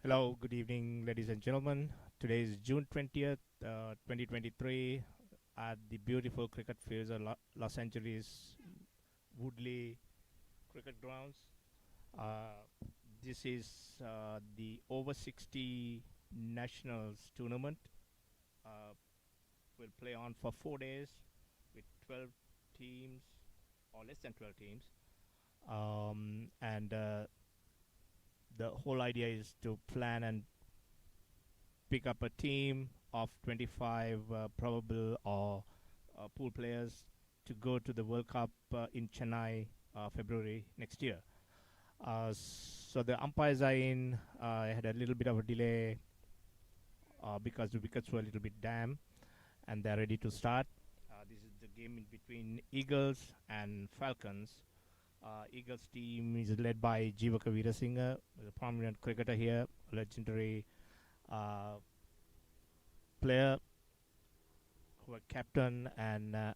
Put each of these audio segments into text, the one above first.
Hello, good evening, ladies and gentlemen. Today is June 20th, 2023, at the beautiful cricket fields of Los Angeles Woodley Cricket Grounds. Uh, this is the Over 60 Nationals tournament. Uh, will play on for 4 days with 12 teams or less than 12 teams. And The whole idea is to plan and pick up a team of 25 probable or pool players to go to the World Cup in Chennai February next year. So the umpires are in. I had a little bit of a delay because the wickets were a little bit damp, and they're ready to start. This is the game in between Eagles and Falcons. Eagles team is led by Jivaka Veerasinghe, a prominent cricketer here, legendary uh, player who are captain and a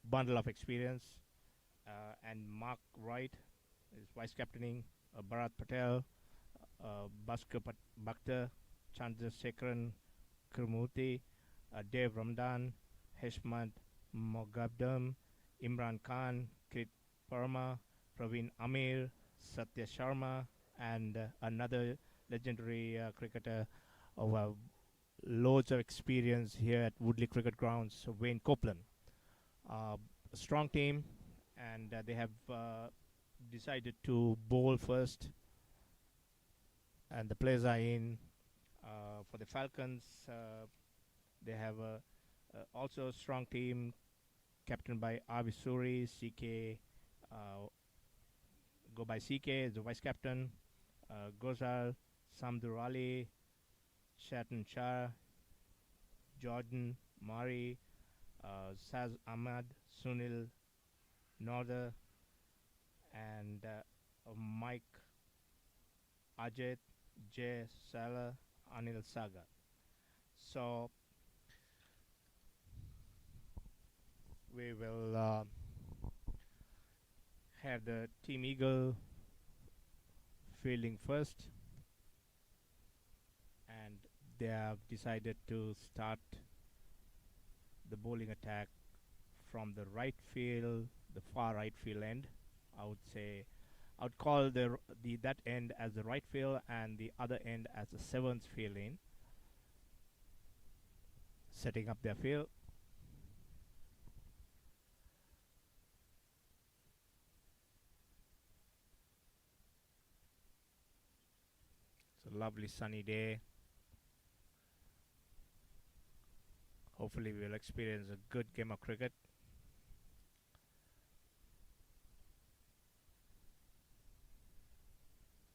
bundle of experience, and Mark Wright is vice captaining, Bharat Patel, Bhaskar Bhakhtar, Chandrasekharan Kurmurthy, Dev Ramdan, Heshmat Mogabdam, Imran Khan, Krit Parma, Praveen Amir, Satya Sharma, and another legendary cricketer of loads of experience here at Woodley Cricket Grounds, Wayne Copeland. A strong team, and they have decided to bowl first, and the players are in. For the Falcons, they have also a strong team, captained by Avisuri, CK, go by CK as the vice captain, Gozal, Samdurali, Shatan Shah, Jordan, Mari, Saz Ahmad, Sunil Norther, and Mike Ajit, Jay Sala, Anil Saga. So we will have the Team Eagle fielding first, and they have decided to start the bowling attack from the right field, the far right field end. I would say I would call the that end as the right field and the other end as the seventh field in. Setting up their field. It's a lovely sunny day. Hopefully, we'll experience a good game of cricket.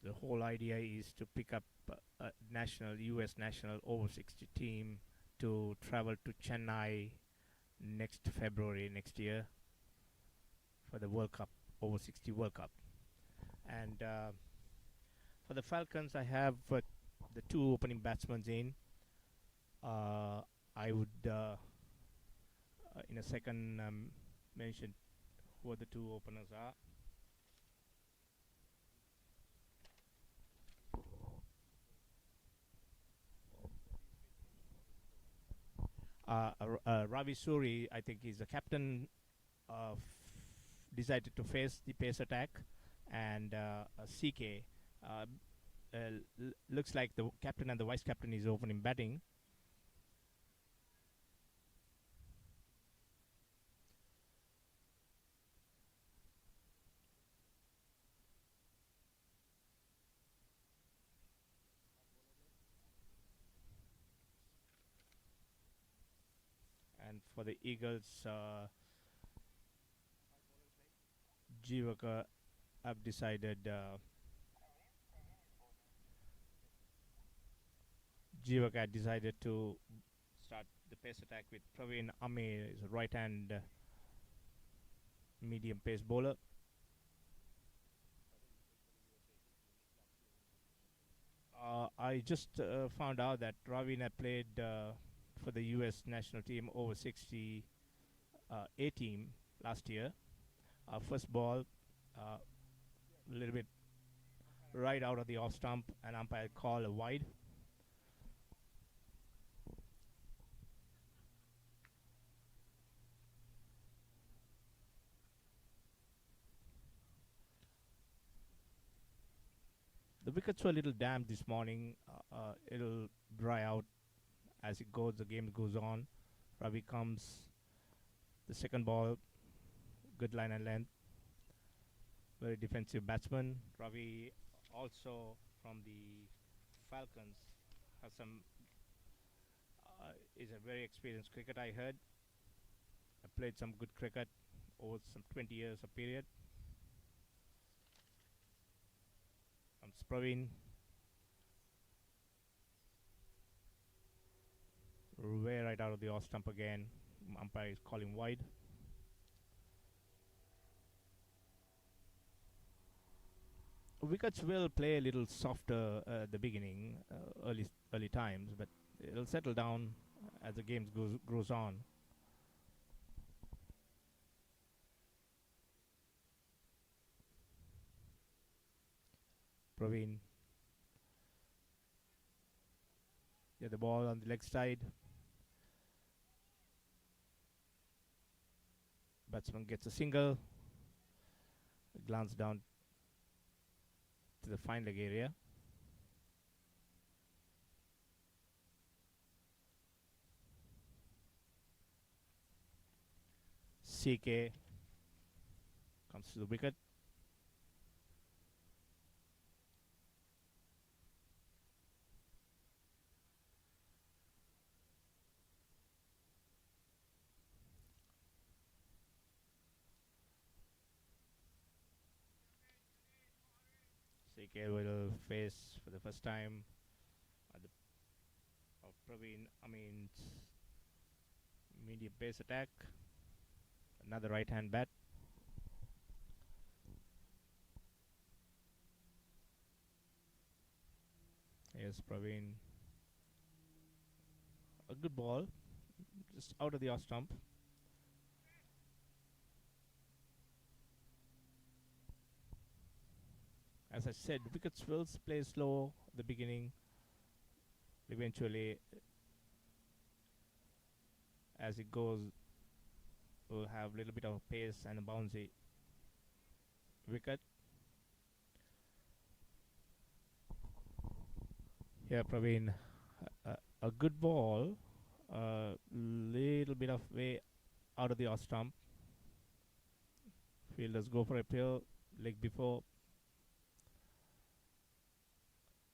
The whole idea is to pick up a national US national over 60 team to travel to Chennai next February next year for the World Cup, over 60 World Cup. And for the Falcons, I have the two opening batsmen in. I would in a second mention who the two openers are. Ravi Suri, I think, is the captain. Decided to face the pace attack, and CK looks like the captain and the vice captain is opening batting. And for the Eagles, Jivaka have decided Jivaka had decided to start the pace attack with Praveen Amir, is a right hand medium pace bowler. I just found out that Ravina played for the US national team over 60 A team last year. First ball, a little bit right out of the off stump, and umpire call a wide. The wickets were a little damp this morning. It'll dry out as it goes. The game goes on. Ravi comes. The second ball, good line and length. Very defensive batsman. Ravi also from the Falcons has some. Is a very experienced cricket. I heard. I played some good cricket over some 20 years of period. Praveen way right out of the off stump again. Umpire is calling wide. Wickets will play a little softer at the beginning, early times, but it'll settle down as the game grows on. Praveen. Yeah, the ball on the leg side. Batsman gets a single. Glance down to the fine leg area. CK comes to the wicket. CK will face for the first time at the of Praveen Amin's medium pace attack. Another right hand bat. Yes, Praveen. A good ball. Just out of the off stump. As I said, wickets will play slow at the beginning. Eventually, as it goes, we'll have a little bit of pace and a bouncy wicket. Yeah, Praveen, a good ball. Little bit of way out of the off stump. Fielders go for a pill, leg before.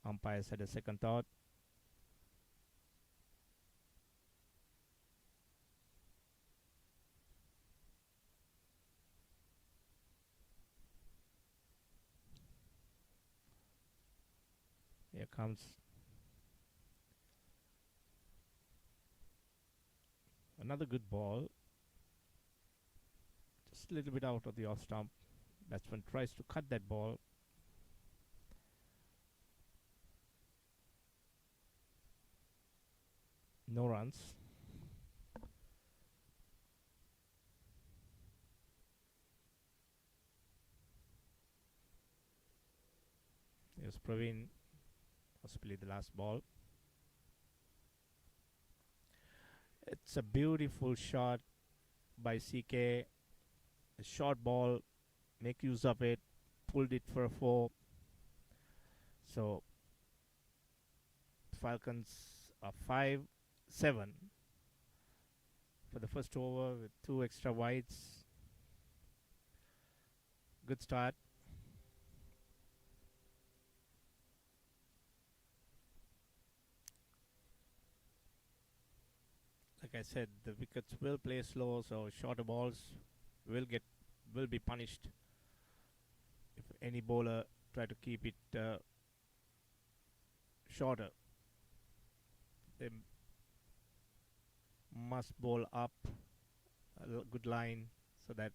Umpires had a second thought. Here comes another good ball. Just a little bit out of the off stump. Batsman tries to cut that ball. No runs. Yes, Praveen, possibly the last ball. It's a beautiful shot by CK. A short ball, make use of it, pulled it for a 4. So Falcons are 5-7 for the first over with 2 extra wides. Good start. Like I said, the wickets will play slow, so shorter balls will be punished if any bowler try to keep it shorter. They must bowl up a good line so that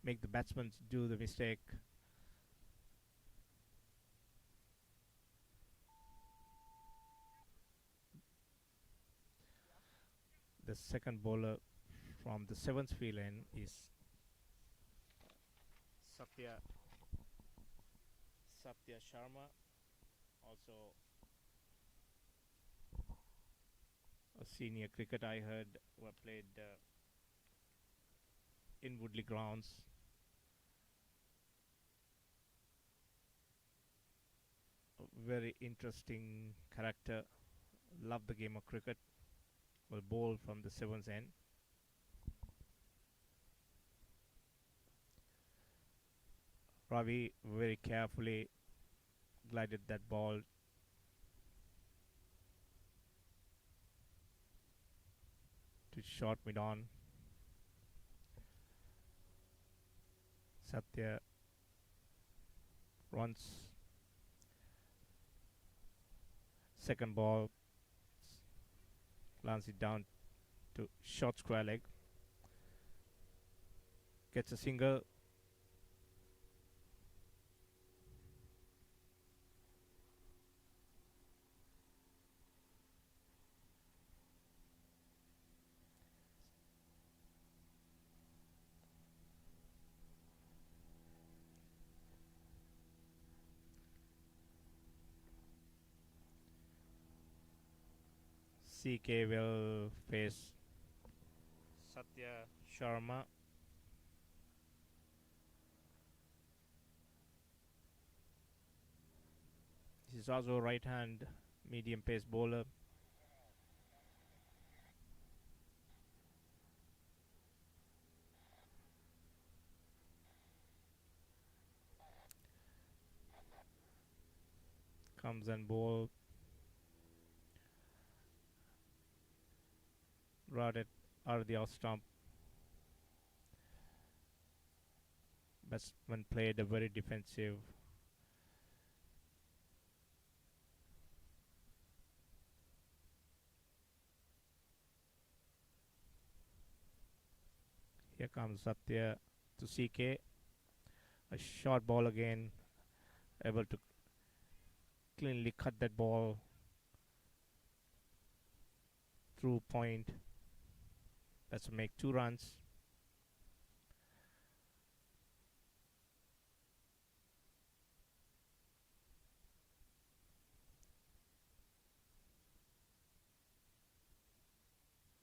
make the batsmen do the mistake. The second bowler from the 7th field end is Satya Satya Sharma, also a senior cricket I heard who have played in Woodley grounds. A very interesting character. Love the game of cricket. Will bowl from the seventh end. Ravi very carefully glided that ball to short mid on. Satya runs. Second ball lands it down to short square leg. Gets a single. CK will face Satya Sharma. This is also right hand medium pace bowler. Comes and bowl. Routed out of the off stump. Batsman played a very defensive. Here comes Satya to CK. A short ball again. Able to cleanly cut that ball through point. That's to make 2 runs.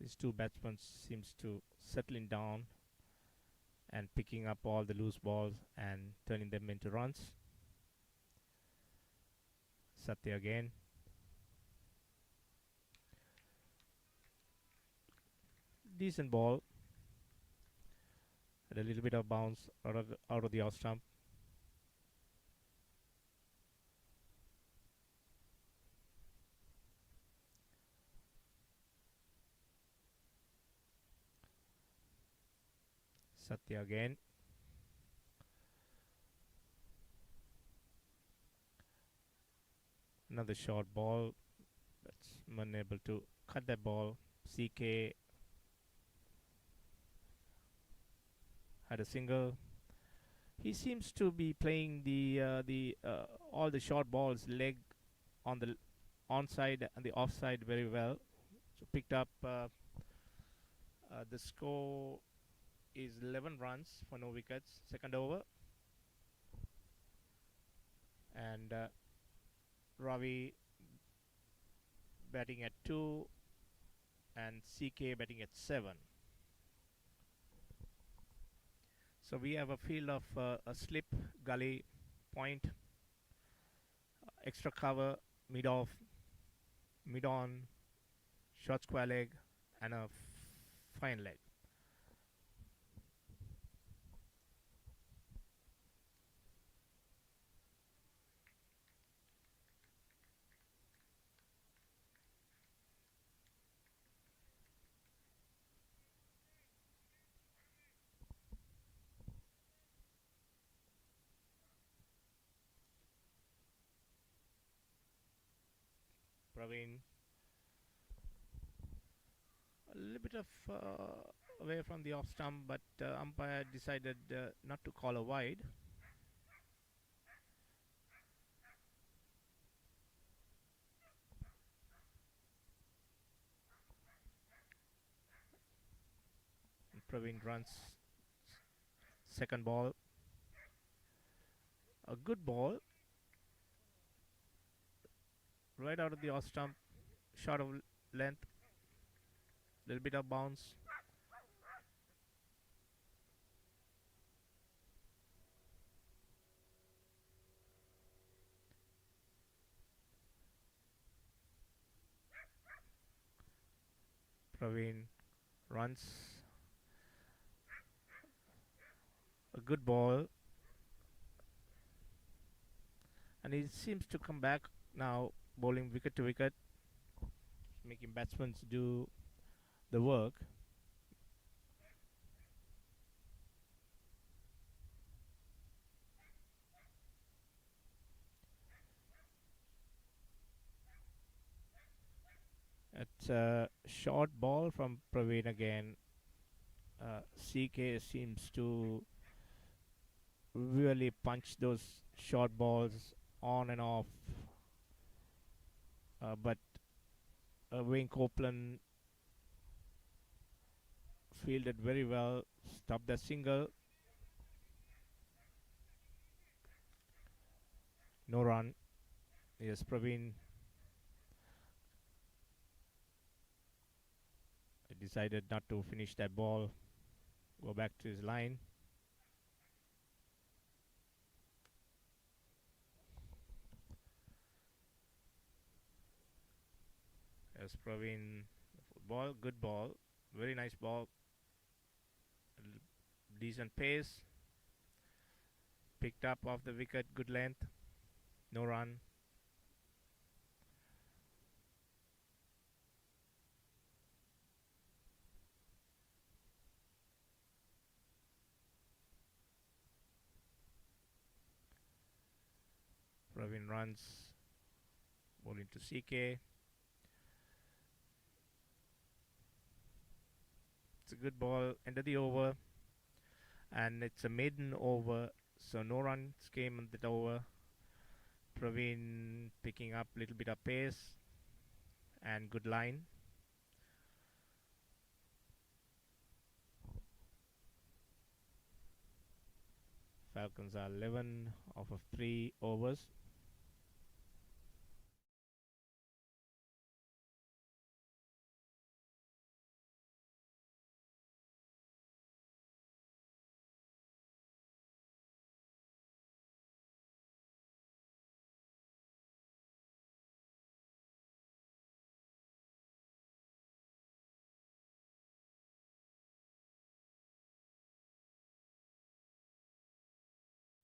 These two batsmen seems to settling down and picking up all the loose balls and turning them into runs. Satya again. Decent ball. Had a little bit of bounce out of the off stump. Satya again. Another short ball. Batsman able to cut that ball. CK had a single. He seems to be playing the all the short balls leg on the onside and the offside very well. So picked up the score is 11 runs for no wickets. Second over, and Ravi batting at 2 and CK batting at 7. So we have a field of a slip, gully, point, extra cover, mid off, mid on, short square leg, and a fine leg. Praveen, a little bit of away from the off stump, but umpire decided not to call a wide. And Praveen runs second ball. A good ball, right out of the off stump, short of length, little bit of bounce. Praveen runs a good ball, and he seems to come back now, bowling wicket to wicket, making batsmen do the work. It's a short ball from Praveen again. CK seems to really punch those short balls on and off, but Wayne Copeland fielded very well, stopped the single, no run. Yes, Praveen decided not to finish that ball, go back to his line. Yes, Praveen, ball, good ball, very nice ball, decent pace, picked up off the wicket, good length, no run. Praveen runs, bowling to CK. It's a good ball, end of the over, and it's a maiden over, so no runs came in that over. Praveen picking up a little bit of pace and good line. Falcons are 11 off of 3 overs.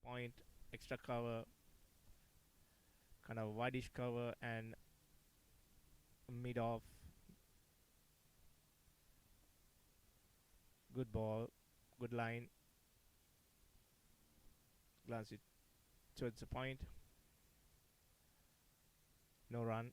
Point, extra cover, kind of whitish cover, and mid off. Good ball, good line. Glance it towards the point. No run.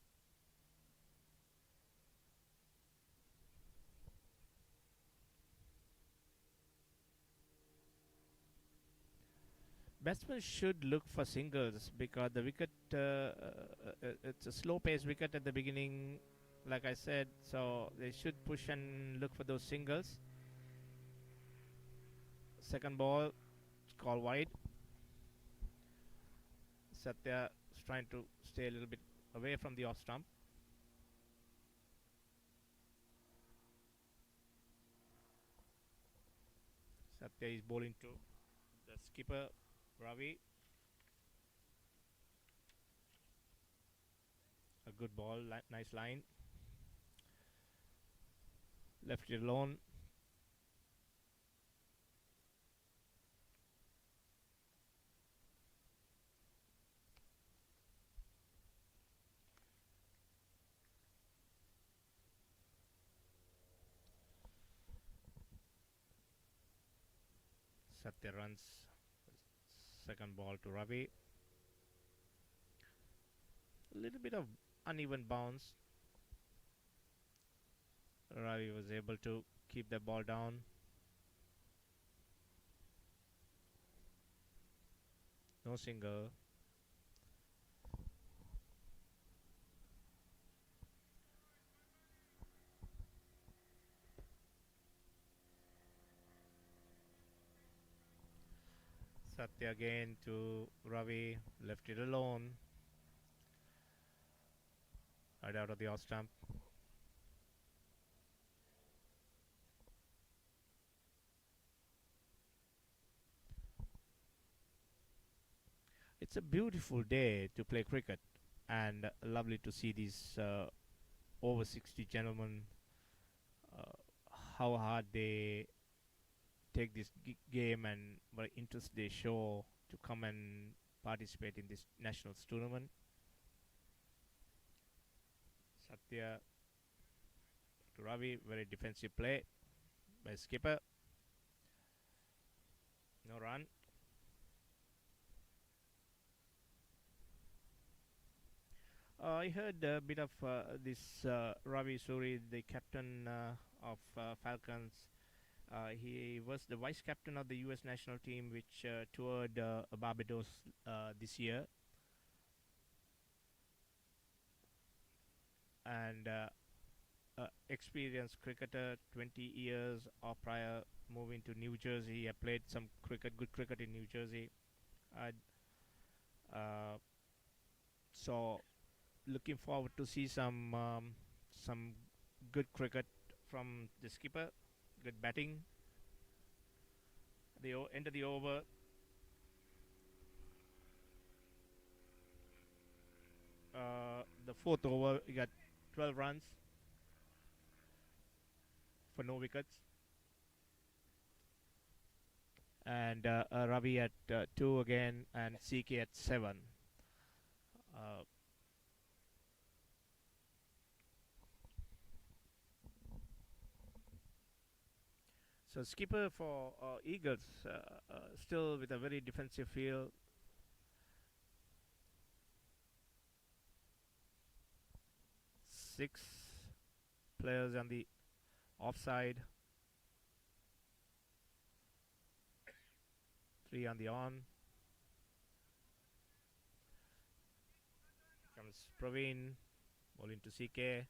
Batsmen should look for singles because the wicket, it's a slow pace wicket at the beginning, like I said, so they should push and look for those singles. Second ball, it's called wide. Satya is trying to stay a little bit away from the off stump. Satya is bowling to the skipper, Ravi. A good ball, nice line. Left it alone. Satya runs. Second ball to Ravi. A little bit of uneven bounce. Ravi was able to keep the ball down. No single. Satya again to Ravi. Left it alone. right out of the off stump. It's a beautiful day to play cricket, and lovely to see these over 60 gentlemen, uh, how hard they take this game and what interest they show to come and participate in this nationals tournament. Satya to Ravi, very defensive play by skipper. No run. I heard a bit of this Ravi Suri, the captain of Falcons. He was the vice captain of the U.S. national team, which toured Barbados this year, and experienced cricketer, 20 years of prior moving to New Jersey. I played some cricket, good cricket in New Jersey. Uh, so looking forward to see some good cricket from the skipper. Good batting. The end of the over. The fourth over, he got 12 runs for no wickets. And Ravi at 2 again, and CK at 7. Uh, so skipper for Eagles, still with a very defensive feel. Six players on the offside, 3 on the on. Comes Praveen, ball into CK.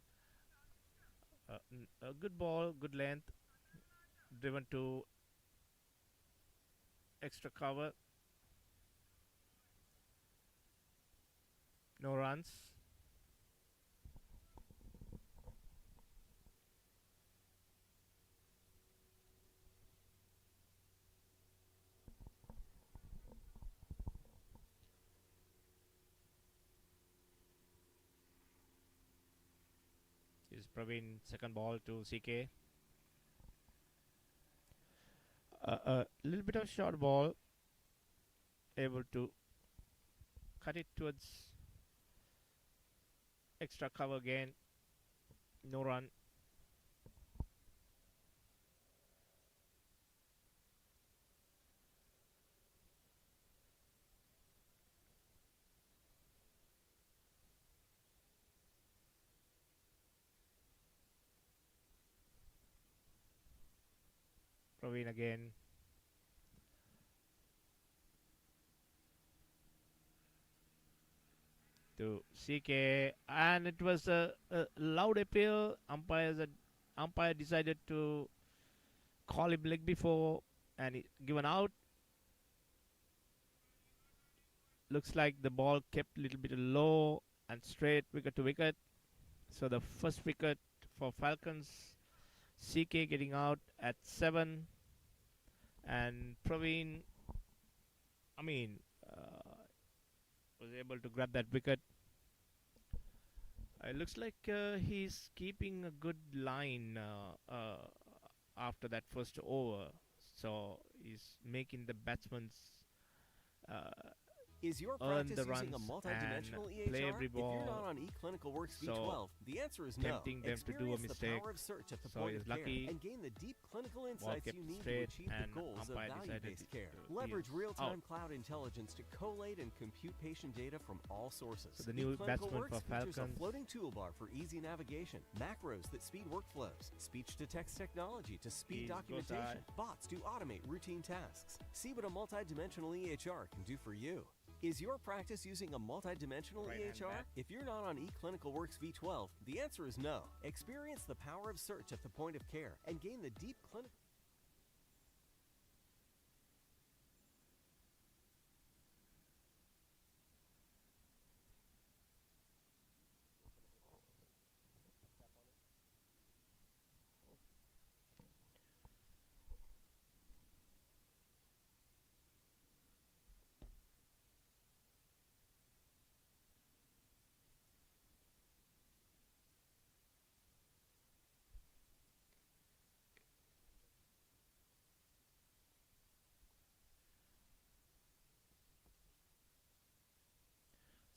A good ball, good length, driven to extra cover. No runs. Is Praveen, second ball to CK. A little bit of short ball, able to cut it towards extra cover again. No run. Praveen again. To CK, and it was a loud appeal. Umpire decided to call him leg before, and given out. Looks like the ball kept a little bit low and straight, wicket to wicket. So the first wicket for Falcons. CK getting out at 7, and Praveen, I mean, was able to grab that wicket. It looks like he's keeping a good line after that first over. So he's making the batsman's uh, Is your earn practice the using runs a multi-dimensional and play EHR? every If you're ball. not on eClinicalWorks So V12, the answer is no. tempting them to do a Experience the mistake. power of search at the So point he's of care lucky. and gain the deep clinical Ball insights kept you need to straight, achieve the and goals of umpire decided value-based to care. deal Leverage real-time out. cloud intelligence to collate and compute patient data from all sources. So the new batsman for eClinicalWorks features a Falcons. floating toolbar for easy navigation, macros that speed workflows, speech-to-text technology to speed He's documentation, Gosai. bots to automate routine tasks. See what a multi-dimensional EHR can do for you. Is your practice using a multi-dimensional Right hand EHR? back. If you're not on eClinicalWorks V12, the answer is no. Experience the power of search at the point of care and gain the deep clinical.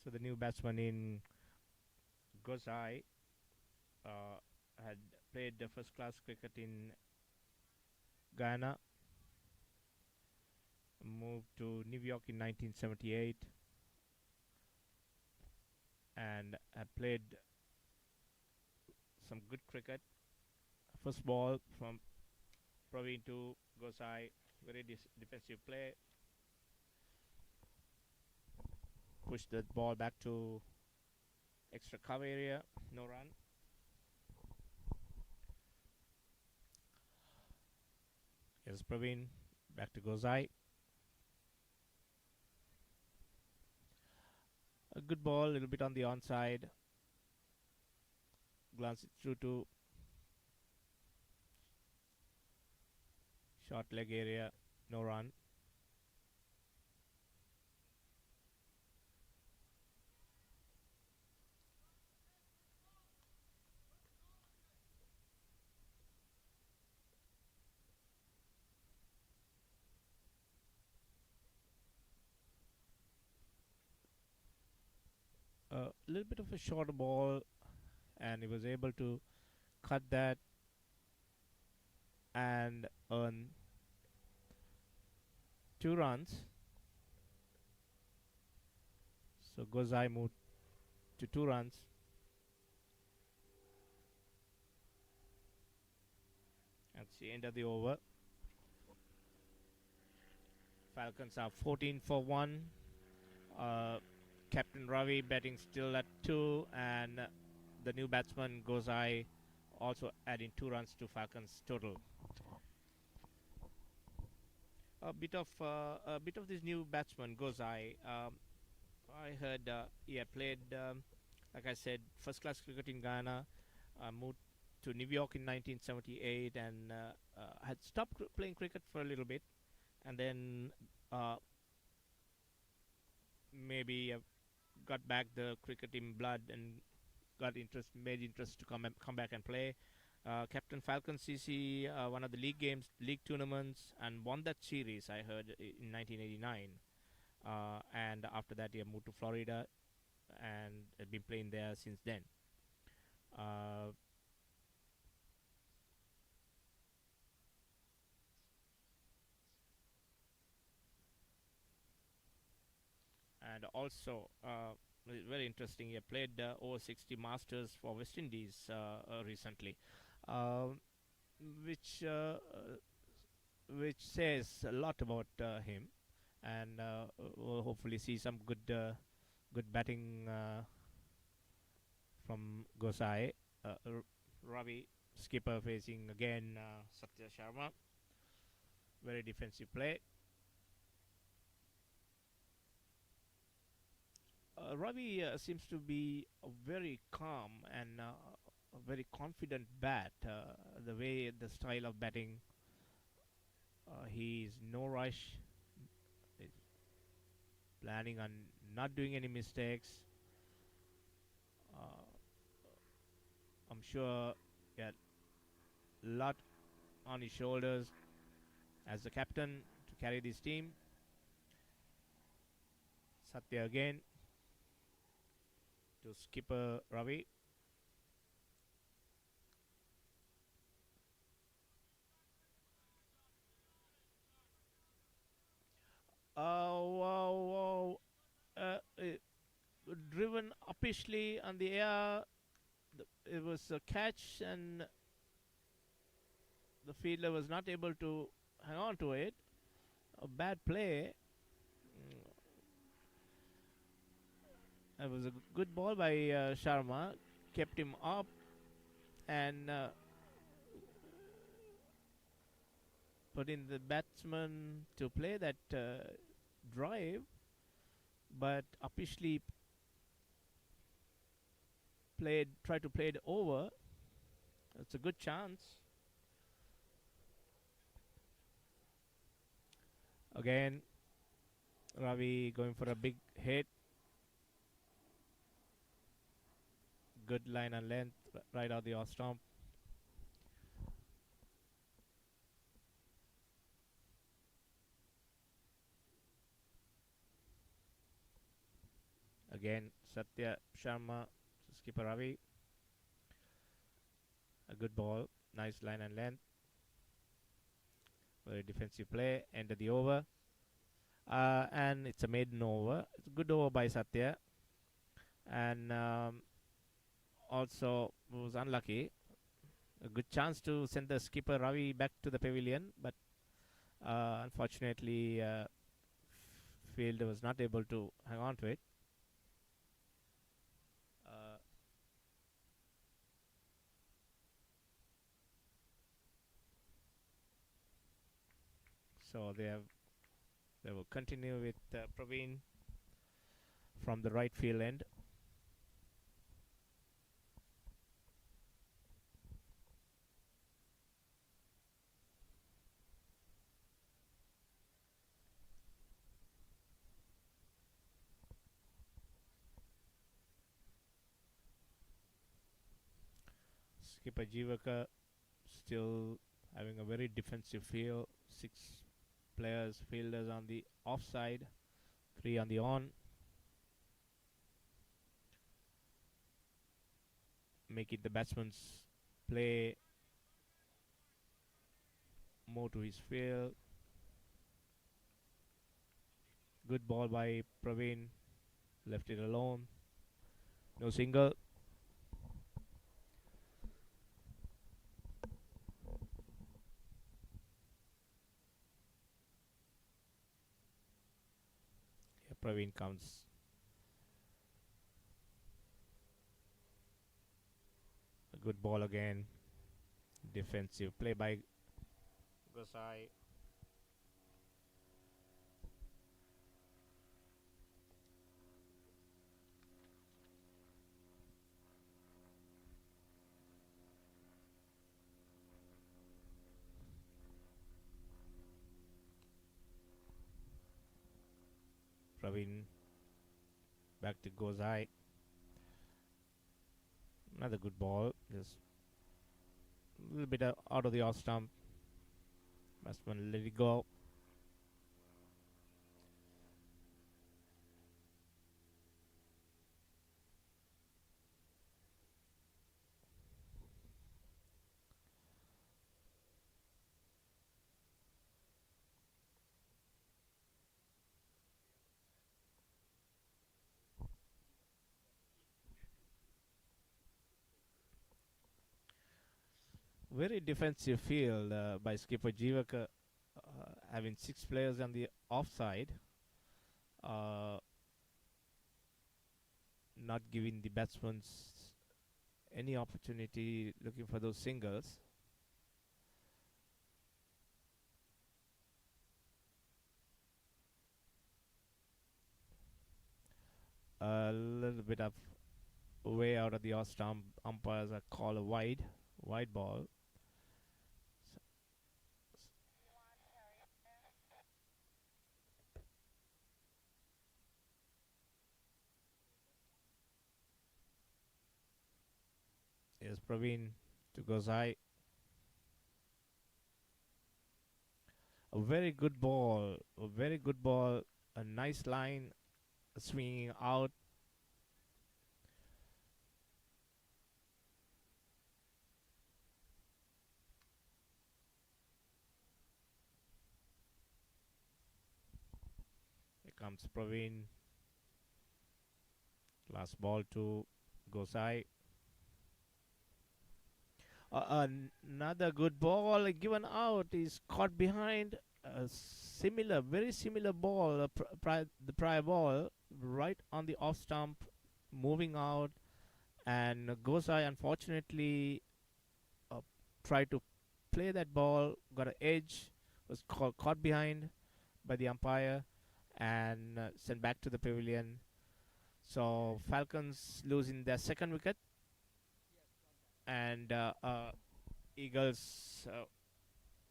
So the new batsman in Gozai uh, had played the first class cricket in Guyana, moved to New York in 1978, and had played some good cricket. First ball from Praveen to Gosai, very defensive play. Push the ball back to extra cover area, no run. Here's Praveen, back to Gosai. A good ball, a little bit on the onside. Glance it through to short leg area, no run. A little bit of a shorter ball, and he was able to cut that and earn 2 runs. So Gozai moved to 2 runs. That's the end of the over. Falcons are 14 for 1. Captain Ravi batting still at 2, and the new batsman Gozai also adding 2 runs to Falcons total. A bit of this new batsman Gozai. I heard he had played, like I said, first class cricket in Ghana. Moved to New York in 1978 and had stopped playing cricket for a little bit, and then maybe got back the cricket in blood and made interest to come back and play. Captain Falcon CC, one of the league tournaments, and won that series. I heard in 1989, and after that he moved to Florida and had been playing there since then. Uh, and also very interesting. He played over 60 Masters for West Indies recently, um, which uh, uh, which says a lot about him, and we'll hopefully see some good batting from Gosai. Ravi skipper facing again Satya Sharma. Very defensive play. Ravi seems to be a very calm and a very confident bat. The way, the style of batting, he's no rush. He's planning on not doing any mistakes. Uh, I'm sure he had a lot on his shoulders as the captain to carry this team. Satya again to skipper Ravi. Wow, wow. Driven uppishly on the air. It was a catch, and the fielder was not able to hang on to it. A bad play. It was a good ball by Sharma. Kept him up and put in the batsman to play that drive, but uppishly tried to play it over. It's a good chance. Again, Ravi going for a big hit. Good line and length right out the off stump. Again, Satya Sharma, skipper Ravi. A good ball, nice line and length. Very defensive play. End of the over. And it's a maiden over. It's a good over by Satya. And also was unlucky. A good chance to send the skipper Ravi back to the pavilion, but unfortunately, field was not able to hang on to it. Uh, so they will continue with Praveen from the right field end. Skipper Jivaka still having a very defensive field. 6 fielders on the offside, 3 on the on. Making the batsman's play more to his field. Good ball by Praveen. Left it alone. No single. Yeah, Praveen counts. A good ball again. Defensive play by Gosai. Praveen back to Gosai. Another good ball. Just a little bit out of the off stump. Batsman let it go. Very defensive field by skipper Jivaka, having 6 players on the offside, uh, not giving the batsmen any opportunity looking for those singles. A little bit of way out of the off stump. Umpires are call a wide ball. Yes, Praveen to Gozai. A very good ball. A very good ball. A nice line swinging out. Here comes Praveen. Last ball to Gosai. Another good ball given out. Is caught behind a very similar ball, the prior ball, right on the off stump, moving out, and Gosai unfortunately tried to play that ball, got an edge, was caught behind by the umpire, and sent back to the pavilion. So Falcons losing their second wicket, and Eagles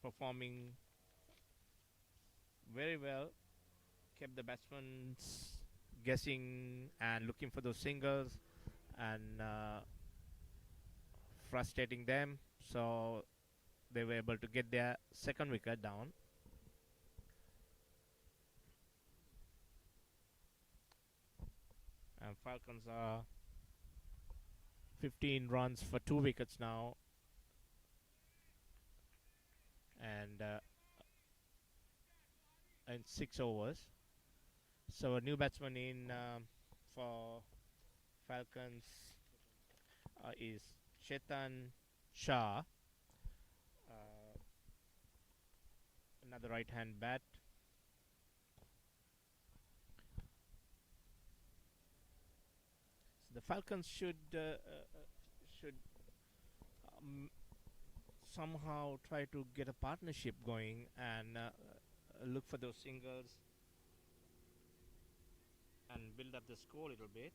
performing very well, kept the batsmen guessing and looking for those singles, and frustrating them. So they were able to get their second wicket down. And Falcons are 15 runs for 2 wickets now, and in 6 overs. So a new batsman in for Falcons is Chetan Shah, uh, another right-hand bat. So the Falcons should um, somehow try to get a partnership going and look for those singles and build up the score a little bit.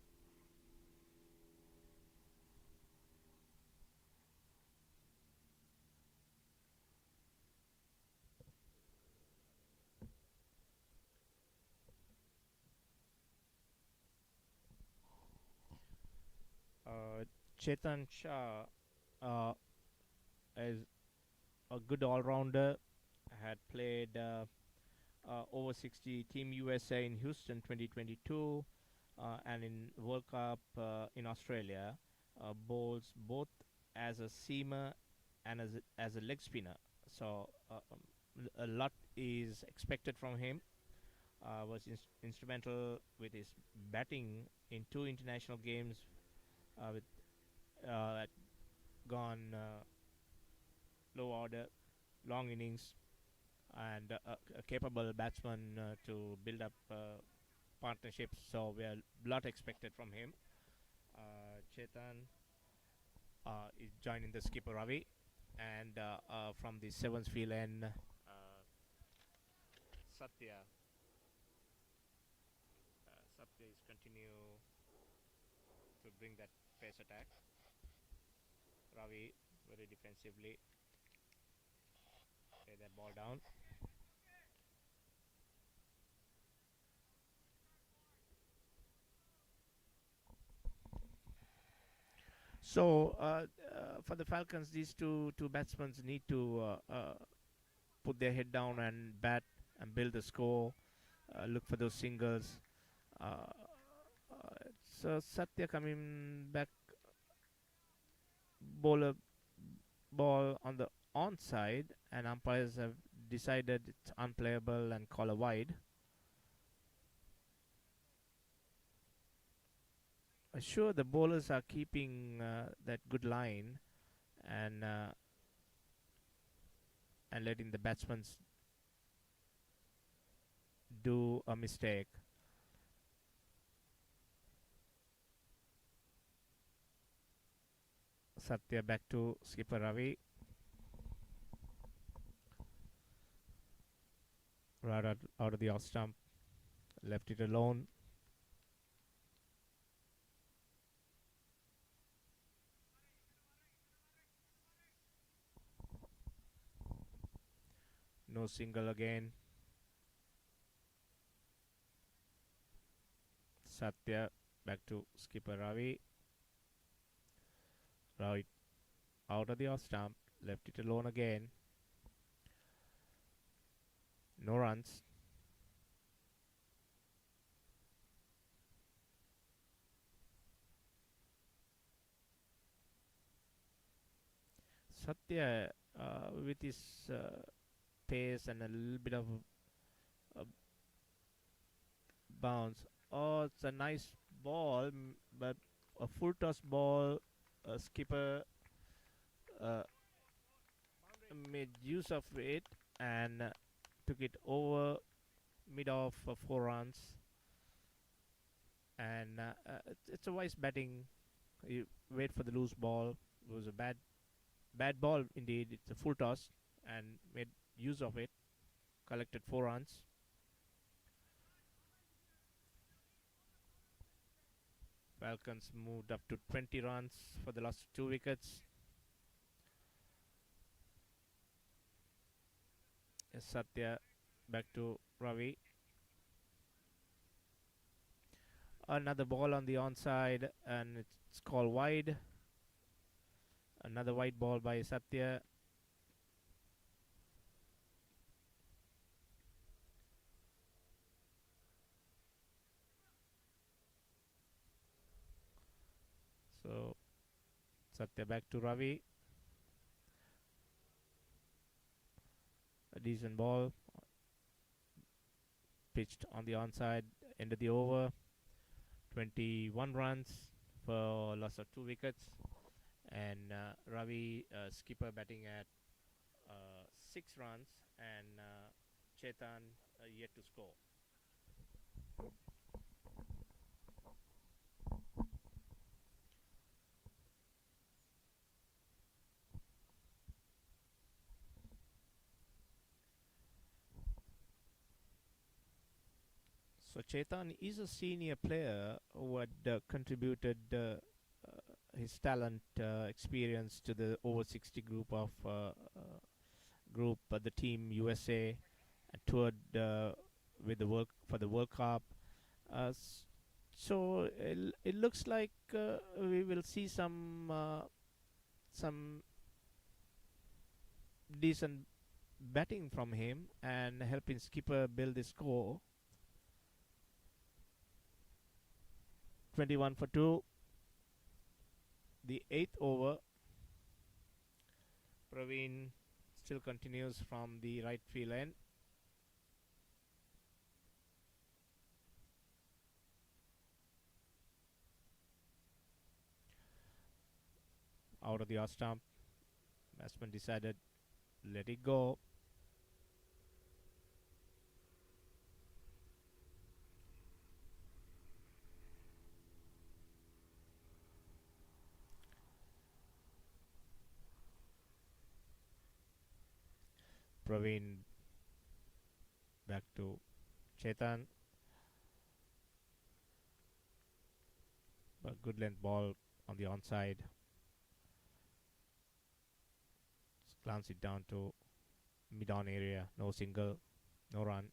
Uh, Chetan Shah uh, is a good all-rounder. Had played over 60 Team USA in Houston 2022 and in World Cup in Australia. Bowls both as a seamer and as a leg spinner. So a lot is expected from him. Was instrumental with his batting in 2 international games with gone low order, long innings, and a capable batsman to build up partnerships. So we are a lot expected from him. Chetan is joining the skipper Ravi, and from the seventh field end, Satya. Satya is continue to bring that pace attack. Ravi very defensively play that ball down. So for the Falcons, these two batsmen need to put their head down and bat and build the score. Look for those singles. So Satya coming back, bowler ball on the onside, and umpires have decided it's unplayable and call a wide. Sure, the bowlers are keeping that good line and letting the batsmen do a mistake. Satya back to skipper Ravi. Right out of the off stump. Left it alone. No single again. Satya back to skipper Ravi. Right out of the off stump. Left it alone again. No runs. Satya with his pace and a little bit of a bounce. Oh, it's a nice ball, but a full toss ball. Skipper uh, made use of it and took it over mid of 4 runs. And it's a wise batting. You wait for the loose ball. It was a bad ball indeed. It's a full toss and made use of it. Collected 4 runs. Falcons moved up to 20 runs for the last 2 wickets. Satya back to Ravi. Another ball on the onside, and it's called wide. Another wide ball by Satya. So Satya back to Ravi. A decent ball pitched on the onside. End of the over. 21 runs for loss of 2 wickets. And Ravi, skipper, batting at 6 runs. And Chetan yet to score. So Chetan is a senior player who had contributed his talent, experience to the over 60 the team USA, and toured with the work for the World Cup. So it looks like we will see some decent batting from him and helping skipper build the score. 21 for 2. The 8th over. Praveen still continues from the right field end. Out of the off stump. Batsman decided let it go. Praveen back to Chetan. But good length ball on the onside. Just glance it down to mid-on area. No single, no run.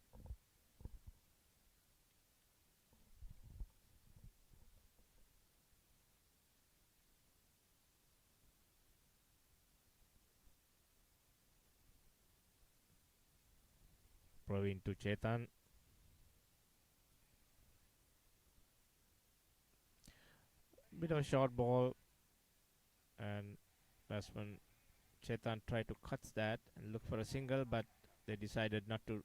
Praveen to Chetan. Bit of a short ball, and batsman Chetan tried to cut that and look for a single, but they decided not to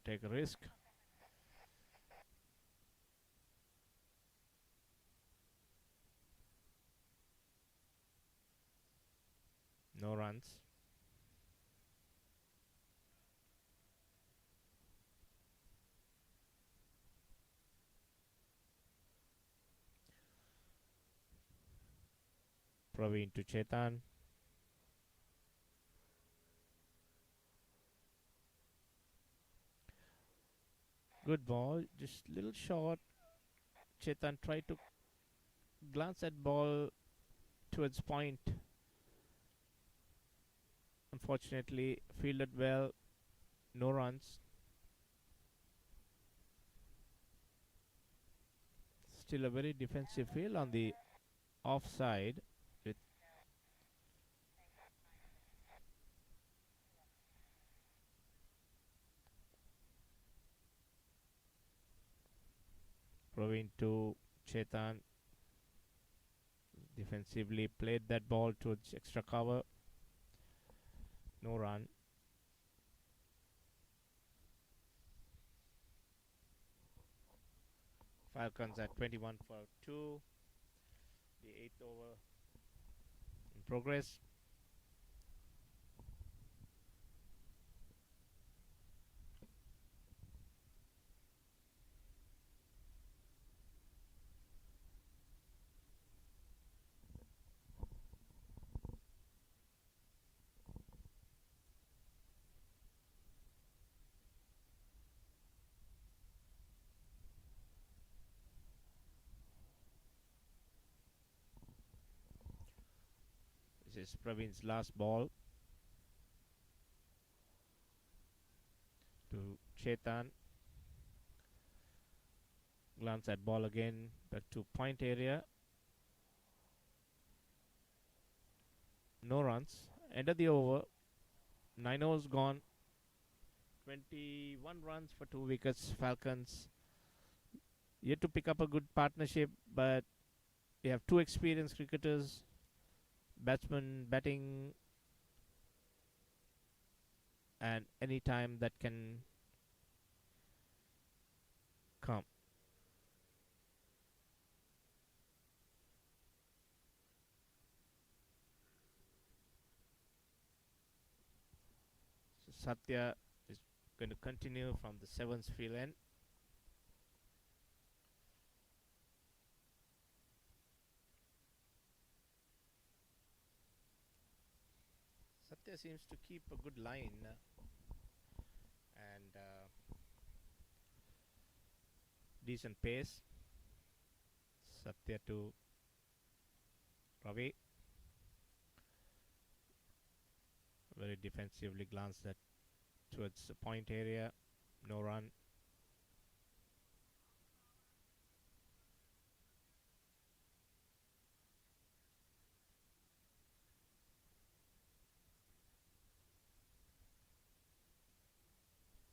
take a risk. No runs. Praveen to Chetan. Good ball, just little short. Chetan tried to glance that ball towards point. Unfortunately, fielded well. No runs. Still a very defensive field on the offside. With Praveen to Chetan. Defensively played that ball towards extra cover. No run. Falcons at 21 for 2. The 8th over in progress. This is Praveen's last ball to Chetan. Glance at ball again, back to point area. No runs. End of the over. 9 overs gone. 21 runs for 2 wickets. Falcons yet to pick up a good partnership, but We have two experienced cricketers, batsman batting, and any time that can come. So Satya is going to continue from the seventh field end. Satya seems to keep a good line and decent pace. Satya to Ravi. Very defensively glanced that towards the point area. No run.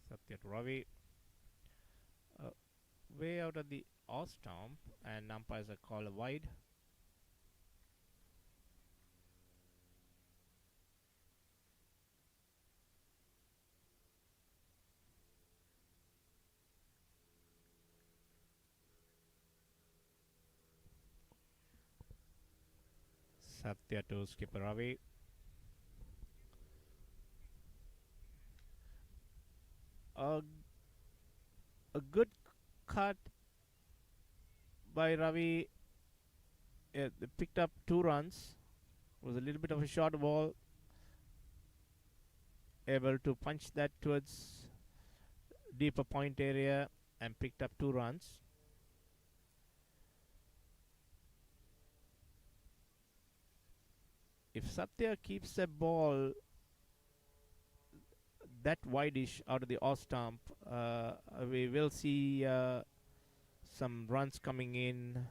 Satya to Ravi. Uh, Way out of the off stump, and umpires are called a wide. Satya to skipper Ravi. A, a good cut by Ravi. They picked up 2 runs. It was a little bit of a short ball. Able to punch that towards deeper point area and picked up 2 runs. If Satya keeps the ball that wideish out of the off stump, we will see some runs coming in.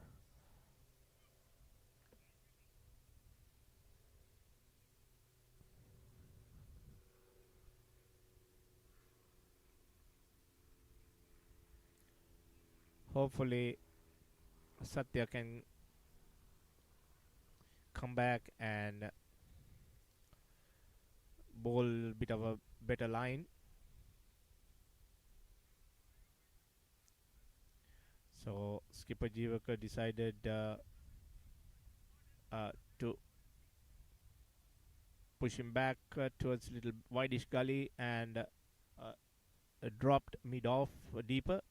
Hopefully, Satya can come back and bowl a bit of a better line. So skipper Jivakar decided to push him back towards little wideish gully and dropped mid off deeper.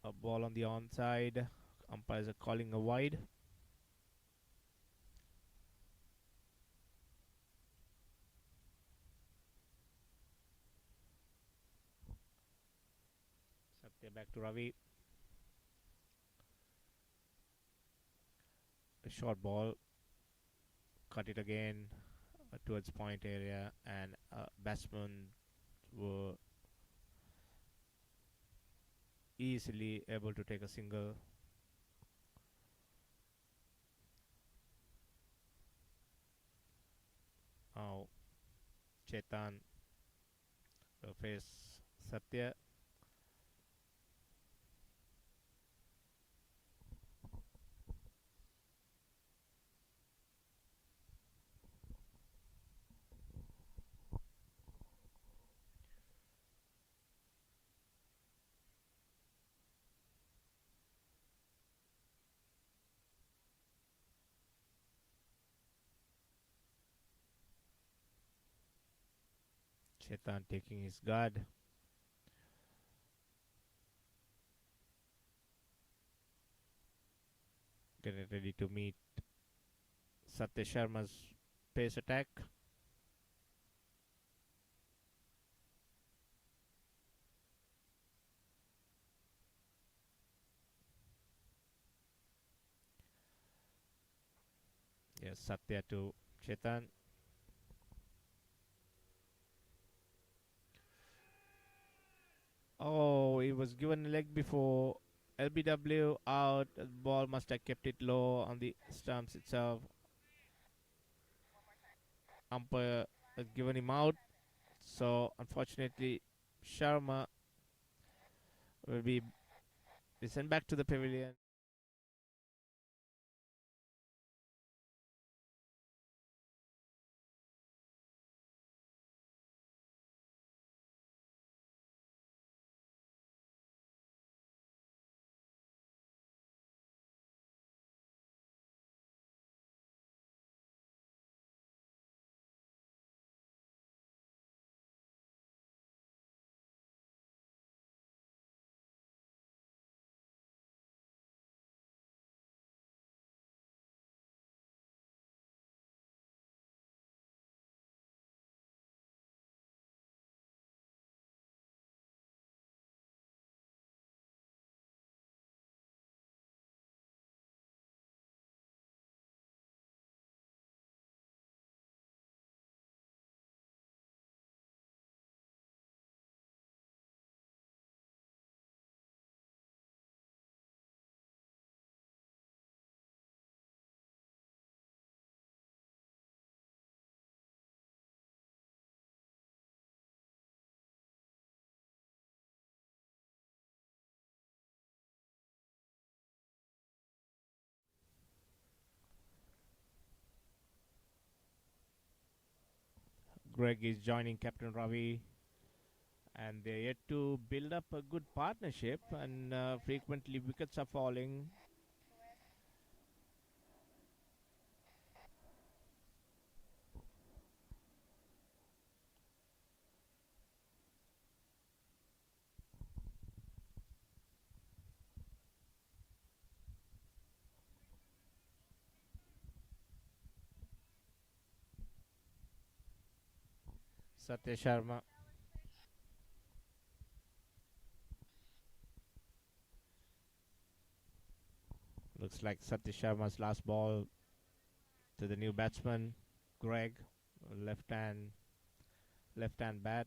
A ball on the onside. Umpires are calling a wide. Satya back to Ravi. A short ball. Cut it again towards point area, and batsmen were easily able to take a single. Now Chetan will face Satya. Chetan taking his guard. Getting ready to meet Satya Sharma's pace attack. Yes, Satya to Chetan. Oh, he was given a leg before. LBW out. The ball must have kept it low on the stumps itself. Umpire has given him out. So, unfortunately, Sharma will be Be sent back to the pavilion. Greg is joining Captain Ravi, and they're yet to build up a good partnership. And frequently wickets are falling. Satya Sharma. Looks like Satya Sharma's last ball to the new batsman, Greg, left hand bat.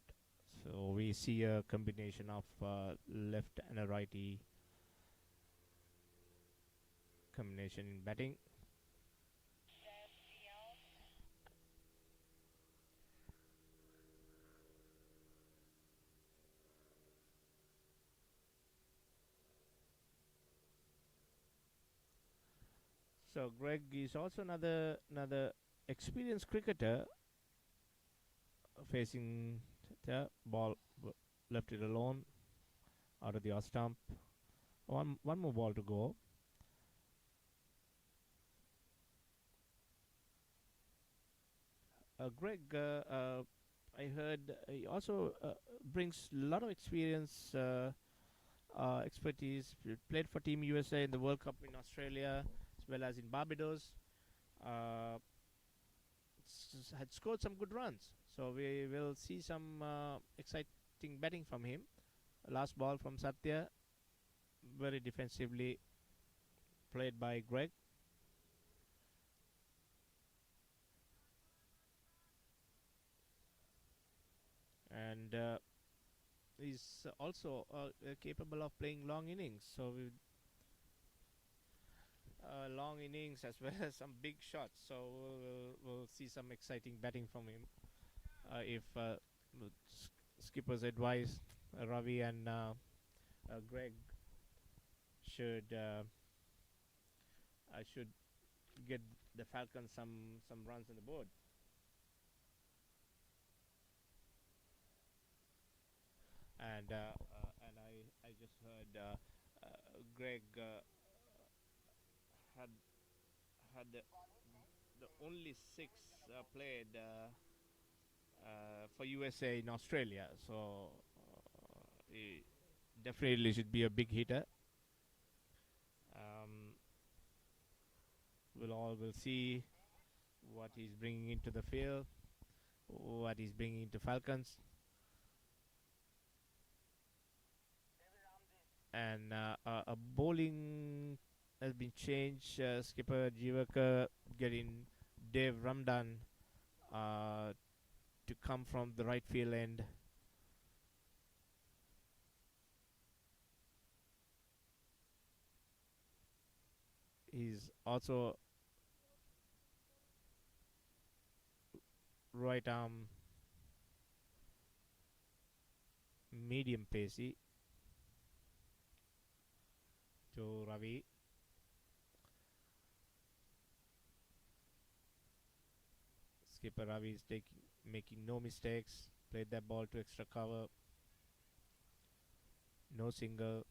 So we see a combination of left and a righty combination in batting. So Greg is also another experienced cricketer facing the ball, left it alone out of the off stump. One more ball to go. Greg, I heard he also brings a lot of experience, expertise. Played for Team USA in the World Cup in Australia as well as in Barbados. Uh, had scored some good runs. So we will see some exciting batting from him. Last ball from Satya, very defensively played by Greg. And he's also capable of playing long innings. So long innings as well as some big shots. So we'll see some exciting batting from him. If skipper's advice, Ravi and Greg should get the Falcons some runs on the board. And I just heard Greg had had the only six played for USA in Australia, so he definitely should be a big hitter. Um, we'll see what he's bringing into the field, what he's bringing into Falcons, and a bowling has been changed. Skipper Jivaka getting Dave Ramdan uh, to come from the right field end. He's also right arm medium pacey. to Ravi. Skipper Ravi is making no mistakes. Played that ball to extra cover. No single.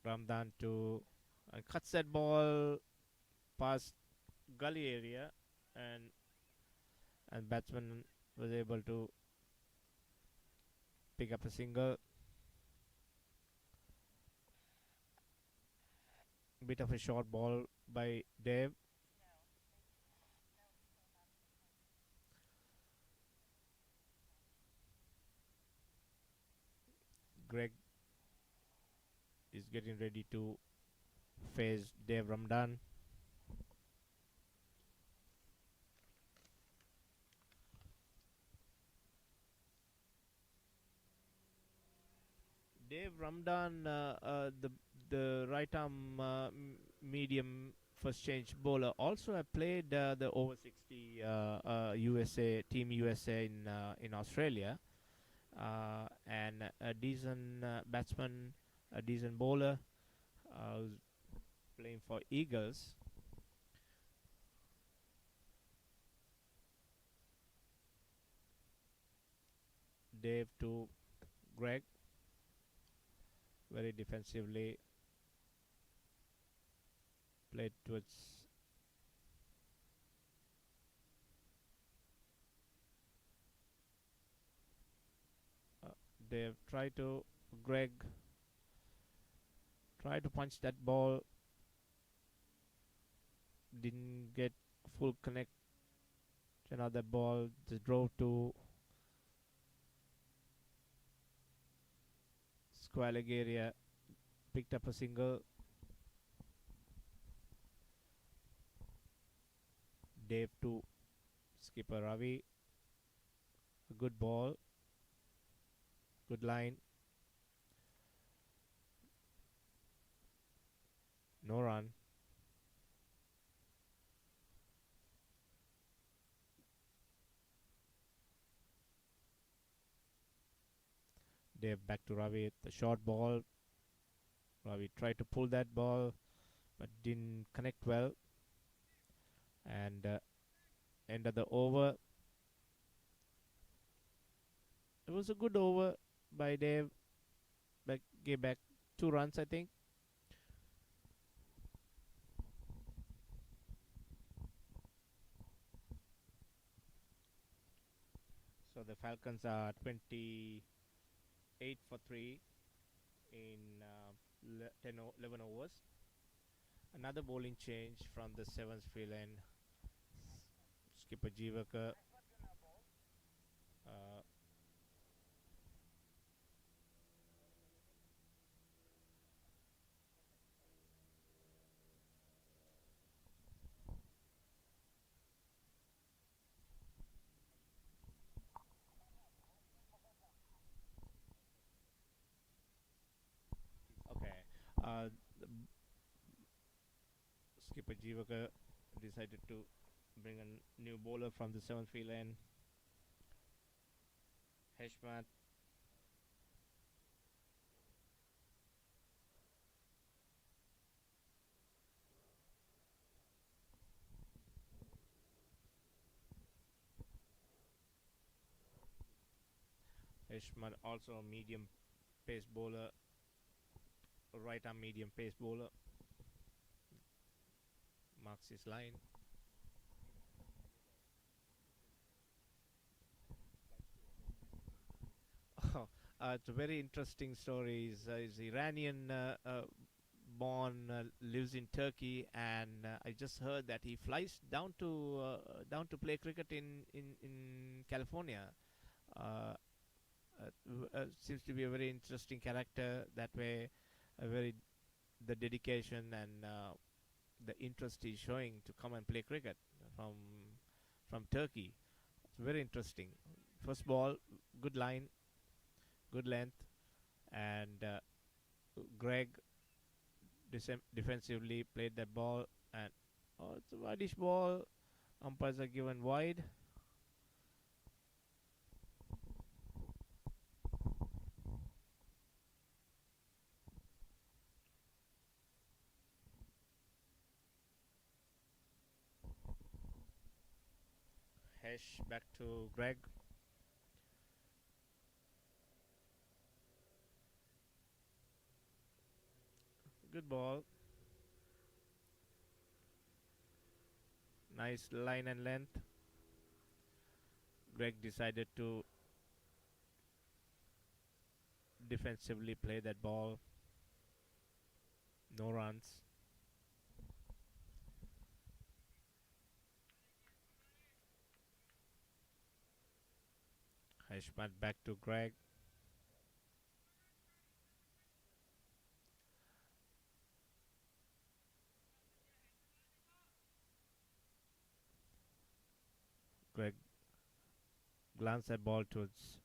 Ramdan to and cuts that ball past gully area, and batsman was able to pick up a single. Bit of a short ball by Dave. Greg is getting ready to face Dave Ramdan. Dave Ramdan, the right arm medium first change bowler, also have played the over 60 USA team USA in Australia, and a decent batsman, a decent bowler, who's playing for Eagles. Dave to Greg, very defensively played towards Dave. Greg try to punch that ball, didn't get full connect. Another ball just drove to square leg area, picked up a single. Dave to skipper Ravi, a good ball, good line, no run. Dave back to Ravi, the short ball. Ravi tried to pull that ball but didn't connect well. And end of the over. It was a good over by Dave. Gave back 2 runs, I think. So the Falcons are 28 for 3 in 11 overs. Another bowling change from the 7th field end. Skipper Jivaka. Okay. Skipper Jivaka decided to bring a new bowler from the 7th field end. Heshmat. Heshmat also a medium pace bowler, right arm medium pace bowler. Marks his line. It's a very interesting story. He's Iranian born, lives in Turkey, and I just heard that he flies down to play cricket in California. Uh, Seems to be a very interesting character. That way, a very the dedication and the interest he's showing to come and play cricket from Turkey. It's very interesting. First ball, good line, good length, and Greg defensively played that ball, and it's a wideish ball. Umpires are given wide. Hesh back to Greg. Good ball. Nice line and length. Greg decided to defensively play that ball. No runs. Heshmat back to Greg. Greg glance at ball towards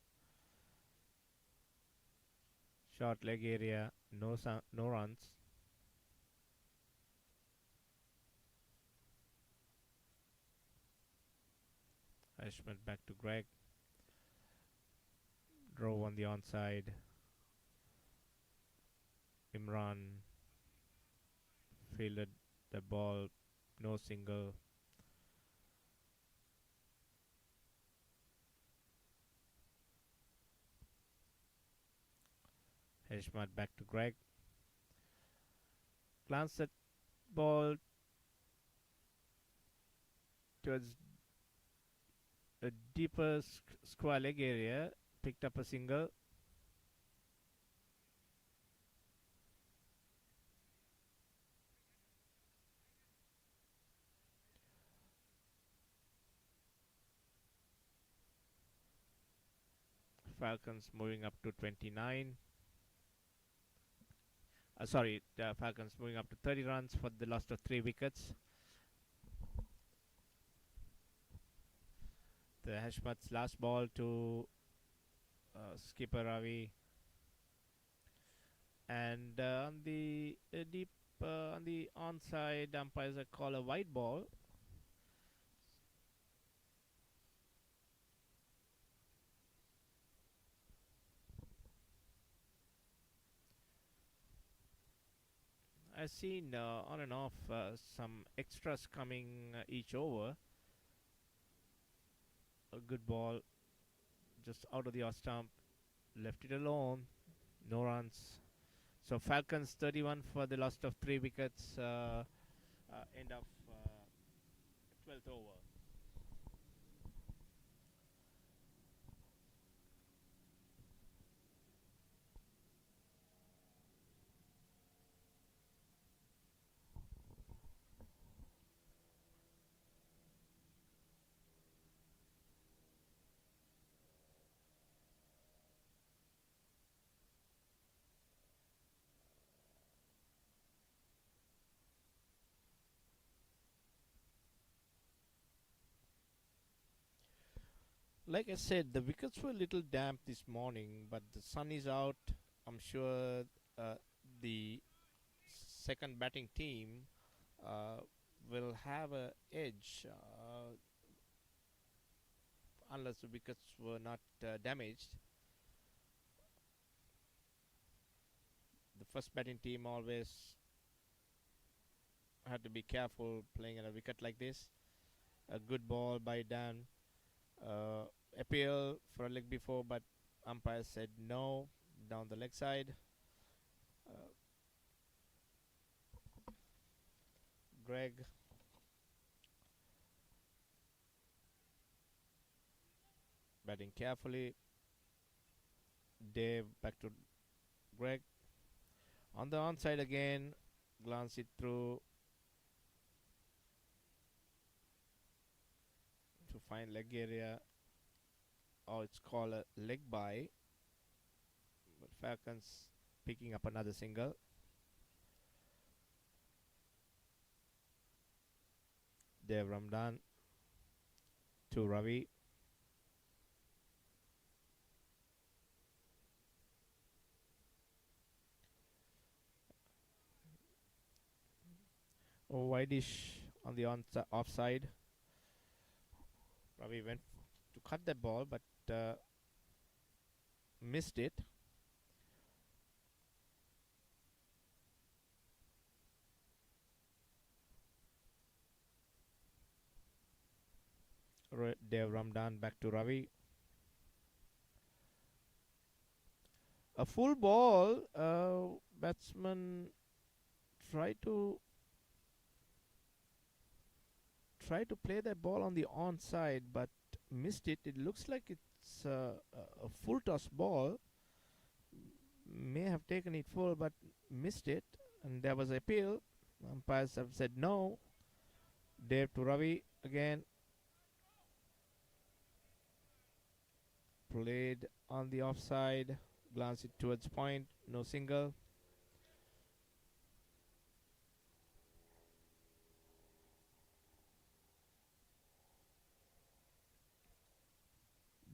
short leg area. No runs. Heshmat back to Greg. Drove on the onside. Imran fielded the ball. No single. Heshmat back to Greg. Glance at ball towards a deeper square leg area. Picked up a single. Falcons moving up to 29. Sorry, the Falcons moving up to 30 runs for the loss of 3 wickets. The Heshmat's last ball to skipper Ravi, and on the deep on the onside, umpires call a white ball. I've seen on and off some extras coming each over. A good ball, just out of the off stump, left it alone, no runs. So Falcons 31 for the loss of 3 wickets. End of 12th over. Like I said, the wickets were a little damp this morning, but the sun is out. I'm sure the second batting team uh, will have a edge unless the wickets were not damaged. The first batting team always had to be careful playing at a wicket like this. A good ball by Dan. Appeal for a leg before, but umpire said no, down the leg side. Greg batting carefully. Dave back to Greg. On the onside again, glance it through to find leg area. Oh, it's called a leg by. But Falcons picking up another single. Dev Ramdan to Ravi. Oh, Wideish on the offside. Ravi went to cut that ball, but missed it. Dev Ramdan back to Ravi. A full ball. Batsman try to play that ball on the onside, but missed it. It looks like it's a full toss ball. May have taken it full, but missed it, and there was appeal. Umpires have said no. Dev to Ravi again. Played on the offside. Glance it towards point. No single.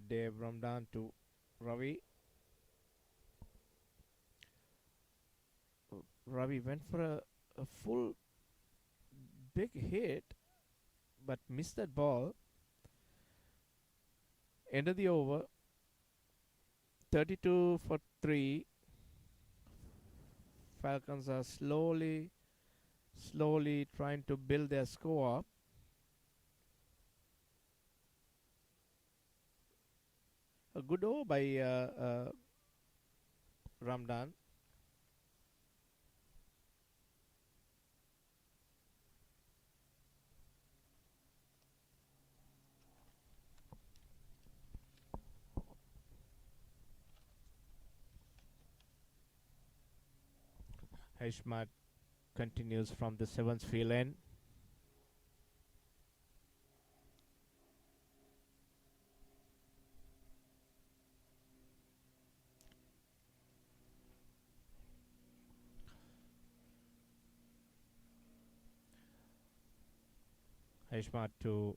Dev Ramdan to Ravi. Ravi went for a full big hit, but missed that ball. End of the over. 32 for 3. Falcons are slowly trying to build their score up. A good over by Ramdan. Heshmat continues from the 7th field end. Heshmat to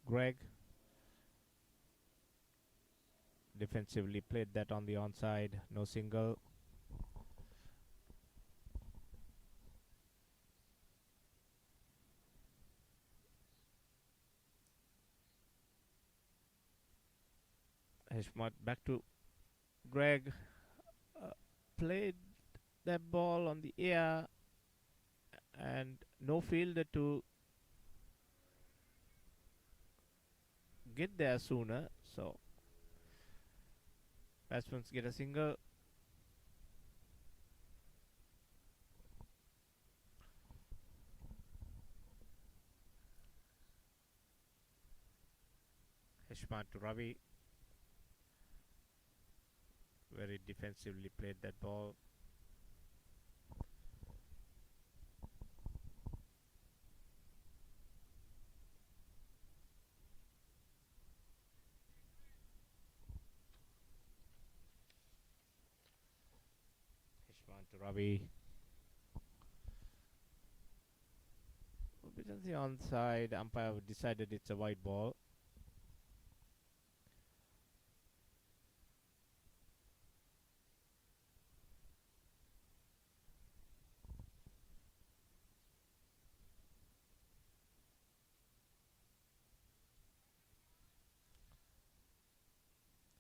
Greg. Defensively played that on the onside. No single. Heshmat back to Greg. Played that ball on the air, and no fielder to get there sooner. So batsmen get a single. Heshmat to Ravi. Very defensively played that ball. Heshmat to Ravi. A bit on the onside. Umpire decided it's a white ball.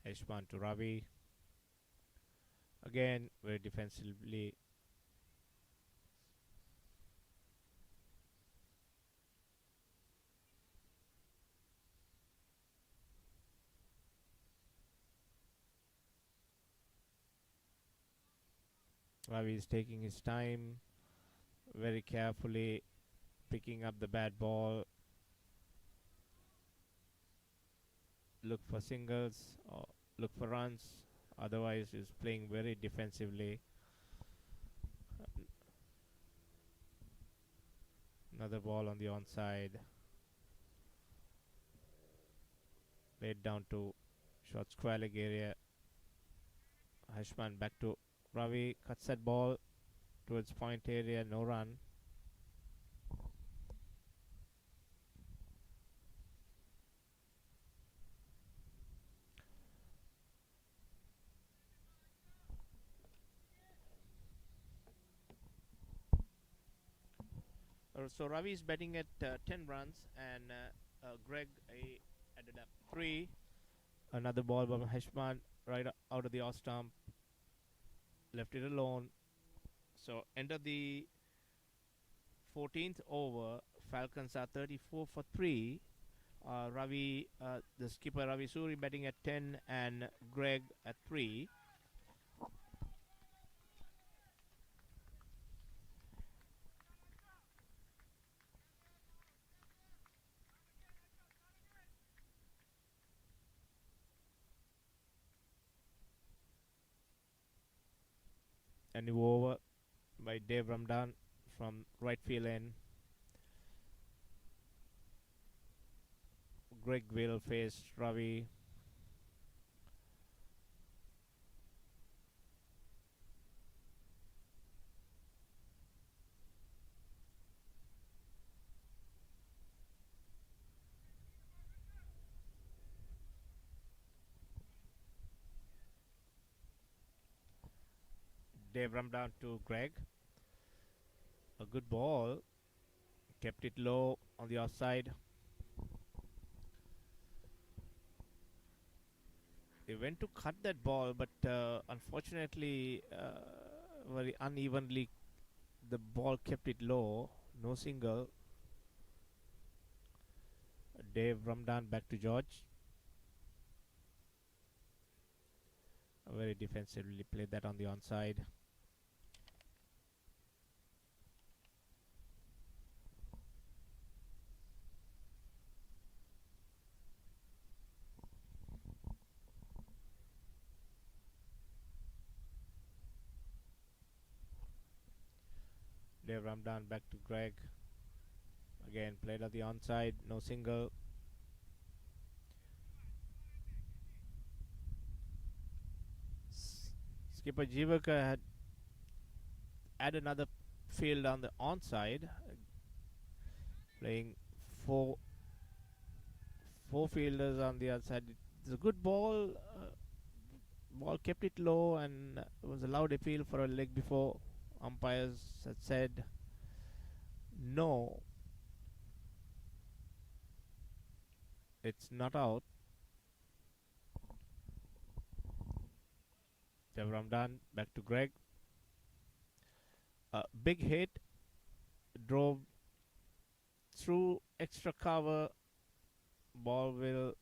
Heshmat to Ravi. Again, very defensively. Ravi is taking his time, very carefully picking up the bad ball. Look for singles or look for runs. Otherwise, is playing very defensively. Another ball on the onside. Played down to short square leg area. Heshman back to Ravi. Cuts that ball towards point area. No run. So Ravi is betting at 10 runs, and Greg added up 3. Another ball by Heshman right out of the off stump. Left it alone. So end of the 14th over. Falcons are 34 for 3. The skipper Ravi Suri batting at 10 and Greg at 3. A new over by Dave Ramdan from right field end. Greg will face Ravi. Dave Ramdan to Greg. A good ball. Kept it low on the outside. They went to cut that ball, but unfortunately, very unevenly, the ball kept it low. No single. Dave Ramdan back to George. Very defensively played that on the onside. Dave Ramdan back to Greg. Again, played on the onside. No single. Skipper Jivaka had another field on the onside, playing four fielders on the outside. It's a good ball. Ball kept it low and was allowed appeal for a leg before. Umpires had said no. It's not out. Dev Ramdan back to Greg. Big hit. Drove through extra cover. Ball will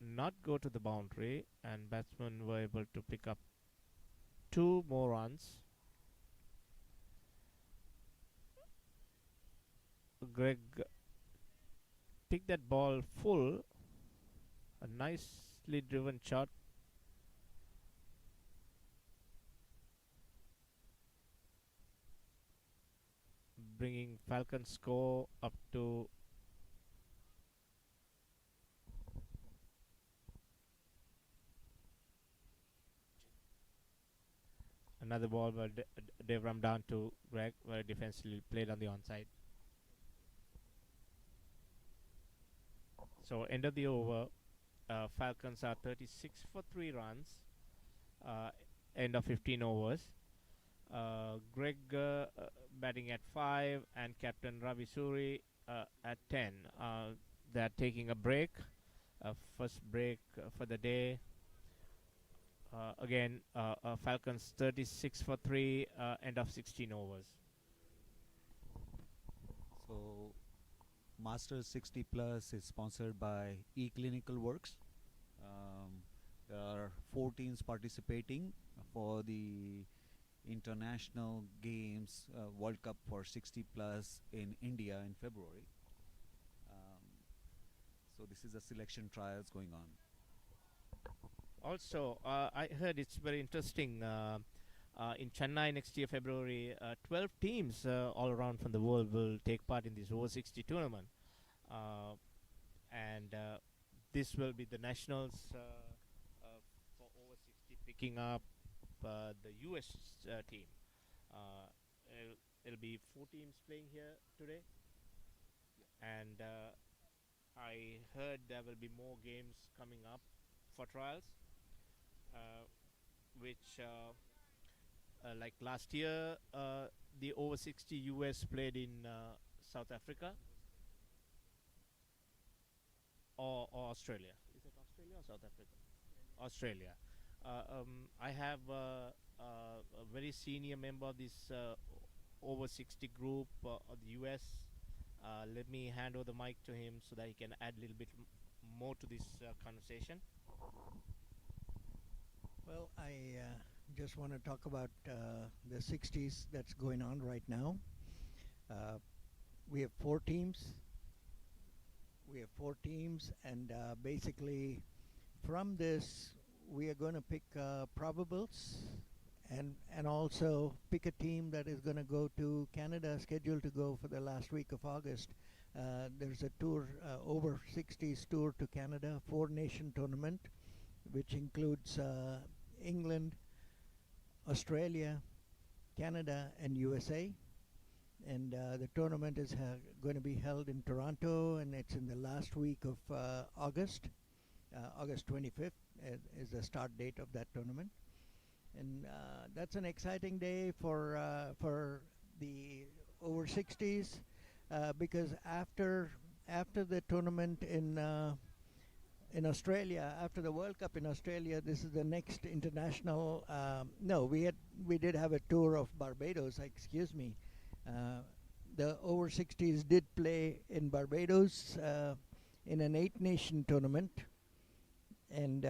not go to the boundary, and batsmen were able to pick up 2 more runs. Greg picked that ball full. A nicely driven shot. Bringing Falcons score up to another ball by Dave Ramdan to Greg, very defensively played on the onside. So end of the over. Falcons are 36 for 3 runs. End of 15 overs. Greg batting at 5 and Captain Ravi Suri at 10. They're taking a break. First break for the day. Again, Falcons 36 for 3, end of 16 overs. So, Masters 60 Plus is sponsored by eClinical Works. There are 4 teams participating for the International Games World Cup for 60 Plus in India in February. So this is a selection trials going on. Also, I heard it's very interesting. In Chennai next year, February, 12 teams all around from the world will take part in this Over60 tournament. And this will be the nationals for Over60 picking up the US team. It'll be 4 teams playing here today. And I heard there will be more games coming up for trials. Which like last year, the Over60 US played in South Africa or Australia. Is it Australia or South Africa? Australia. I have a very senior member of this Over60 group of the US, Let me hand over the mic to him so that he can add a little bit more to this conversation. Well, I just want to talk about the 60s that's going on right now. Uh, we have four teams. And basically, from this, we are going to pick probables, and also pick a team that is going to go to Canada, scheduled to go for the last week of August. There's a tour, over 60s tour to Canada, four-nation tournament, which includes England, Australia, Canada, and USA. And the tournament is going to be held in Toronto, and it's in the last week of August. August 25th is the start date of that tournament. And that's an exciting day for the over 60s, because after the tournament in Australia, after the World Cup in Australia, this is the next international. No, we did have a tour of Barbados. Excuse me. The over 60s did play in Barbados in an 8-nation tournament, and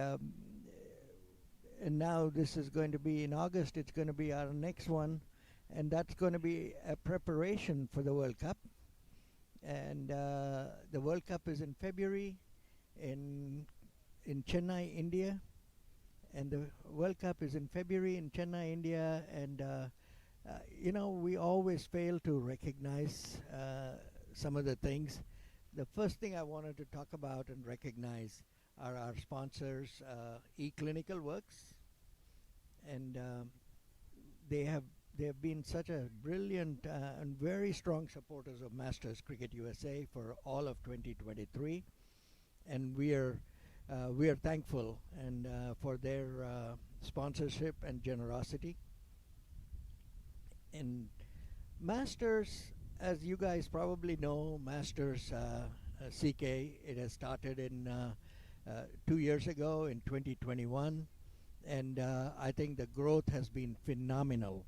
now this is going to be in August. It's going to be our next one, and that's going to be a preparation for the World Cup. And the World Cup is in February in Chennai, India, and the World Cup is in February in Chennai, India. And we always fail to recognize some of the things. The first thing I wanted to talk about and recognize are our sponsors, eClinical Works, and they have been such a brilliant and very strong supporters of Masters Cricket USA for all of 2023, and we are thankful and for their sponsorship and generosity. And Masters, as you guys probably know, Masters CK, it has started in 2 years ago in 2021, and I think the growth has been phenomenal.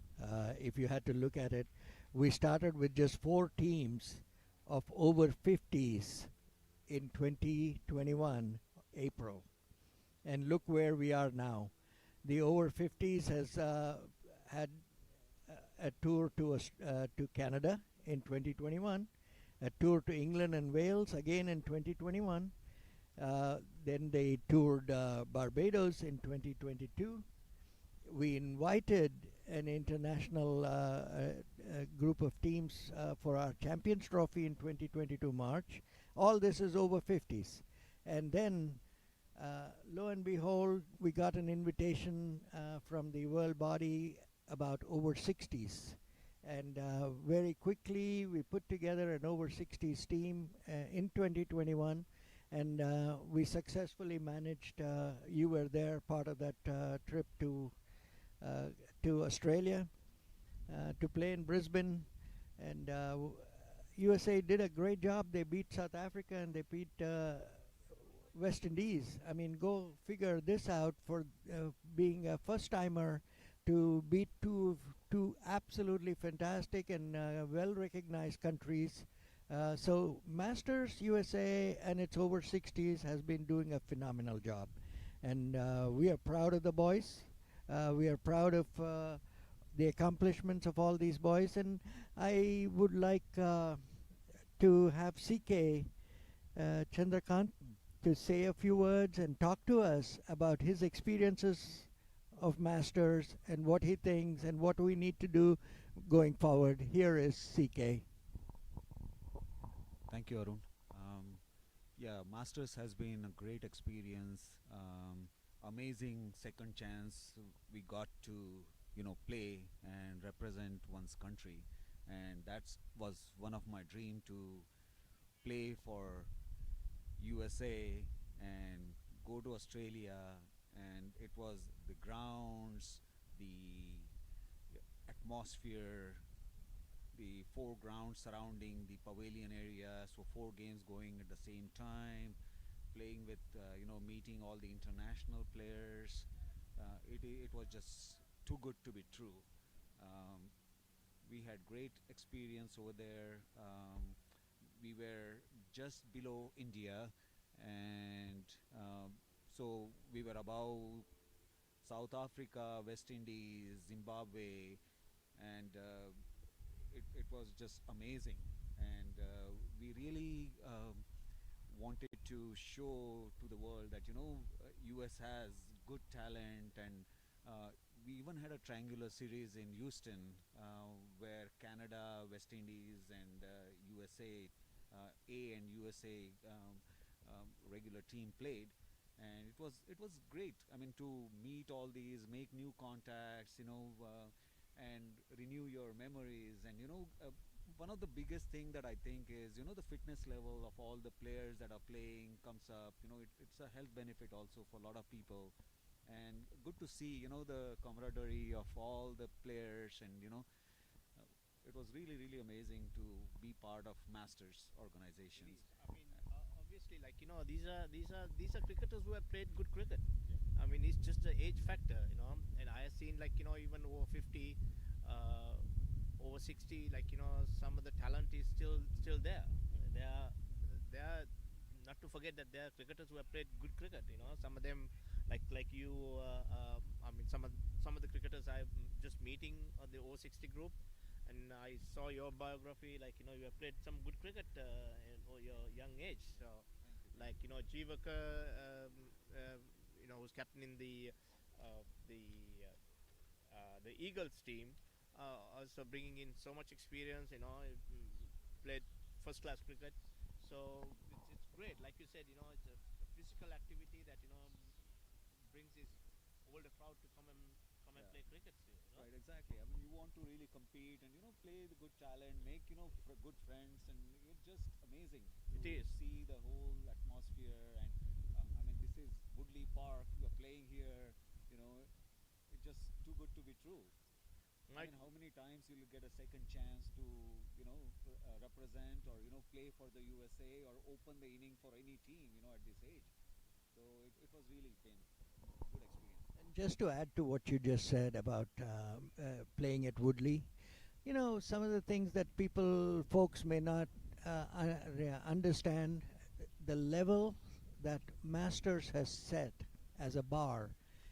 If you had to look at it, we started with just 4 teams of over 50s in 2021 April, and look where we are now. The over 50s has had a tour to Canada in 2021, a tour to England and Wales again in 2021. Then they toured Barbados in 2022. We invited an international group of teams for our Champions Trophy in 2022 March. All this is over 50s. And then, lo and behold, we got an invitation from the world body about over 60s. And very quickly, we put together an over 60s team in 2021. And we successfully managed, you were there, part of that trip to Australia to play in Brisbane. And USA did a great job. They beat South Africa and they beat West Indies. I mean, go figure this out, for being a first-timer to beat two absolutely fantastic and well-recognized countries. So Masters USA and its over 60s has been doing a phenomenal job, and we are proud of the boys. We are proud of the accomplishments of all these boys, and I would like to have CK Chandrakant to say a few words and talk to us about his experiences of Masters and what he thinks and what we need to do going forward. Here is CK. Thank you, Arun. Yeah, Masters has been a great experience. Amazing second chance we got to, play and represent one's country, and that was one of my dream to play for USA and go to Australia. And it was the grounds, the atmosphere, the 4 grounds surrounding the pavilion area, so 4 games going at the same time, playing with, meeting all the international players. It was just too good to be true. We had great experience over there. we were just below India, and so we were above South Africa, West Indies, Zimbabwe, and it was just amazing. And we really wanted to show to the world that US has good talent, and we even had a triangular series in Houston where Canada, West Indies, and USA, A and USA regular team played, and it was great. I mean, to meet all these, make new contacts, and renew your memories. And one of the biggest thing that I think is the fitness level of all the players that are playing comes up. It's a health benefit also for a lot of people, and good to see the camaraderie of all the players. And it was really really amazing to be part of Masters It is. organizations. I mean, obviously, like these are cricketers who have played good cricket. I mean, it's just the age factor, And I have seen like even over 50, over 60, like some of the talent is still there. They are not to forget that there are cricketers who have played good cricket. Some of them like you. I mean, some of the cricketers I'm just meeting on the over 60 group, and I saw your biography. Like you have played some good cricket in your young age. So like Jivaka, who's captain in uh, the the Eagles team, also bringing in so much experience. Played first class cricket, so it's great. Like you said, it's a physical activity that brings this older crowd to come and Yeah. play cricket. Right, exactly. I mean, you want to really compete and play the good talent, make good friends, and it's just amazing to It is. see the whole atmosphere. And I mean, this is Woodley Park. You're playing here. It's just too good to be true. I Like mean, how many times you'll get a second chance to represent or play for the USA or open the inning for any team at this age. So it was really been good experience. And just to add to what you just said about playing at Woodley, some of the things that folks may not understand, the level that Masters has set as a bar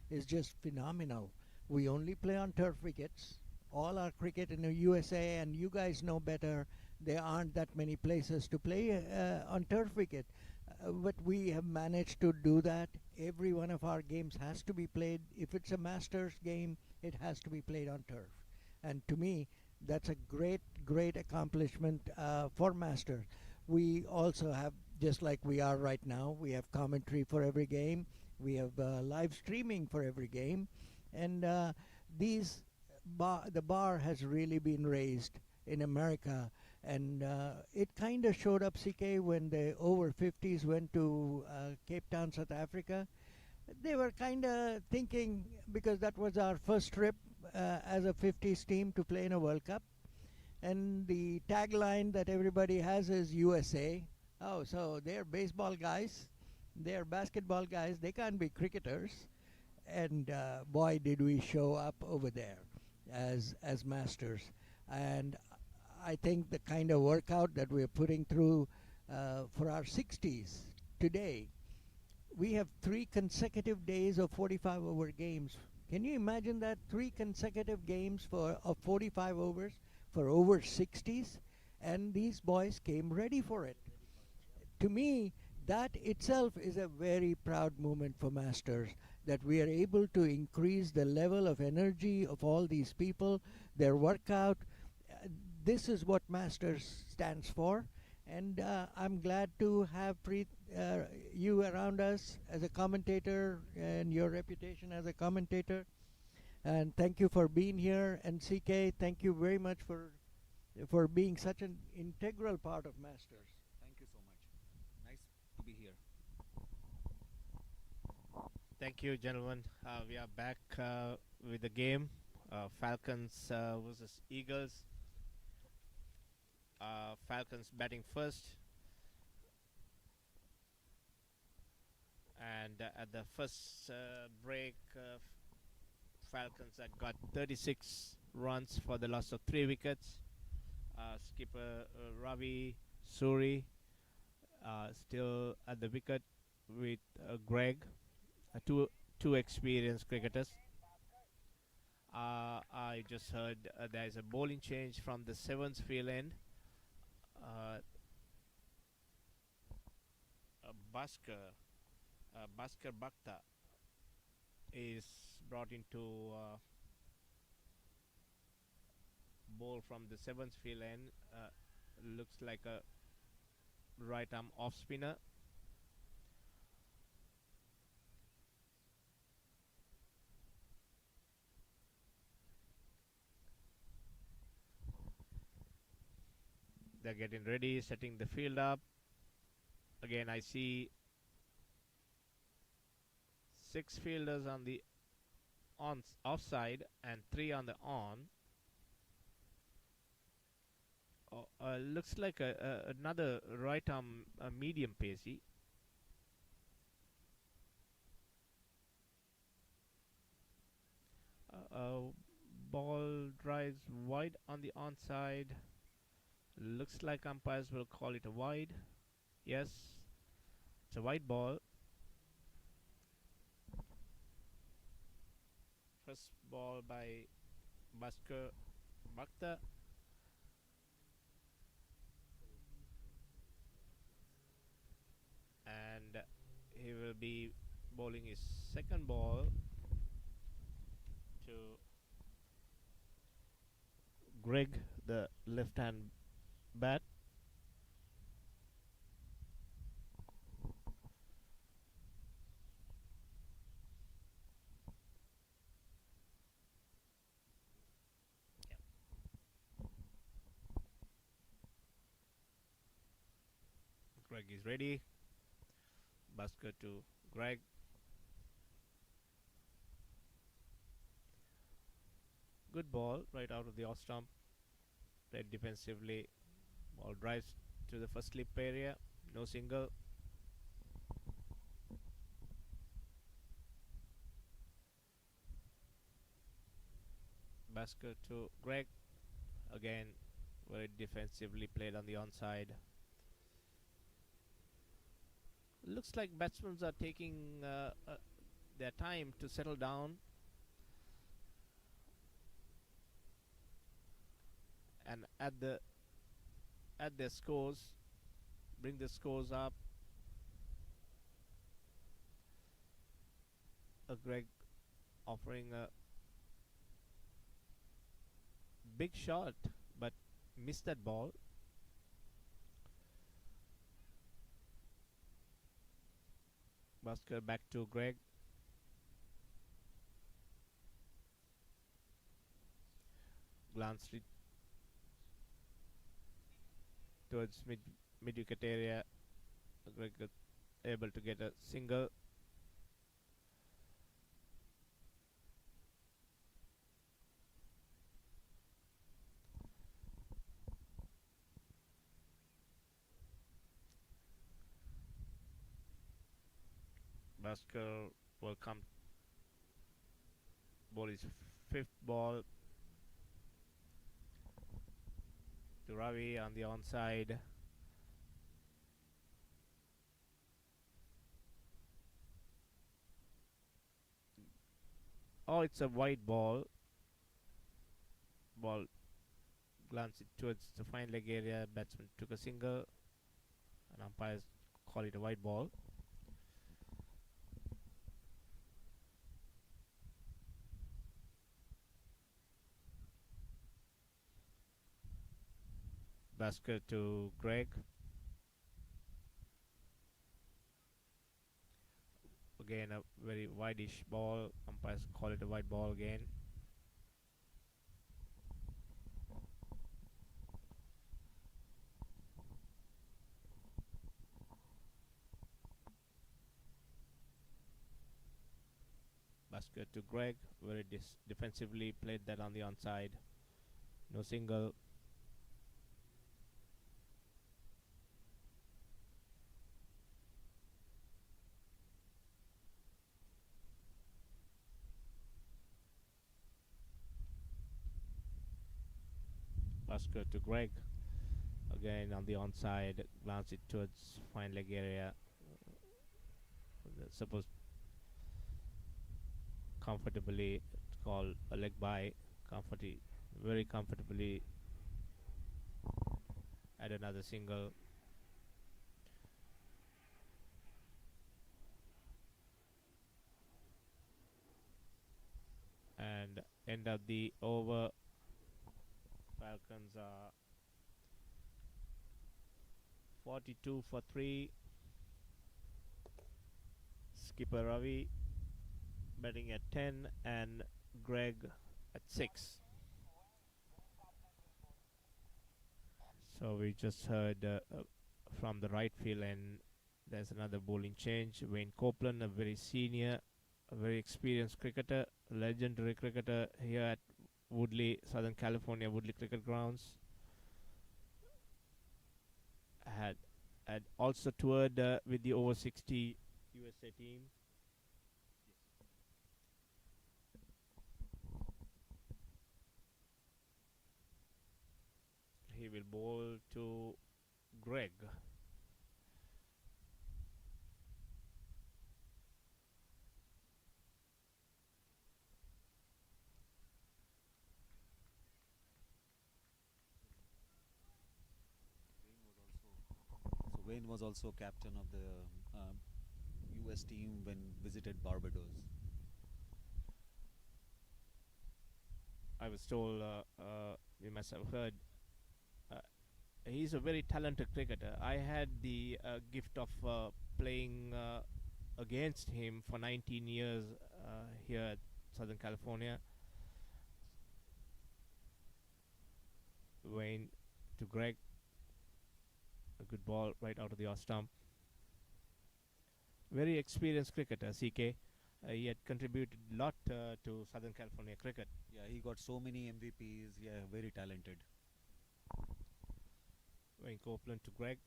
is just phenomenal. We only play on turf wickets. All our cricket in the USA, and you guys know better, there aren't that many places to play on turf wicket. But we have managed to do that. Every one of our games has to be played. If it's a Masters game, it has to be played on turf. And to me, that's a great, great accomplishment for Masters. We also have, just like we are right now, we have commentary for every game. We have live streaming for every game. And these the bar has really been raised in America, and it kind of showed up, CK, when the over 50s went to Cape Town, South Africa. They were kind of thinking, because that was our first trip as a 50s team to play in a World Cup, and the tagline that everybody has is USA. Oh, so they're baseball guys, they're basketball guys, they can't be cricketers. And boy, did we show up over there as Masters. And I think the kind of workout that we're putting through for our 60s today, we have 3 consecutive days of 45-over games. Can you imagine that? 3 consecutive games of 45 overs for over 60s, and these boys came ready for it. To me, that itself is a very proud moment for Masters, that we are able to increase the level of energy of all these people, their workout. Uh, this is what Masters stands for, and I'm glad to have you around us as a commentator and your reputation as a commentator. And thank you for being here. And CK, thank you very much for being such an integral part of Masters. Thank you so much. Nice to be here. thank you, gentlemen. We are back with the game. Falcons versus Eagles. Falcons batting first, and at the first break, Falcons had got 36 runs for the loss of 3 wickets. Skipper Ravi Suri still at the wicket with Greg, two experienced cricketers. I just heard there is a bowling change from the seventh field end. Uh, Bhaskar Bhakta is brought into bowl from the seventh field end. Looks like a right arm off spinner. They're getting ready, setting the field up. Again, I see 6 fielders on the offside and 3 on the on. Looks like another right arm medium pacey. Ball drives wide on the onside. Looks like umpires will call it a wide. Yes, it's a wide ball. First ball by Bhaskar Bhakta. And he will be bowling his second ball to Greg, the left hand bat. Greg is ready. Bhaskar to Greg. Good ball right out of the off stump. Played defensively. Ball drives to the first slip area. No single. Bhaskar to Greg. Again, very defensively played on the onside. Looks like batsmen are taking their time to settle down. And at their scores, bring the scores up. Greg offering a big shot, but missed that ball. Bhaskar back to Greg. Glanced it towards mid wicket area. Greg got able to get a single. Bhaskar will come bowl his fifth ball to Ravi on the onside. Oh, it's a wide ball. Ball glanced it towards the fine leg area. Batsman took a single, and umpires call it a wide ball. Bhaskar to Greg. Again, a very wideish ball. Umpires call it a wide ball again. Bhaskar to Greg. Very defensively played that on the onside. No single. Bhaskar to Greg. again on the onside, glance it towards fine leg area. Suppose comfortably, it's called a leg by, very comfortably at another single. And end of the over. Falcons are 42 for 3. Skipper Ravi batting at 10 and Greg at 6. So we just heard from the right field, and there's another bowling change. Wayne Copeland, a very senior, a very experienced cricketer, legendary cricketer here at Woodley, Southern California, Woodley Cricket Grounds. Had also toured with the over 60 USA team. He will bowl to Greg. So Wayne was also captain of the US team when visited Barbados. I was told, you must have heard, he's a very talented cricketer. I had the gift of playing against him for 19 years here at Southern California. Wayne to Greg. A good ball right out of the off stump. Very experienced cricketer, CK. He had contributed a lot to Southern California cricket. Yeah, he got so many MVPs. Yeah, very talented. Wayne Copeland to Greg.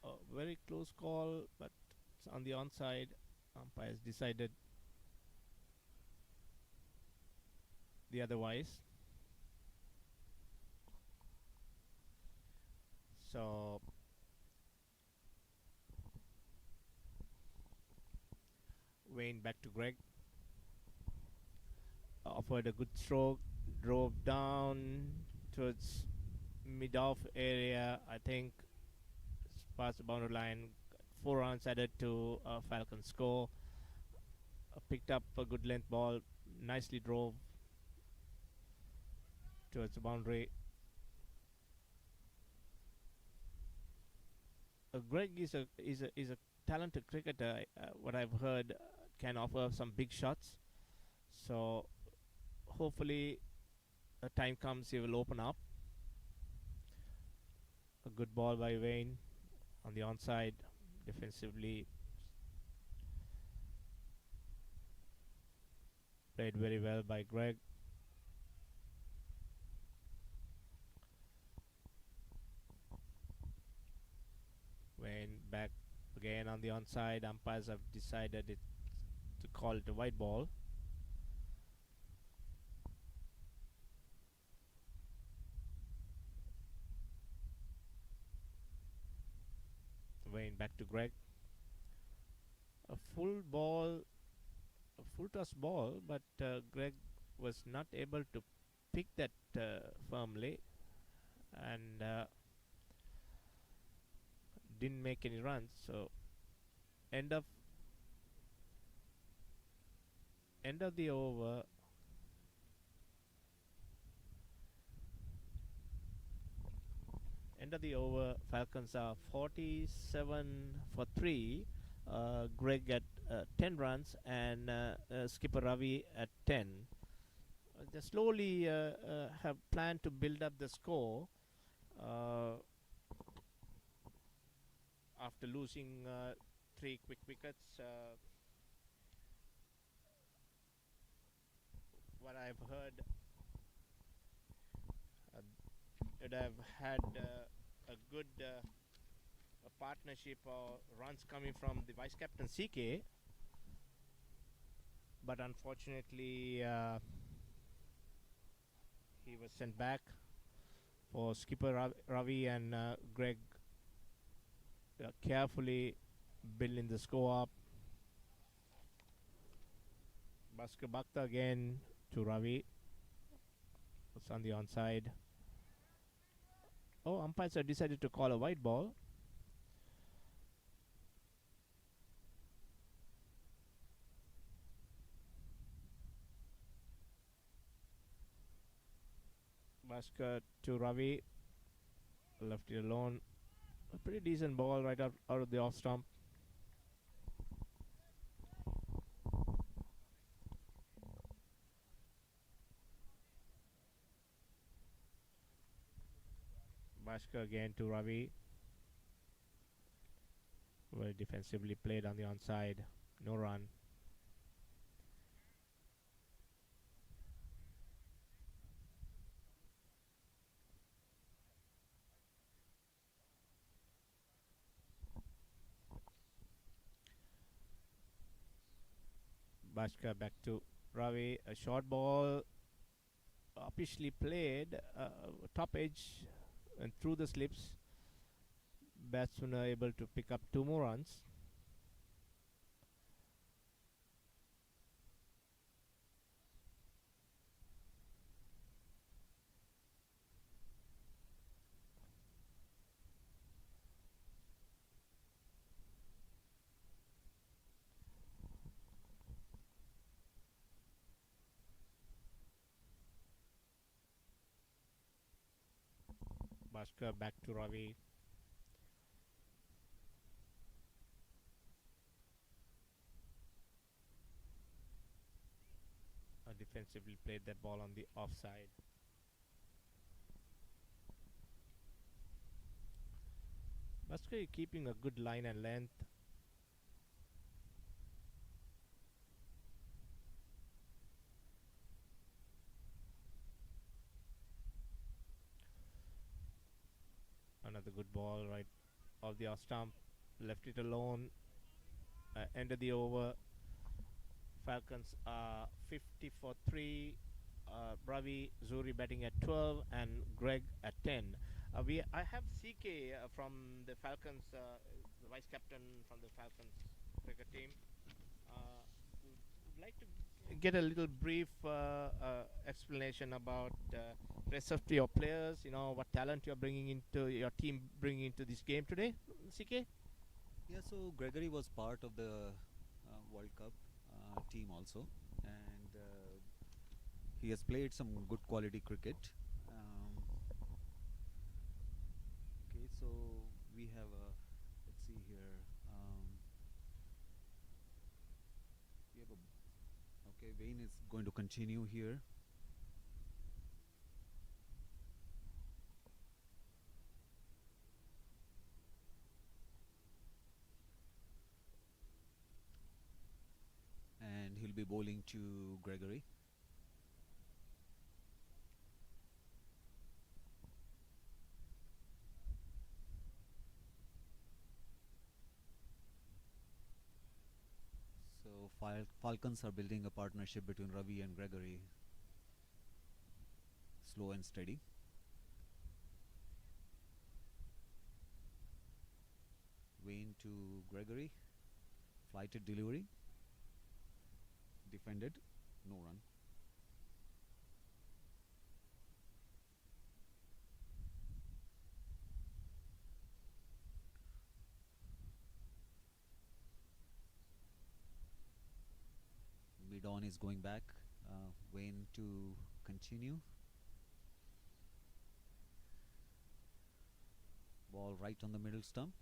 A very close call, but it's on the onside. Umpires decided the otherwise. So Wayne back to Greg. Offered a good stroke, drove down towards mid-off area. I think it's past the boundary line. 4 runs added to Falcons score. Picked up a good length ball, nicely drove towards the boundary. Greg is a talented cricketer. What I've heard, can offer some big shots. So hopefully, a time comes he will open up. A good ball by Wayne on the onside, defensively played very well by Greg. Wayne back again on the onside. Umpires have decided to call it a white ball. Wayne back to Greg. A full toss ball, but Greg was not able to pick that firmly, and didn't make any runs. So end of the over. End of the over. Falcons are 47 for 3. Greg at 10 runs and Skipper Ravi at 10. They slowly have planned to build up the score after losing 3 quick wickets. What I've heard, it have had a good a partnership or runs coming from the vice captain CK, but unfortunately he was sent back for skipper Ravi and Greg carefully building the score up. Bhaskar Bhakta again to Ravi. It's on the onside. Oh, umpires have decided to call a white ball. Bhaskar to Ravi. Left it alone. A pretty decent ball right out of the off stump. Bhaskar again to Ravi. Very defensively played on the onside. No run. Bhaskar back to Ravi. A short ball. Officially played. Top edge and through the slips. Batsmen are able to pick up 2 more runs. Bhaskar back to Ravi. Defensively played that ball on the offside. Bhaskar keeping a good line and length. Another good ball right off the off stump. Left it alone. Ended the over. Falcons are 50 for 3. Ravi Zuri batting at 12 and Greg at 10. I have CK from the Falcons, the vice captain from the Falcons cricket team. Would like to get a little brief explanation about rest of your players. You know what talent you're bringing into your team, bringing into this game today, CK. Yeah, so Gregory was part of the World Cup team also, and he has played some good quality cricket. Okay, so we have a, let's see here. We have a, okay, Wayne is going to continue here. And he'll be bowling to Gregory. So Falcons are building a partnership between Ravi and Gregory. Slow and steady. Wayne to Gregory. Flighted delivery. Defended. No run. Mid-on is going back. Wayne to continue. Ball right on the middle stump.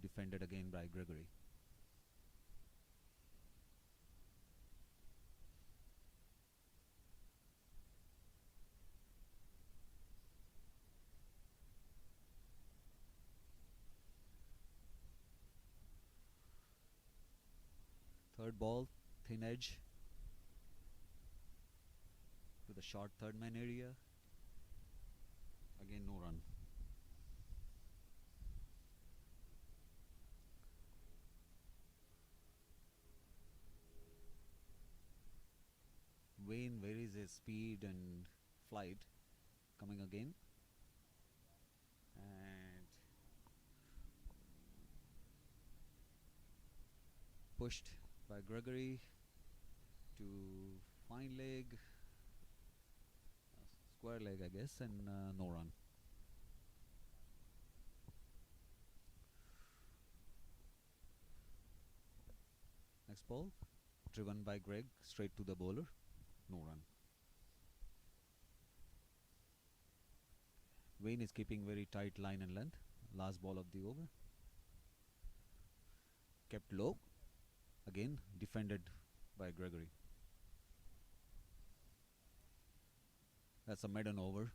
Defended again by Gregory. Third ball, thin edge to the short third man area. Again, no run. Wayne varies his speed and flight. Coming again. pushed by Gregory to fine leg, square leg, I guess, and no run. Next ball, driven by Greg, straight to the bowler, no run. Wayne is keeping very tight line and length. Last ball of the over. Kept low. Again, defended by Gregory. That's a maiden over.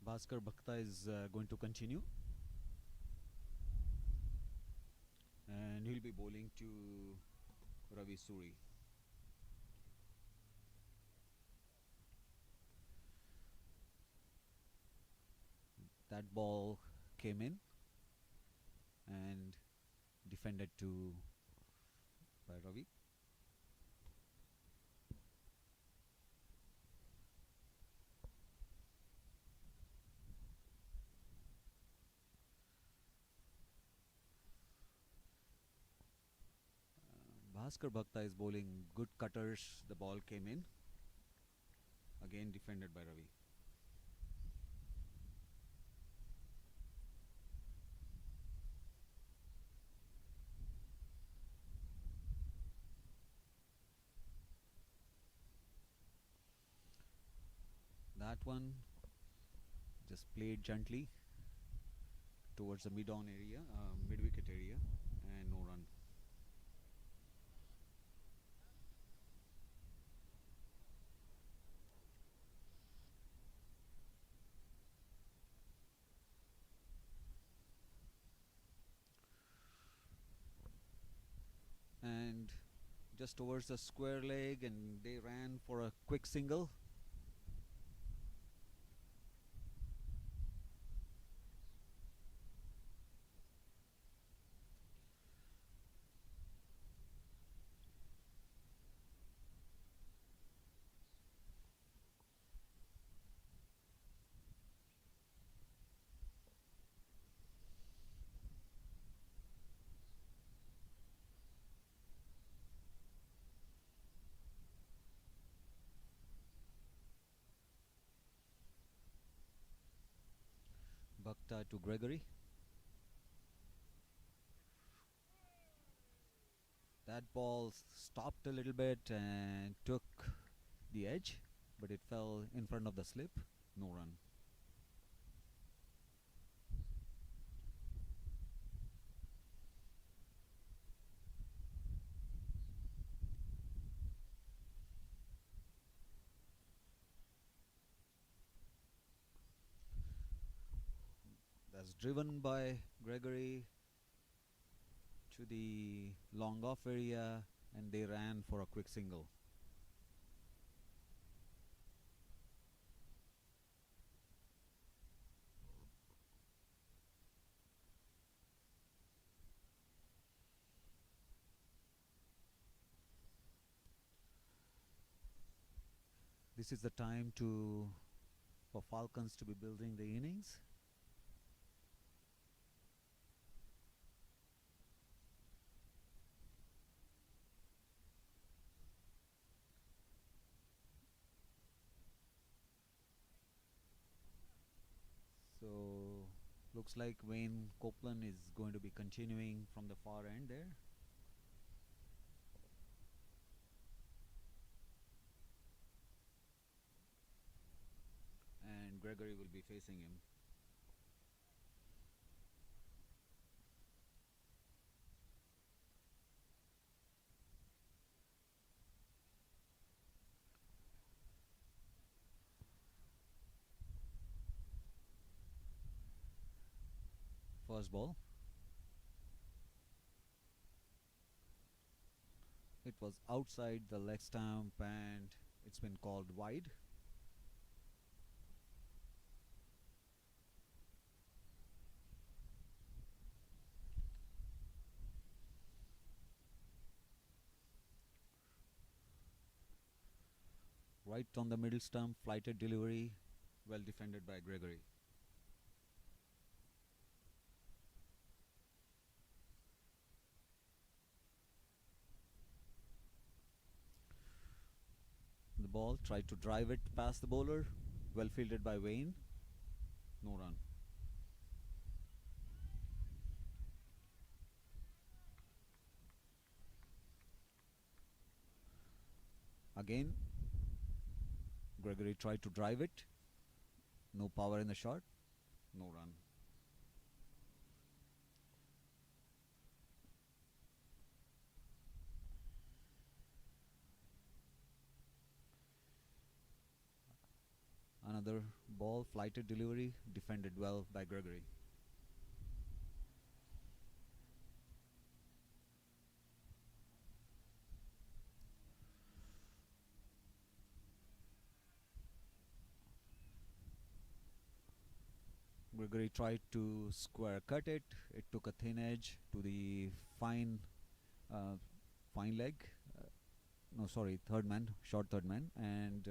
Bhaskar Bhakta is going to continue, and he'll be bowling to Ravi Suri. That ball came in and defended to by Ravi. Bhaskar Bhakta is bowling good cutters. The ball came in. Again defended by Ravi. That one just played gently towards the mid-on area, mid-wicket area, and no run. And just towards the square leg, and they ran for a quick single. Bhakta to Gregory. That ball stopped a little bit and took the edge, but it fell in front of the slip. No run. That's driven by Gregory to the long off area, and they ran for a quick single. This is the time for Falcons to be building the innings. So looks like Wayne Copeland is going to be continuing from the far end there. And Gregory will be facing him. First ball. It was outside the leg stump and it's been called wide. Right on the middle stump, flighted delivery, well defended by Gregory. The ball tried to drive it past the bowler, well fielded by Wayne. No run. Again, Gregory tried to drive it. No power in the shot. No run. Another ball, flighted delivery, defended well by Gregory. Gregory tried to square cut it. It took a thin edge to the fine, fine leg. No, sorry, third man, short third man, and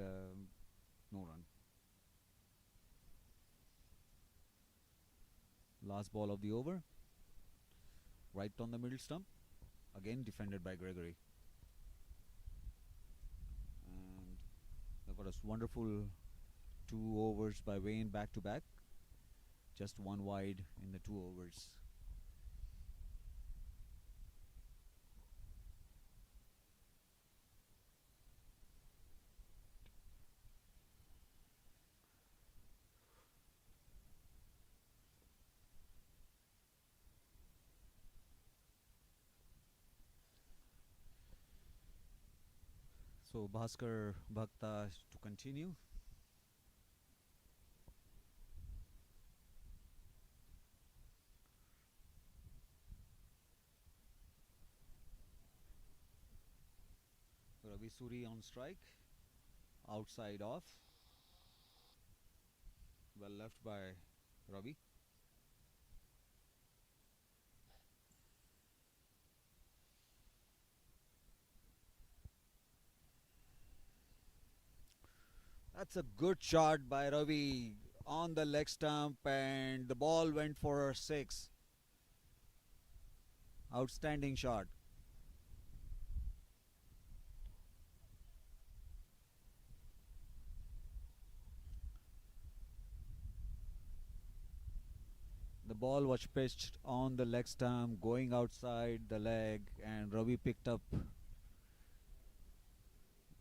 no run. Last ball of the over. Right on the middle stump. Again defended by Gregory. And they've got a wonderful 2 overs by Wayne back to back. Just one wide in the 2 overs. So Bhaskar Bhakta to continue. Ravi Suri on strike. Outside off. Well left by Ravi. That's a good shot by Ravi on the leg stump, and the ball went for 6. Outstanding shot. The ball was pitched on the leg stump, going outside the leg, and Ravi picked up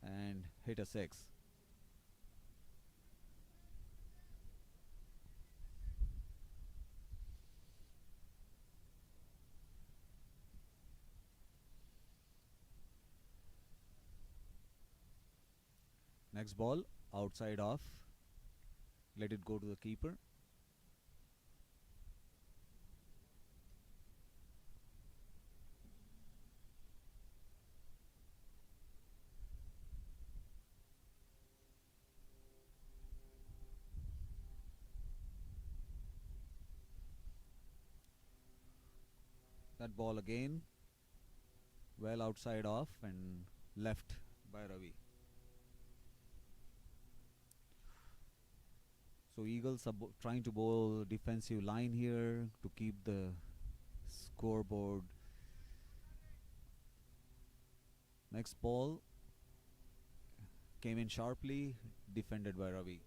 and hit a 6. Next ball, outside off. Let it go to the keeper. That ball again, well outside off and left by Ravi. So Eagles are trying to bowl defensive line here to keep the scoreboard. Next ball came in sharply, defended by Ravi.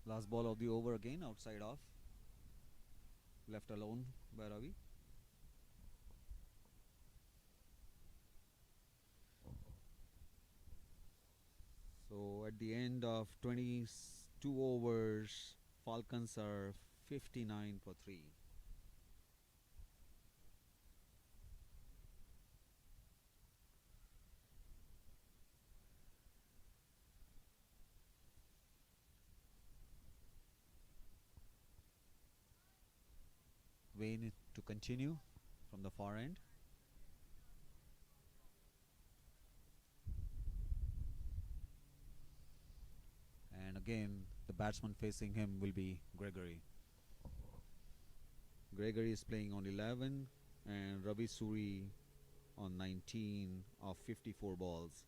Last ball of the over again, outside off. Left alone by Ravi. So at the end of 22 overs, Falcons are 59 for 3. Wayne to continue from the far end. again, the batsman facing him will be Gregory. Gregory is playing on 11 and Ravi Suri on 19 of 54 balls.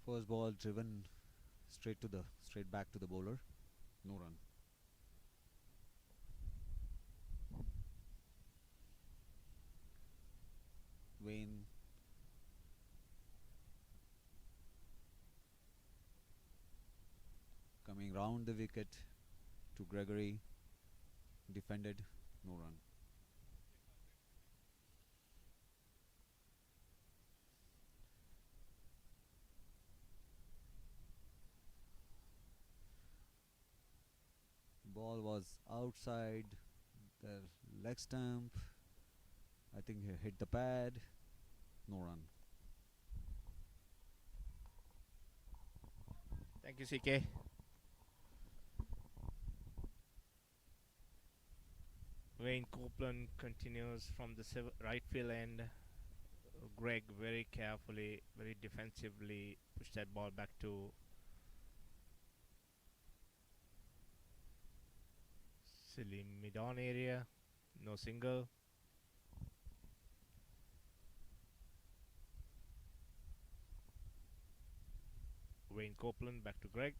First ball driven straight back to the bowler. No run. Wayne coming round the wicket to Gregory. Defended. No run. Ball was outside the leg stump. I think he hit the pad. No run. Thank you, CK. Wayne Copeland continues from the right field end. Greg very carefully, very defensively pushed that ball back to silly mid-on area. No single. Wayne Copeland back to Greg.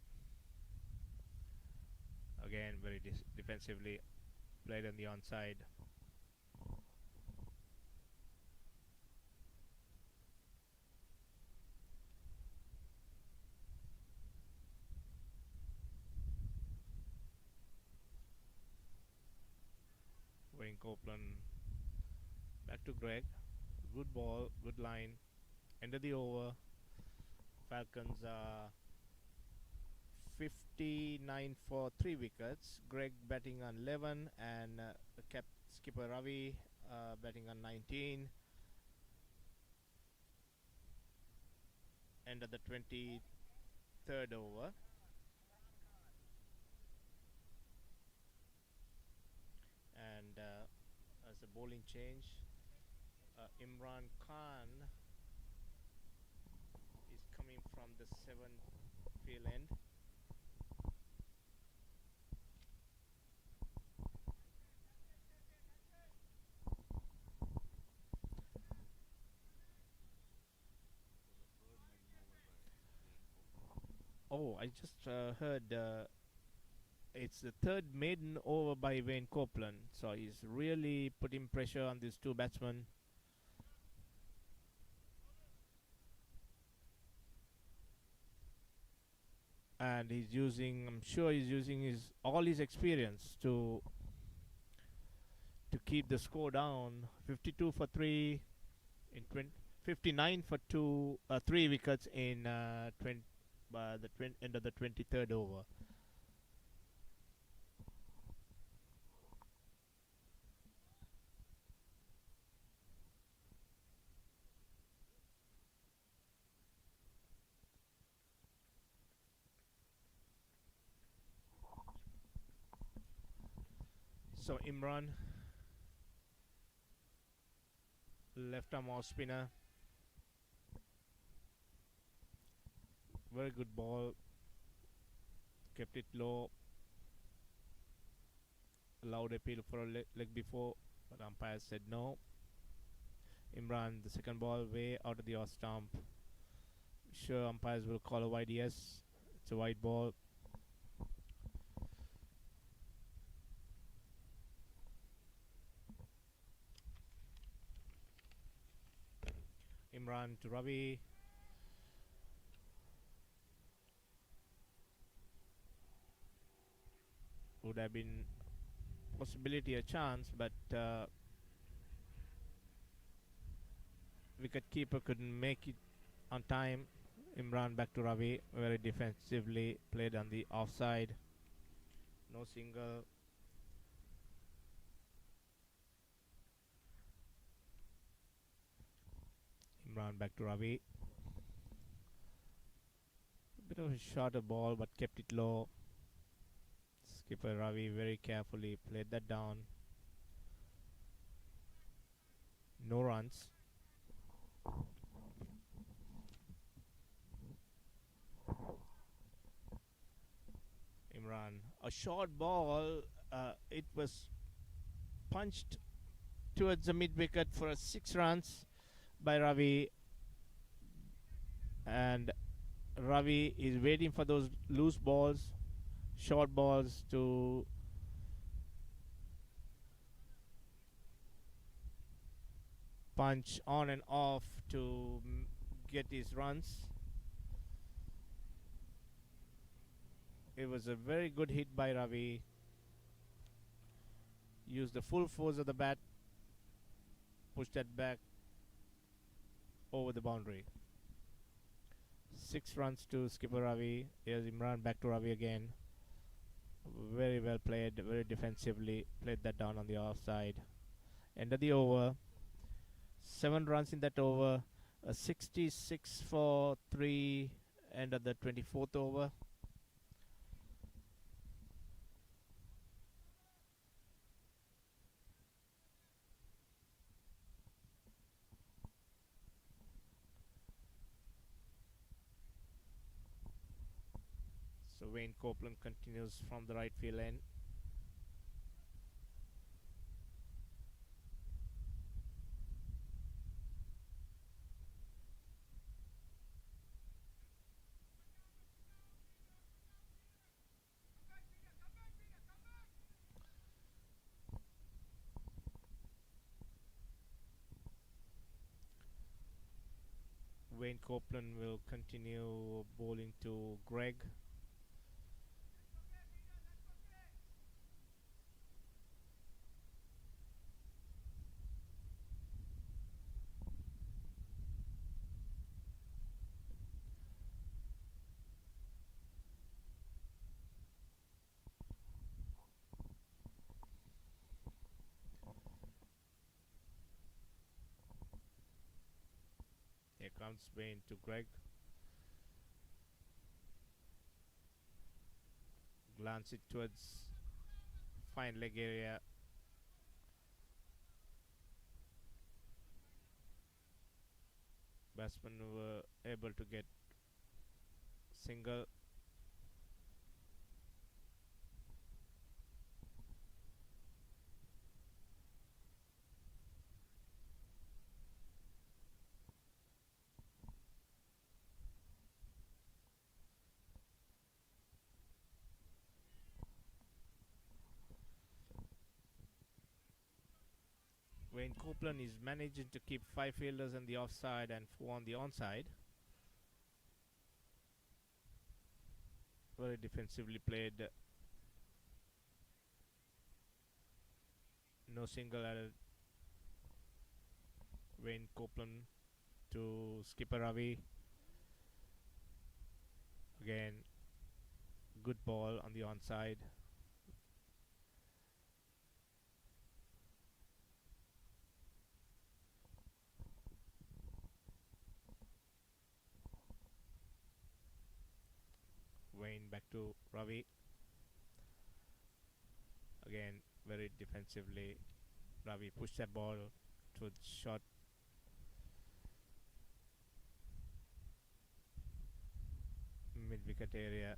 Again, very defensively played on the onside. Wayne Copeland back to Greg. Good ball, good line. End of the over. Falcons are 59 for 3 wickets. Greg batting on 11 and skipper Ravi batting on 19. End of the 23rd over. And as a bowling change, Imran Khan is coming from the 7th field end. Oh, I just heard it's the third maiden over by Wayne Copeland, so he's really putting pressure on these two batsmen. And he's using, I'm sure he's using all his experience to keep the score down. 52 for 3 in 59 for 3 wickets in by the end of the 23rd over. So Imran, left arm off spinner, very good ball, kept it low, allowed appeal for a leg before, but umpire said no. Imran, the second ball way out of the off stump. Sure, umpires will call a wide. Yes, it's a wide ball. Imran to Ravi. Would have been possibility a chance, but wicket keeper couldn't make it on time. Imran back to Ravi, very defensively played on the offside. No single. Imran back to Ravi. A bit of a shorter ball, but kept it low. Skipper Ravi very carefully played that down. No runs. Imran, a short ball. It was punched towards the mid wicket for a 6 runs by Ravi, and Ravi is waiting for those loose balls, short balls to punch on and off to get his runs. It was a very good hit by Ravi. Used the full force of the bat, pushed that back over the boundary. 6 runs to skipper Ravi. Here's Imran back to Ravi again. Very well played, very defensively. Played that down on the offside. End of the over. 7 runs in that over. A 66 for 3. End of the 24th over. So Wayne Copeland continues from the right field end. Wayne Copeland will continue bowling to Greg. Here comes Wayne to Greg. Glance it towards fine leg area. Batsmen were able to get single. Wayne Copeland is managing to keep 5 fielders on the offside and 4 on the onside. Very defensively played. No single added. Wayne Copeland to skipper Ravi. Again, good ball on the onside. Wayne back to Ravi. Again, very defensively. Ravi pushed that ball to the short. Mid wicket area.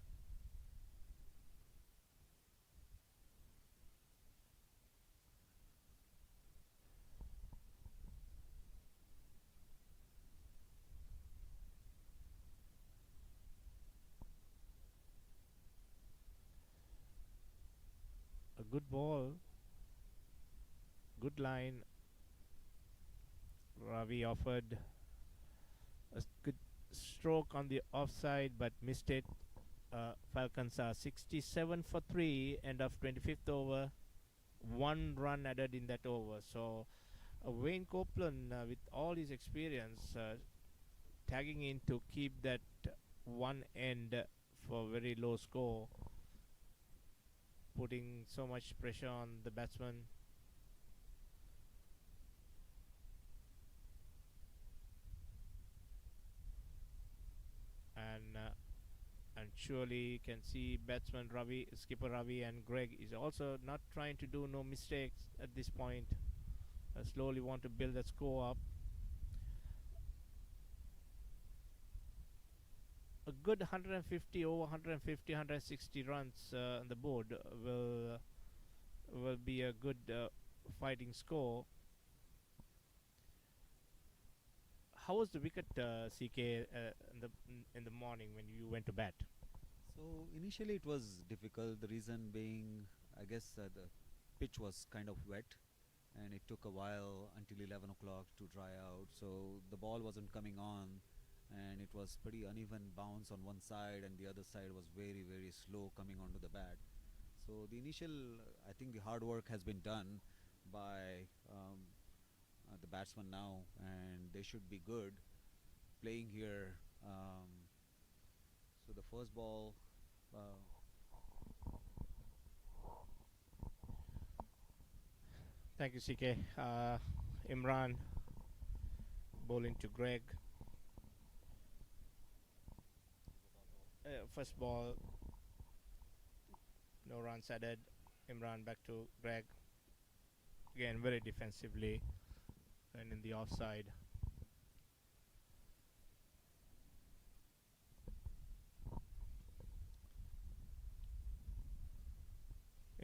A good ball, good line. Ravi offered a good stroke on the offside but missed it. Falcons are 67 for 3, end of 25th over. 1 run added in that over. So Wayne Copeland, with all his experience, tagging in to keep that one end for very low score, putting so much pressure on the batsman. Visually, you can see batsman Ravi, skipper Ravi, and Greg is also not trying to do no mistakes at this point. Slowly want to build the score up. A good 150 over 150 160 runs on the board will be a good fighting score. How was the wicket, CK, in the morning when you went to bat? So initially it was difficult. The reason being, I guess the pitch was kind of wet, and it took a while until 11 o'clock to dry out. So the ball wasn't coming on, and it was pretty uneven bounce on one side, and the other side was very, very slow coming onto the bat. So the initial, I think the hard work has been done by the batsman now, and they should be good playing here. So the first ball. Thank you, CK. Imran bowling to Greg. First ball, no runs added. Imran back to Greg. Again, very defensively and in the offside.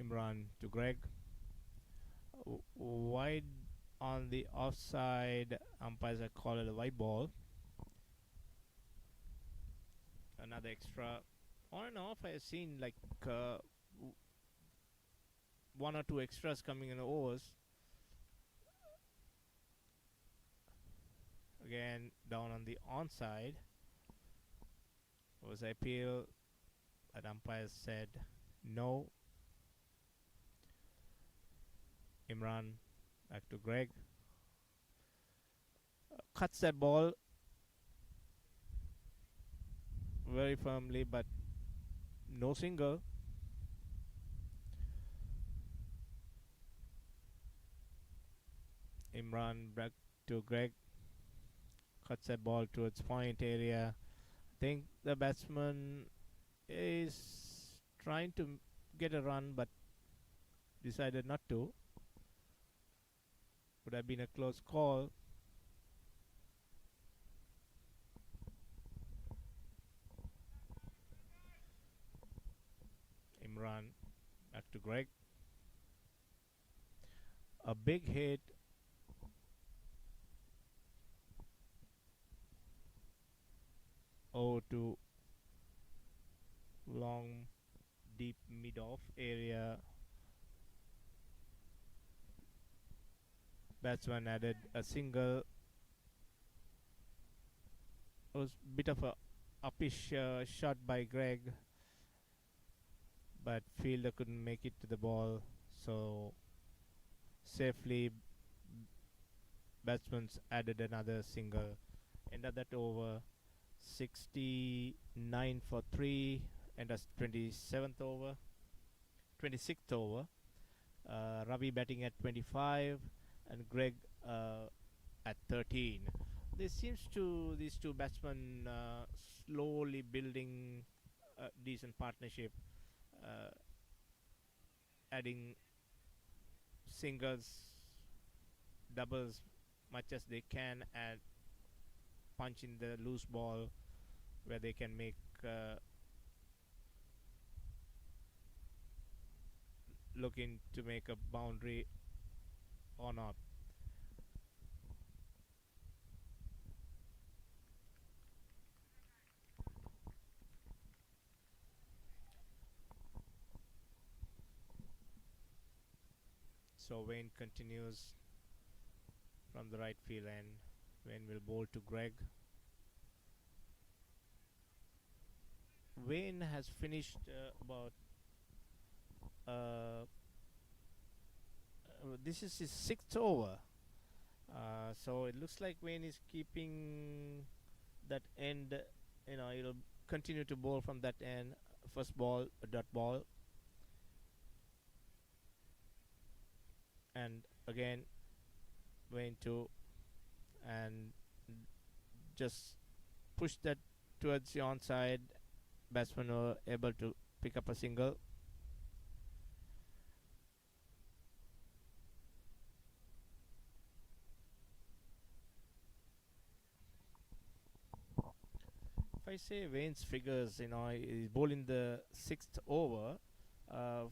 Imran to Greg. Wide on the offside. Umpires have called it a white ball. Another extra. On and off, I have seen like one or two extras coming in the overs. Again, down on the onside. Was appeal, but umpires said no. Imran back to Greg. Cuts that ball very firmly, but no single. Imran back to Greg. Cuts that ball towards point area. I think the batsman is trying to get a run, but decided not to. Would have been a close call. Imran back to Greg. A big hit. Oh, to long, deep mid-off area. Batsman added a single. It was a bit of a uppish shot by Greg, but fielder couldn't make it to the ball, so safely batsman added another single. Ended that over 69 for 3, and that's 27th over, 26th over. Ravi batting at 25 and Greg at 13. These two batsmen slowly building a decent partnership, adding singles, doubles much as they can, and punch in the loose ball where they can make looking to make a boundary or not. So Wayne continues from the right field end. Wayne will bowl to Greg. Wayne has finished about this is his 6th over. So it looks like Wayne is keeping that end. He'll continue to bowl from that end. First ball, a dot ball. And again, Wayne 2. And just push that towards the onside. batsmen were able to pick up a single. If I say Wayne's figures, he's bowling the sixth over, uh,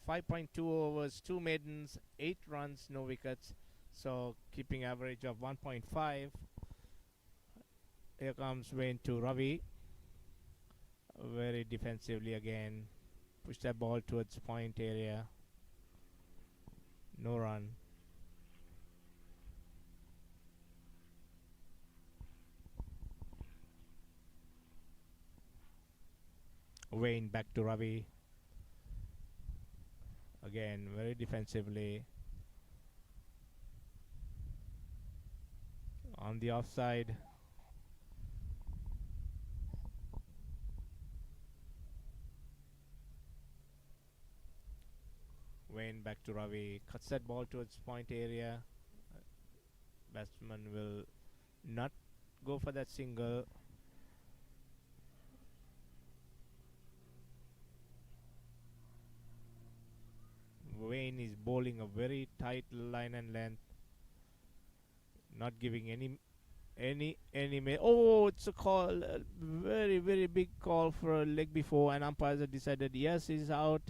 5.2 overs, two maidens, 8 runs, no wickets, so keeping average of 1.5. Here comes Wayne to Ravi, very defensively again. Push that ball towards point area. No run. Wayne back to Ravi. Again, very defensively. On the offside. Wayne back to Ravi. Cuts that ball towards point area. Batsman will not go for that single. Wayne is bowling a very tight line and length, not giving oh, it's a call, a very big call for a leg before, and umpires have decided yes, he's out,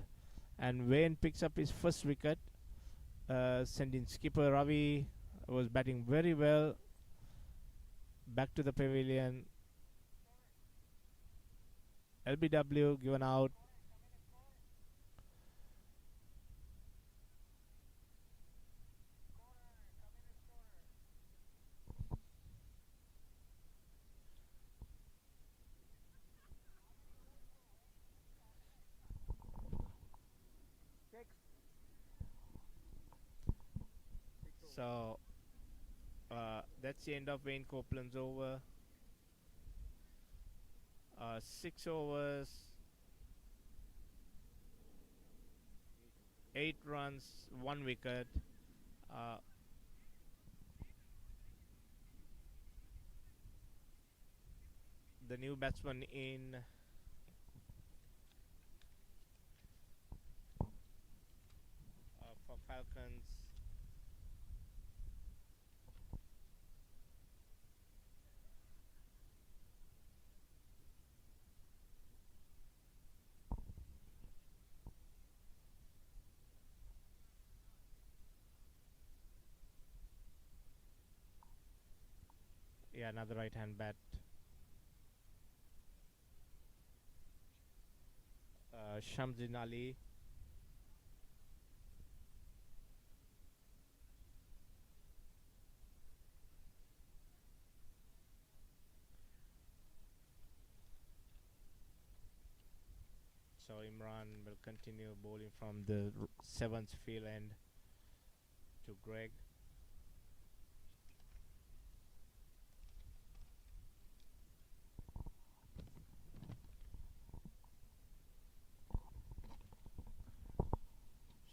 and Wayne picks up his first wicket, sending skipper Ravi, was batting very well, back to the pavilion. LBW given out. So that's the end of Wayne Copeland's over. 6 overs, 8 runs, 1 wicket. The new batsman in for Falcons. Yeah, another right hand bat. Shamsin Ali. So Imran will continue bowling from the 7th field end to Greg.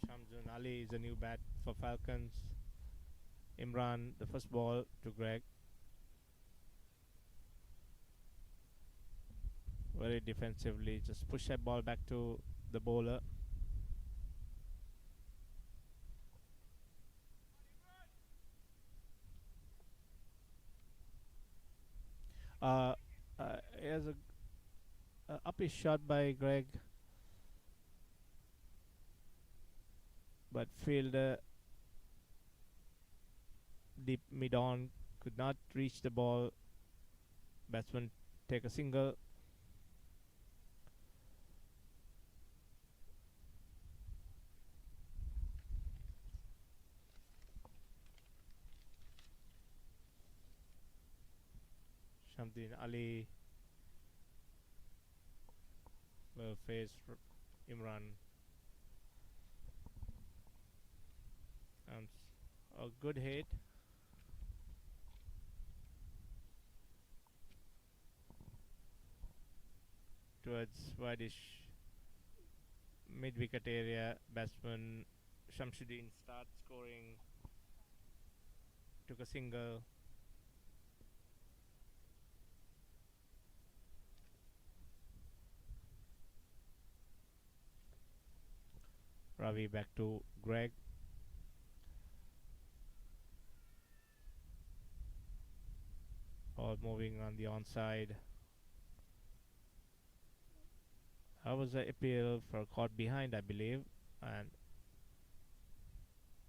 Shamsun Ali is a new bat for Falcons. Imran, the first ball to Greg. Very defensively, just push that ball back to the bowler. Here's a uppish shot by Greg, but fielder deep mid on could not reach the ball. Batsman take a single. Shamsin Ali will face Imran. And a good hit. Towards wideish mid-wicket area. Batsman Shamsuddin starts scoring. Took a single. Ravi back to Greg. All moving on the onside. That was an appeal for caught behind, I believe, and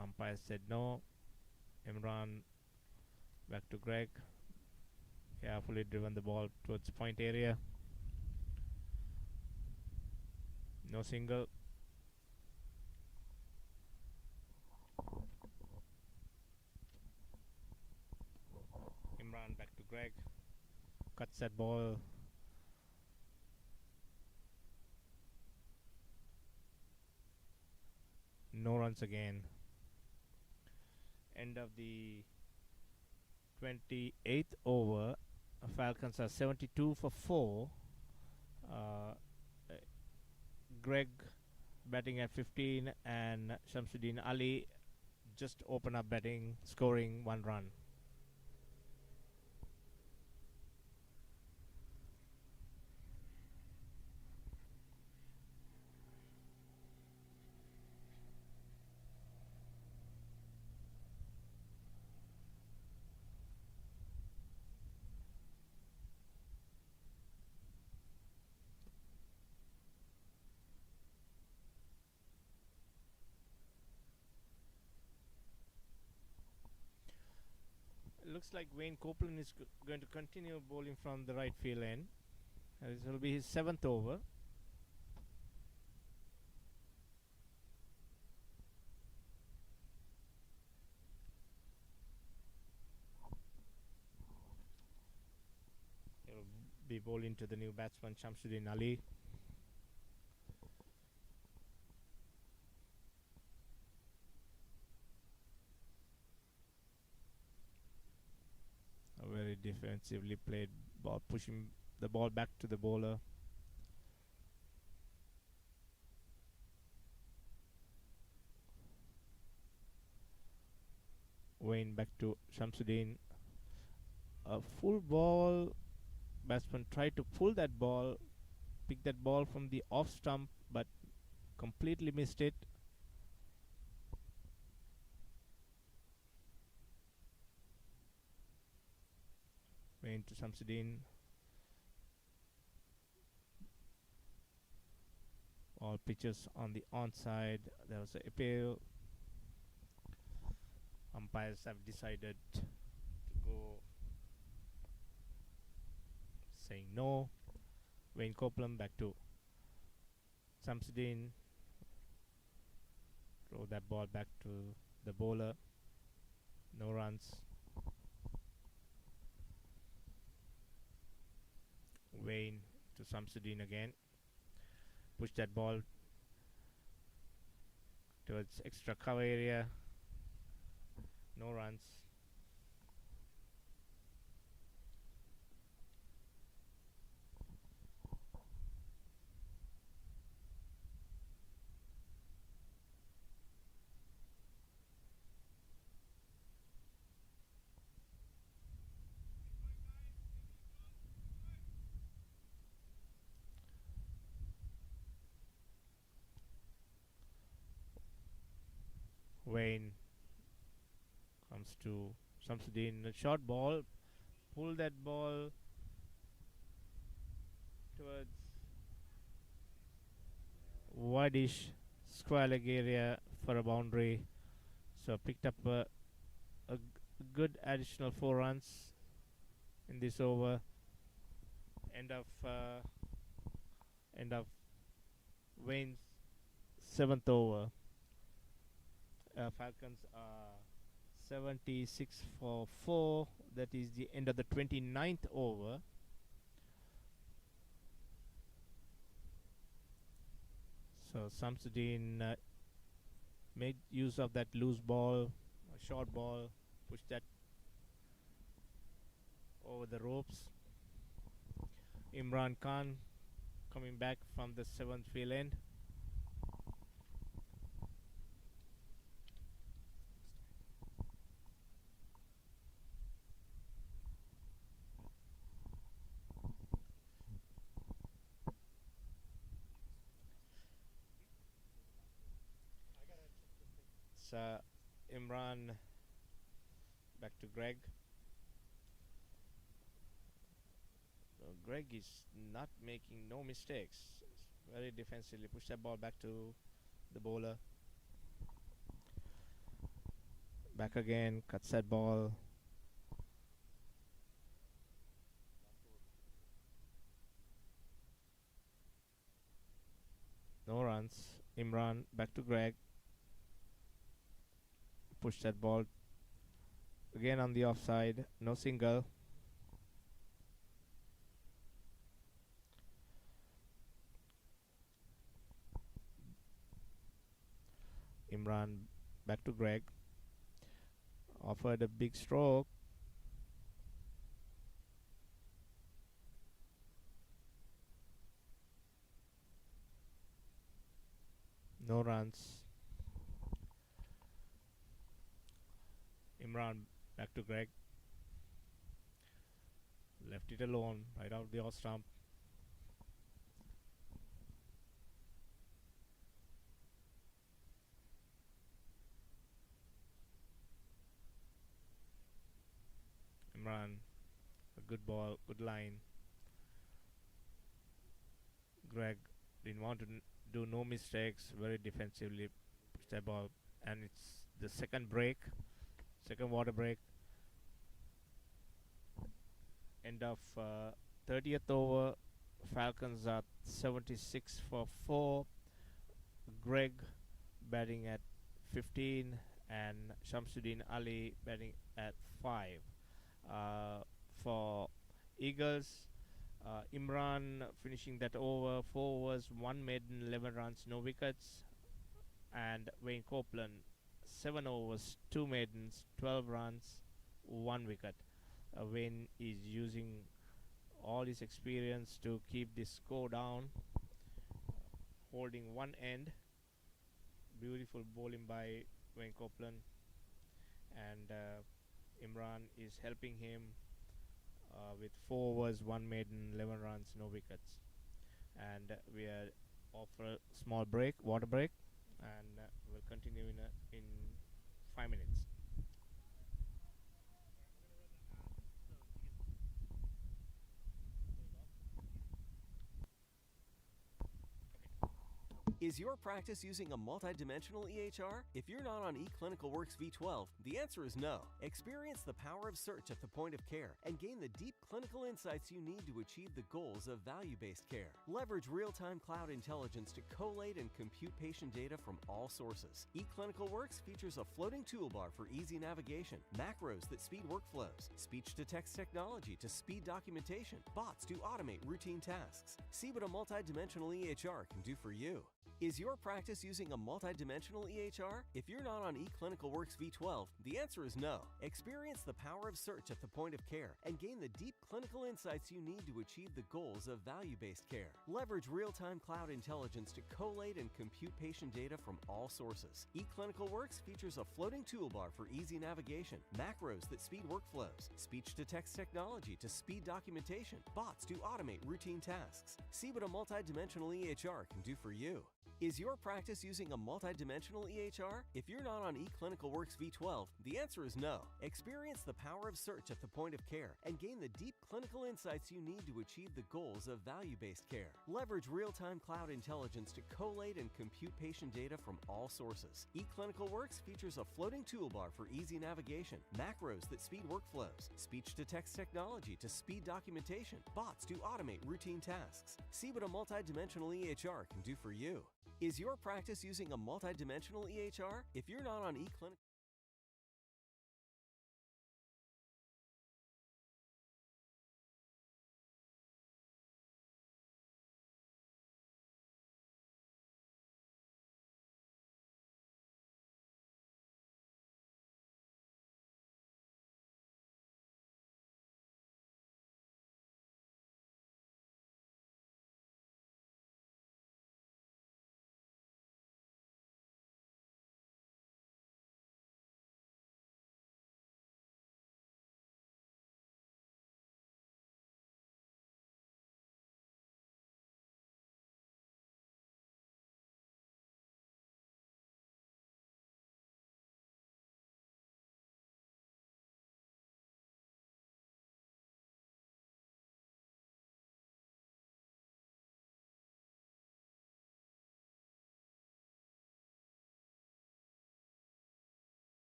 umpire said no. Imran back to Greg. Carefully driven the ball towards the point area. No single. Imran back to Greg. Cuts that ball. No runs again. End of the 28th over. Falcons are 72 for 4. Greg batting at 15 and Shamsuddin Ali just open up batting, scoring 1 run. Looks like Wayne Copeland is going to continue bowling from the right field end. This will be his 7th over. He will be bowling to the new batsman Shamsuddin Ali. A very defensively played ball, pushing the ball back to the bowler. Wayne back to Shamsuddin. A full ball. Batsman tried to pull that ball, pick that ball from the off stump, but completely missed it. Wayne to Shamsuddin. All pitches on the onside. There was an appeal. Umpires have decided to go, saying no. Wayne Copeland back to Shamsuddin. Throw that ball back to the bowler. No runs. Wayne to Shamsuddin again. Push that ball towards extra cover area. No runs. Wayne comes to Shamsuddin. A short ball. Pull that ball towards wideish square leg area for a boundary. So picked up a good additional 4 runs in this over. End of Wayne's 7th over. Falcons are 76 for 4. That is the end of the 29th over. So Shamsuddin made use of that loose ball, a short ball, pushed that over the ropes. Imran Khan coming back from the 7th field end. It's Imran back to Greg. Greg is not making no mistakes. Very defensively. Push that ball back to the bowler. Back again. Cuts that ball. No runs. Imran back to Greg. Push that ball again on the offside. No single. Imran back to Greg. Offered a big stroke. No runs. Imran back to Greg. Left it alone right out the off stump. Imran, a good ball, good line. Greg didn't want to do no mistakes, very defensively push that ball, and it's the second break, second water break. End of 30th over. Falcons are 76 for 4. Greg batting at 15 and Shamsuddin Ali batting at 5. For Eagles, Imran finishing that over, 4 overs, 1 maiden, 11 runs, no wickets. And Wayne Copeland, 7 overs, 2 maidens, 12 runs, 1 wicket. Wayne is using all his experience to keep this score down, holding one end. Beautiful bowling by Wayne Copeland, and Imran is helping him with 4 overs, 1 maiden, 11 runs, no wickets. And we are off for a small break, water break, and we'll continue in 5 minutes. Is your practice using a multidimensional EHR? If you're not on eClinicalWorks V12, the answer is no. Experience the power of search at the point of care and gain the deep clinical insights you need to achieve the goals of value-based care. Leverage real-time cloud intelligence to collate and compute patient data from all sources. eClinicalWorks features a floating toolbar for easy navigation, macros that speed workflows, speech-to-text technology to speed documentation, bots to automate routine tasks. See what a multidimensional EHR can do for you. Is your practice using a multidimensional EHR? If you're not on eClinicalWorks V12, the answer is no. Experience the power of search at the point of care and gain the deep clinical insights you need to achieve the goals of value-based care. Leverage real-time cloud intelligence to collate and compute patient data from all sources. eClinicalWorks features a floating toolbar for easy navigation, macros that speed workflows, speech-to-text technology to speed documentation, bots to automate routine tasks. See what a multidimensional EHR can do for you. Is your practice using a multidimensional EHR? If you're not on eClinicalWorks V12, the answer is no. Experience the power of search at the point of care and gain the deep clinical insights you need to achieve the goals of value-based care. Leverage real-time cloud intelligence to collate and compute patient data from all sources. eClinicalWorks features a floating toolbar for easy navigation, macros that speed workflows, speech-to-text technology to speed documentation, bots to automate routine tasks. See what a multidimensional EHR can do for you. Is your practice using a multidimensional EHR? If you're not on eClinical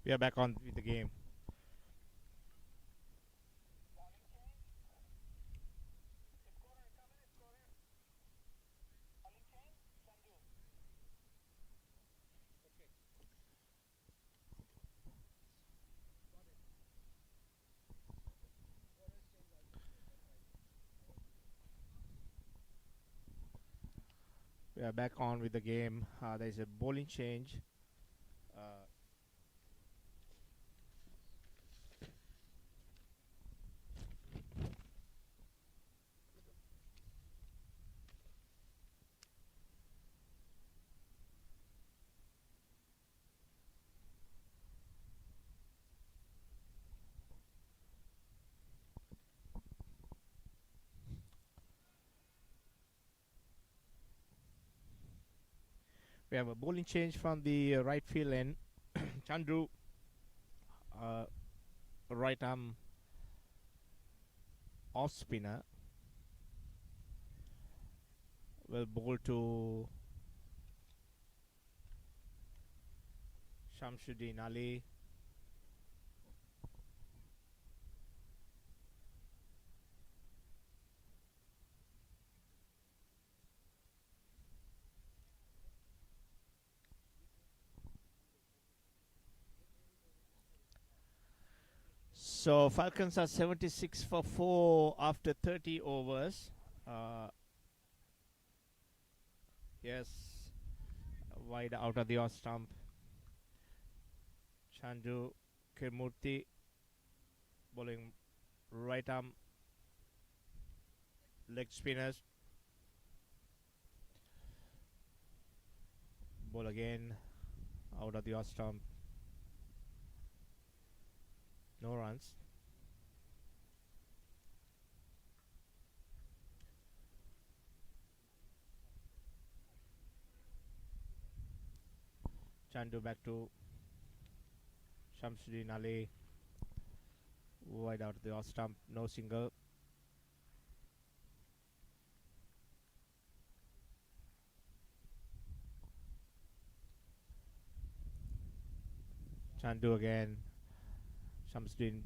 We are back on with the game. We are back on with the game. There is a bowling change. Uh, we have a bowling change from the right field end. Chandru, uh, right arm off spinner, will bowl to Shamsuddin Ali. So Falcons are 76 for 4 after 30 overs. Uh, yes, wide out of the off stump. Chandu Kirmurti bowling right arm leg spinners. Ball again out of the off stump. No runs. Chandu back to Shamsuddin Ali. Wide out of the off stump. No single. Chandu again. Shamsuddin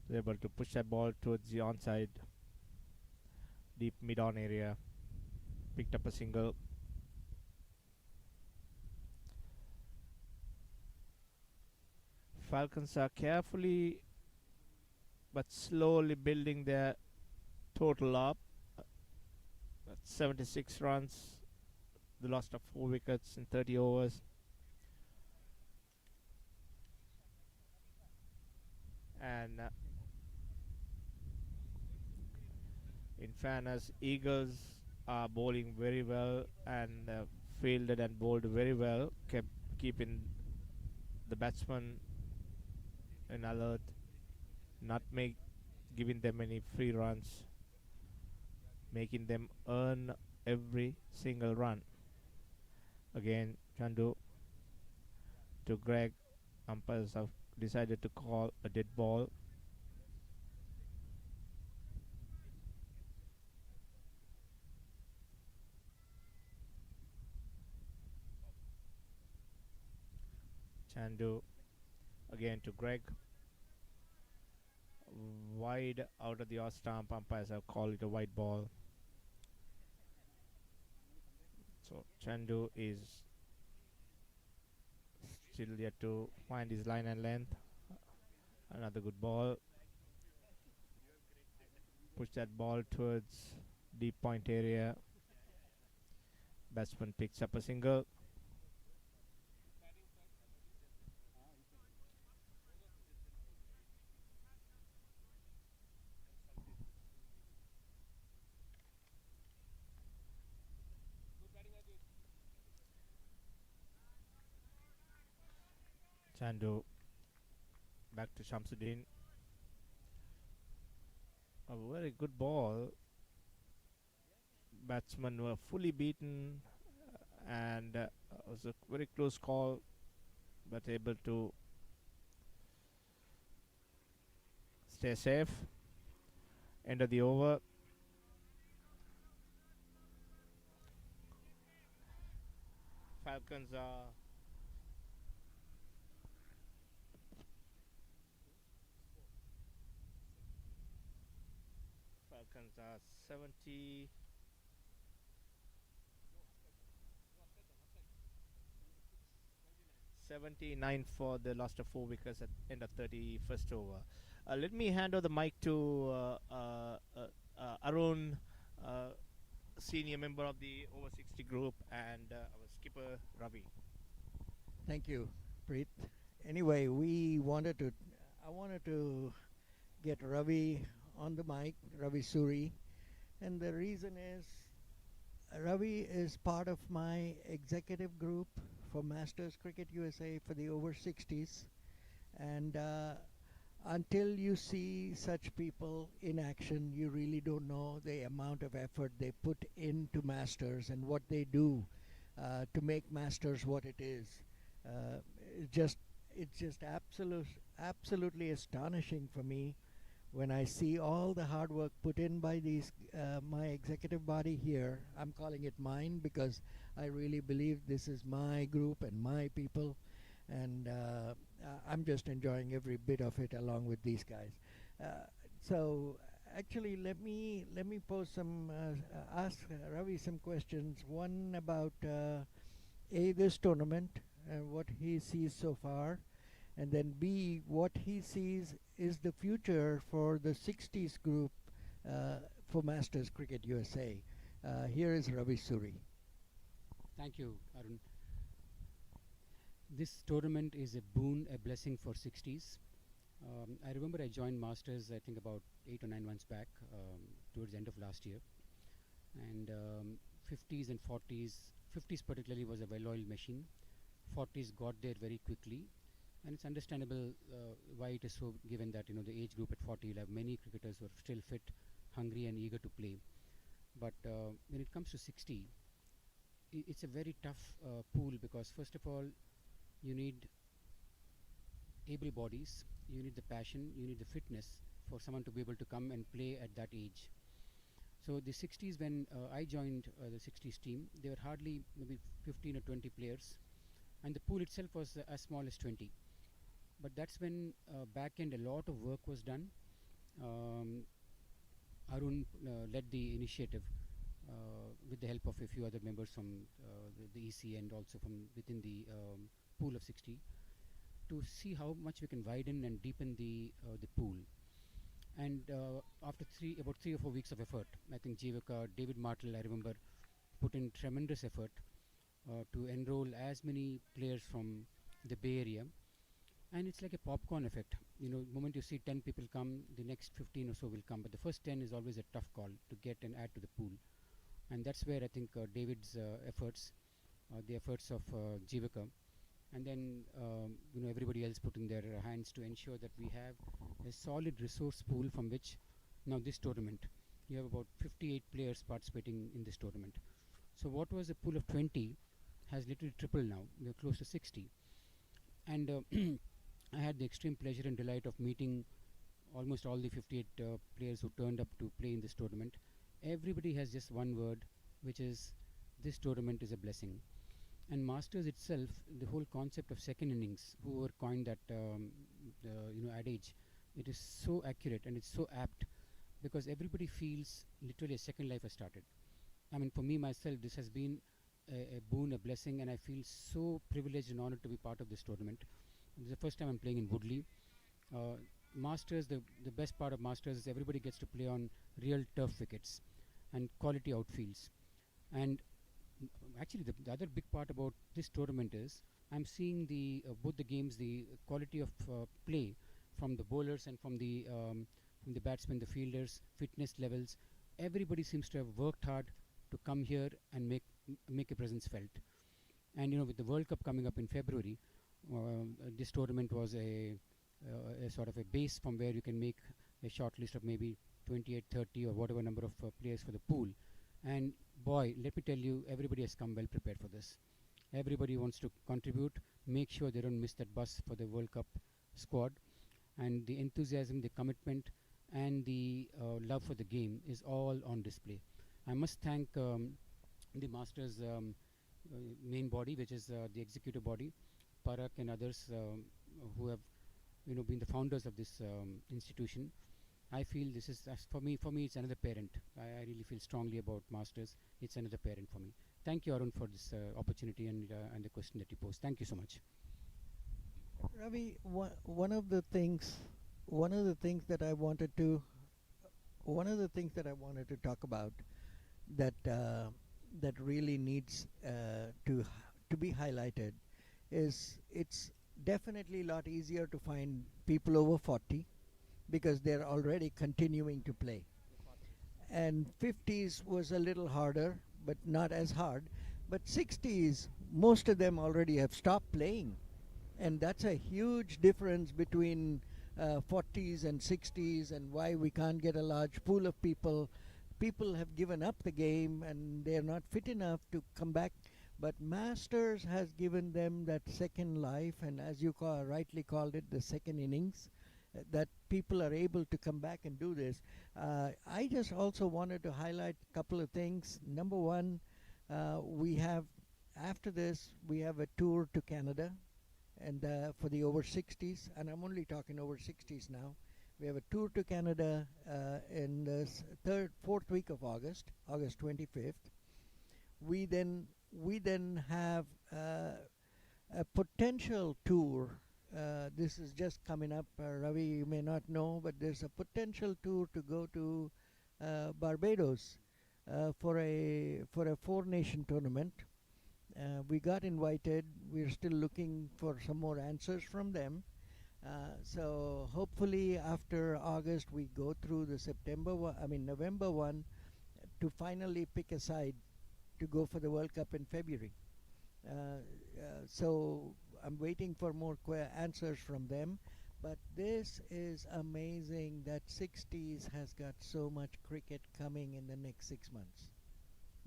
is able to push that ball towards the onside. Deep mid on area. Picked up a single. Falcons are carefully but slowly building their total up. That's 76 runs. The loss of 4 wickets in 30 overs. And in fairness, Eagles are bowling very well and fielded and bowled very well, kept keeping the batsman in alert, not giving them any free runs, making them earn every single run. Again, Chandu to Greg. Umpires have decided to call a dead ball. Chandu again to Greg. Wide out of the off stump. Umpires have called it a white ball. So Chandu is still yet to find his line and length. Another good ball. Push that ball towards deep point area. Batsman picks up a single. Chandu back to Shamsuddin. A very good ball. Batsmen were fully beaten and was a very close call, but able to stay safe. End of the over. Falcons are 70 79 for the last of 4 wickets at end of 31st over. Let me hand over the mic to Arun, uh, senior member of the Over 60 group, and our skipper Ravi. Thank you, Preet. Anyway, I wanted to get Ravi on the mic, Ravi Suri, and the reason is Ravi is part of my executive group for Masters Cricket USA for the over 60s, and until you see such people in action, you really don't know the amount of effort they put into Masters and what they do to make Masters what it is. Uh, it just it's just absolutely astonishing for me when I see all the hard work put in by these my executive body here. I'm calling it mine because I really believe this is my group and my people, and I'm just enjoying every bit of it along with these guys. So actually, let me pose some ask Ravi some questions. One about a this tournament and what he sees so far, and then B, what he sees is the future for the 60s group for Masters Cricket USA. Here is Ravi Suri. Thank you, Arun. This tournament is a boon, a blessing for 60s. I remember I joined Masters, I think about 8 or 9 months back, towards the end of last year. And 50s and 40s, 50s particularly was a well-oiled machine. 40s got there very quickly. And it's understandable why it is so, given that the age group at 40 will have many cricketers who are still fit, hungry and eager to play. But when it comes to 60, it's a very tough pool, because first of all, you need able bodies, you need the passion, you need the fitness for someone to be able to come and play at that age. So the 60s, when I joined the 60s team, there were hardly maybe 15 or 20 players, and the pool itself was as small as 20. But that's when back end a lot of work was done. Arun led the initiative with the help of a few other members from the EC and also from within the pool of 60, to see how much we can widen and deepen the pool. And after about 3 or 4 weeks of effort, I think Jivaka, David Martel, I remember, put in tremendous effort to enroll as many players from the Bay Area. And it's like a popcorn effect. The moment you see 10 people come, the next 15 or so will come. But the first 10 is always a tough call to get and add to the pool. And that's where I think David's efforts, the efforts of Jivaka, and then everybody else putting their hands to ensure that we have a solid resource pool from which now this tournament, you have about 58 players participating in this tournament. So what was a pool of 20 has literally tripled now. We are close to 60. And I had the extreme pleasure and delight of meeting almost all the 58 players who turned up to play in this tournament. Everybody has just one word, which is, this tournament is a blessing. And Masters itself, the whole concept of second innings, whoever coined that adage, it is so accurate and it's so apt, because everybody feels literally a second life has started. I mean, for me myself, this has been a boon, a blessing, and I feel so privileged and honored to be part of this tournament. This is the first time I'm playing in Woodley. Masters, the best part of Masters is everybody gets to play on real turf wickets and quality outfields. And actually the other big part about this tournament is I'm seeing both the games, the quality of play from the bowlers and from the batsmen, the fielders, fitness levels. Everybody seems to have worked hard to come here and make a presence felt. And with the World Cup coming up in February, this tournament was a sort of a base from where you can make a short list of maybe 28, 30 or whatever number of players for the pool. And boy, let me tell you, everybody has come well prepared for this. Everybody wants to contribute, make sure they don't miss that bus for the World Cup squad. And the enthusiasm, the commitment, and the love for the game is all on display. I must thank the Masters main body, which is the executive body, Parak and others who have been the founders of this institution. I feel this is for me. For me, it's another parent. I really feel strongly about Masters. It's another parent for me. Thank you, Arun, for this opportunity and the question that you posed. Thank you so much. Ravi, one of the things that I wanted to, one of the things that I wanted to talk about that that really needs to be highlighted is it's definitely a lot easier to find people over 40 because they're already continuing to play. And 50s was a little harder, but not as hard. But 60s, most of them already have stopped playing. And that's a huge difference between 40s and 60s, and why we can't get a large pool of people. People have given up the game and they're not fit enough to come back. But Masters has given them that second life, and as you rightly called it, the second innings, that people are able to come back and do this. I just also wanted to highlight a couple of things. Number one, we have, after this, we have a tour to Canada, and for the over 60s, and I'm only talking over 60s now. We have a tour to Canada in the fourth week of August, August 25th. We then have a potential tour. This is just coming up. Ravi, you may not know, but there's a potential tour to go to Barbados for a four-nation tournament. We got invited. We're still looking for some more answers from them. So hopefully after August we go through the November one to finally pick a side to go for the World Cup in February. So I'm waiting for more answers from them. But this is amazing that 60s has got so much cricket coming in the next 6 months.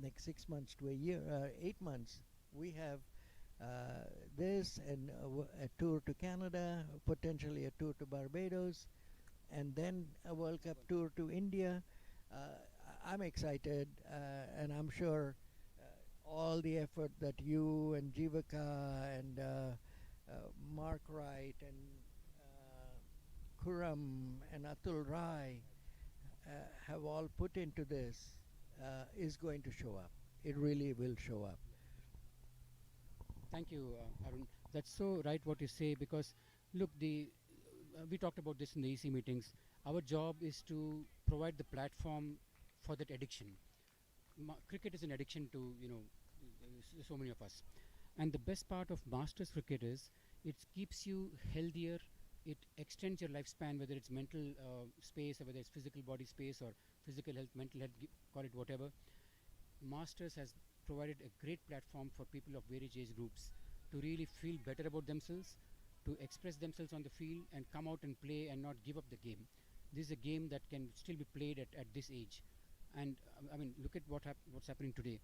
Next 6 months to a year, 8 months. We have this and a tour to Canada, potentially a tour to Barbados, and then a World Cup tour to India. I'm excited, and I'm sure all the effort that you and Jivaka and Mark Wright and Kuram and Atul Rai have all put into this is going to show up. It really will show up. Thank you, Arun. That's so right what you say, because look, we talked about this in the EC meetings. Our job is to provide the platform for that addiction. Cricket is an addiction to so many of us, and the best part of Masters cricket is it keeps you healthier. It extends your lifespan, whether it's mental space or whether it's physical body space or physical health, mental health, call it whatever. Masters has provided a great platform for people of various age groups to really feel better about themselves, to express themselves on the field and come out and play and not give up the game. This is a game that can still be played at this age. And I mean, look at what's happening today.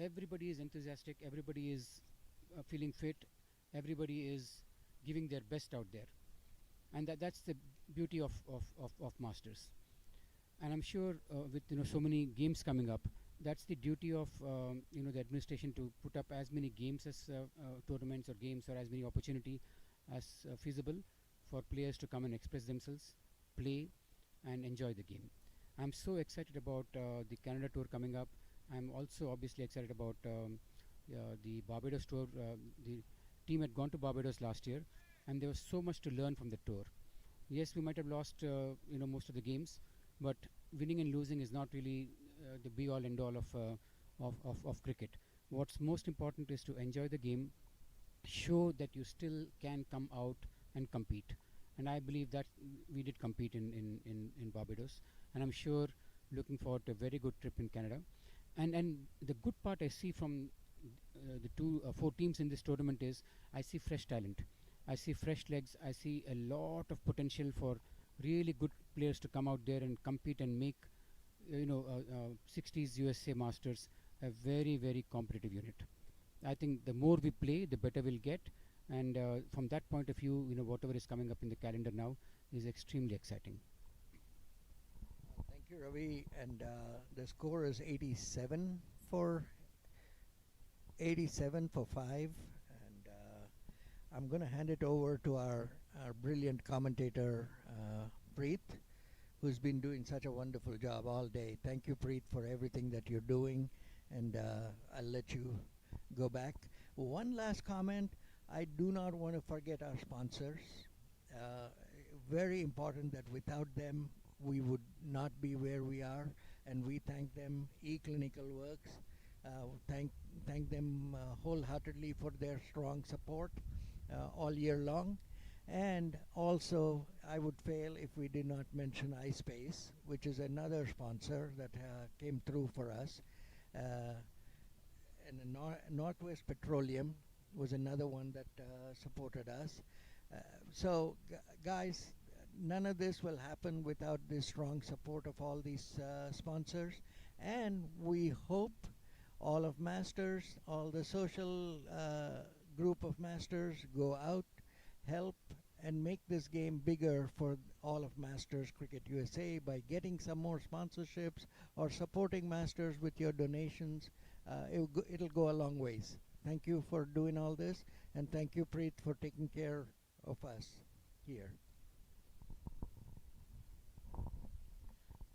Everybody is enthusiastic, everybody is feeling fit, everybody is giving their best out there. And that's the beauty of Masters. And I'm sure with so many games coming up, that's the duty of the administration to put up as many games as tournaments or games, or as many opportunity as feasible for players to come and express themselves, play and enjoy the game. I'm so excited about the Canada tour coming up. I'm also obviously excited about the Barbados tour. The team had gone to Barbados last year, and there was so much to learn from the tour. Yes, we might have lost most of the games, but winning and losing is not really the be all end all of cricket. What's most important is to enjoy the game, show that you still can come out and compete. And I believe that we did compete in Barbados, and I'm sure looking forward to a very good trip in Canada. And the good part I see from the four teams in this tournament is I see fresh talent, I see fresh legs, I see a lot of potential for really good players to come out there and compete and make 60s USA Masters a very, very competitive unit. I think the more we play, the better we'll get, and from that point of view, whatever is coming up in the calendar now is extremely exciting. Thank you, Ravi. And the score is 87 for 5. And I'm going to hand it over to our brilliant commentator, Preet, who's been doing such a wonderful job all day. Thank you, Preet, for everything that you're doing, and I'll let you go back. One last comment. I do not want to forget our sponsors. Uh, Very important that without them we would not be where we are, and we thank them. eClinical Works, thank them wholeheartedly for their strong support all year long. And also, I would fail if we did not mention iSpace, which is another sponsor that came through for us. And Northwest Petroleum was another one that supported us. Guys, none of this will happen without the strong support of all these sponsors. And we hope all of Masters, all the social group of Masters go out, help, and make this game bigger for all of Masters Cricket USA by getting some more sponsorships or supporting Masters with your donations. It'll go a long ways. Thank you for doing all this, and thank you, Preet, for taking care of us here.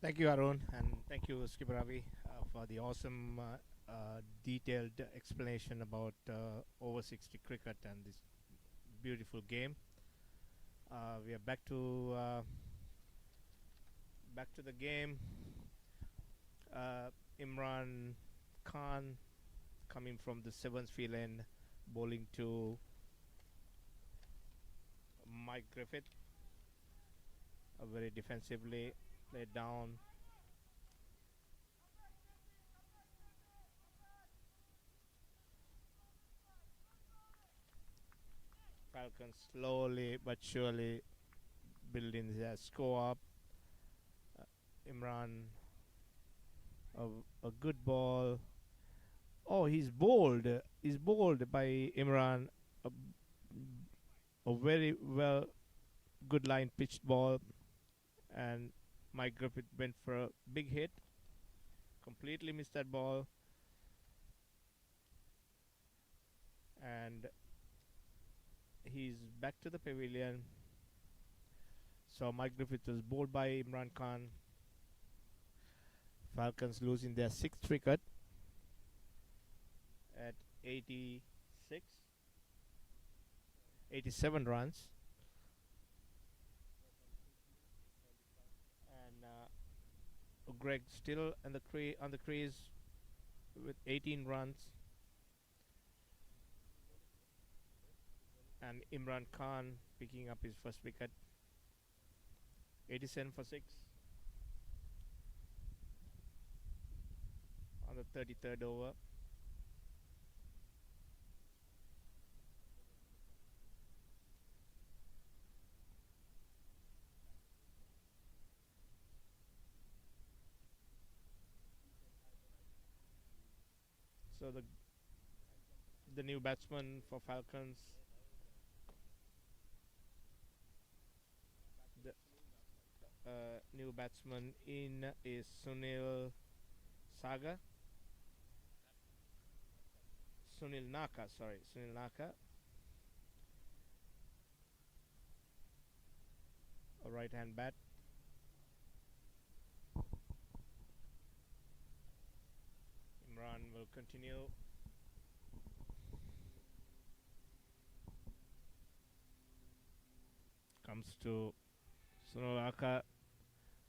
Thank you, Arun, and thank you, Skipper Ravi, for the awesome, detailed explanation about over 60 cricket and this beautiful game. We are back to the game. Imran Khan coming from the seventh field end, bowling to Mike Griffith. Very defensively laid down. Falcons slowly but surely building their score up. Imran, a good ball. Oh, he's bowled. He's bowled by Imran. A very well, good line pitched ball, and Mike Griffith went for a big hit. Completely missed that ball, and he's back to the pavilion. So Mike Griffith was bowled by Imran Khan. Falcons losing their sixth wicket at 87 runs. And Greg still on the crease with 18 runs. And Imran Khan picking up his first wicket. 87 for 6 on the 33rd over. So the new batsman for Falcons, the new batsman in is Sunil Naka, a right hand bat. Imran will continue. Comes to Sunil,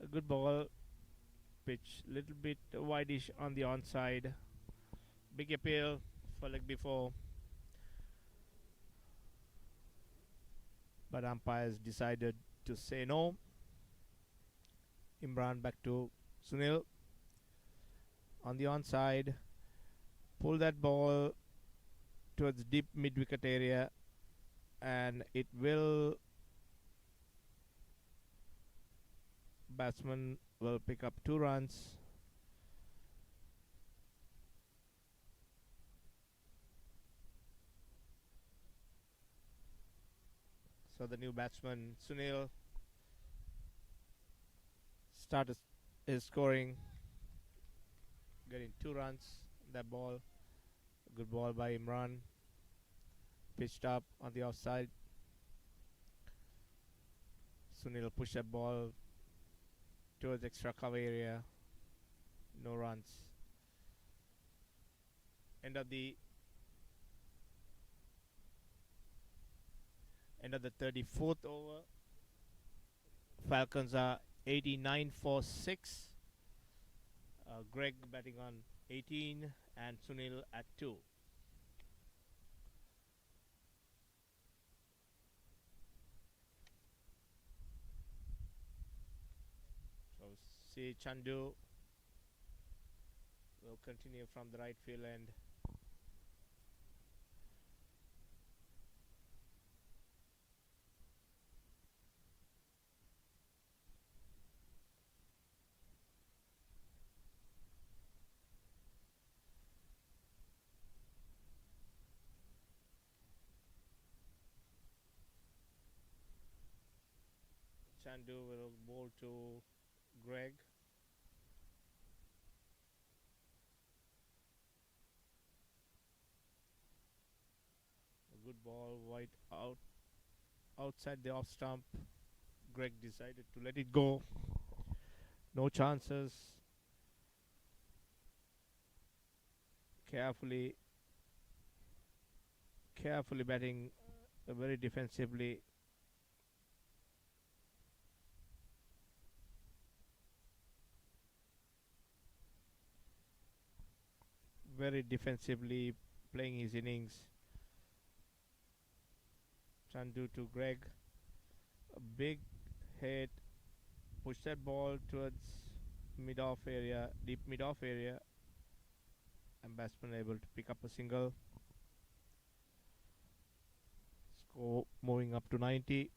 a good ball, pitch little bit wideish on the onside. Big appeal for leg before, but umpires decided to say no. Imran back to Sunil on the onside. Pull that ball towards deep mid wicket area, and it will. Batsman will pick up 2 runs. So the new batsman Sunil started his scoring, getting 2 runs. That ball, a good ball by Imran, pitched up on the offside. Sunil pushed that ball towards extra cover area. No runs. End of the 34th over. Falcons are 89 for 6. Greg batting on 18 and Sunil at 2. So C. Chandu will continue from the right field end. Chandu will bowl to Greg. A good ball, wide out, outside the off stump. Greg decided to let it go. No chances. Carefully batting, very defensively. Very defensively playing his innings. Chandu to Greg. A big hit. Push that ball towards mid-off area, deep mid-off area. And batsman able to pick up a single. Score moving up to 90.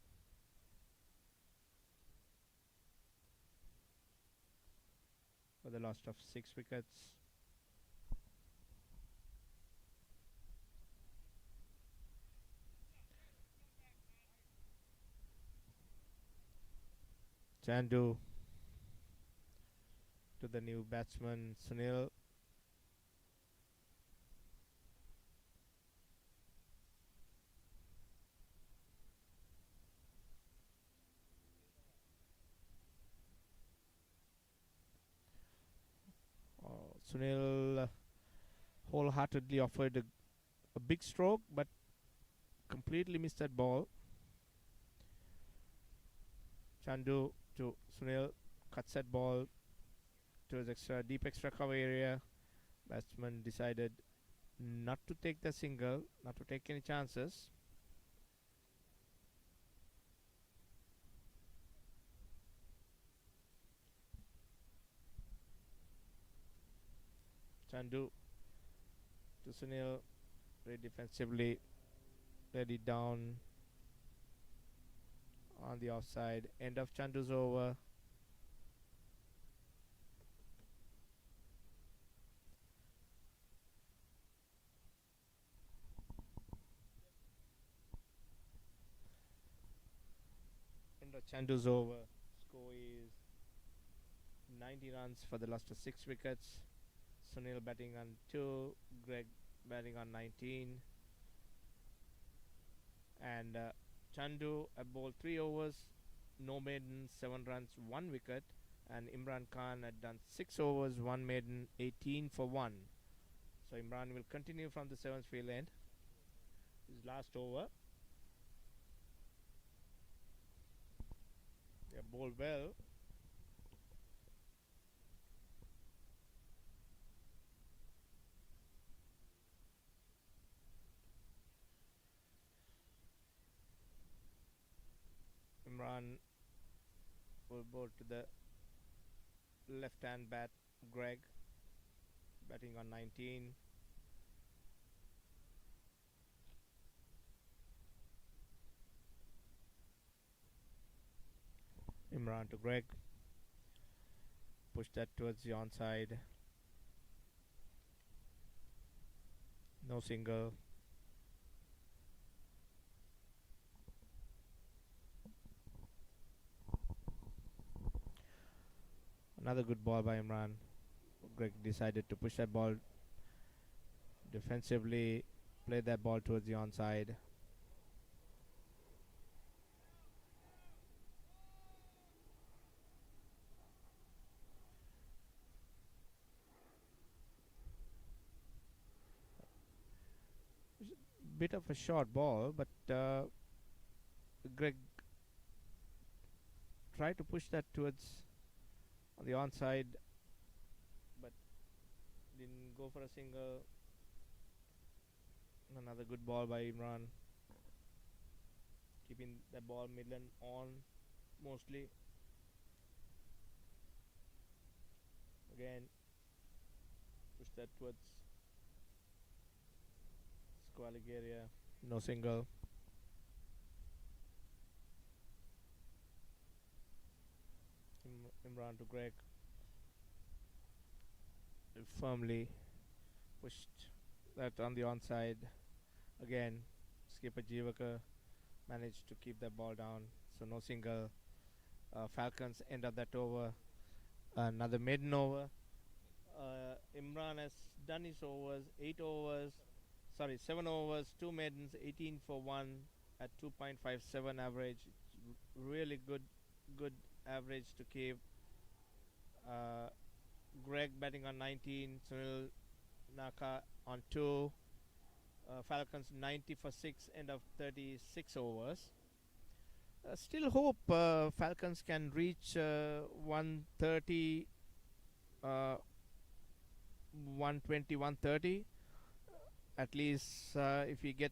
For the loss of 6 wickets. Chandu to the new batsman Sunil. Sunil wholeheartedly offered a big stroke, but completely missed that ball. Chandu to Sunil, cuts that ball to his deep extra cover area. Batsman decided not to take the single, not to take any chances. Chandu to Sunil, very defensively, let it down on the offside. End of Chandu's over. End of Chandu's over. Score is 90 runs for the loss of 6 wickets. Sunil batting on 2, Greg batting on 19. And Chandu bowled 3 overs, no maiden, 7 runs, 1 wicket. And Imran Khan had done 6 overs, 1 maiden, 18 for 1. So Imran will continue from the 7th field end. His last over. They bowled well. Imran will bowl to the left hand bat, Greg batting on 19. Imran to Greg, push that towards the onside, no single. Another good ball by Imran. Greg decided to push that ball defensively, play that ball towards the onside. bit of a short ball, but Greg tried to push that towards on the onside, but didn't go for a single. Another good ball by Imran, keeping the ball middle and on mostly. Again, push that towards squalic area. No single. Imran to Greg. Firmly pushed that on the onside. Again, skipper Jivaka managed to keep that ball down. So no single. Falcons end up that over. Another maiden over. Imran has done his overs, 7 overs, 2 maidens, 18 for 1 at 2.57 average. Really good average to keep. Greg batting on 19, Sunil Naka on 2. Falcons 90 for 6, end of 36 overs. Still hope Falcons can reach 130, 120, 130. At least if we get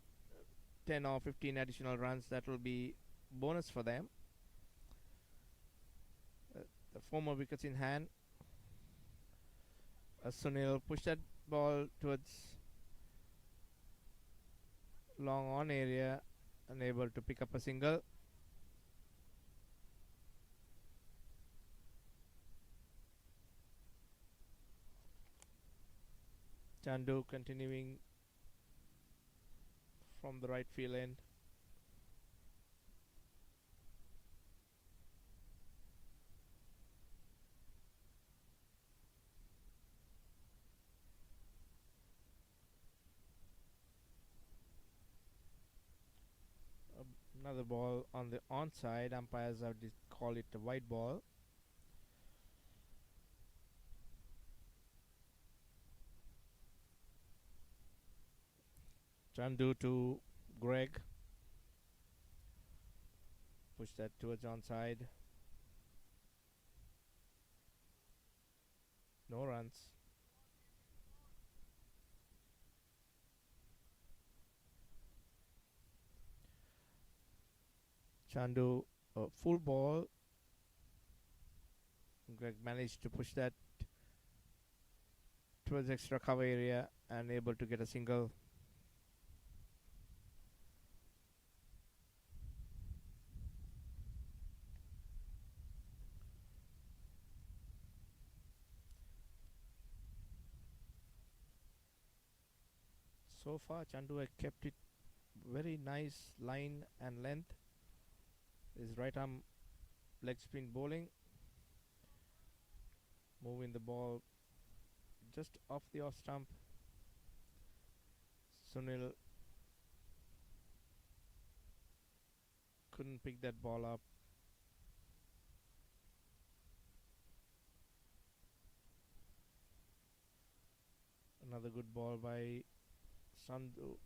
10 or 15 additional runs, that will be bonus for them. The 4 more wickets in hand. Sunil pushed that ball towards long on area, unable to pick up a single. Chandu continuing from the right field end. Another ball on the onside. Umpires have call it a white ball. Chandu to Greg. Push that towards onside. No runs. Chandu, full ball. Greg managed to push that towards extra cover area and able to get a single. So far, Chandu has kept it very nice line and length. His right arm leg spin bowling, moving the ball just off the off stump. Sunil couldn't pick that ball up. Another good ball by Chandu.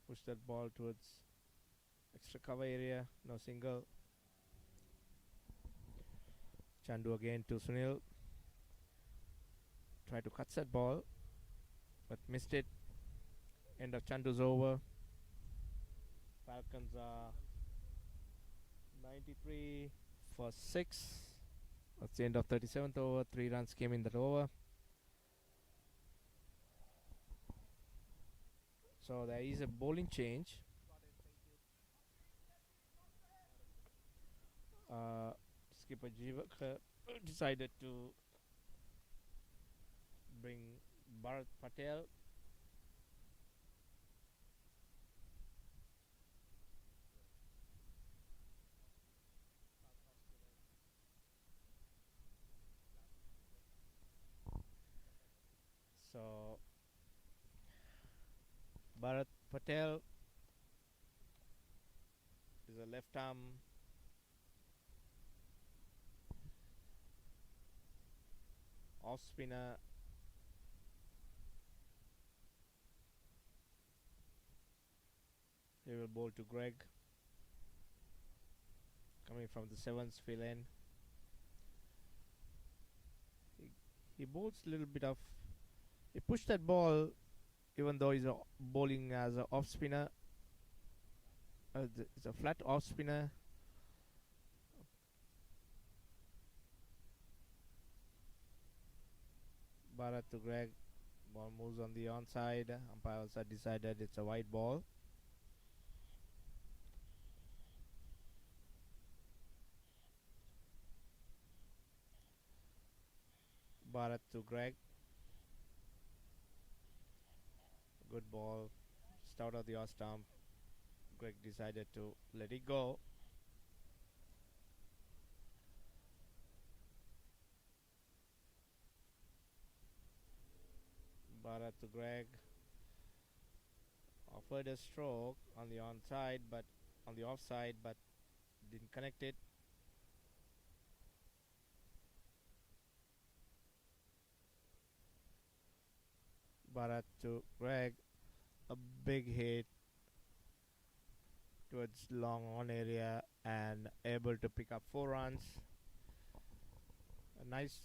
Push that ball towards extra cover area. No single. Chandu again to Sunil. Try to cut that ball, but missed it. End of Chandu's over. Falcons are 93 for 6. That's the end of 37th over. 3 runs came in that over. So there is a bowling change. Skipper Jivak decided to bring Bharat Patel. So Bharat Patel is a left arm off spinner He will bowl to Greg, coming from the seventh fill in. He bowls a little bit of. He pushed that ball, even though he's bowling as an off spinner. It's a flat off spinner. Bharat to Greg. Ball moves on the onside. Umpire also decided it's a wide ball. Bharat to Greg. Good ball. Just out of the off stump. Greg decided to let it go. Bharat to Greg. Offered a stroke on the onside, but on the offside, but didn't connect it. Bharat to Greg. A big hit towards long on area and able to pick up 4 runs. A nice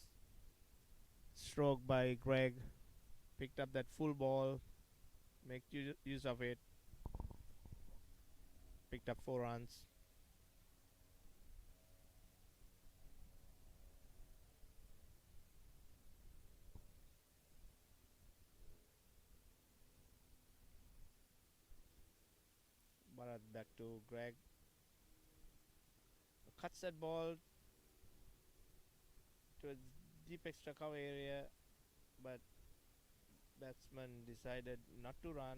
stroke by Greg. Picked up that full ball, make use of it. Picked up 4 runs. Bharat back to Greg. Cuts that ball to a deep extra cover area, but batsman decided not to run.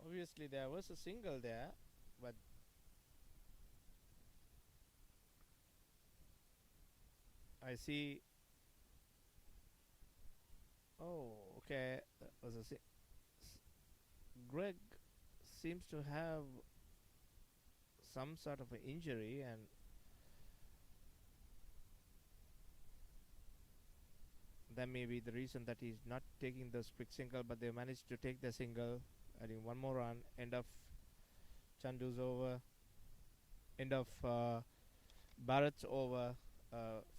Obviously there was a single there, but I see. Oh, okay. That was Greg seems to have some sort of an injury, and that may be the reason that he's not taking this quick single, but they managed to take the single, adding one more run. End of Chandu's over. End of Bharat's over.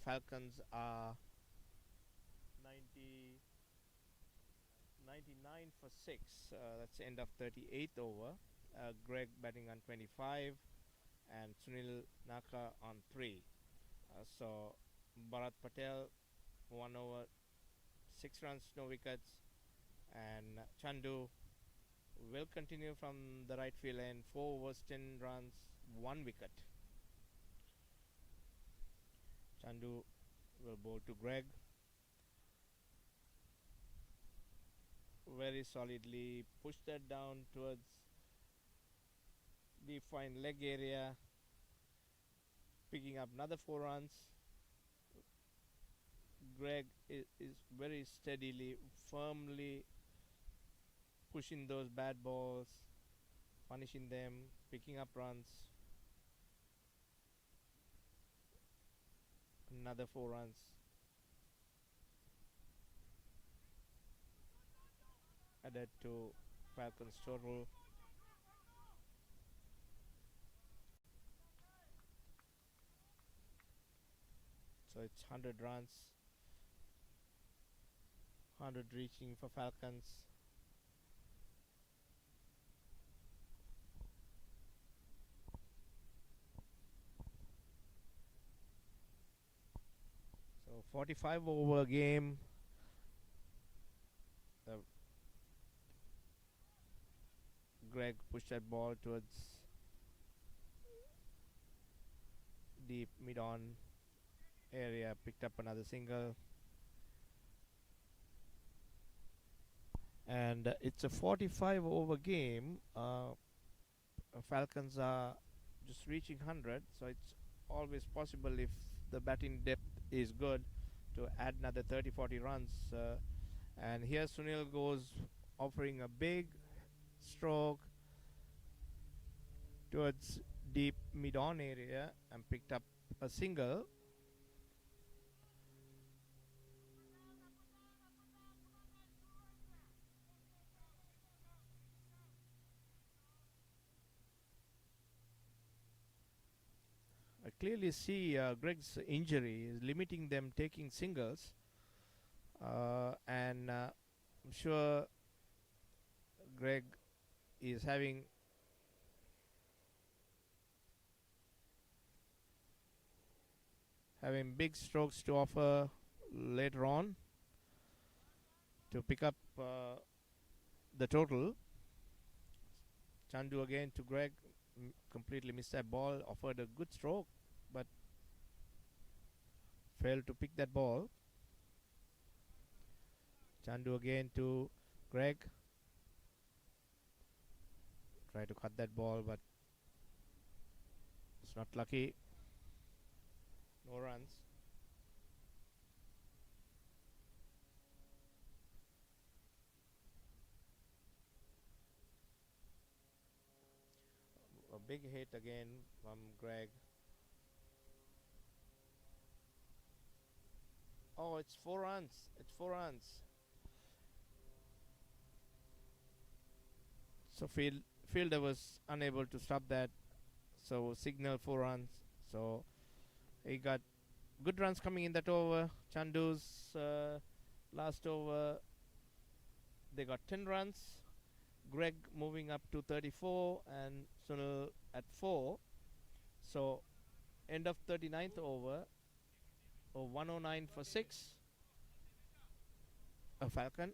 Falcons are 99 for 6. That's the end of 38th over. Greg batting on 25 and Sunil Naka on 3. So Bharat Patel 1 over, 6 runs, no wickets, and Chandu will continue from the right field end, 4 overs, 10 runs, 1 wicket. Chandu will bowl to Greg. Very solidly push that down towards the fine leg area, picking up another 4 runs. Greg is very steadily, firmly pushing those bad balls, punishing them, picking up runs. Another 4 runs. Added to Falcons total. So it's 100 runs. 100 reaching for Falcons. So 45 over game. Greg pushed that ball towards deep mid-on area, picked up another single. And it's a 45 over game. Falcons are just reaching 100, so it's always possible, if the batting depth is good, to add another 30-40 runs. And here Sunil goes, offering a big stroke towards deep mid-on area and picked up a single. clearly see Greg's injury is limiting them taking singles, and I'm sure Greg is having big strokes to offer later on to pick up the total. Chandu again to Greg, completely missed that ball, offered a good stroke, but failed to pick that ball. Chandu again to Greg, try to cut that ball, but it's not lucky. No runs. A big hit again from Greg. Oh, it's 4 runs. It's 4 runs. So fielder was unable to stop that. So signal 4 runs. So he got good runs coming in that over. Chandu's last over, they got 10 runs. Greg moving up to 34 and Sunil at 4. So end of 39th over, 109 for 6. A Falcon.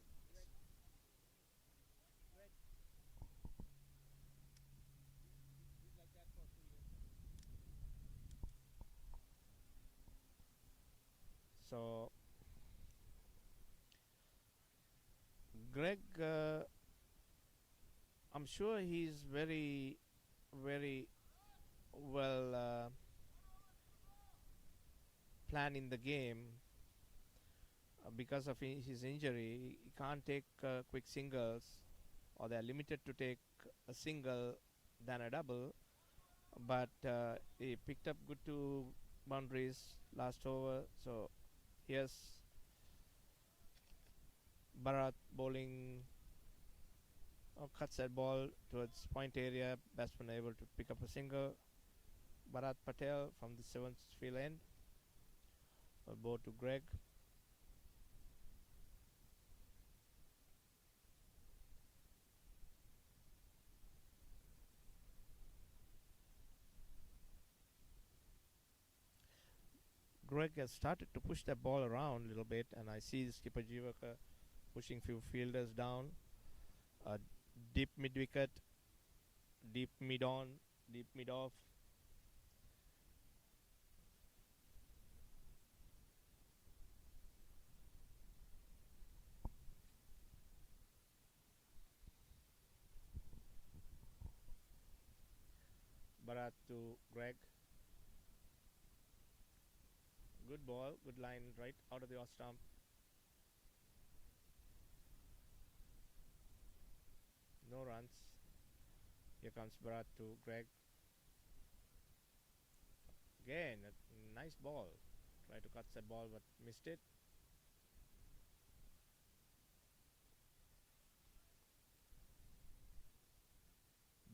So Greg, I'm sure he's very, very well planning the game. Because of his injury, he can't take quick singles, or they're limited to take a single than a double. But he picked up good 2 boundaries last over. So here's Bharat bowling, cuts that ball towards point area. Batsman able to pick up a single. Bharat Patel from the 7th field end will bow to Greg. Greg has started to push that ball around a little bit, and I see skipper Jivaka pushing few fielders down. Deep mid wicket, deep mid on, deep mid off. Bharat to Greg. Good ball, good line right out of the off stump. No runs. Here comes Bharat to Greg. Again, a nice ball. Try to cut that ball but missed it.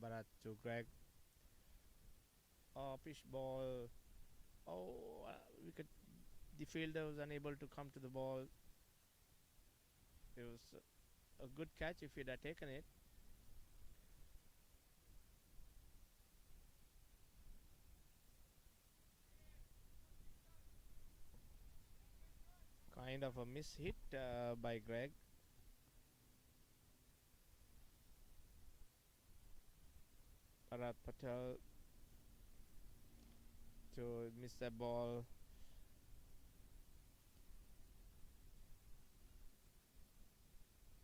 Bharat to Greg. Oh, fish ball. Oh, wicket. The fielder was unable to come to the ball. It was a good catch if he'd have taken it. Kind of a miss hit by Greg. Bharat Patel to miss that ball.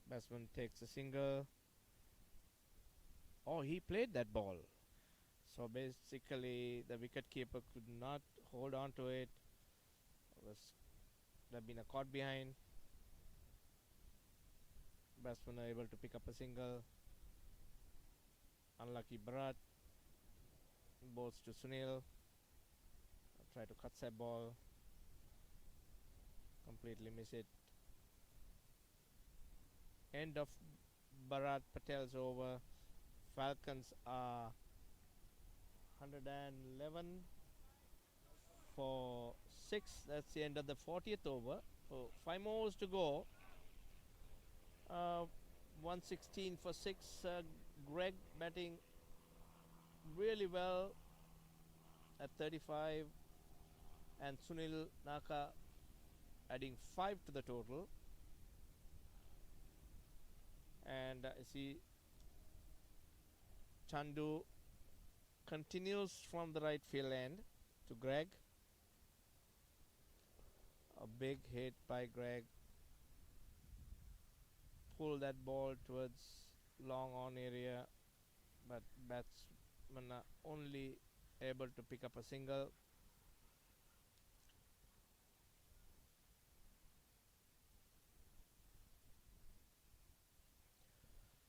Batsman takes a single. Oh, he played that ball. So basically, the wicketkeeper could not hold on to it. Was there been a caught behind. Batsman able to pick up a single. Unlucky Bharat. Bowls to Sunil. Try to cut that ball. Completely miss it. End of Bharat Patel's over. Falcons are 111 for 6. That's the end of the 40th over. So 5 more overs to go. 116 for 6. Greg batting really well at 35, and Sunil Naka adding 5 to the total. And I see Chandu continues from the right field end to Greg. A big hit by Greg. Pull that ball towards long on area, but batsmen are only able to pick up a single.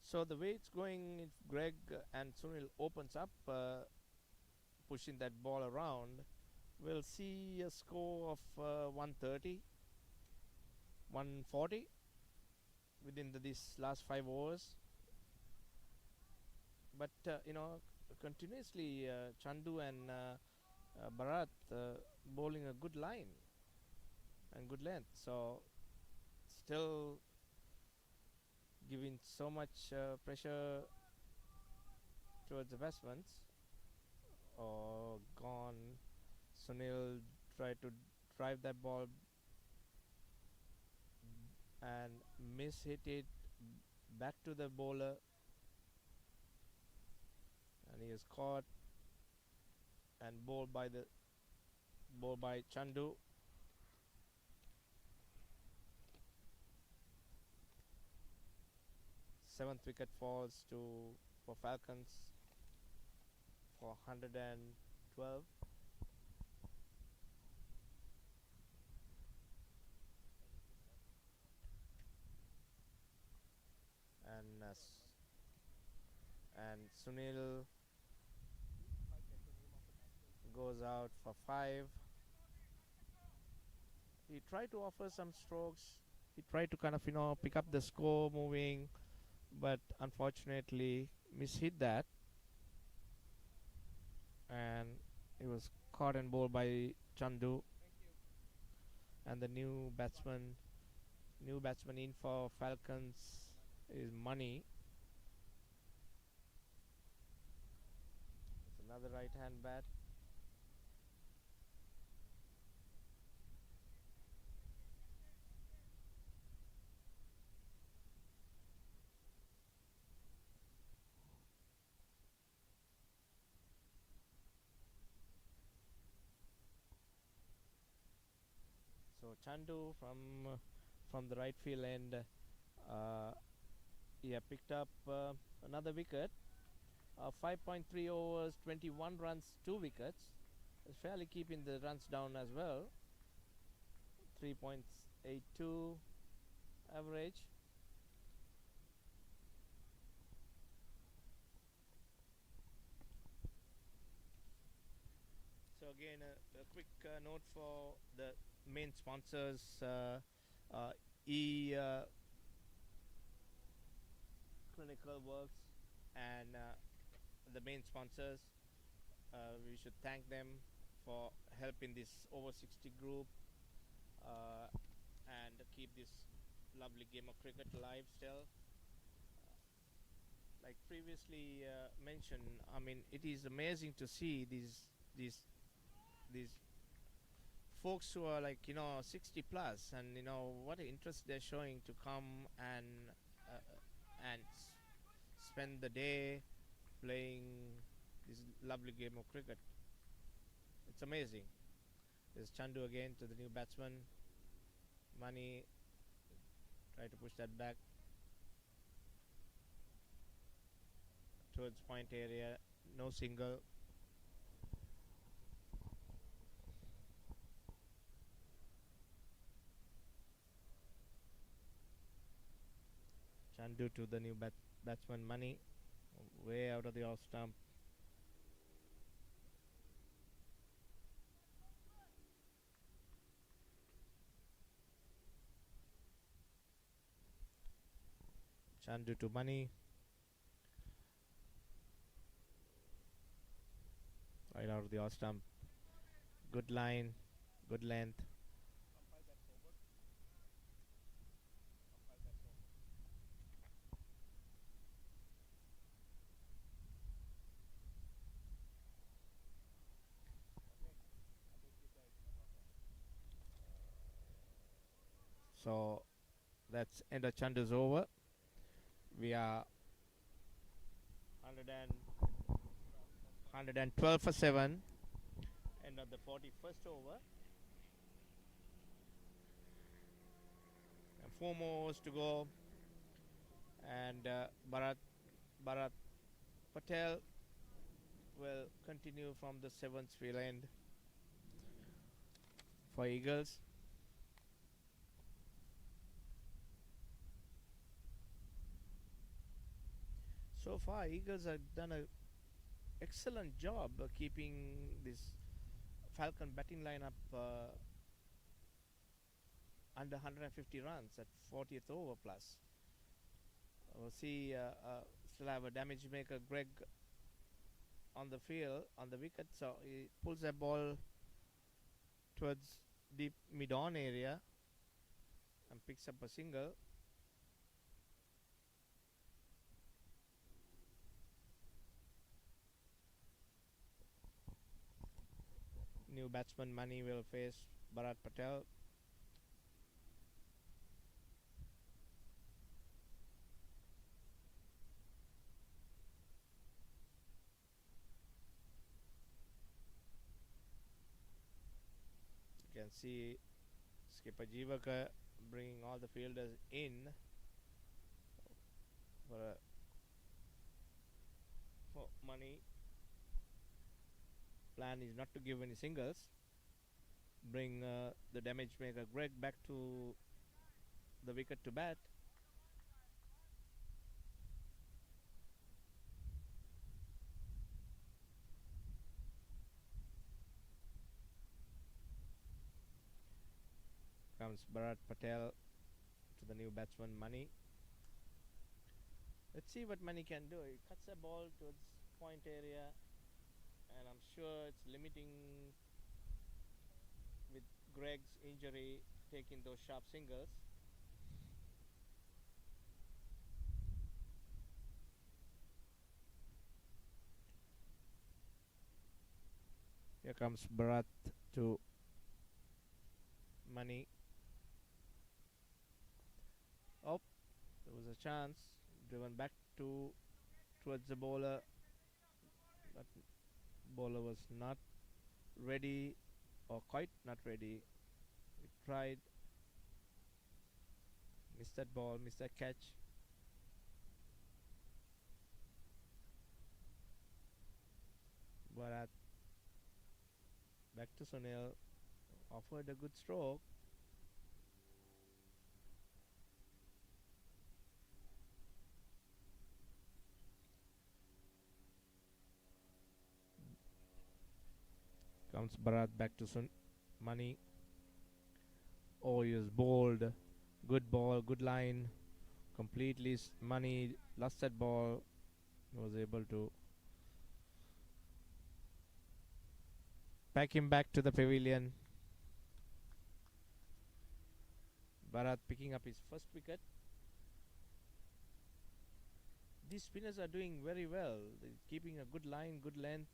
So the way it's going, if Greg and Sunil opens up, pushing that ball around, we'll see a score of 130, 140 within these last 5 overs. But continuously Chandu and Bharat bowling a good line and good length. So still giving so much pressure towards the batsmen. Oh, gone. Sunil tried to drive that ball and hit it back to the bowler, and he is caught and bowled by Chandu. Seventh wicket falls for Falcons for 112. And Sunil goes out for 5. He tried to offer some strokes. He tried to kind of pick up the score moving, but unfortunately mishit that, and he was caught and bowled by Chandu. And the new batsman in for Falcons is Money. It's another right hand bat. So Chandu from the right field end, he picked up another wicket. 5.3 overs, 21 runs, 2 wickets. It's fairly keeping the runs down as well. 3.82 average. So again, a quick note for the main sponsors, Clinical Works, and the main sponsors. We should thank them for helping this over 60 group and keep this lovely game of cricket alive still. Like previously mentioned, I mean, it is amazing to see these folks who are like 60 plus, and what interest they're showing to come and spend the day playing this lovely game of cricket. It's amazing. There's Chandu again to the new batsman. Money try to push that back towards point area. No single. Chandu to the new batsman Money, way out of the off stump. Chandu to Money, right out of the off stump. Good line. Good length. So that's end of Chandu's over. We are 100 and 112 for 7. End of the 41st over. And 4 more overs to go. And Bharat Patel will continue from the 7th field end for Eagles. So far, Eagles have done an excellent job keeping this Falcon batting lineup under 150 runs at 40th over plus. We'll see. Still have a damage maker, Greg, on the field, on the wicket. So he pulls that ball towards deep mid-on area and picks up a single. New batsman Mani will face Bharat Patel. You can see skipper Jivaka bringing all the fielders in for Mani. Plan is not to give any singles. Bring the damage maker Greg back to the wicket to bat. Comes Bharat Patel to the new batsman Mani. Let's see what Mani can do. He cuts the ball towards point area, and I'm sure it's limiting with Greg's injury taking those sharp singles. Here comes Bharat to Mani. Oh, there was a chance. Driven back towards the bowler. But bowler was not ready, or quite not ready. He tried. Missed that ball, missed that catch. Bharat back to Sunil. Offered a good stroke. Comes Bharat back to Mani. Oh, he was bowled. Good ball, good line. Completely Mani lost that ball. Was able to pack him back to the pavilion. Bharat picking up his first wicket. These spinners are doing very well. They're keeping a good line, good length.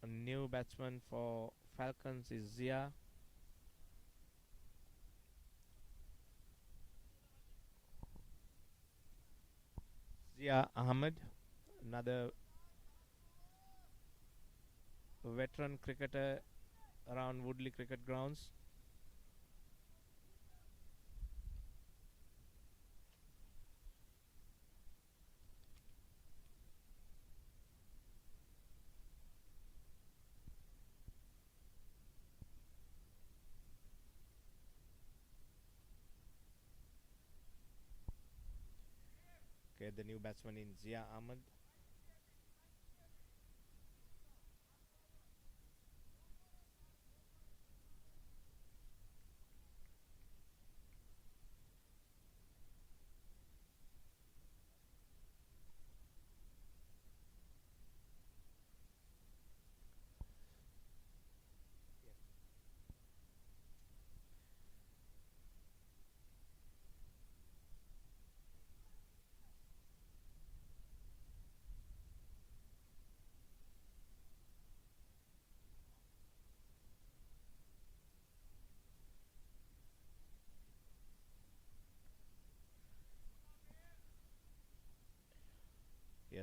A new batsman for Falcons is Zia. Zia Ahmed, another veteran cricketer around Woodley cricket grounds. Okay, the new batsman in Zia Ahmed.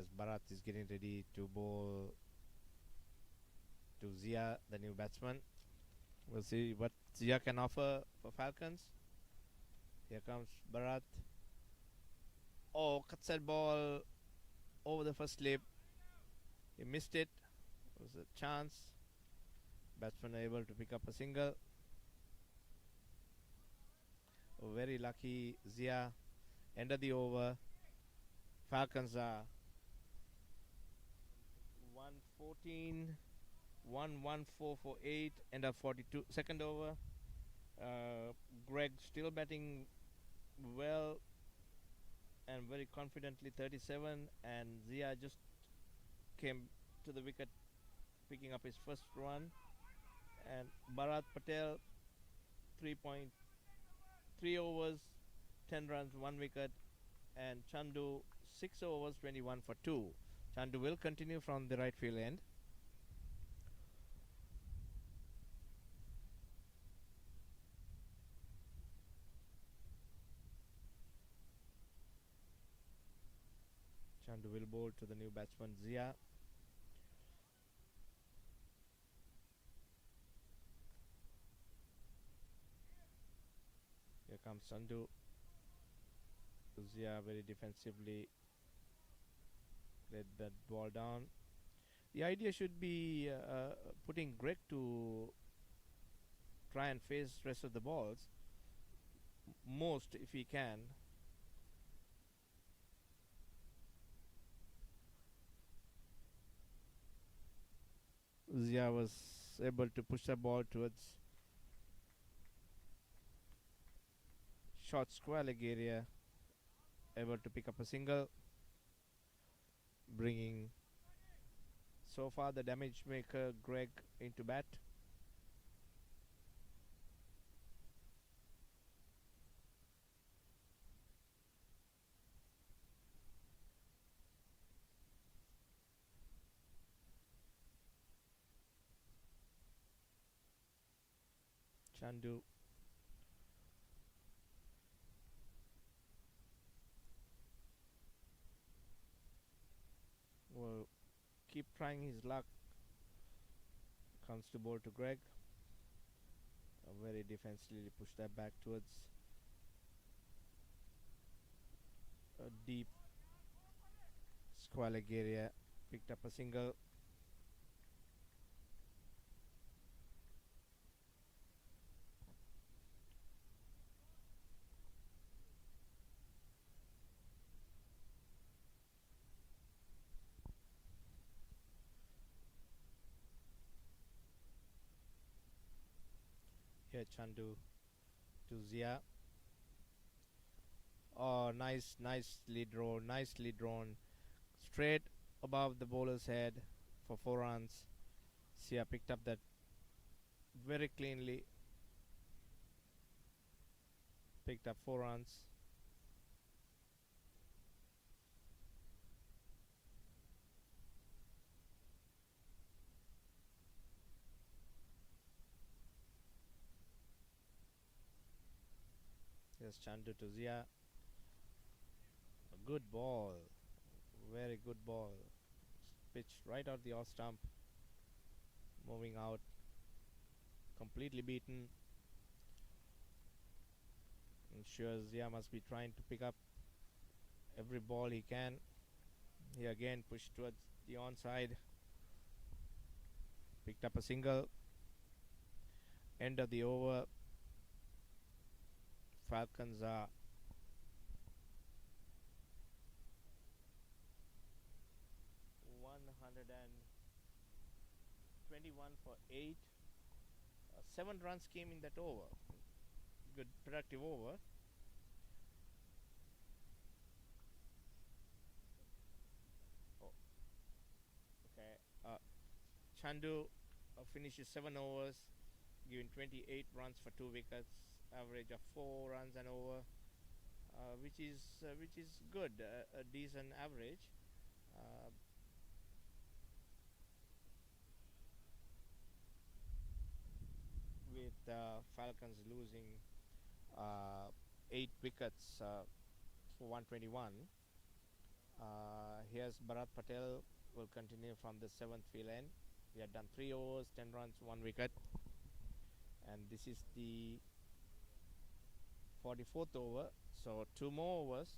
as Bharat is getting ready to bowl to Zia, the new batsman. We'll see what Zia can offer for Falcons. Here comes Bharat. Oh, cuts that ball over the first slip. He missed it. It was a chance. Batsman able to pick up a single. Oh, very lucky Zia. End of the over. Falcons are 114, 114 for 8. End of 42. Second over. Greg still batting well and very confidently, 37. And Zia just came to the wicket picking up his first run. And Bharat Patel 3.3 overs, 10 runs, 1 wicket. And Chandu 6 overs, 21 for 2. Chandu will continue from the right field end. Chandu will bowl to the new batsman Zia. Here comes Chandu. Zia very defensively let that ball down. The idea should be putting Greg to try and face rest of the balls most if he can. Zia was able to push the ball towards short square leg area, able to pick up a single, bringing so far the damage maker Greg into bat. Chandu will keep trying his luck. Comes to bowl to Greg. Very defensively push that back towards a deep square leg area. Picked up a single. Here Chandu to Zia. Oh, nicely drawn. Straight above the bowler's head for 4 runs. Zia picked up that very cleanly. Picked up 4 runs. Here's Chandu to Zia. A good ball. Very good ball. Pitched right out the off stump. Moving out. Completely beaten. I'm sure Zia must be trying to pick up every ball he can. He again pushed towards the onside. Picked up a single. End of the over. Falcons are 121 for 8. 7 runs came in that over. Good productive over. Oh, okay. Chandu finishes 7 overs, giving 28 runs for 2 wickets, average of 4 runs and over, which is good, a decent average. With Falcons losing 8 wickets for 121. Here's Bharat Patel will continue from the 7th field end. We had done 3 overs, 10 runs, 1 wicket. And this is the 44th over. So 2 more overs.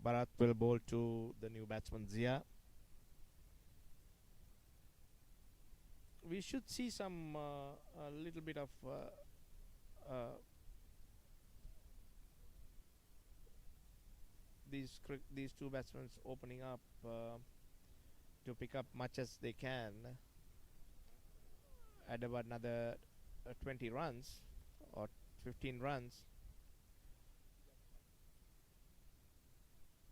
Bharat will bowl to the new batsman Zia. We should see some a little bit of these two batsmen opening up to pick up much as they can at about another 20 runs or 15 runs.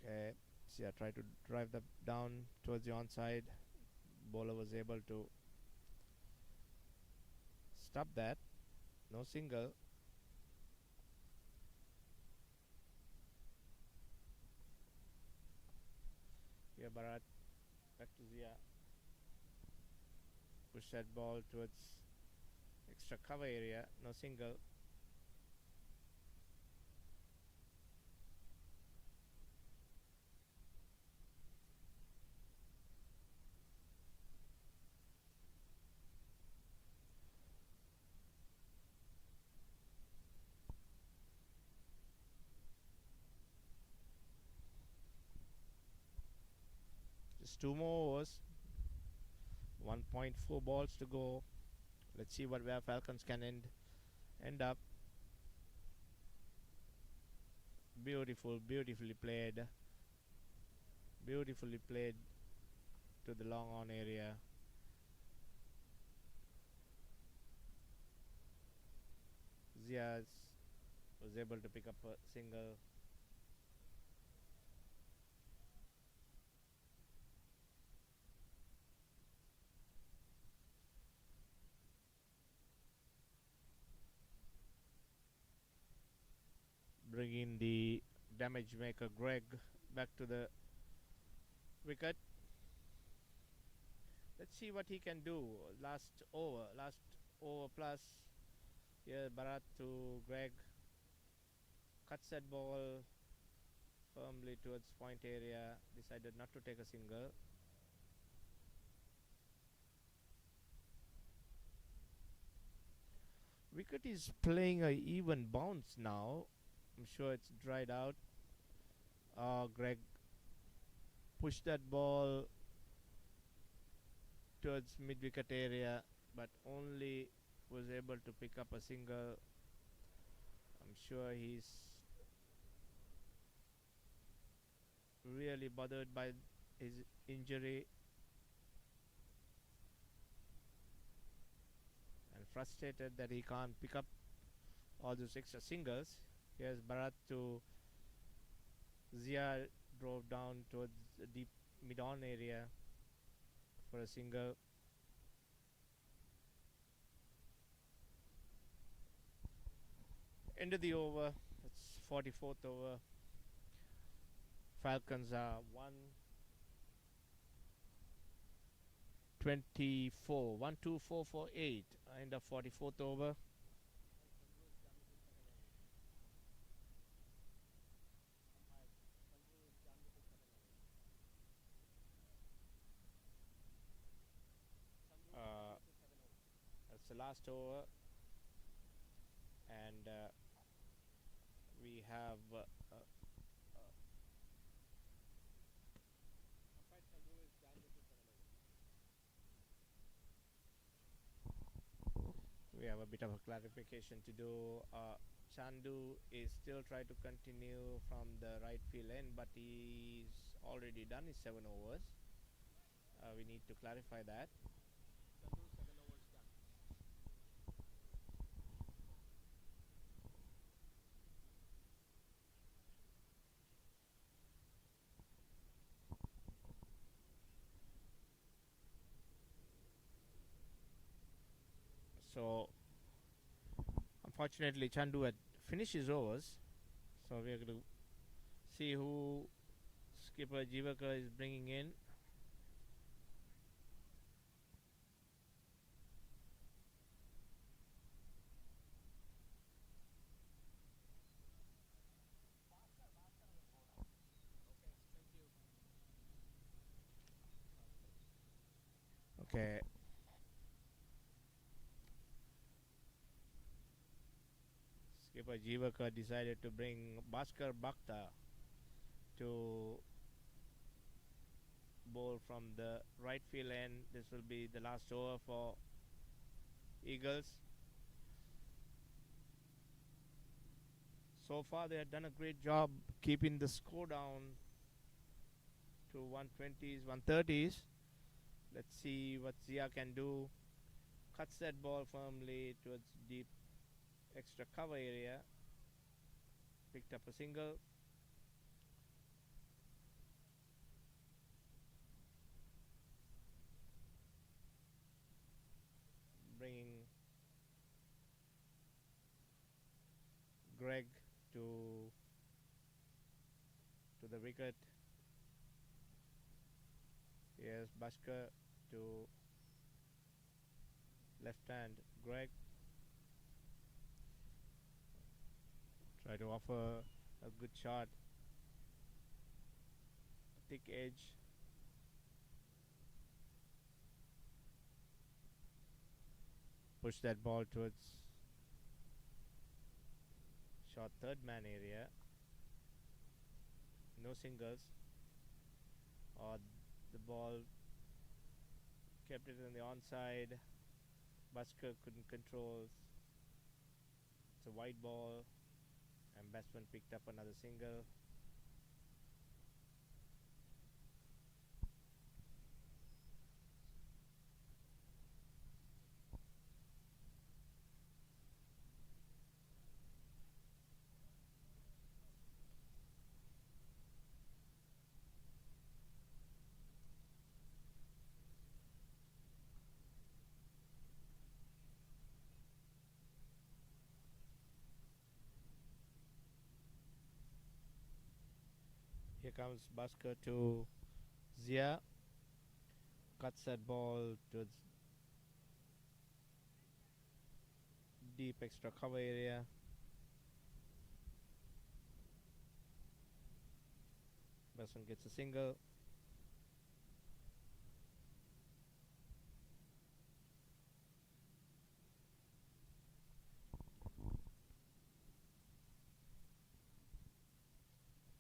Okay, so yeah, try to drive the down towards the onside. Bowler was able to stop that. No single. Here Bharat back to Zia. Push that ball towards extra cover area. No single. Just 2 more overs. 1.4 balls to go. Let's see where Falcons can end up. Beautifully played. Beautifully played to the long on area. Zia was able to pick up a single. Bringing the damage maker Greg back to the wicket. Let's see what he can do. Last over plus. Here Bharat to Greg. Cuts that ball firmly towards point area. Decided not to take a single. Wicket is playing a even bounce now. I'm sure it's dried out. Greg pushed that ball towards mid-wicket area, but only was able to pick up a single. I'm sure he's really bothered by his injury and frustrated that he can't pick up all those extra singles. Here's Bharat to Zia, drove down towards the deep mid-on area for a single. End of the over. It's 44th over. Falcons are 124. 12448. End of 44th over. That's the last over, and we have a bit of a clarification to do. Chandu is still trying to continue from the right field end, but he's already done his 7 overs. We need to clarify that. So unfortunately Chandu had finished his overs, so we are going to see who skipper Jivaka is bringing in. Okay. Skipper Jivaka decided to bring Bhaskar Bhakta to bowl from the right field end. This will be the last over for Eagles. So far, they have done a great job keeping the score down to 120s, 130s. Let's see what Zia can do. Cuts that ball firmly towards deep extra cover area. Picked up a single. Bringing Greg to the wicket. Yes, Bhaskar to left hand. Greg try to offer a good shot. Thick edge. Push that ball towards short third man area. No singles. Or the ball kept it on the onside. Bhaskar couldn't control. It's a wide ball, and batsman picked up another single. Here comes Bhaskar to Zia. Cuts that ball towards deep extra cover area. Batsman gets a single.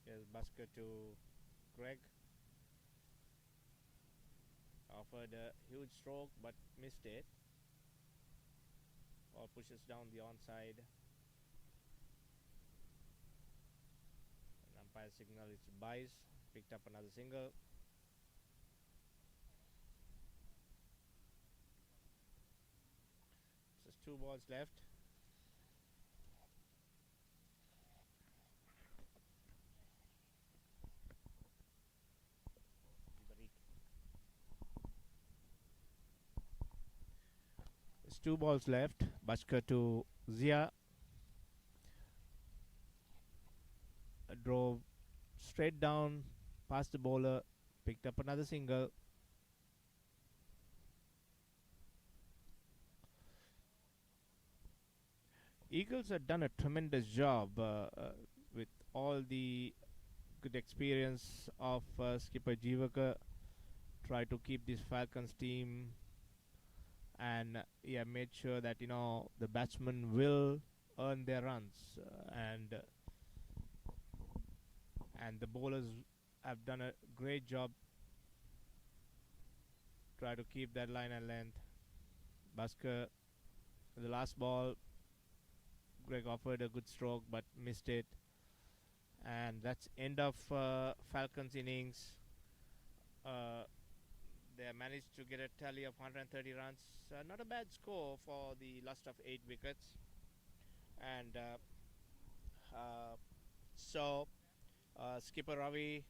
Here's Bhaskar to Greg. Offered a huge stroke but missed it. Or pushes down the onside. An umpire signal it's buys. Picked up another single. Just 2 balls left. There's 2 balls left. Bhaskar to Zia. Drove straight down past the bowler. Picked up another single. Eagles have done a tremendous job with all the good experience of skipper Jivaka. Try to keep this Falcons team and made sure that the batsmen will earn their runs and the bowlers have done a great job. Try to keep that line and length. Bhaskar, the last ball, Greg offered a good stroke but missed it. And that's end of Falcons innings. They managed to get a tally of 130 runs. Not a bad score for the last of 8 wickets. And so skipper Ravi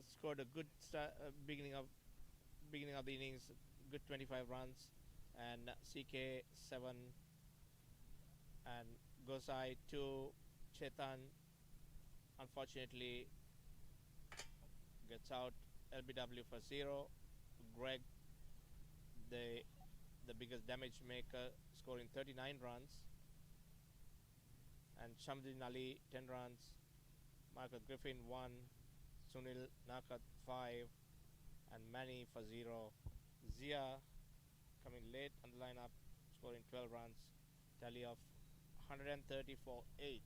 scored a good beginning of the innings, good 25 runs, and CK 7 and Gosai 2. Chetan unfortunately gets out. LBW for 0. Greg, the biggest damage maker, scoring 39 runs, and Shamdin Ali 10 runs, Michael Griffin 1, Sunil Nakat 5, and Manny for 0. Zia coming late on the lineup, scoring 12 runs, tally of 130 for 8.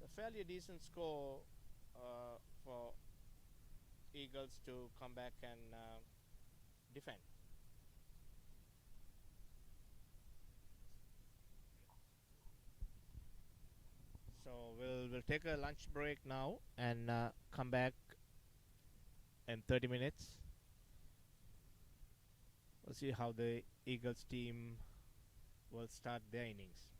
A fairly decent score for Eagles to come back and defend. So we'll take a lunch break now and come back in 30 minutes. We'll see how the Eagles team will start their innings.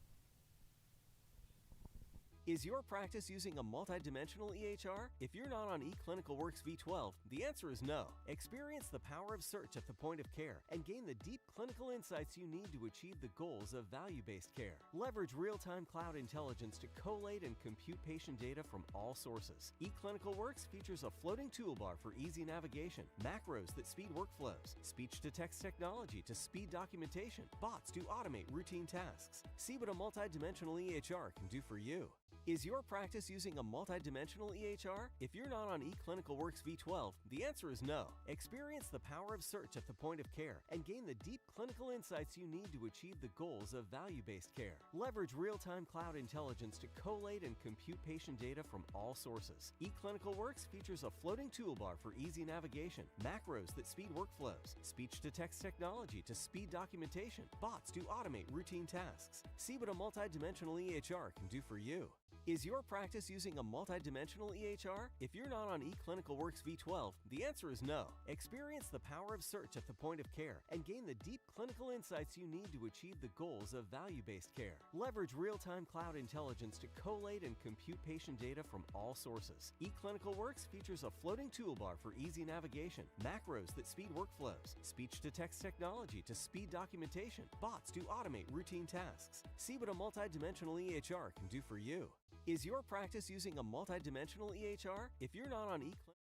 Is your practice using a multi-dimensional EHR? If you're not on eClinicalWorks V12, the answer is no. Experience the power of search at the point of care and gain the deep clinical insights you need to achieve the goals of value-based care. Leverage real-time cloud intelligence to collate and compute patient data from all sources. eClinicalWorks features a floating toolbar for easy navigation, macros that speed workflows, speech-to-text technology to speed documentation, bots to automate routine tasks. See what a multi-dimensional EHR can do for you. Is your practice using a multi-dimensional EHR? If you're not on eClinicalWorks V12, the answer is no. Experience the power of search at the point of care and gain the deep clinical insights you need to achieve the goals of value-based care. Leverage real-time cloud intelligence to collate and compute patient data from all sources. eClinicalWorks features a floating toolbar for easy navigation, macros that speed workflows, speech-to-text technology to speed documentation, bots to automate routine tasks. See what a multi-dimensional EHR can do for you. Is your practice using a multi-dimensional EHR? If you're not on eClinicalWorks V12, the answer is no. Experience the power of search at the point of care and gain the deep clinical insights you need to achieve the goals of value-based care. Leverage real-time cloud intelligence to collate and compute patient data from all sources. eClinicalWorks features a floating toolbar for easy navigation, macros that speed workflows, speech-to-text technology to speed documentation, bots to automate routine tasks. See what a multi-dimensional EHR can do for you. Is your practice using a multi-dimensional EHR? If you're not on eClinicalWorks,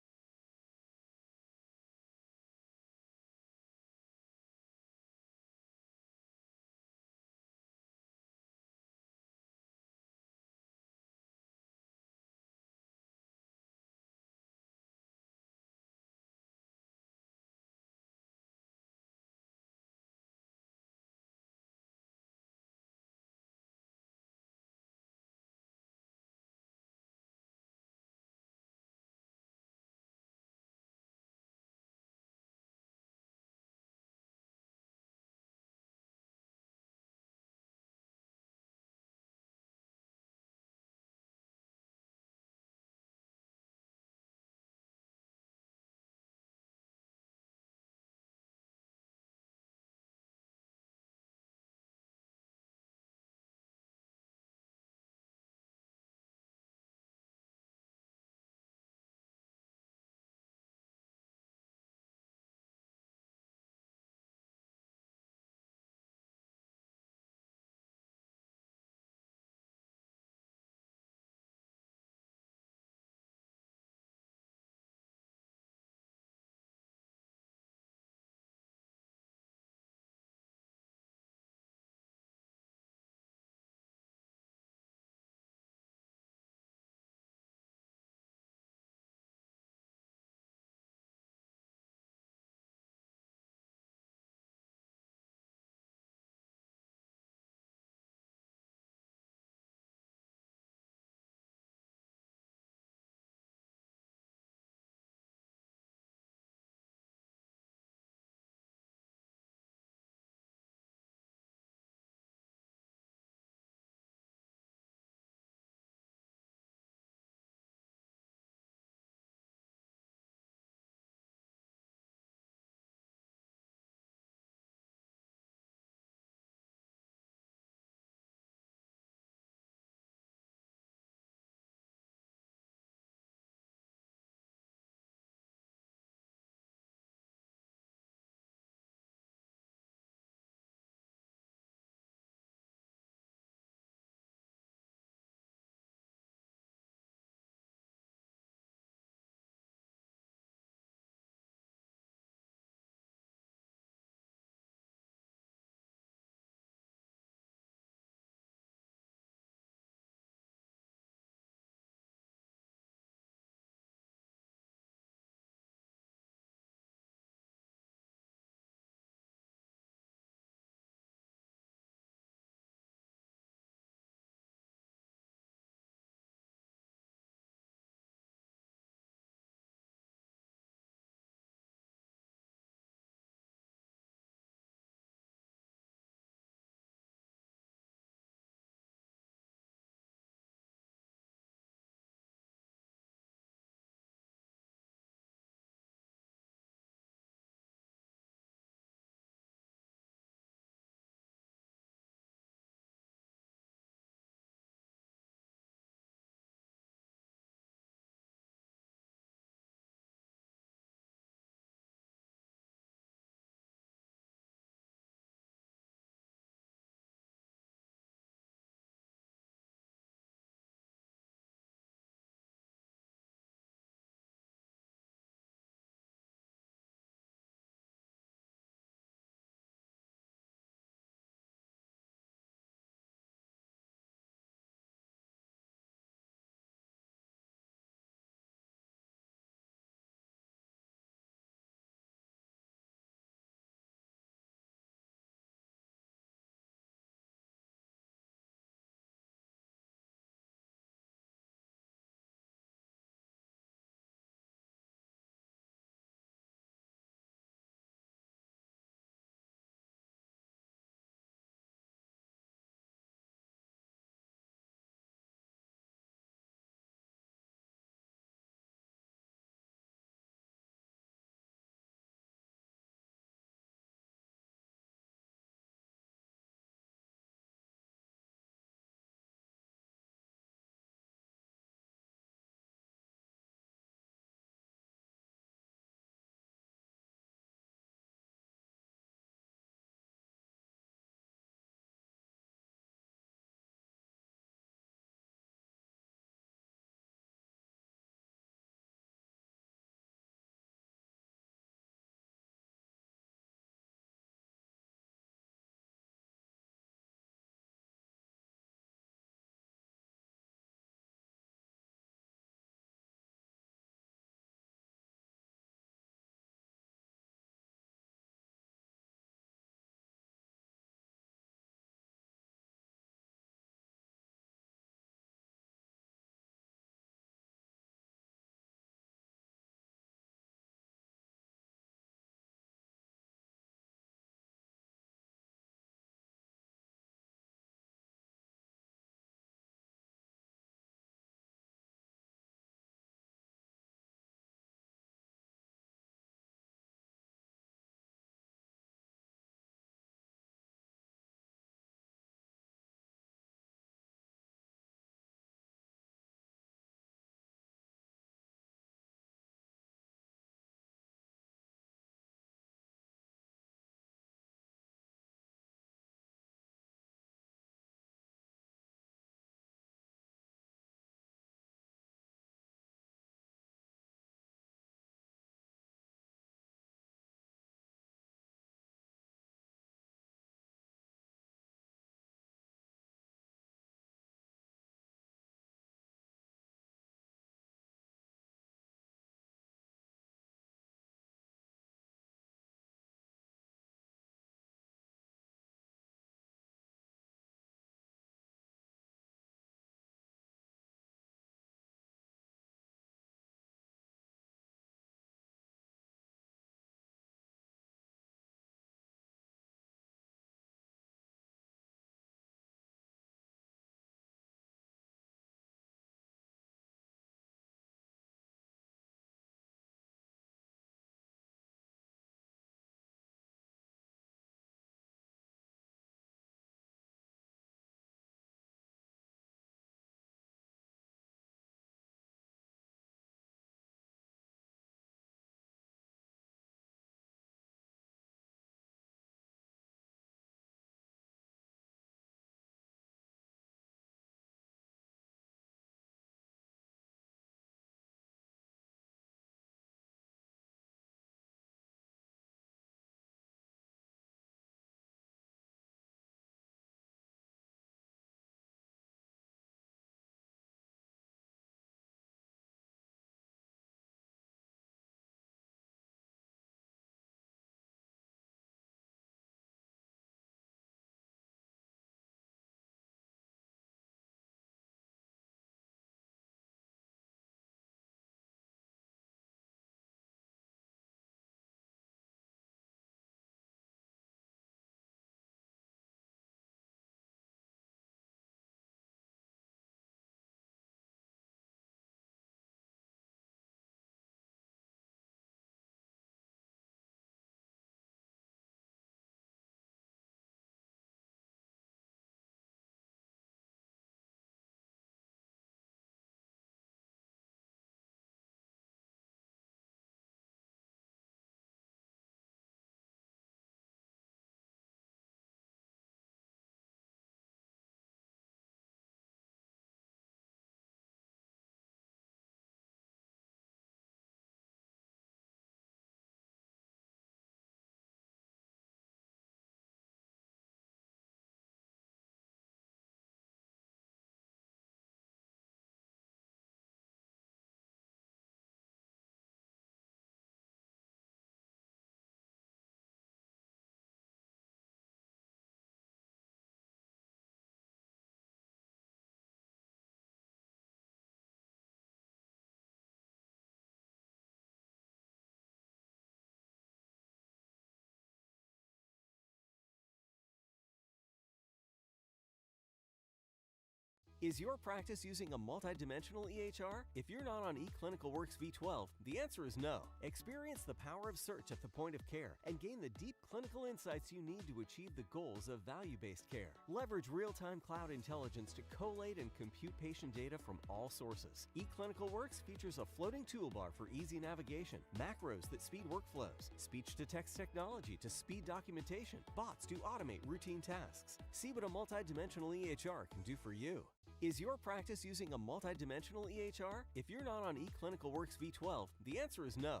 Is your practice using a multidimensional EHR? If you're not on eClinicalWorks V12, the answer is no. Experience the power of search at the point of care and gain the deep clinical insights you need to achieve the goals of value-based care. Leverage real-time cloud intelligence to collate and compute patient data from all sources. eClinicalWorks features a floating toolbar for easy navigation, macros that speed workflows, speech-to-text technology to speed documentation, bots to automate routine tasks. See what a multidimensional EHR can do for you. Is your practice using a multidimensional EHR? If you're not on eClinicalWorks V12, the answer is no.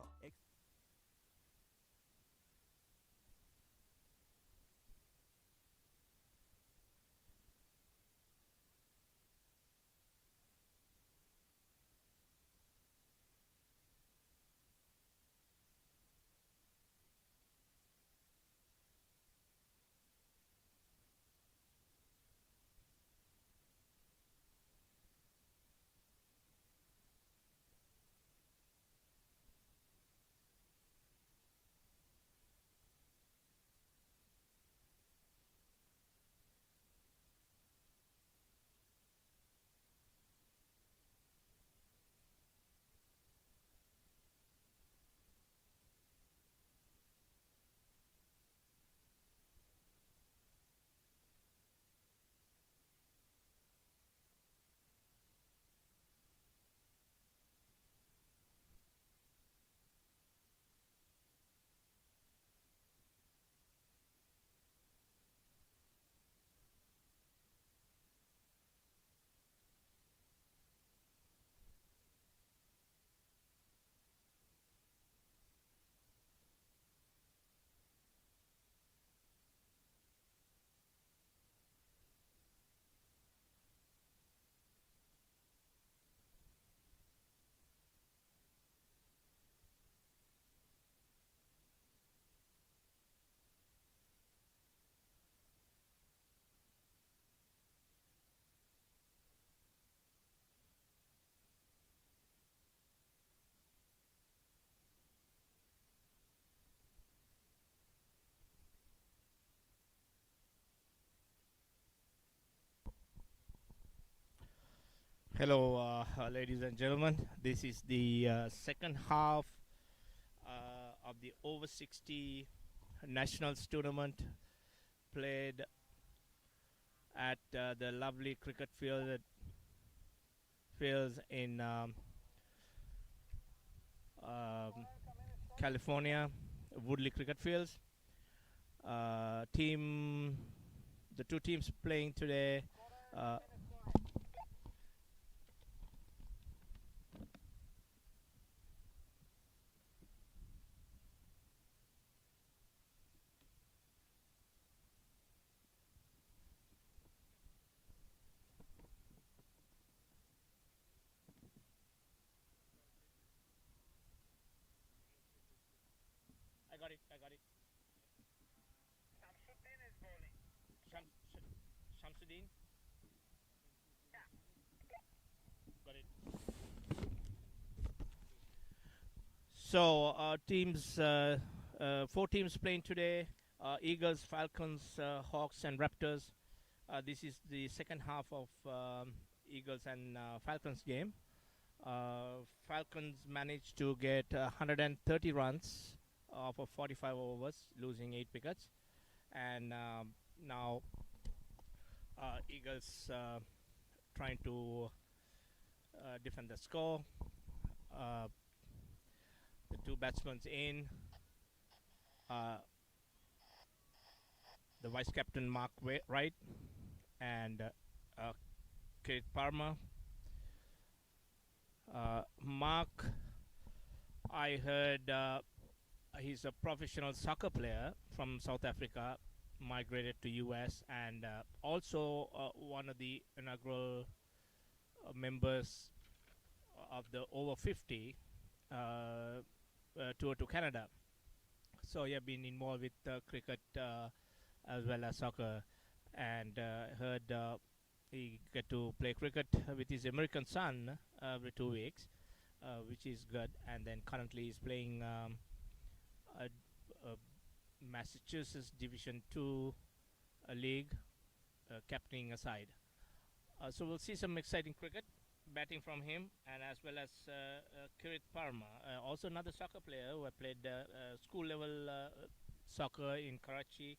Hello, ladies and gentlemen. This is the second half of the Over 60 Nationals tournament played at the lovely cricket fields in um, California, Woodley cricket fields. The two teams playing today. Uh, I got it. Shamsuddin? Got it. So, four teams playing today: Eagles, Falcons, Hawks, and Raptors. This is the second half of Eagles and Falcons game. Falcons managed to get 130 runs off of 45 overs, losing 8 wickets. And now Eagles trying to defend the score. The two batsmen in. The vice captain Mark Wright and Kate Parma. Mark, I heard he's a professional soccer player from South Africa, migrated to US, and also one of the inaugural members of the Over 50 tour to Canada. So you have been involved with cricket as well as soccer, and heard he get to play cricket with his American son every 2 weeks, which is good. And then currently he's playing a Massachusetts Division 2 league, captaining a side. So we'll see some exciting cricket batting from him, and as well as Kirit Parma, also another soccer player who had played school level soccer in Karachi,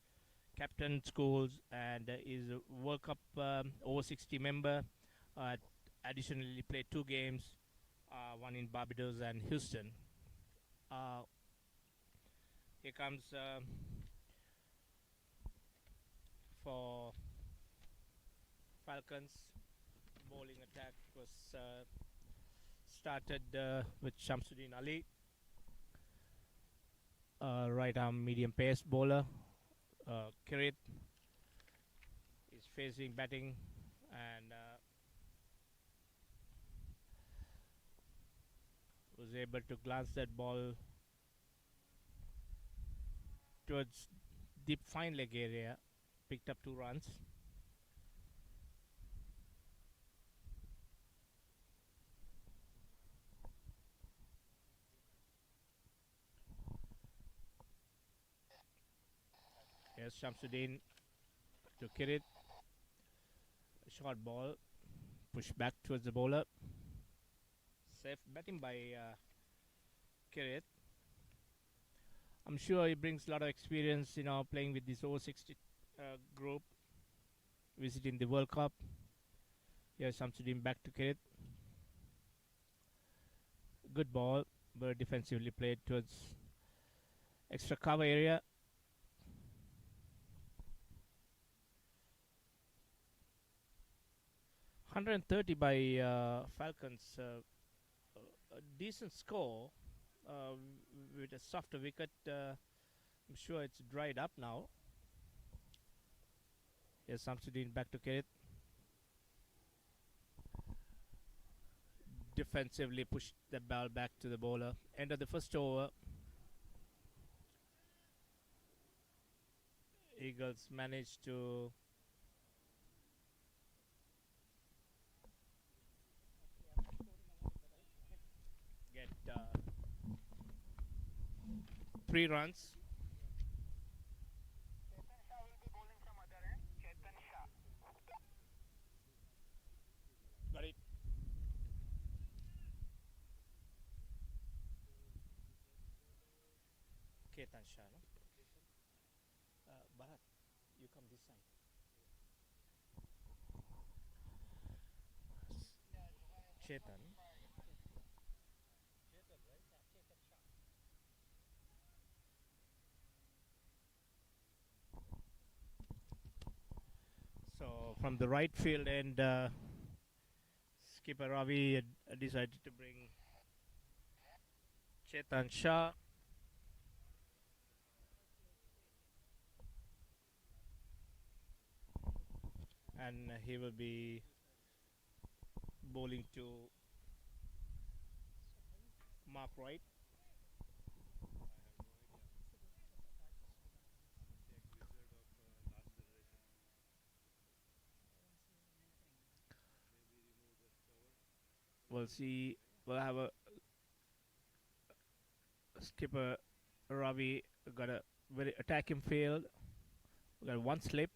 captain schools, and is a World Cup over 60 member. Uh, Additionally, played 2 games, one in Barbados and Houston. Uh, Here comes for Falcons. Bowling attack was started with Shamsuddin Ali, right arm medium pace bowler. Kirit is facing batting, and was able to glance that ball towards deep fine leg area, picked up 2 runs. Here's Shamsuddin to Kirit. Short ball, push back towards the bowler. Safe batting by Kirit. I'm sure he brings a lot of experience, playing with this over 60 group, visiting the World Cup. Here's Shamsuddin back to Kirit. Good ball, very defensively played towards extra cover area. 130 by Falcons. A decent score with a softer wicket. I'm sure it's dried up now. Here's Samsudin back to Kirit. Defensively pushed the ball back to the bowler. End of the first over. Eagles managed to get 3 runs. Got it. Ketan Shah, no? Bharat, you come this side. Chetan. So from the right field end, skipper Ravi decided to bring Chetan Shah. And he will be bowling to Mark Wright. We'll see. We'll have a skipper Ravi got a very attacking field. We got one slip,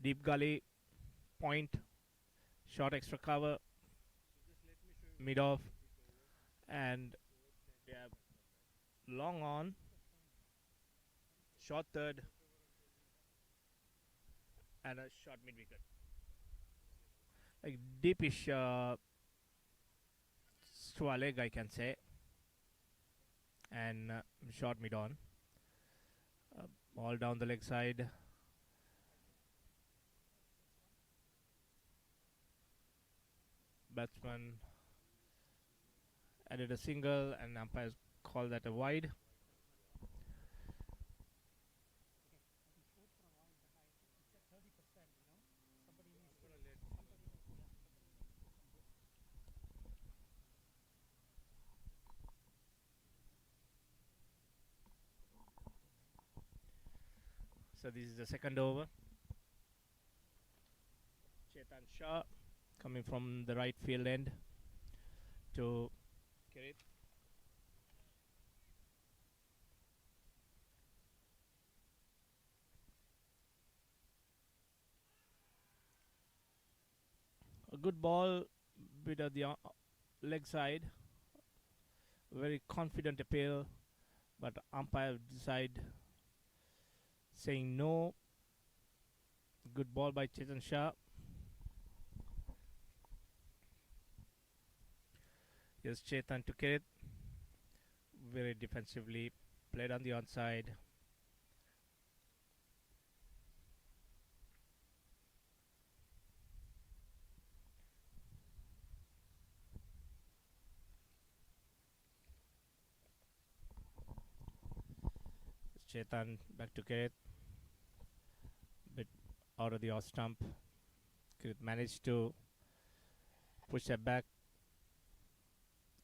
deep gully, point, short extra cover, mid off, and yeah, long on, short third, and a short mid wicket. Like deepish straw leg, I can say, and short mid on. All down the leg side. Batsman added a single, and umpires call that a wide. So this is the second over. Chetan Shah coming from the right field end to Kirit. A good ball, bit of the leg side. Very confident appeal, but umpire decide saying no. Good ball by Chetan Shah. Here's Chetan to Kirit. Very defensively played on the onside. Chetan back to Kirit. Bit out of the off stump. Kirit managed to push that back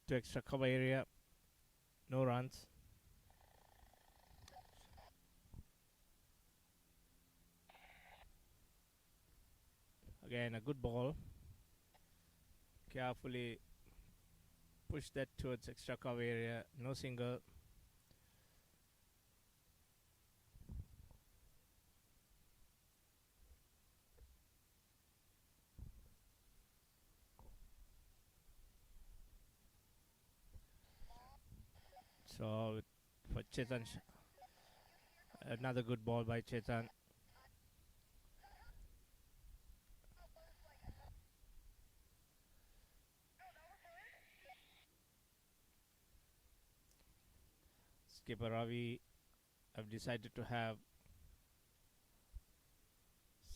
to extra cover area. No runs. Again, a good ball. Carefully push that towards extra cover area. No single. So for Chetan, another good ball by Chetan. Skipper Ravi have decided to have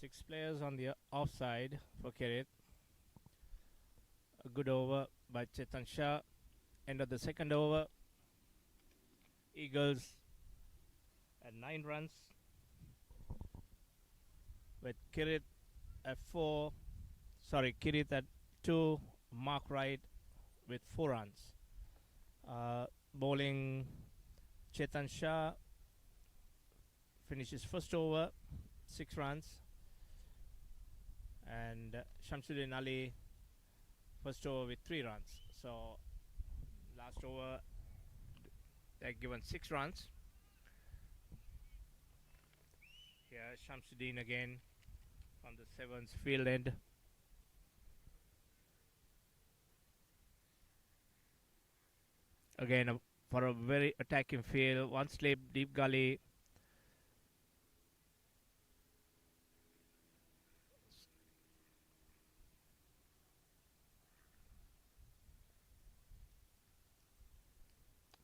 6 players on the offside for Kirit. A good over by Chetan Shah. End of the second over. Eagles at 9 runs with Kirit at 4. Sorry, Kirit at 2. Mark Wright with 4 runs. Bowling Chetan Shah finishes first over, 6 runs. And Shamsuddin Ali first over with 3 runs. So last over they're given 6 runs. Here Shamsuddin again from the 7th field end. Again for a very attacking field. One slip, deep gully.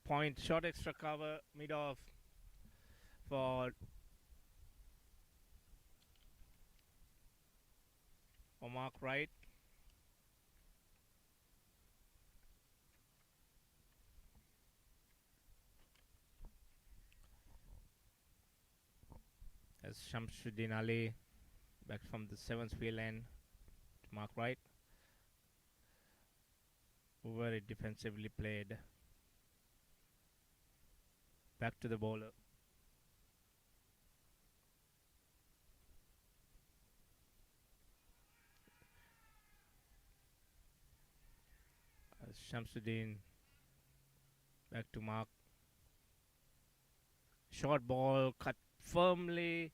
Point, short extra cover, mid off for Mark Wright. As Shamsuddin Ali back from the 7th field end to Mark Wright. Very defensively played. Back to the bowler. Shamsuddin back to Mark. Short ball cut firmly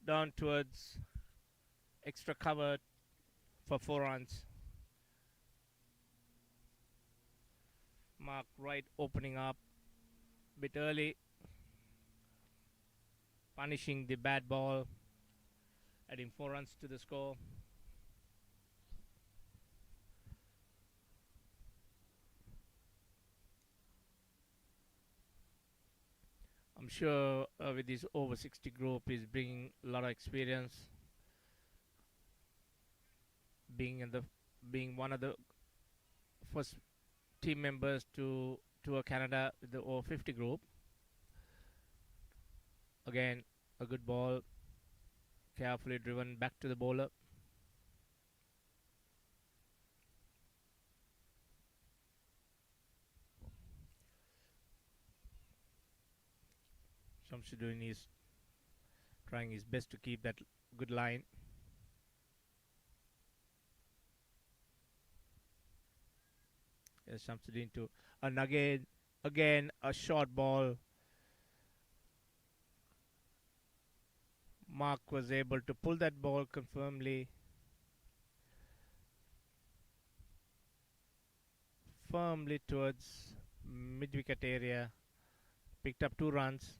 down towards extra cover for 4 runs. Mark Wright opening up a bit early, punishing the bad ball, adding 4 runs to the score. I'm sure with this over 60 group is bringing a lot of experience, being one of the first team members to tour Canada with the over 50 group. Again, a good ball, carefully driven back to the bowler. Shamsuddin is trying his best to keep that good line. Yes, Shamsuddin to and again a short ball. Mark was able to pull that ball confirmly. firmly towards mid-wicket area, picked up 2 runs.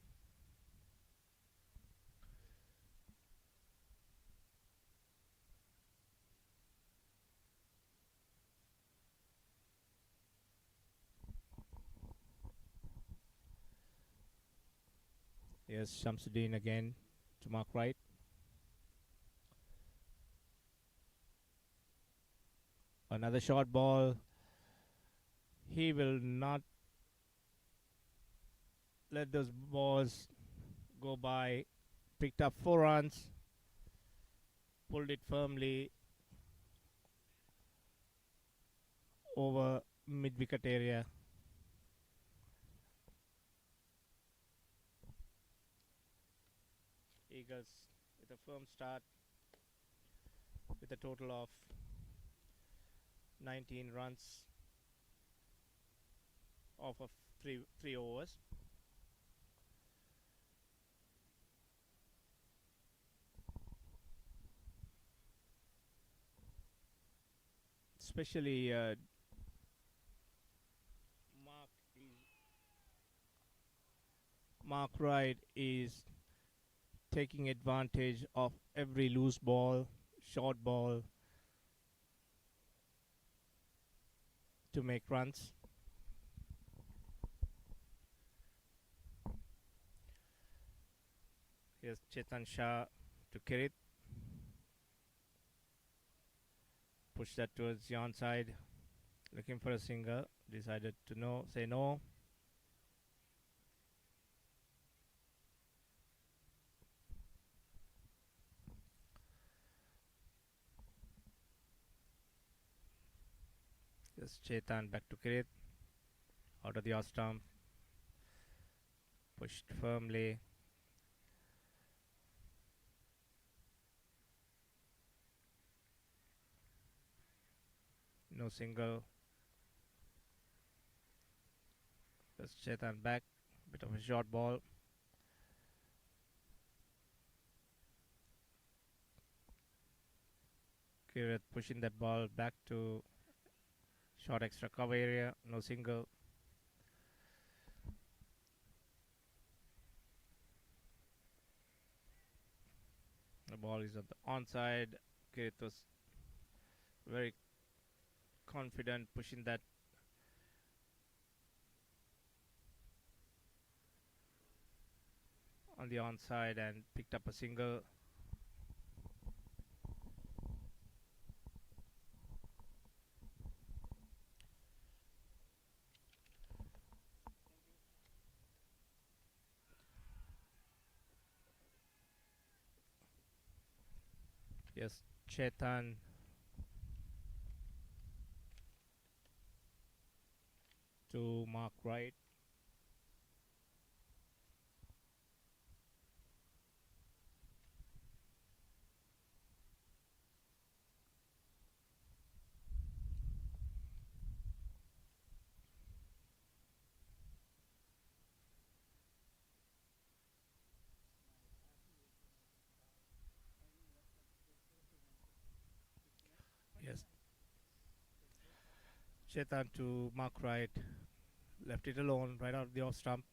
Yes, Shamsuddin again to mark right. Another short ball. He will not let those balls go by. Picked up 4 runs. Pulled it firmly over mid-wicket area. Eagles with a firm start with a total of 19 runs off of three overs. Especially Mark Wright is taking advantage of every loose ball, short ball to make runs. Here's Chetan Shah to Kirit. Push that towards the onside. Looking for a single. Decided to say no. Here's Chetan back to Kirit. Out of the off stump. Pushed firmly. No single. There's Chetan back. Bit of a short ball. Kirit pushing that ball back to short extra cover area. No single. The ball is on the onside. Kirit was very confident pushing that on the onside and picked up a single. Yes, Chetan to Mark Wright. Yes, Chetan to Mark Wright. Left it alone right out of the off stump.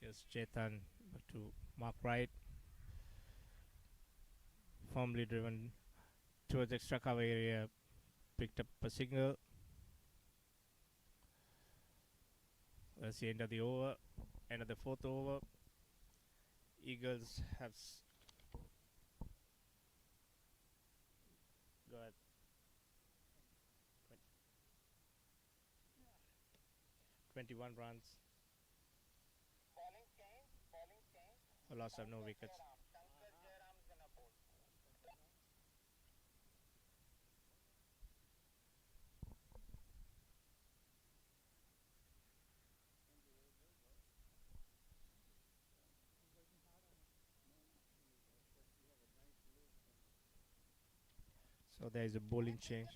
Yes, Chetan to Mark Wright. Firmly driven towards extra cover area. Picked up a single. That's the end of the over. End of the fourth over. Eagles have got 21 runs. A loss of no wickets. So there is a bowling change.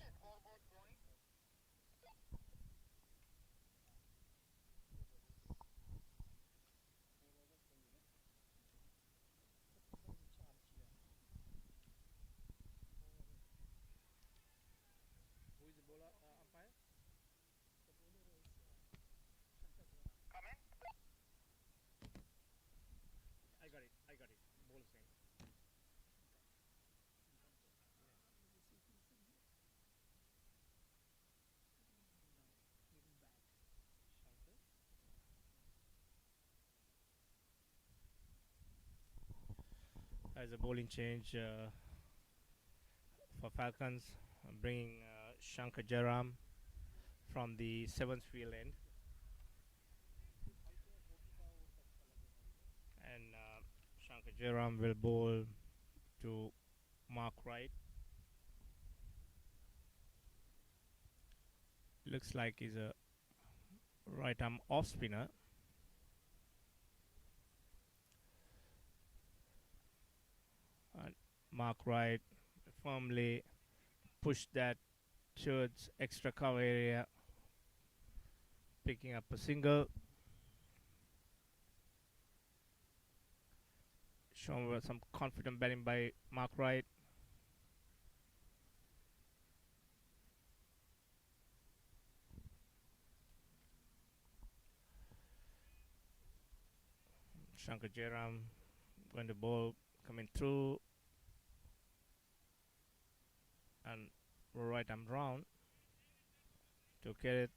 as a bowling change for Falcons, bringing Shankar Jaram from the seventh field end, and Shankar Jaram will bowl to Mark Wright. Looks like he's a right arm off spinner. And Mark Wright firmly pushed that towards extra cover area, picking up a single. Shown some confident batting by Mark Wright. Shankar Jairam going to bowl, coming through, and right arm round to Kirit.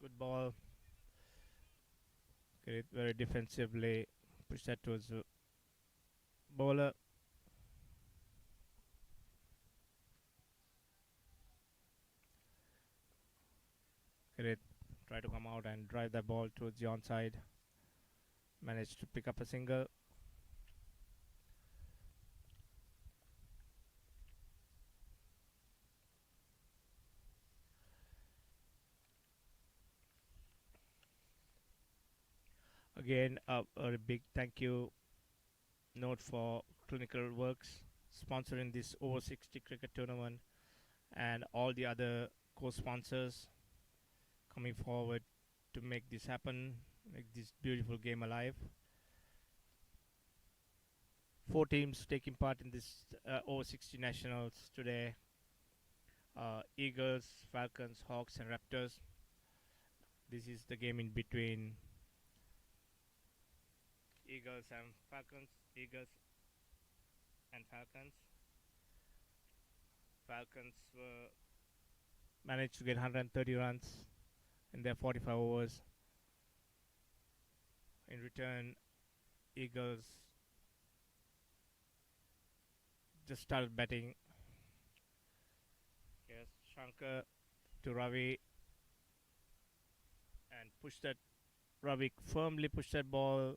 Good ball. Kirit very defensively push that towards the bowler. Kirit try to come out and drive the ball towards the onside. Managed to pick up a single. Again, a big thank you note for Clinical Works sponsoring this over 60 cricket tournament, and all the other co-sponsors coming forward to make this happen, make this beautiful game alive. 4 teams taking part in this over 60 nationals today. Eagles, Falcons, Hawks and Raptors. This is the game in between Eagles and Falcons. Eagles and Falcons. Falcons managed to get 130 runs in their 45 overs. In return, Eagles just started batting. Yes, Shankar to Ravi and pushed that. Ravi firmly pushed that ball.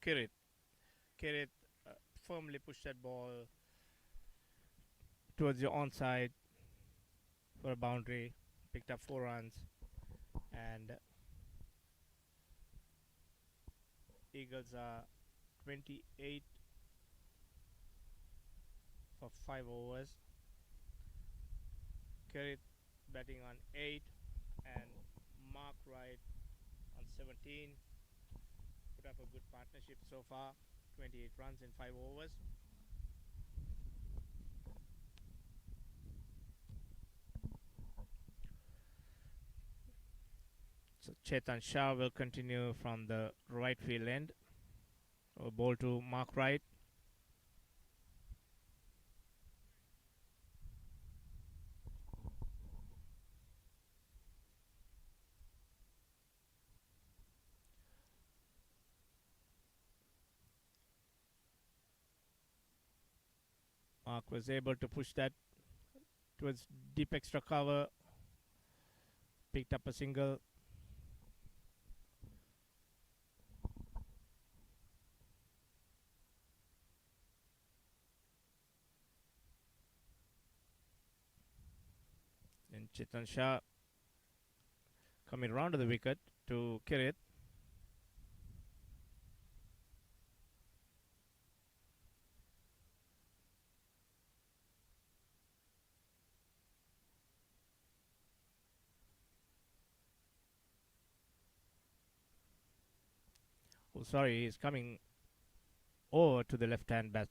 Kirit firmly pushed that ball towards the onside for a boundary. Picked up 4 runs, and Eagles are 28 for 5 overs. Kirit batting on 8 and Mark Wright on 17. Put up a good partnership so far. 28 runs in 5 overs. So Chetan Shah will continue from the right field end. A ball to Mark Wright. Mark was able to push that towards deep extra cover. Picked up a single. And Chetan Shah coming round to the wicket to Kirit. Oh, sorry, he's coming over to the left-hand bat.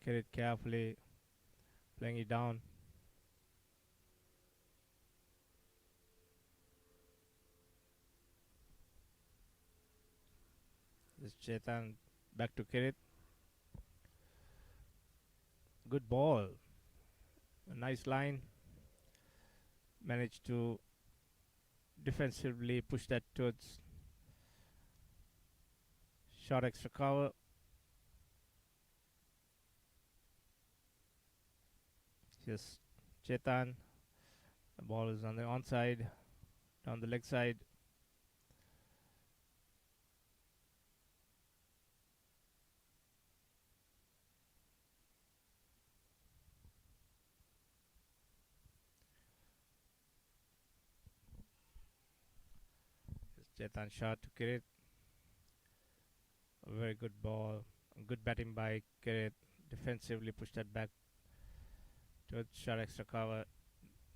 Kirit carefully playing it down. This Chetan back to Kirit. Good ball. A nice line. Managed to defensively push that towards short extra cover. Just Chetan. The ball is on the onside, down the leg side. Just Chetan shot to Kirit. A very good ball. Good batting by Kirit. Defensively push that back towards short extra cover.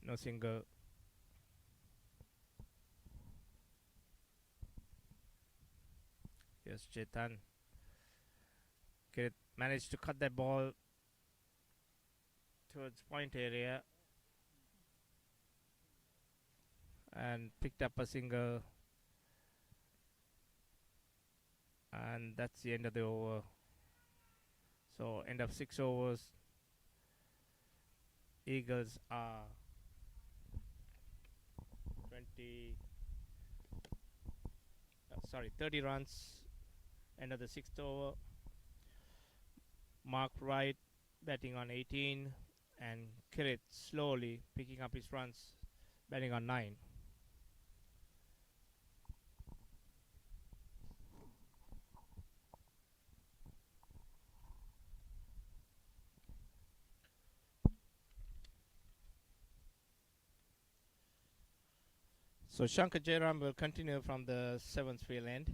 No single. Yes, Chetan. Kirit managed to cut that ball towards point area and picked up a single, and that's the end of the over. So end of 6 overs. Eagles are 30 runs. End of the 6th over. Mark Wright batting on 18, and Kirit slowly picking up his runs, batting on 9. So Shankar Jairam will continue from the 7th field end.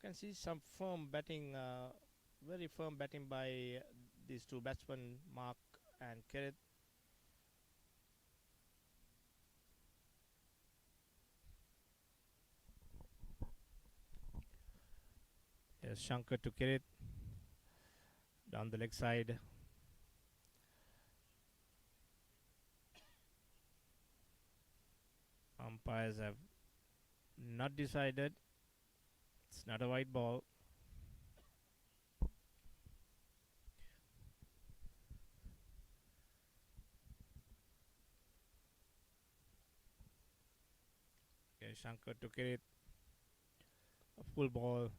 You can see some firm batting, very firm batting by these two batsmen, Mark and Kirit. Yes, Shankar to Kirit down the leg side. Umpires have not decided. It's not a white ball. Okay, Shankar took it. A full ball.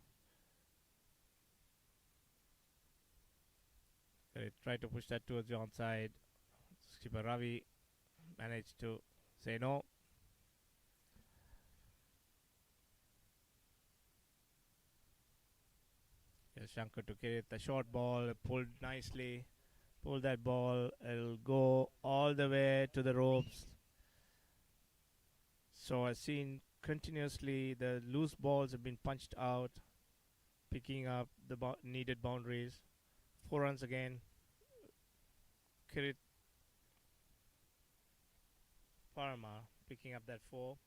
They tried to push that towards the onside. Skipper Ravi managed to say no. Yes, Shankar took it. The short ball pulled nicely. Pulled that ball. It'll go all the way to the ropes. So I've seen continuously the loose balls have been punched out, picking up the needed boundaries. 4 runs again. Kirit Parma picking up that 4.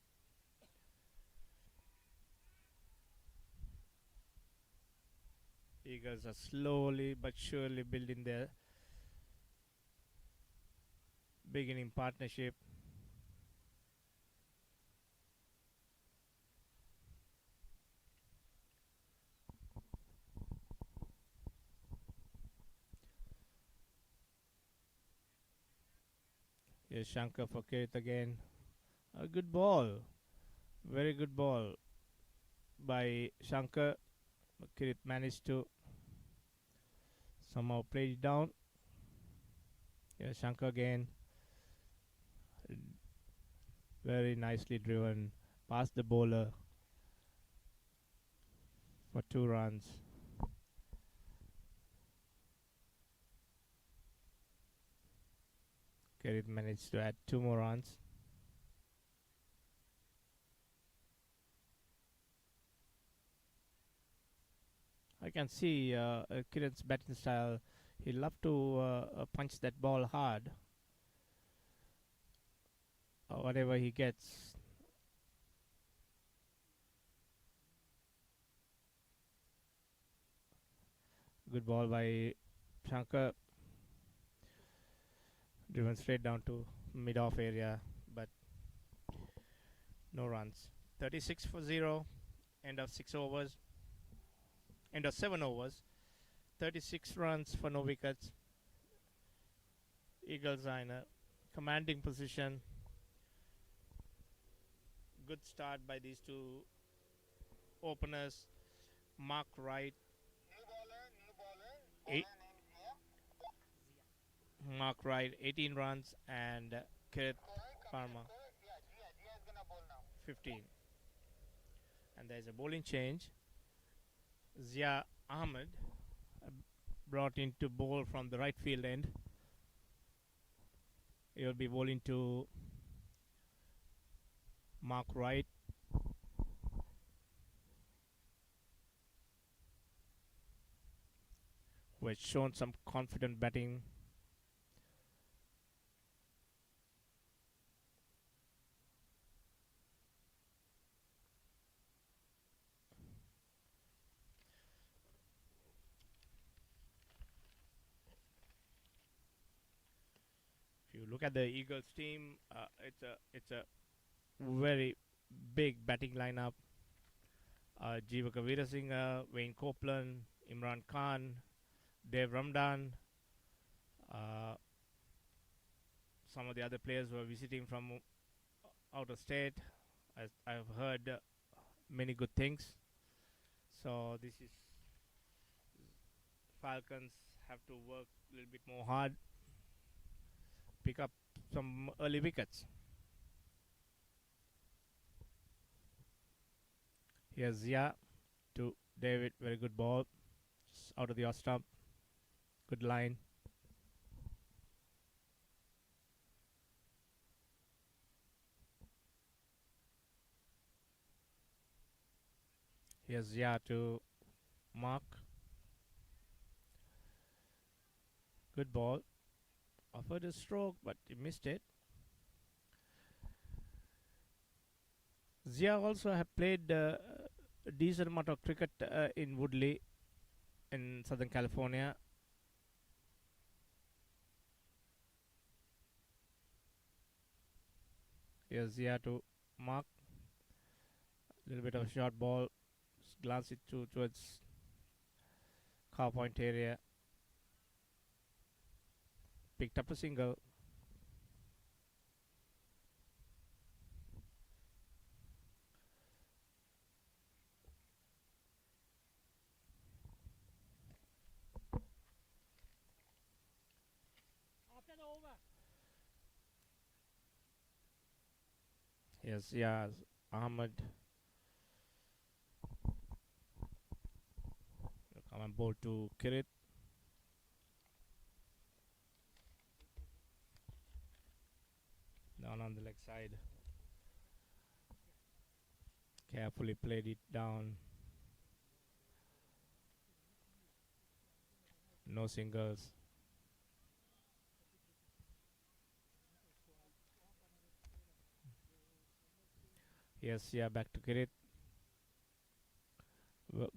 Eagles are slowly but surely building their beginning partnership. Here's Shankar for Kirit again. A good ball. Very good ball by Shankar. Kirit managed to somehow play it down. Here's Shankar again. Very nicely driven past the bowler for 2 runs. Kirit managed to add 2 more runs. I can see Kirit's batting style. He loved to punch that ball hard. Whatever he gets. Good ball by Shankar. Driven straight down to mid-off area, but no runs. 36 for 0. End of 6 overs. end of 7 overs. 36 runs for no wickets. Eagles are in a commanding position. Good start by these two openers. Mark Wright. Eight, Mark Wright 18 runs and Kirit Parma 15. And there's a bowling change. Zia Ahmed brought in to bowl from the right field end. He will be bowling to Mark Wright. Who has shown some confident batting. If you look at the Eagles team, it's a very big batting lineup. Jivaka Veerasinghe, Wayne Copeland, Imran Khan, Dev Ramdan, uh, some of the other players who are visiting from out of state. As I've heard many good things. So this is Falcons have to work a little bit more hard, pick up some early wickets. Here's Zia to David, very good ball, just out of the off stump, good line. Here's Zia to Mark, good ball, offered a stroke but he missed it. Zia also have played a decent amount of cricket in Woodley in Southern California. Here's Zia to Mark. A little bit of a short ball. Just glance it towards car point area. Picked up a single. Yes, yeah, Ahmed. Come on board to Kirit. Down on the leg side. Carefully played it down. No singles. Yes, yeah, back to Kirit.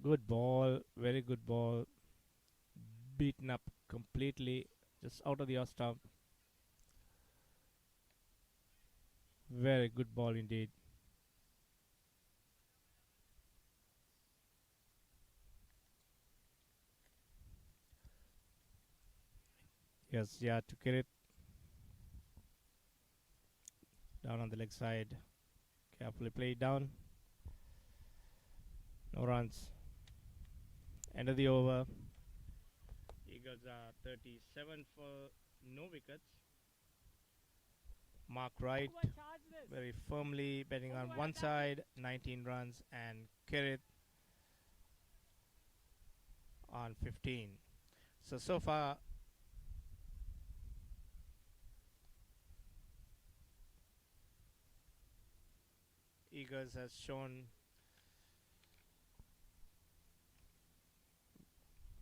Good ball, very good ball. Beaten up completely, just out of the off stump. Very good ball indeed. Yes, yeah, to Kirit. Down on the leg side. Carefully played down. No runs. End of the over. Eagles are 37 for no wickets. Mark Wright very firmly betting on one side, 19 runs, and Kirit on 15. So far, Eagles has shown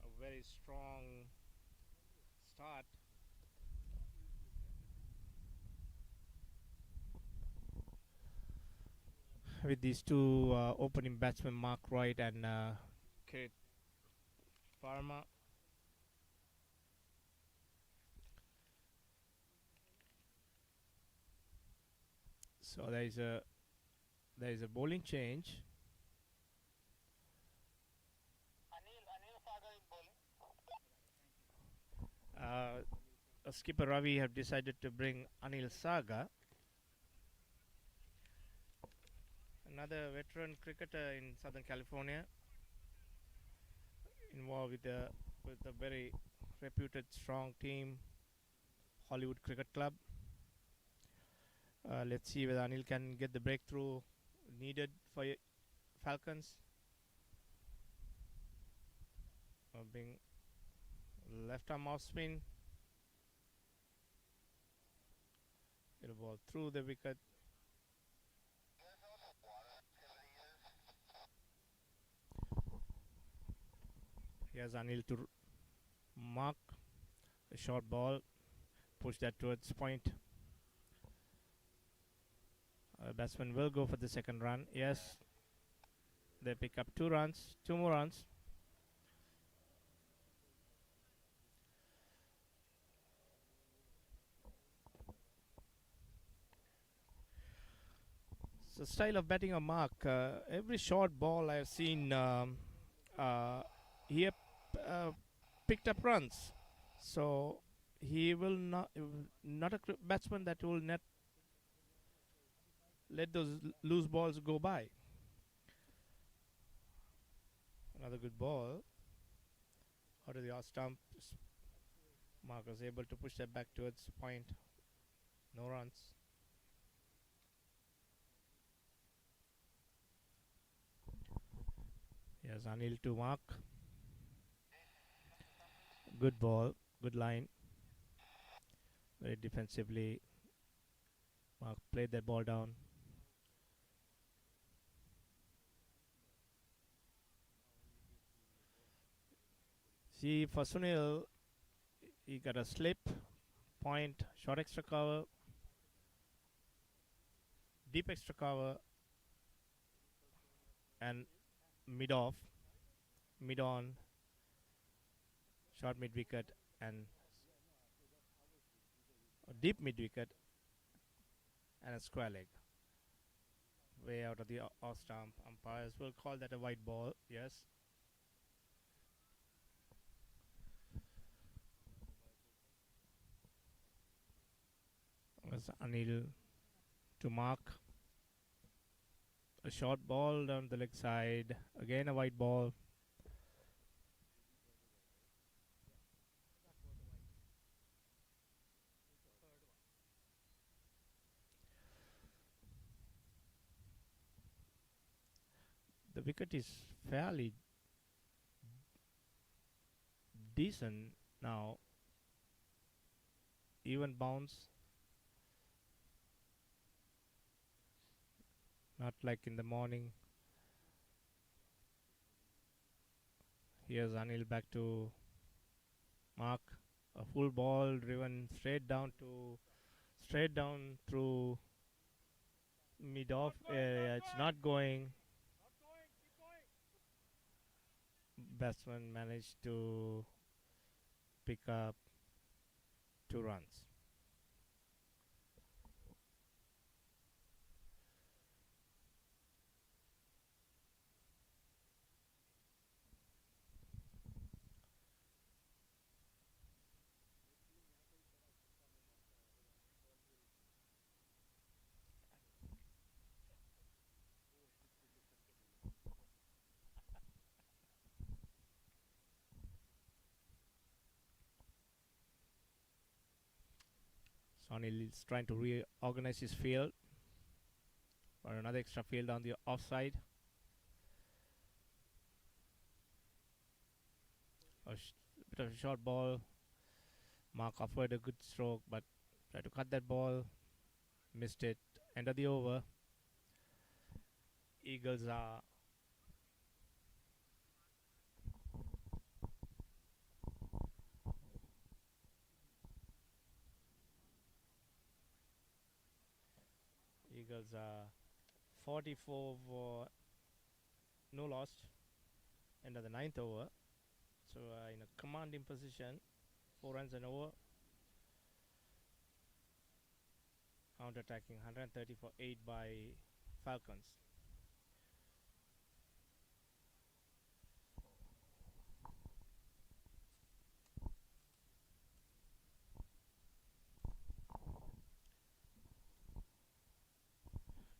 a very strong start. With these two opening batsmen, Mark Wright and Kirit Parma. So there is a bowling change. Uh, Skipper Ravi have decided to bring Anil Saga, another veteran cricketer in Southern California, involved with a very reputed strong team, Hollywood Cricket Club. Let's see whether Anil can get the breakthrough needed for Falcons. Being left arm off spin. It'll ball through the wicket. Here's Anil to mark a short ball, push that towards point. Batsman will go for the second run. Yes, they pick up 2 runs, 2 more runs. So style of batting of Mark. Every short ball I've seen, he picked up runs. So he will not a batsman that will not let those loose balls go by. Another good ball out of the off stump. Mark was able to push that back towards point. No runs. Yes, Anil to Mark. Good ball, good line. Very defensively. Mark played that ball down. See, for Sunil, he got a slip, point, short extra cover, deep extra cover, and mid off, mid on, short mid wicket, and a deep mid wicket, and a square leg. Way out of the off stump. Umpires will call that a white ball. Yes. Was Anil to mark a short ball down the leg side. Again a white ball. The wicket is fairly decent now. Even bounce. Not like in the morning. Here's Anil back to mark. A full ball driven straight down through mid off area. It's not going. Batsman managed to pick up 2 runs. Anil is trying to reorganize his field for another extra field on the offside. A bit of a short ball. Mark offered a good stroke, but tried to cut that ball. Missed it. End of the over. Eagles are Eagles are 44 for no loss. End of the 9th over. So in a commanding position. 4 runs and over. Counter attacking 130 for 8 by Falcons.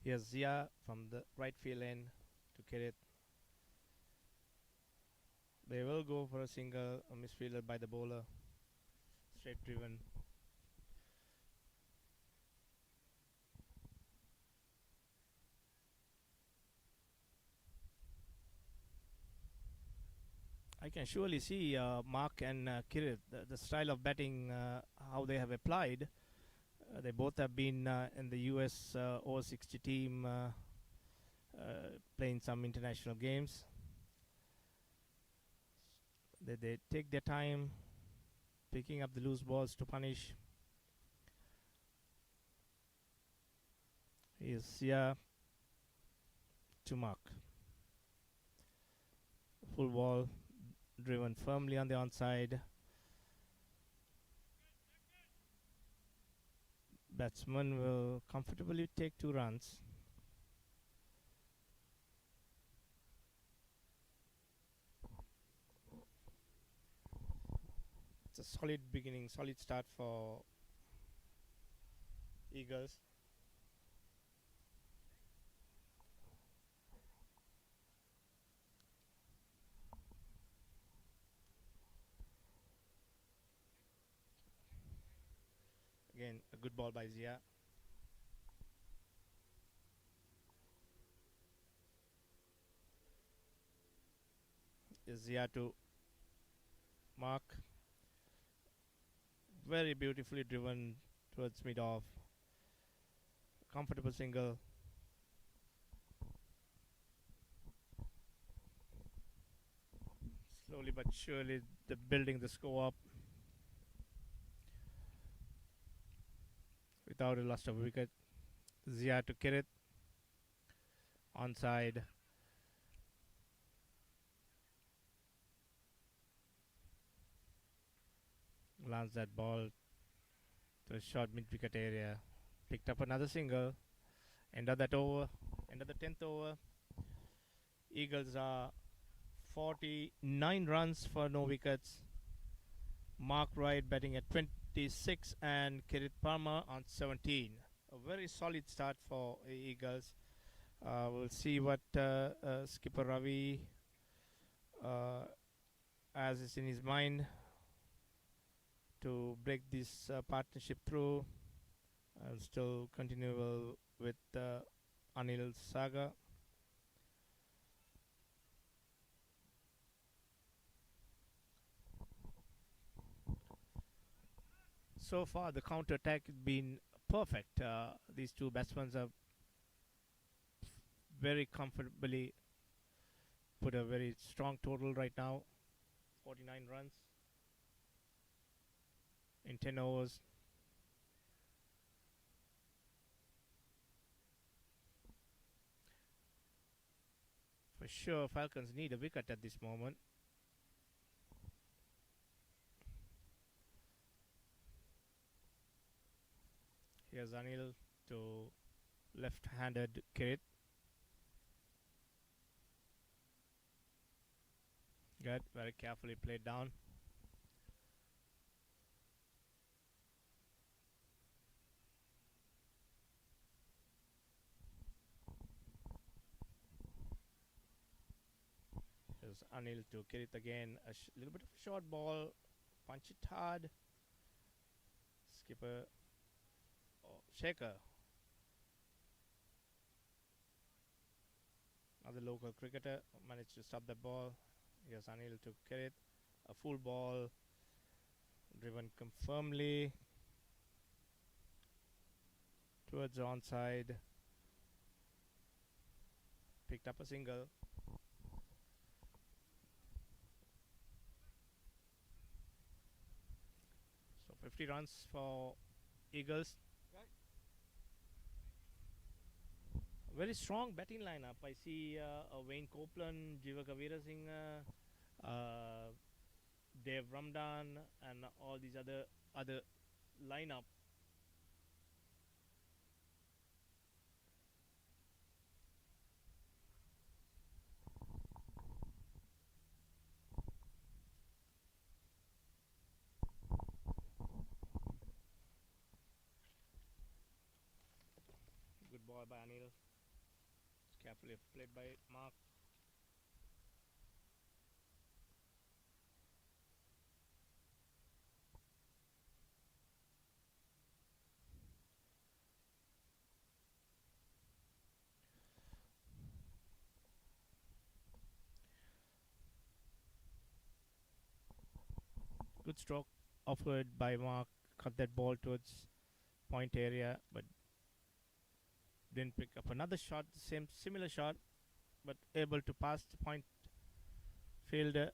Here's Zia from the right field end to Kirit. They will go for a single, a misfielder by the bowler. Straight driven. I can surely see Mark and Kirit, the style of batting, how they have applied. They both have been in the US over 60 team playing some international games. They take their time picking up the loose balls to punish. Here's Sia to Mark. Full ball driven firmly on the onside. Batsman will comfortably take 2 runs. It's a solid beginning, solid start for Eagles. Again, a good ball by Zia. Zia to Mark. Very beautifully driven towards mid off. Comfortable single. Slowly but surely, they're building the score up without a loss of wicket. Zia to Kirit. Onside. Lands that ball to a short mid wicket area. Picked up another single. End of that over. End of the 10th over. Eagles are 49 runs for no wickets. Mark Wright batting at 26 and Kirit Parma on 17. A very solid start for Eagles. We'll see what Skipper Ravi has is in his mind to break this partnership through. I'll still continue with Anil Saga. So far, the counter attack has been perfect. These two batsmen have very comfortably put a very strong total right now, 49 runs in 10 overs. For sure, Falcons need a wicket at this moment. Here's Anil to left-handed Kirit. Good, very carefully played down. Here's Anil to Kirit again. A little bit of a short ball. Punch it hard. Skipper. Oh, Shaker. Another local cricketer managed to stop the ball. Here's Anil to Kirit. A full ball. Driven firmly towards the onside. Picked up a single. So 50 runs for Eagles. Very strong batting lineup. I see Wayne Copeland, Jiva Kavira Singh, Dev Ramdan, and all these other lineup. Good ball by Anil. Carefully played by Mark. Good stroke offered by Mark. Cut that ball towards point area, but didn't pick up another shot, the same similar shot, but able to pass the point fielder.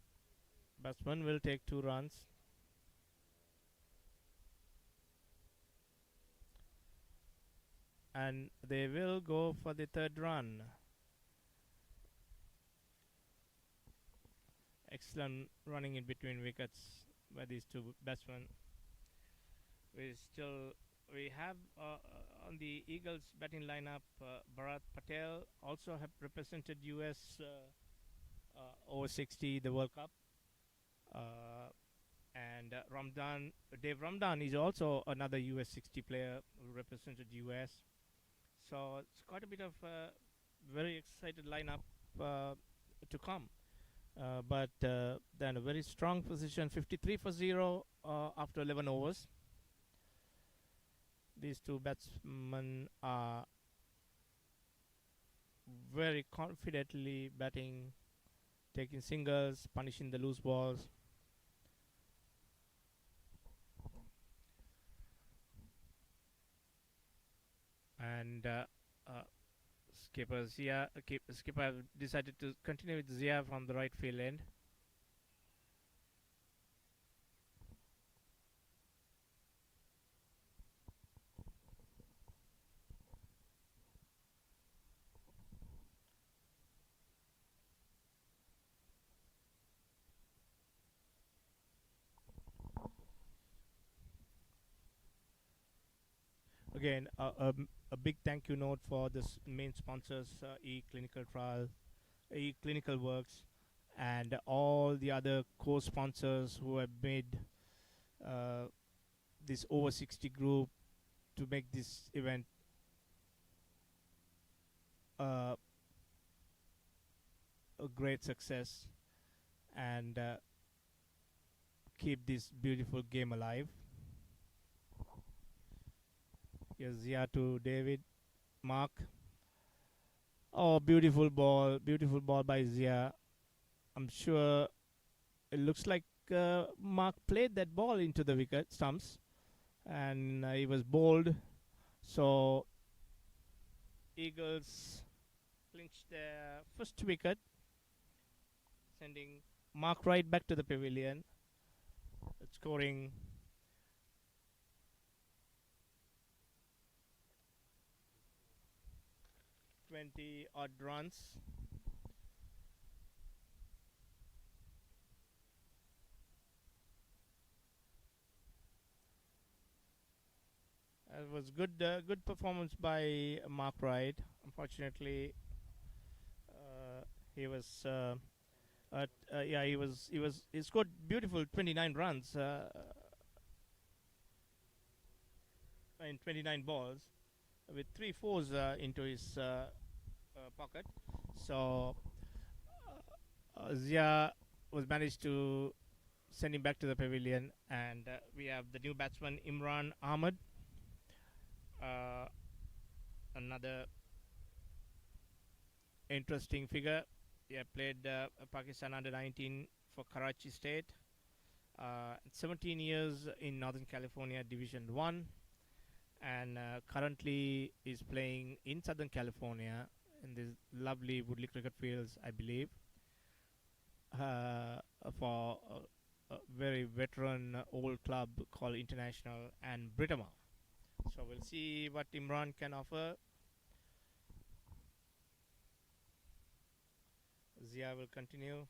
Batsman will take 2 runs. And they will go for the third run. Excellent running in between wickets by these two batsmen. We have on the Eagles batting lineup Bharat Patel also have represented US over 60 the World Cup, and Dave Ramdan is also another US 60 player who represented US. So it's quite a bit of very excited lineup to come. But then a very strong position, 53 for 0 after 11 overs. These two batsmen are very confidently batting, taking singles, punishing the loose balls. And skipper decided to continue with Zia from the right field end. Again, a big thank you note for this main sponsors, eClinical Trial, eClinical Works, and all the other co-sponsors who have made uh, this over 60 group to make this event uh, a great success and keep this beautiful game alive. Here's Zia to David, Mark. Oh, beautiful ball by Zia. I'm sure it looks like Mark played that ball into the wicket stumps, and he was bowled. So Eagles clinched their first wicket, sending Mark right back to the pavilion, scoring 20 odd runs. It was good performance by Mark Wright. Unfortunately, he was he scored beautiful 29 runs in 29 balls with 3 fours into his pocket. So Zia was managed to send him back to the pavilion, and we have the new batsman Imran Ahmed, another interesting figure. He played Pakistan under 19 for Karachi State. 17 years in Northern California Division 1, and currently is playing in Southern California in these lovely Woodley cricket fields, I believe, for a very veteran old club called International and Britomouth. So we'll see what Imran can offer. Zia will continue.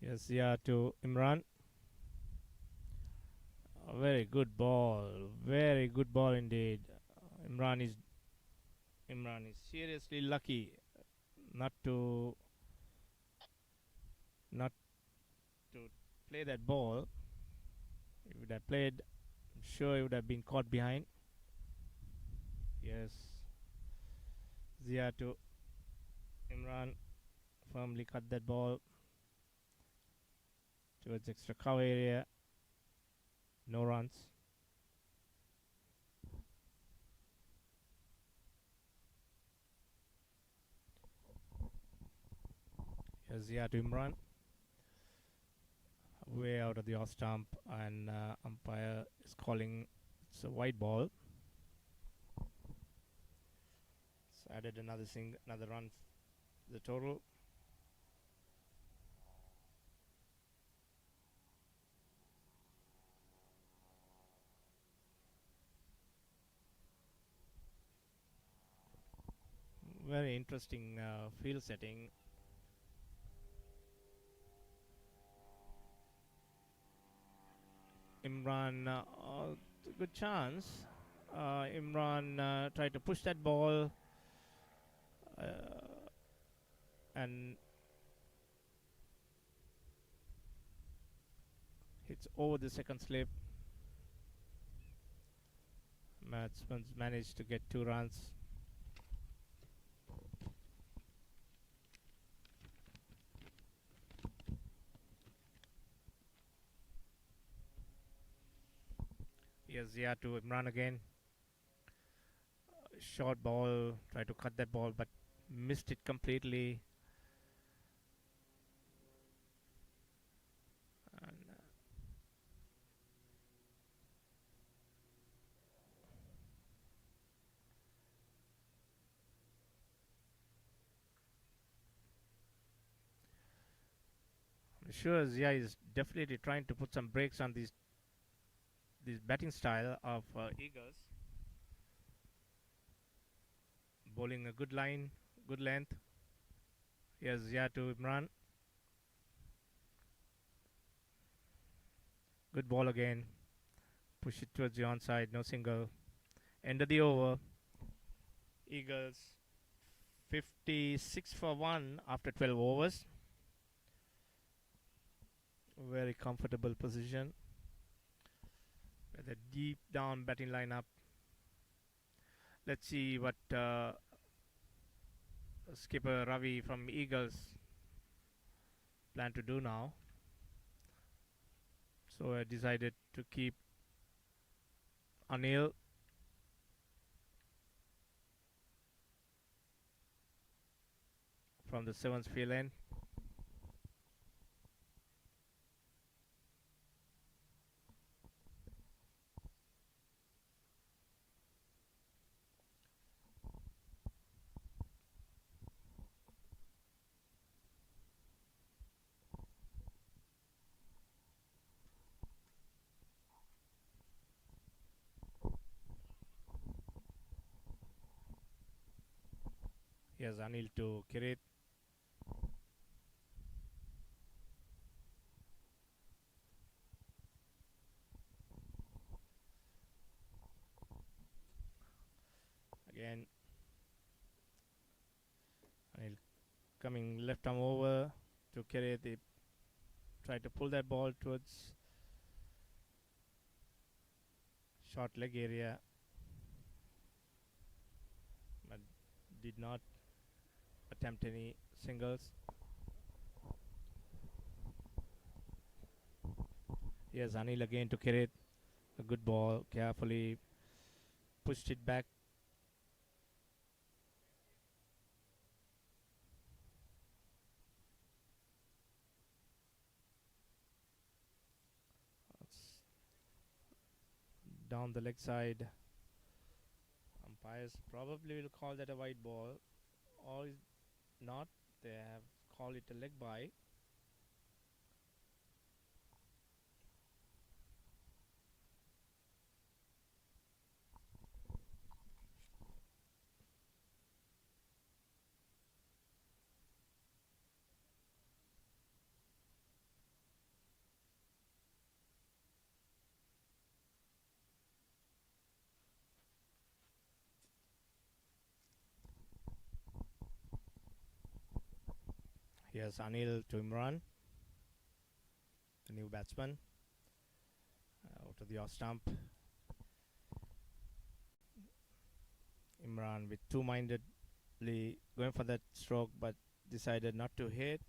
Yes, Zia to Imran. A very good ball. Very good ball indeed. Imran is Imran is seriously lucky not to not to play that ball. If it would have played, I'm sure it would have been caught behind. Yes. Zia to Imran firmly cut that ball towards extra cover area. No runs. Yes, Zia to Imran. Way out of the off stump, and umpire is calling it's a white ball. So added another run to the total. Very interesting field setting. Imran, good chance. Imran tried to push that ball uh, and hits over the second slip. Batsman's managed to get 2 runs. Yes, Zia to Imran again. Short ball, tried to cut that ball, but missed it completely. And, I'm sure Zia is definitely trying to put some brakes on this batting style of Eagles. Bowling a good line, good length. Here's Zia to Imran. Good ball again. Push it towards the onside, no single. End of the over. Eagles 56 for 1 after 12 overs. Very comfortable position with a deep down batting lineup. Let's see what skipper Ravi from Eagles plan to do now. So I decided to keep Anil from the 7th field end. Here's Anil to Kirit. Again, Anil coming left arm over to Kirit. They try to pull that ball towards short leg area, but did not attempt any singles. Yes, Anil again to Kirit. A good ball, carefully pushed it back. It's down the leg side. Umpires probably will call that a white ball, or not. They have called it a leg bye. Here's Anil to Imran, the new batsman. Out of the off stump. Imran with two-mindedly going for that stroke, but decided not to hit.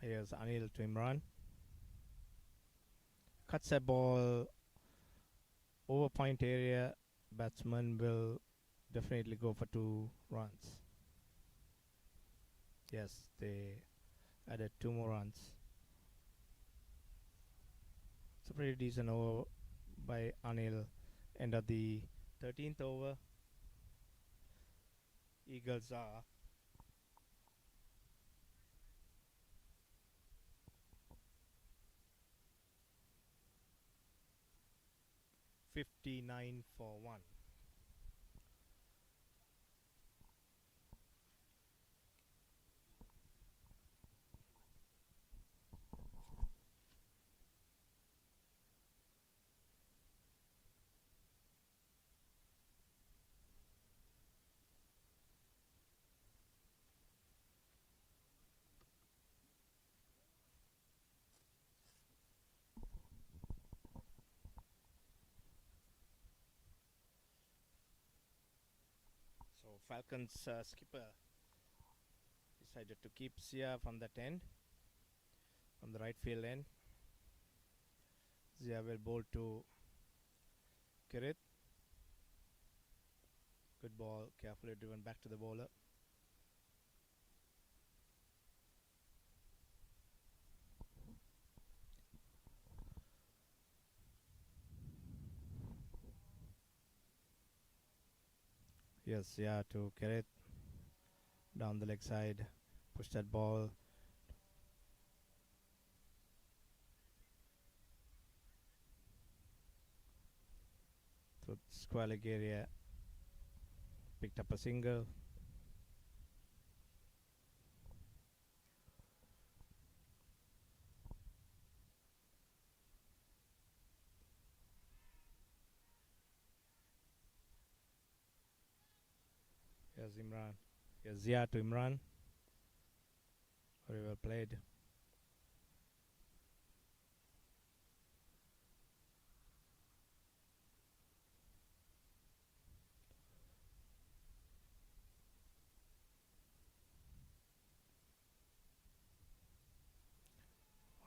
Here's Anil to Imran. Cuts a ball over point area. Batsman will definitely go for 2 runs. Yes, they added 2 more runs. It's a pretty decent over by Anil. End of the 13th over. Eagles are 59 for 1. So Falcons skipper decided to keep Zia from that end, from the right field end. Zia will bowl to Kirit. Good ball, carefully driven back to the bowler. Yes, yeah, to Kirit. Down the leg side. Push that ball. To square leg area. Picked up a single. Here's Imran. Here's Zia to Imran. Very well played.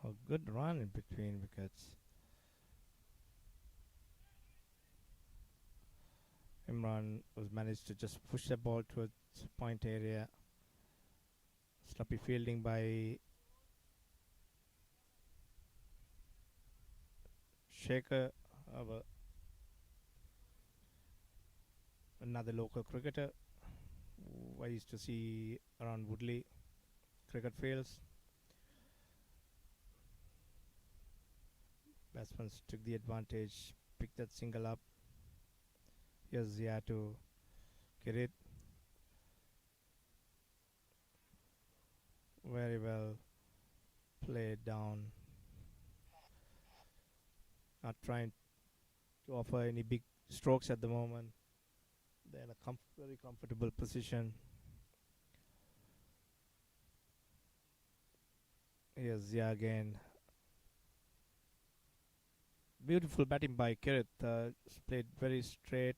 A good run in between wickets. Imran was managed to just push the ball towards point area. Sloppy fielding by Shaker, another local cricketer who I used to see around Woodley cricket fields. Batsman took the advantage, picked that single up. Here's Zia to Kirit. Very well played down. Not trying to offer any big strokes at the moment. They're in a very comfortable position. Here's Zia again. Beautiful batting by Kirit. Played very straight.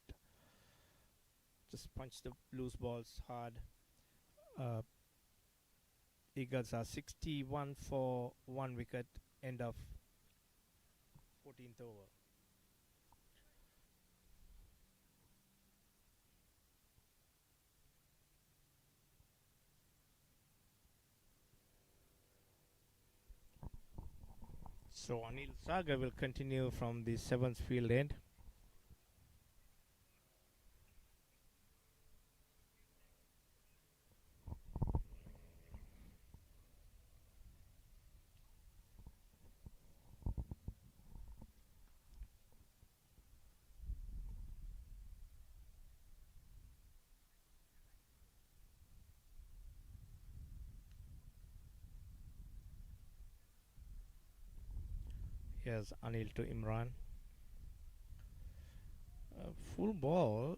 Just punched the loose balls hard. Eagles are 61 for 1 wicket. End of 14th over. So Anil Saga will continue from the 7th field end. Here's Anil to Imran. Full ball.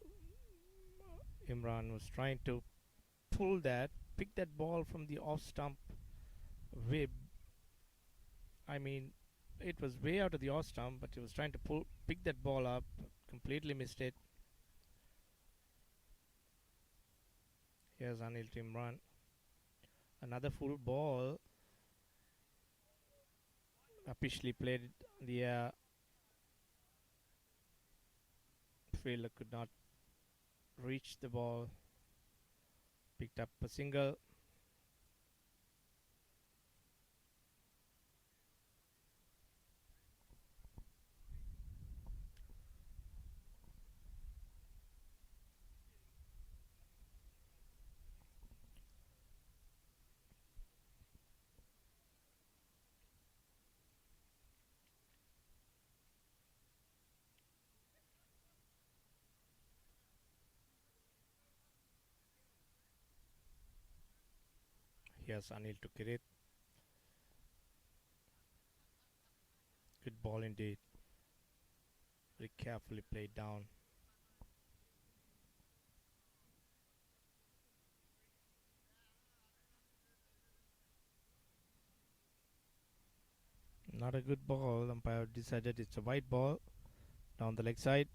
Imran was trying to pull that, pick that ball from the off stump way. I mean, it was way out of the off stump, but he was trying to pick that ball up, completely missed it. Here's Anil to Imran. Another full ball. Officially played in the air. Fielder could not reach the ball. Picked up a single. Here's Anil to Kirit. Good ball indeed. Very carefully played down. Not a good ball. Umpire decided it's a white ball down the leg side.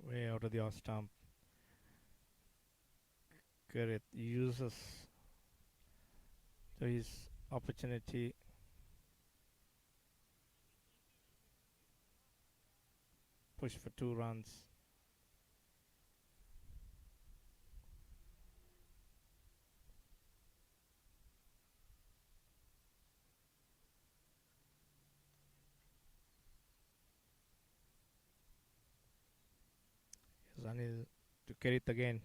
Way out of the off stump. Kirit uses his opportunity. Push for 2 runs. Here's Anil to Kirit again.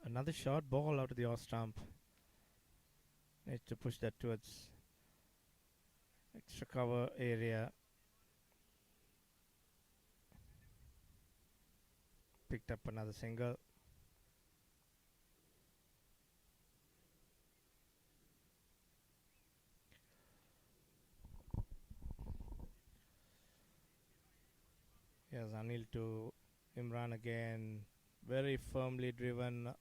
Another short ball out of the off stump. Needs to push that towards extra cover area. Picked up another single. Here's Anil to Imran again. Very firmly driven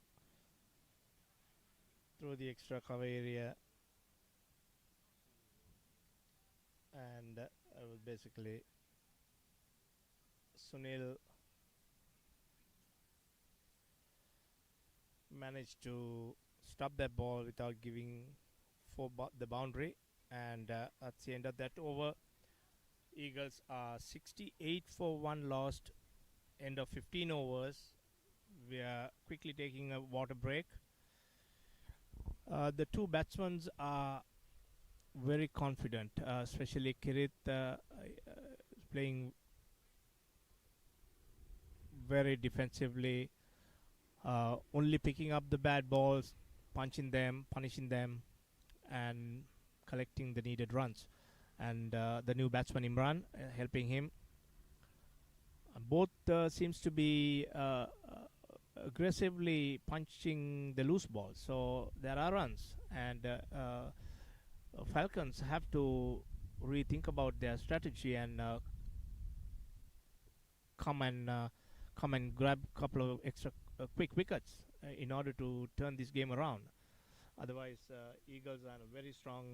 through the extra cover area. And was basically Sunil managed to stop that ball without giving for the boundary, and that's the end of that over. Eagles are 68 for 1 lost, end of 15 overs. We are quickly taking a water break. The two batsmen are very confident, especially Kirit playing very defensively, only picking up the bad balls, punching them, punishing them, and collecting the needed runs. And the new batsman Imran helping him. Both seems to be aggressively punching the loose ball, so there are runs, and Falcons have to rethink about their strategy and come and come and grab a couple of extra quick wickets in order to turn this game around. Otherwise, Eagles are in a very strong,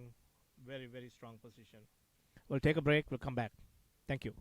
very strong position. We'll take a break. We'll come back. Thank you.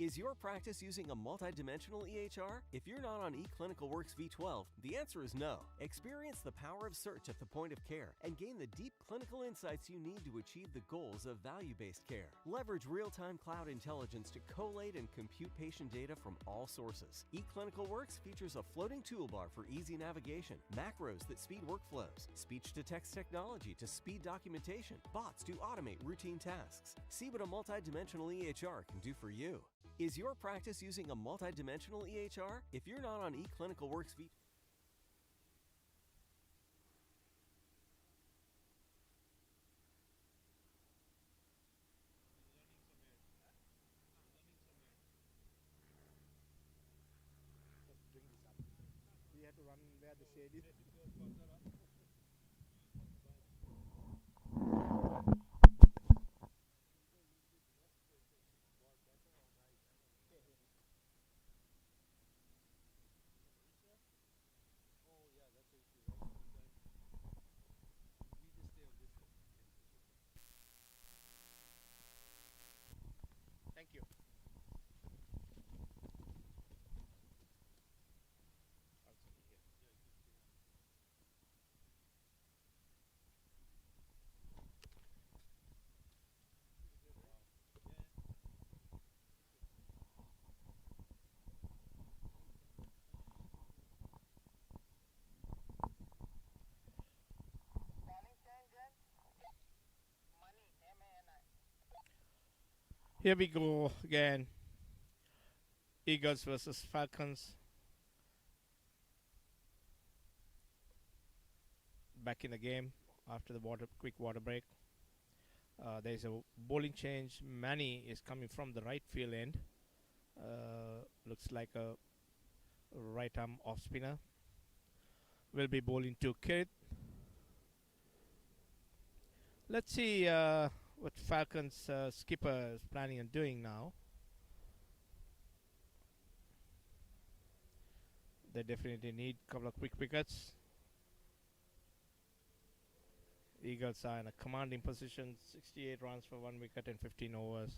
Is your practice using a multi-dimensional EHR? If you're not on eClinicalWorks V12, the answer is no. Experience the power of search at the point of care and gain the deep clinical insights you need to achieve the goals of value-based care. Leverage real-time cloud intelligence to collate and compute patient data from all sources. eClinicalWorks features a floating toolbar for easy navigation, macros that speed workflows, speech-to-text technology to speed documentation, bots to automate routine tasks. See what a multi-dimensional EHR can do for you. Is your practice using a multi-dimensional EHR? If you're not on eClinicalWorks V... We have to run where the shade is. Thank you. Here we go again. Eagles versus Falcons. Back in the game after the quick water break. There's a bowling change. Manny is coming from the right field end. Looks like a right arm off spinner. Will be bowling to Kirit. Let's see what Falcons skipper is planning on doing now. They definitely need a couple of quick wickets. Eagles are in a commanding position. 68 runs for 1 wicket in 15 overs.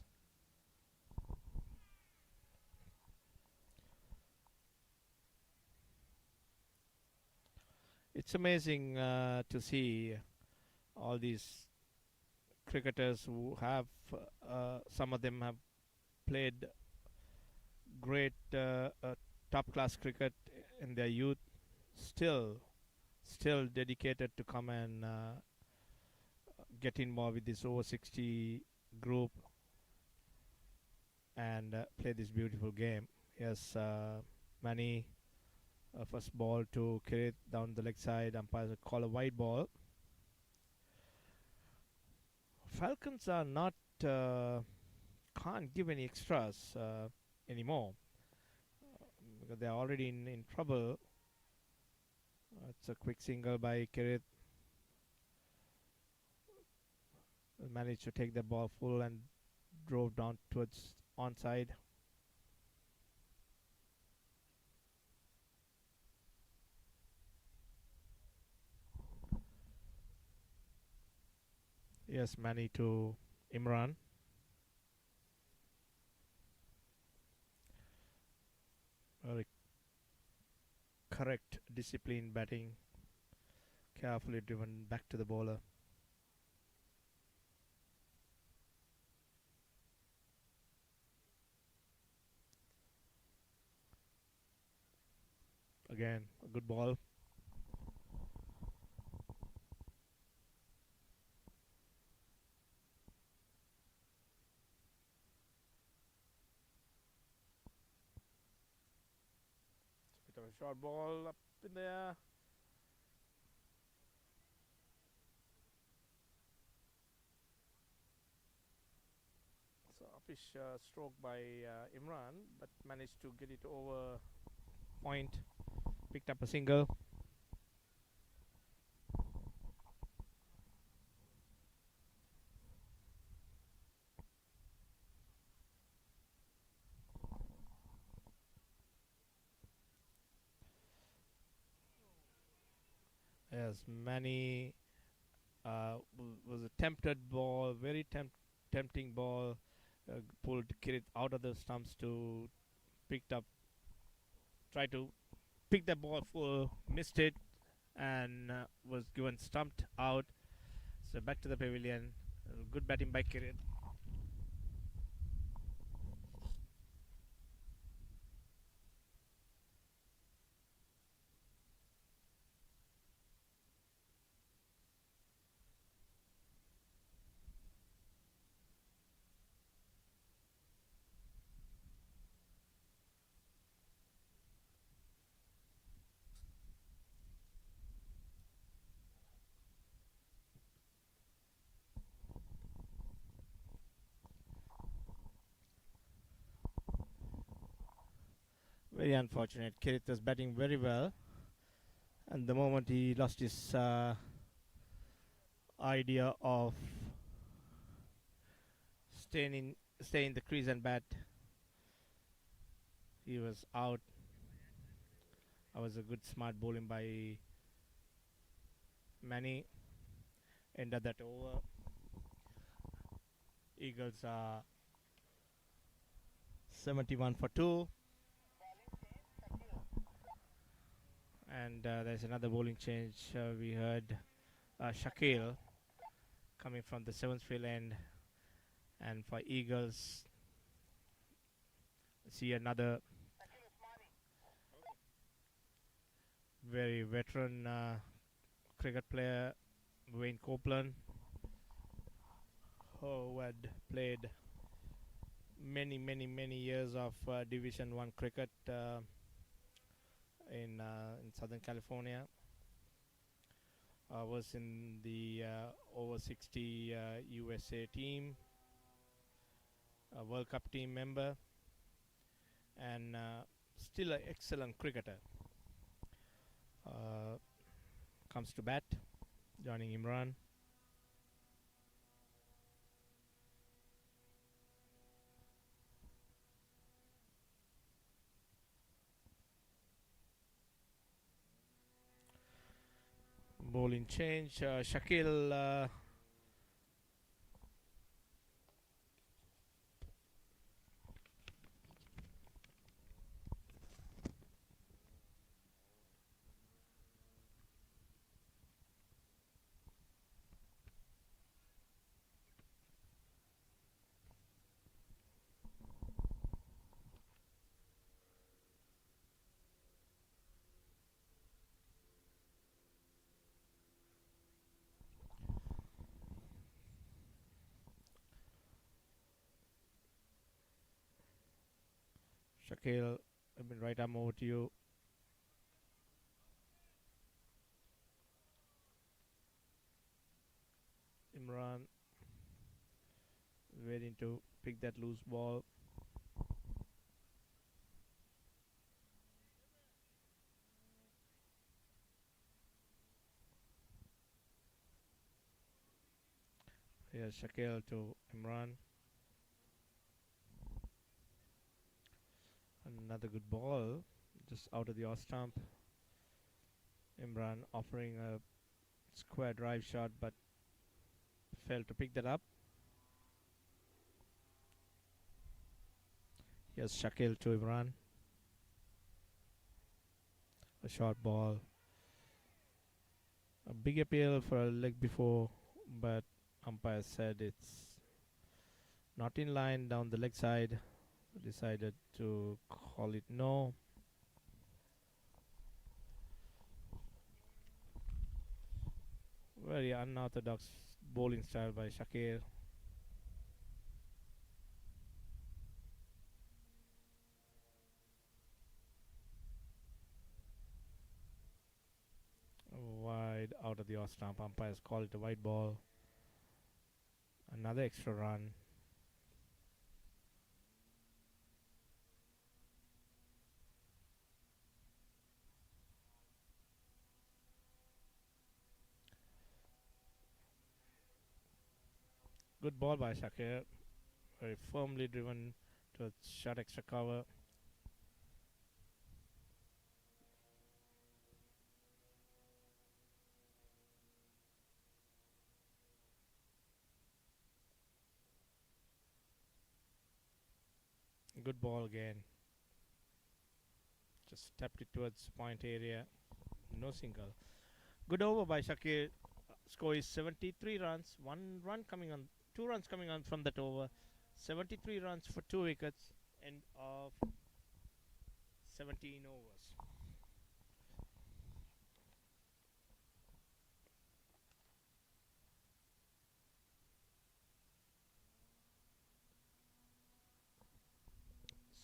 It's amazing to see all these cricketers who have, some of them have played great top-class cricket in their youth, still dedicated to come and get involved with this over 60 group and play this beautiful game. Yes, Manny, first ball to Kirit down the leg side. Umpires call a wide ball. Falcons are not can't give any extras anymore because they are already in trouble. It's a quick single by Kirit. Managed to take the ball full and drove down towards onside. Yes, Manny to Imran. Very correct, disciplined batting. Carefully driven back to the bowler. Again, a good ball. Bit of a short ball up in there. So offish stroke by Imran, but managed to get it over point. Picked up a single. Yes, Manny was a tempted ball, very tempting ball. pulled Kirit out of the stumps to picked up, try to pick the ball full, missed it, and was given stumped out. So back to the pavilion. Good batting by Kirit. Very unfortunate. Kirit was batting very well, and the moment he lost his idea of staying in the crease and bat, he was out. That was a good smart bowling by Manny. Ended that over. Eagles are 71 for 2. And there's another bowling change. We heard Shakil coming from the 7th field end. And for Eagles, see another very veteran cricket player, Wayne Copeland, who had played many years of Division 1 cricket in Southern California. Was in the over 60 USA team, a World Cup team member, and still an excellent cricketer. Comes to bat, joining Imran. Bowling change. Shakil Shakil, I mean, right arm over to you. Imran waiting to pick that loose ball. Here's Shakil to Imran. Another good ball, just out of the off stump. Imran offering a square drive shot, but failed to pick that up. Here's Shakil to Imran. A short ball. A big appeal for a leg before, but umpire said it's not in line down the leg side. Decided to call it no. Very unorthodox bowling style by Shakir. Wide out of the off stump. Umpires call it a wide ball. Another extra run. Good ball by Shakir. Very firmly driven to a short extra cover. Good ball again. Just stepped it towards point area. No single. Good over by Shakir. Score is 73 runs. Two runs coming on from that over. 73 runs for 2 wickets. End of 17 overs.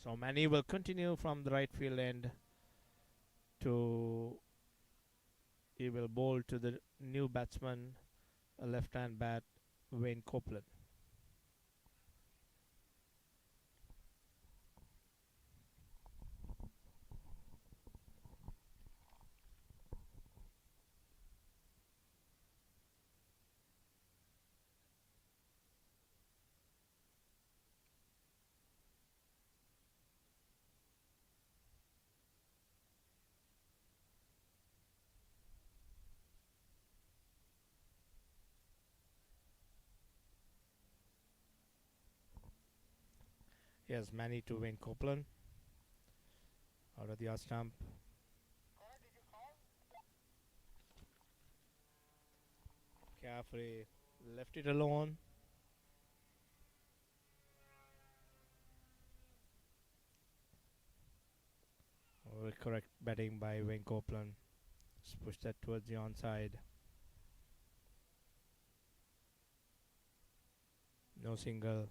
So Manny will continue from the right field end to he will bowl to the new batsman, a left-hand bat, Wayne Copeland. Here's Manny to Wayne Copeland. Out of the off stump. Carefully left it alone. Correct batting by Wayne Copeland. Just push that towards the onside. No single.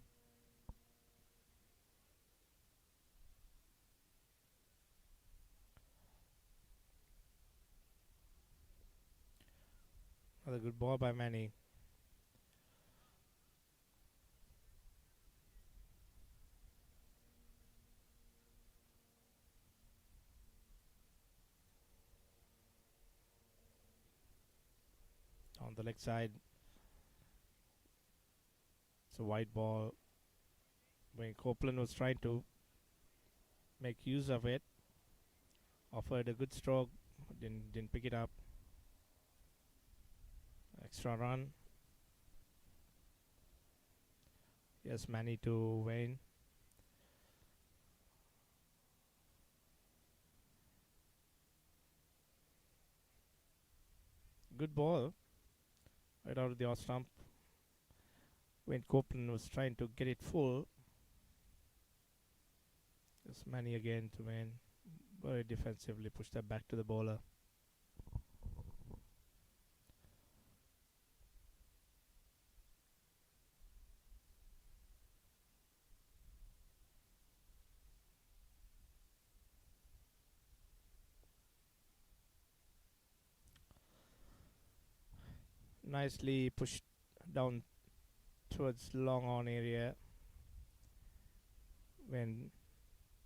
Another good ball by Manny. On the leg side. It's a white ball. Wayne Copeland was trying to make use of it. Offered a good stroke. Didn't pick it up. Extra run. Yes, Manny to Wayne. Good ball. Right out of the off stump. Wayne Copeland was trying to get it full. Yes, Manny again to Wayne. Very defensively pushed that back to the bowler. Nicely pushed down towards long on area. When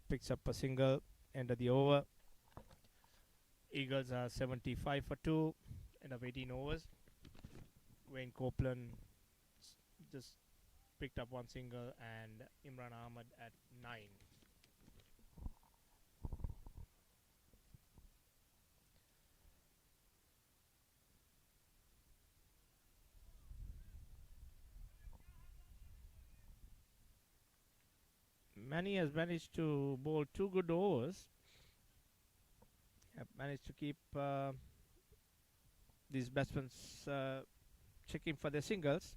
picks up a single, end of the over. Eagles are 75 for 2, end of 18 overs. Wayne Copeland just picked up one single and Imran Ahmad at 9. Manny has managed to bowl 2 good overs. Have managed to keep these batsmen checking for their singles.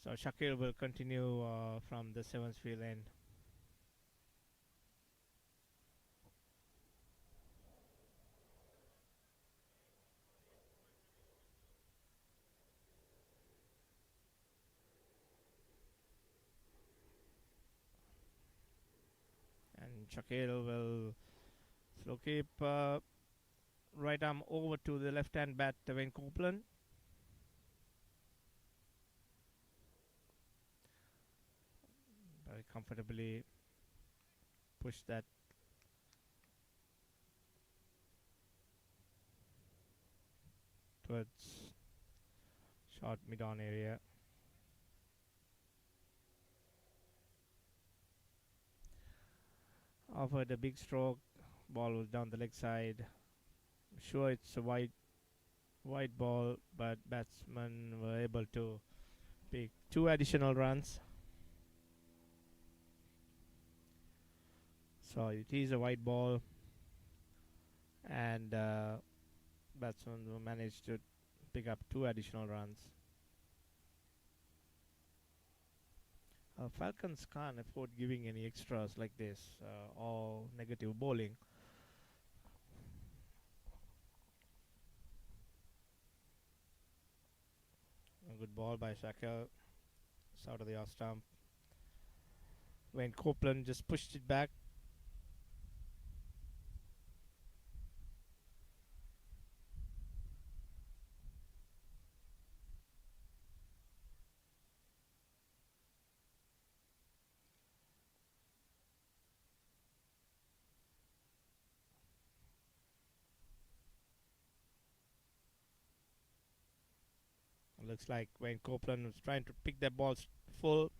So Shakir will continue from the 7th field end. And Shakir will slow keep right arm over to the left hand bat, Wayne Copeland. Very comfortably push that towards short mid on area. Offered a big stroke, ball was down the leg side, Sure, it's a white ball, but batsmen were able to pick two additional runs. So it is a white ball, and batsmen managed to pick up two additional runs. Falcons can't afford giving any extras like this or negative bowling. A good ball by Shackle. It's out of the off stump. Wayne Copeland just pushed it back. Looks like Wayne Copeland was trying to pick that ball full.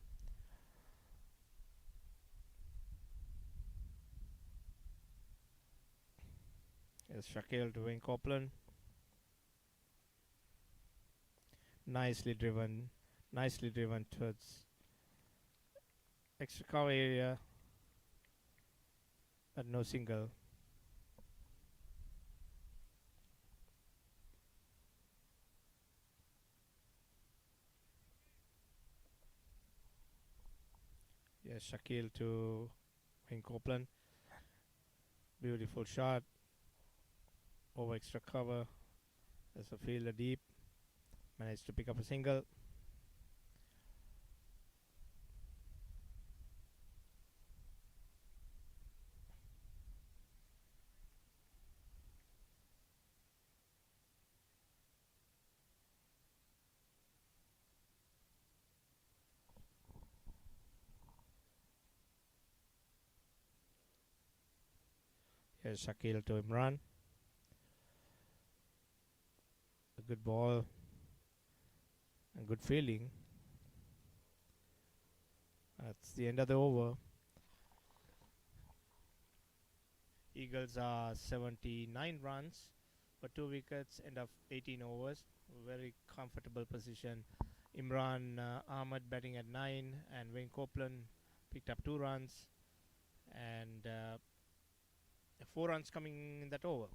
Yes, Shakil to Wayne Copeland. Nicely driven towards extra cover area, but no single. Yes, Shakil to Wayne Copeland. Beautiful shot over extra cover. There's a fielder deep. Managed to pick up a single. Here's Shakil to Imran. A good ball. A good fielding. That's the end of the over. Eagles are 79 runs for 2 wickets, end of 18 overs. Very comfortable position. Imran Ahmed batting at 9, and Wayne Copeland picked up 2 runs, and 4 runs coming in that over.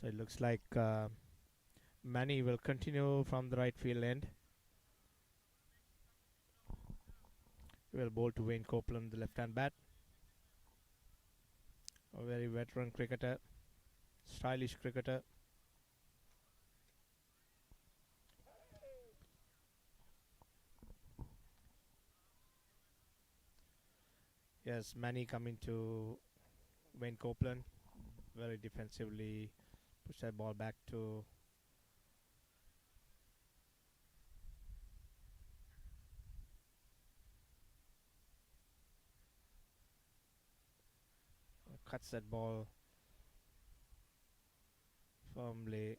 So it looks like Manny will continue from the right field end. He will bowl to Wayne Copeland, the left-hand bat. A very veteran cricketer, stylish cricketer. Yes, Manny coming to Wayne Copeland, very defensively push that ball back to cuts that ball firmly,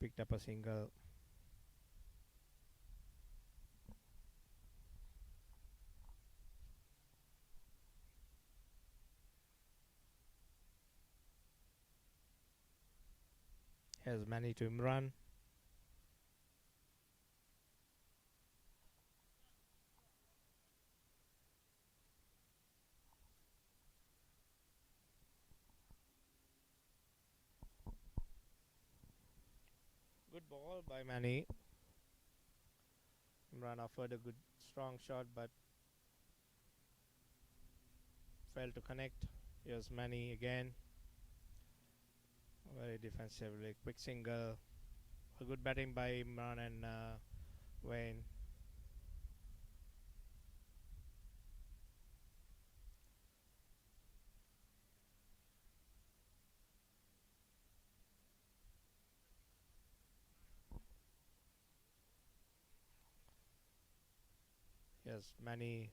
picked up a single. Here's Manny to Imran. Good ball by Manny. Imran offered a good strong shot but failed to connect. Here's Manny again. Very defensively, quick single. A good batting by Imran and Wayne. Yes, Manny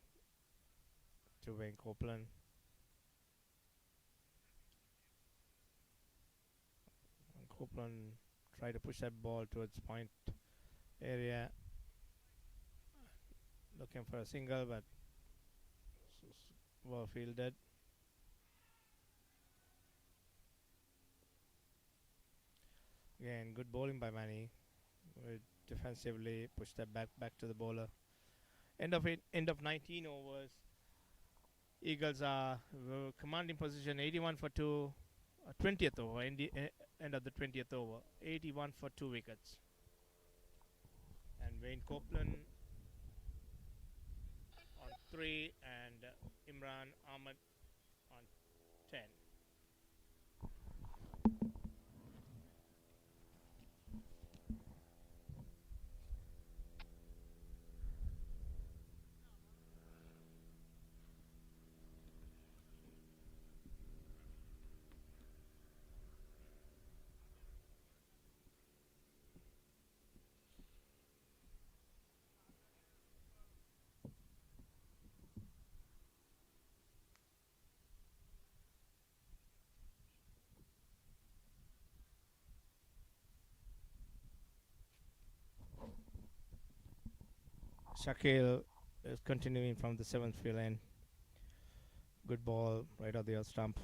to Wayne Copeland. And Copeland try to push that ball towards point area, looking for a single, but well fielded. Again, good bowling by Manny. Defensively push that back to the bowler. End of 19 overs. Eagles are commanding position 81 for 2. 20th over, end of the 20th over. 81 for 2 wickets. And Wayne Copeland on 3 and Imran Ahmed on 10. Shakil is continuing from the 7th field end. Good ball right off the off stump.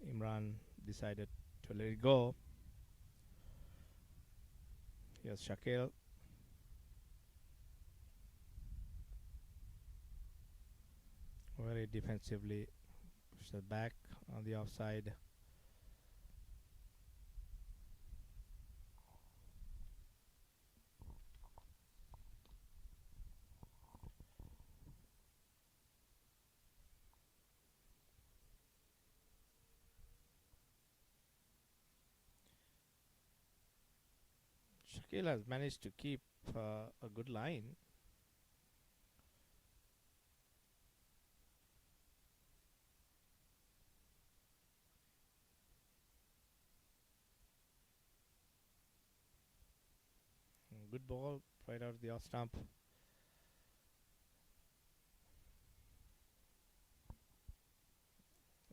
Imran decided to let it go. Here's Shakil. Very defensively push it back on the offside. Shakil has managed to keep a good line. Good ball right out of the off stump.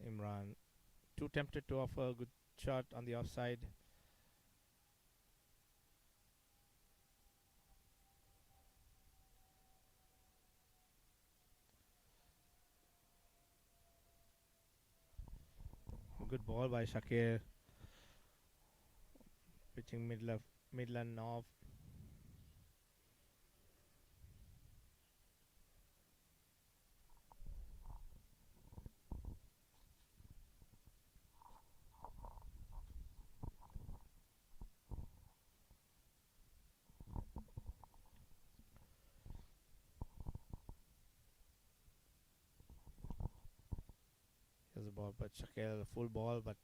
Imran too tempted to offer a good shot on the offside. Good ball by Shakir. Pitching middle and off. Here's the ball, but Shakir full ball, but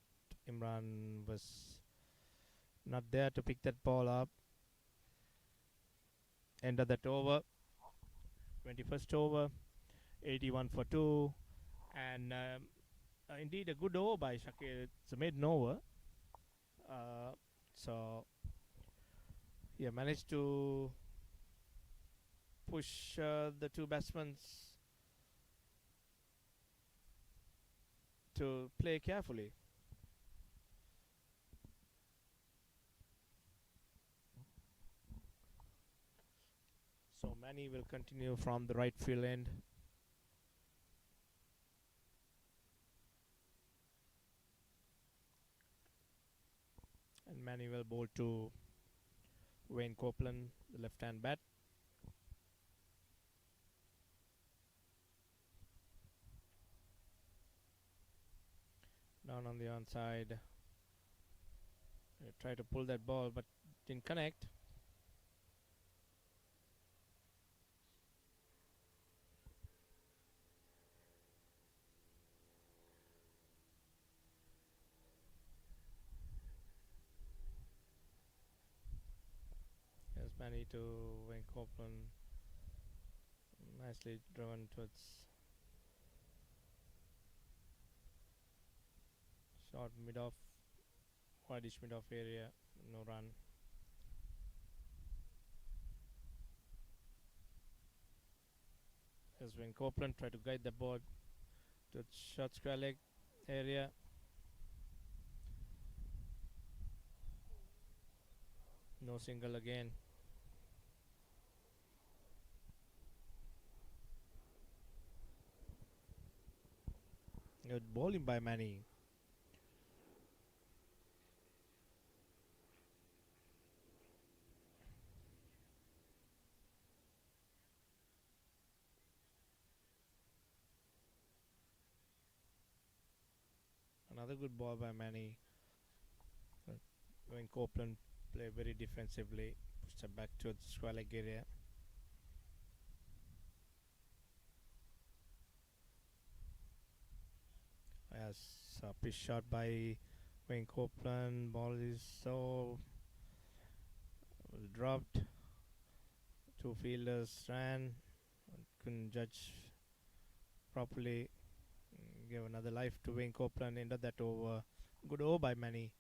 Imran was not there to pick that ball up. End of that over. 21st over. 81 for 2. And indeed a good over by Shakir. It's a maiden over. So he managed to push the two batsmen to play carefully. So Manny will continue from the right field end. And Manny will bowl to Wayne Copeland, the left-hand bat. Down on the onside. Try to pull that ball, but didn't connect. Here's Manny to Wayne Copeland. Nicely driven towards short mid-off, whitish mid-off area, no run. As when Copeland tried to guide the ball to short square leg area. No single again. Good bowling by Manny. Another good ball by Manny. When Copeland play very defensively, push it back to the square leg area. Yes, a pitch shot by Wayne Copeland. Ball is so dropped. Two fielders ran, couldn't judge properly. Give another life to Wayne Copeland. Ended that over. Good over by Manny.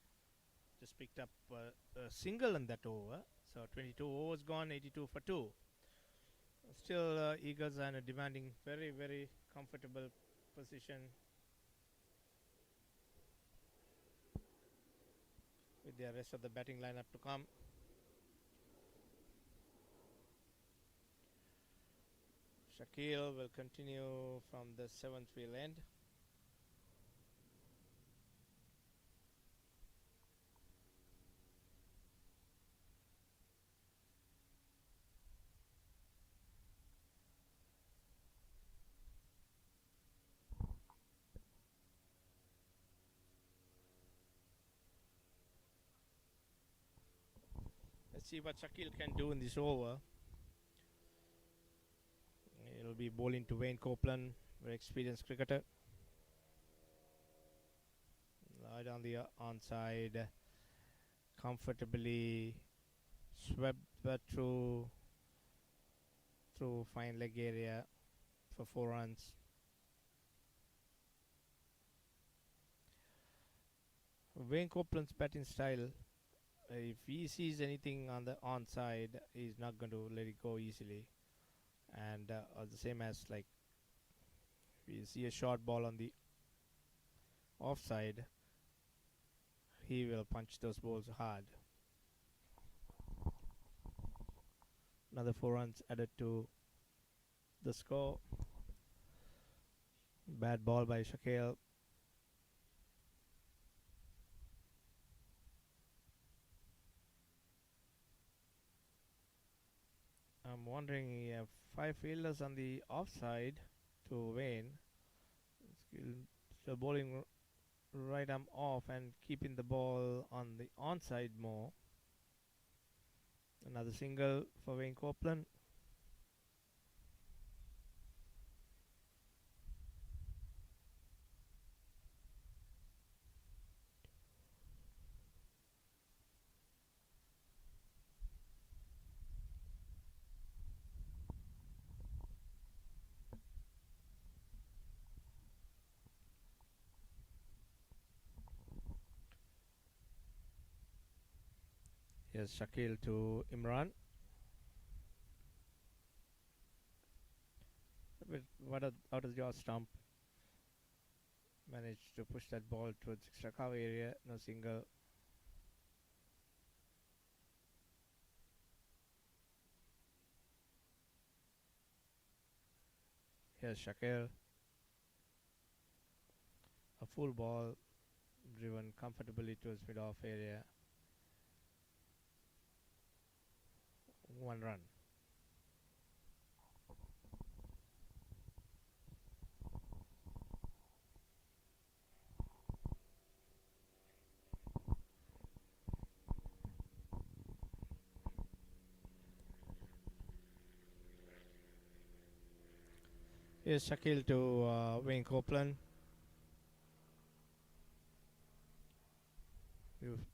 Just picked up a single in that over. So 22 overs gone, 82 for 2. Still, Eagles are in a demanding, very, very comfortable position with the rest of the batting lineup to come. Shaquille will continue from the 7th field end. Let's see what Shaquille can do in this over. It'll be bowling to Wayne Copeland, very experienced cricketer. Right on the onside, comfortably swept through fine leg area for 4 runs. Wayne Copeland's batting style, if he sees anything on the onside, he's not going to let it go easily. And the same as like, if you see a short ball on the offside, he will punch those balls hard. Another 4 runs added to the score. Bad ball by Shaquille. I'm wondering, he have 5 fielders on the offside to Wayne. Still bowling right arm off and keeping the ball on the onside more. Another single for Wayne Copeland. Here's Shakil to Imran. Out of your stump. Managed to push that ball towards extra cover area. No single. Here's Shakil. A full ball driven comfortably towards mid-off area. 1 run. Here's Shakil to Wayne Copeland.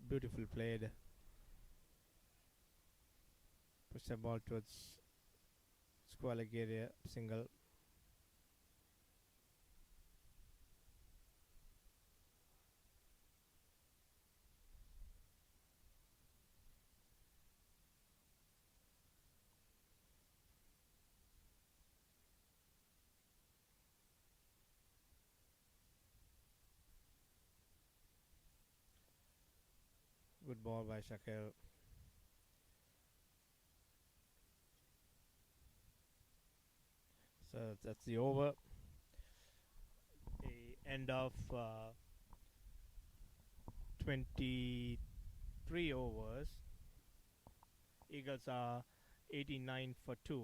Beautifully played. Push the ball towards square leg area. Single. Good ball by Shakil. So that's the over. The end of 23 overs. Eagles are 89 for 2.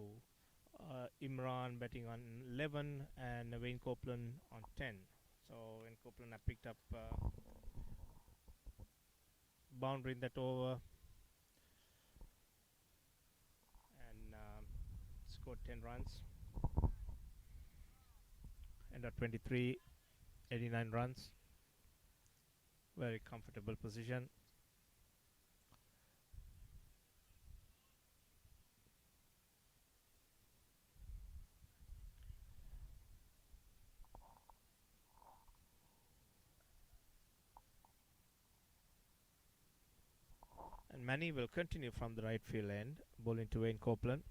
Imran betting on 11 and Wayne Copeland on 10. So Wayne Copeland have picked up boundary in that over and scored 10 runs. And at 23, 89 runs. Very comfortable position. And Manny will continue from the right field end, bowling to Wayne Copeland.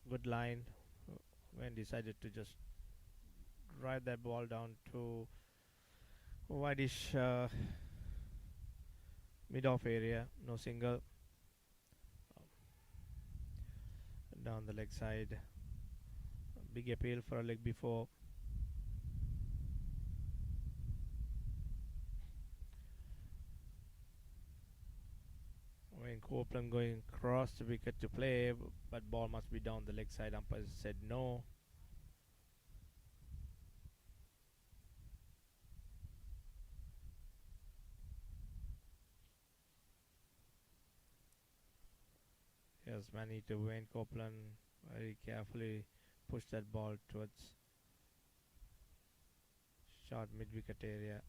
Good line. Wayne decided to just drive that ball down to wideish mid-off area. No single. Down the leg side. Big appeal for a leg before. Wayne Copeland going across the wicket to play, but ball must be down the leg side. Umpire said no. Here's Manny to Wayne Copeland. Very carefully push that ball towards short mid-wicket area.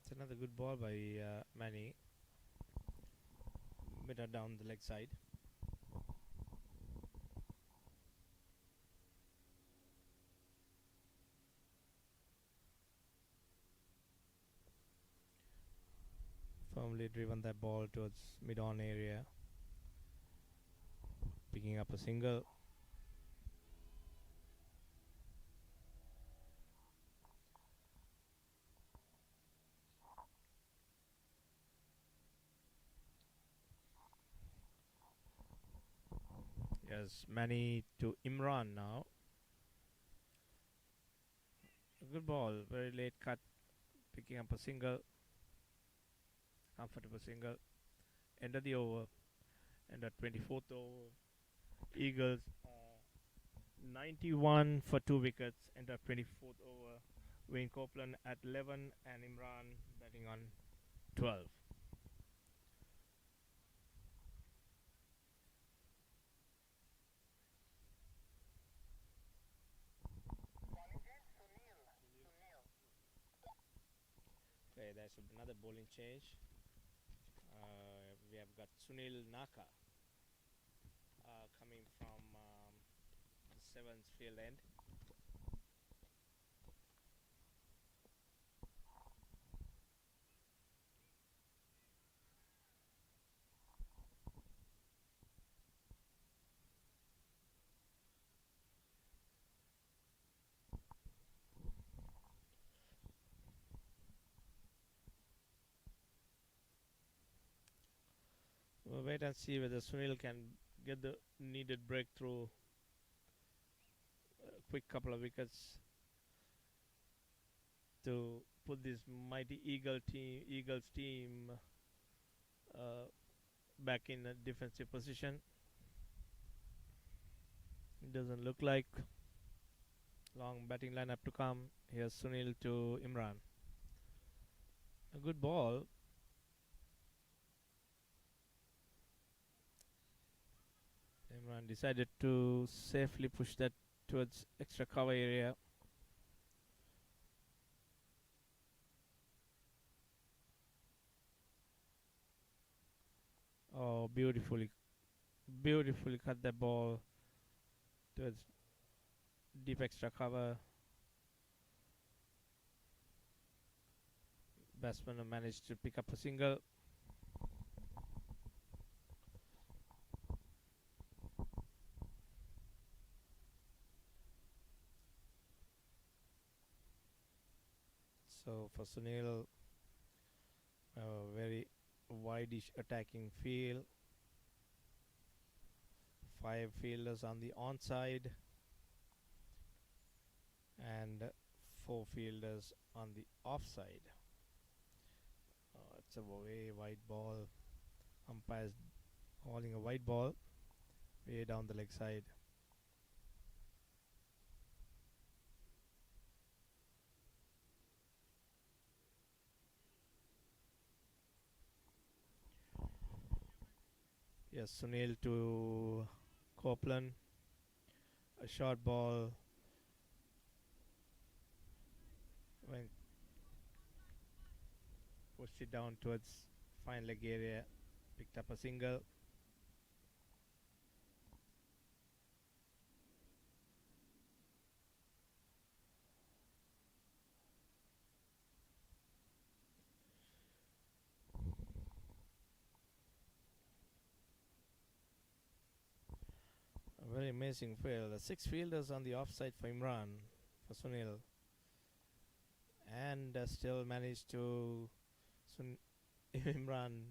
It's another good ball by Manny. Better down the leg side. Firmly driven that ball towards mid-on area. Picking up a single. Yes, Manny to Imran now. A good ball, very late cut, picking up a single. Comfortable single. End of the over. And at 24th over, Eagles 91 for 2 wickets. And at 24th over, Wayne Copeland at 11 and Imran batting on 12. Okay, there's another bowling change. We have got Sunil Naka coming from the 7th field end. We'll wait and see whether Sunil can get the needed breakthrough. Quick couple of wickets to put this mighty Eagles team back in a defensive position. It doesn't look like. Long batting lineup to come. Here's Sunil to Imran. A good ball. Imran decided to safely push that towards extra cover area. Oh, beautifully cut that ball towards deep extra cover. Batsman managed to pick up a single. for Sunil. Very wideish attacking field. 5 fielders on the onside and 4 fielders on the offside. It's a way wide ball. Umpires calling a wide ball way down the leg side. Yes, Sunil to Copeland. A short ball. When pushed it down towards fine leg area. Picked up a single. A very amazing field. 6 fielders on the offside for Imran, for Sunil. And still managed to Imran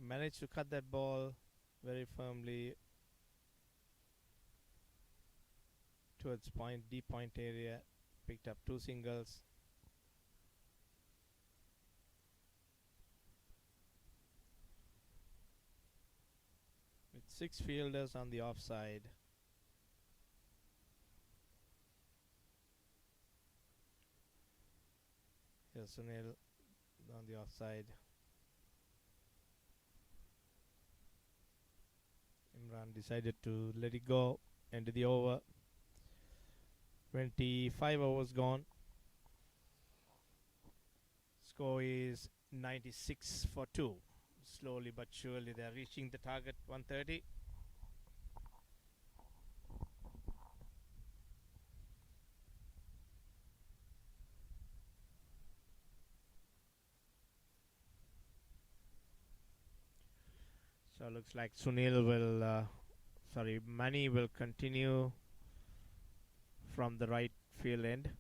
managed to cut that ball very firmly towards deep point area. Picked up 2 singles. With 6 fielders on the offside. Here's Sunil on the offside. Imran decided to let it go. End of the over. 25 overs gone. Score is 96 for 2. Slowly but surely they are reaching the target 130. So looks like Sunil will, Mani will continue from the right field end.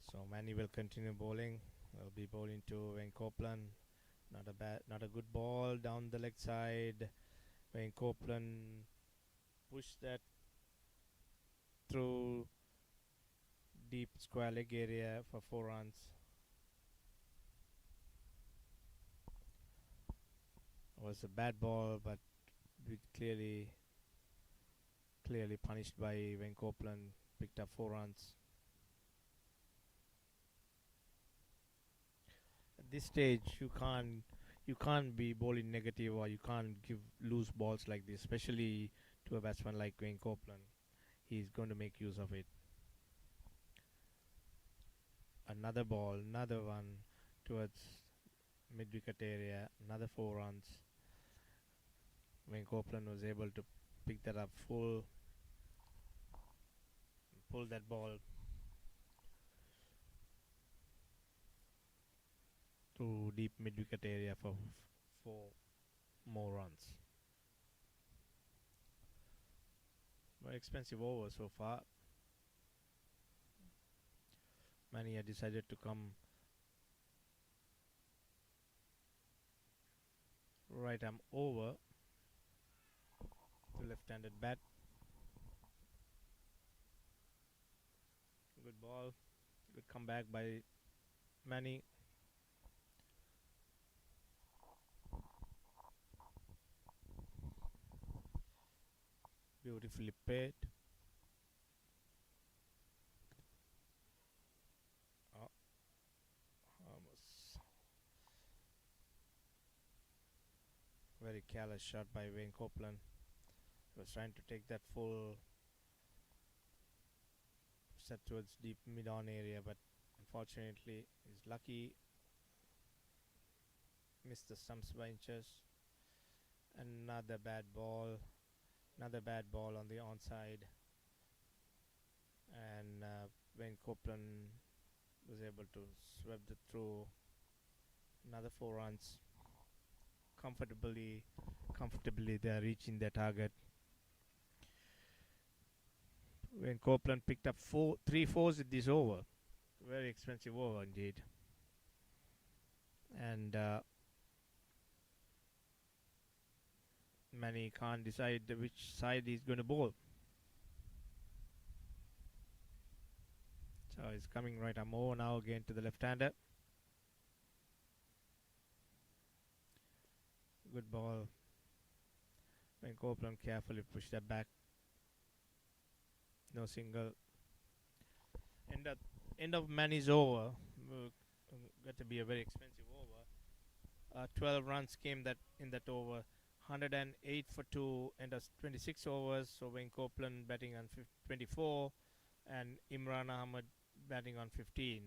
So Manny will continue bowling. Will be bowling to Wayne Copeland. Not a good ball down the leg side. Wayne Copeland pushed that through deep square leg area for 4 runs. It was a bad ball, but clearly punished by Wayne Copeland. Picked up 4 runs. At this stage, you can't be bowling negative, or you can't give loose balls like this, especially to a batsman like Wayne Copeland. He's going to make use of it. Another ball, another one towards mid-wicket area, another 4 runs. Wayne Copeland was able to pick that up full, pull that ball to deep mid-wicket area for 4 more runs. Very expensive over so far. Mania decided to come right arm over to left-handed bat. Good ball. Good comeback by Manny. Beautifully played. Almost. Very careless shot by Wayne Copeland. He was trying to take that full set towards deep mid-on area, but unfortunately he's lucky. Missed the stumps by inches. Another bad ball. Another bad ball on the onside. And Wayne Copeland was able to sweep it through. Another 4 runs. Comfortably they are reaching their target. Wayne Copeland picked up 3 fours with this over. Very expensive over indeed. And Manny can't decide which side he's going to bowl. So he's coming right arm over now again to the left-hander. Good ball. Wayne Copeland carefully pushed that back. No single. End of Manny's over. Got to be a very expensive over. 12 runs came in that over. 108 for 2. End of 26 overs. So Wayne Copeland batting on 24, and Imran Ahmed batting on 15.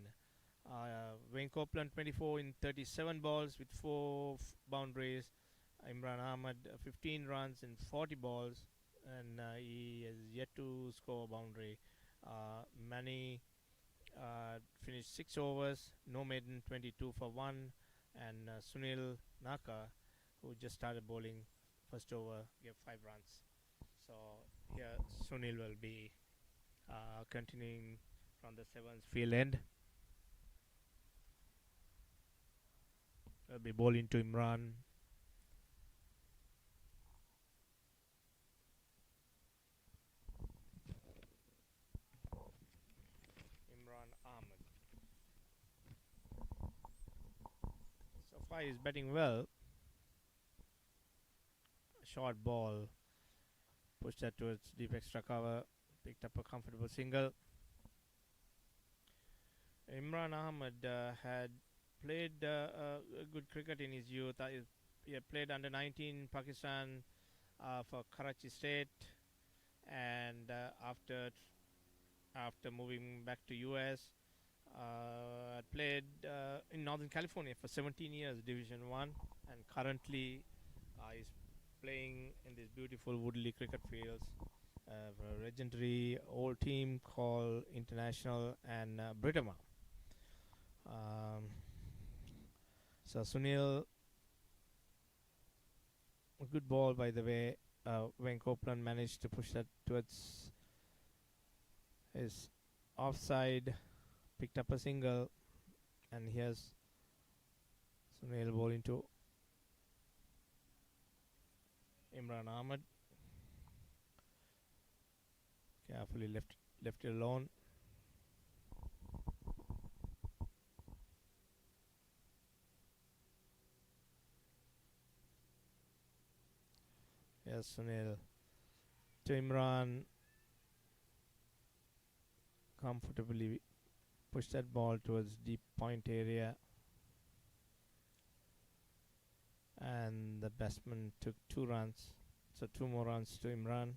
Wayne Copeland 24 in 37 balls with 4 boundaries. Imran Ahmed 15 runs in 40 balls, and he has yet to score a boundary. Manny finished 6 overs, no maiden, 22 for 1, and Sunil Naka, who just started bowling first over, gave 5 runs. So here Sunil will be continuing from the 7th field end. Will be bowling to Imran. Ahmed. So far he's batting well. Short ball. Pushed that towards deep extra cover. Picked up a comfortable single. Imran Ahmed had played good cricket in his youth. He had played under 19 Pakistan for Karachi State, and after moving back to US, played in Northern California for 17 years, Division 1, and currently is playing in this beautiful Woodley cricket fields for a legendary old team called International and Britomar. So Sunil, a good ball by the way. Wayne Copeland managed to push that towards his offside, picked up a single, and here's Sunil bowling to Imran Ahmed. Carefully left it alone. Yes, Sunil to Imran. Comfortably push that ball towards deep point area, and the batsman took 2 runs, so 2 more runs to Imran.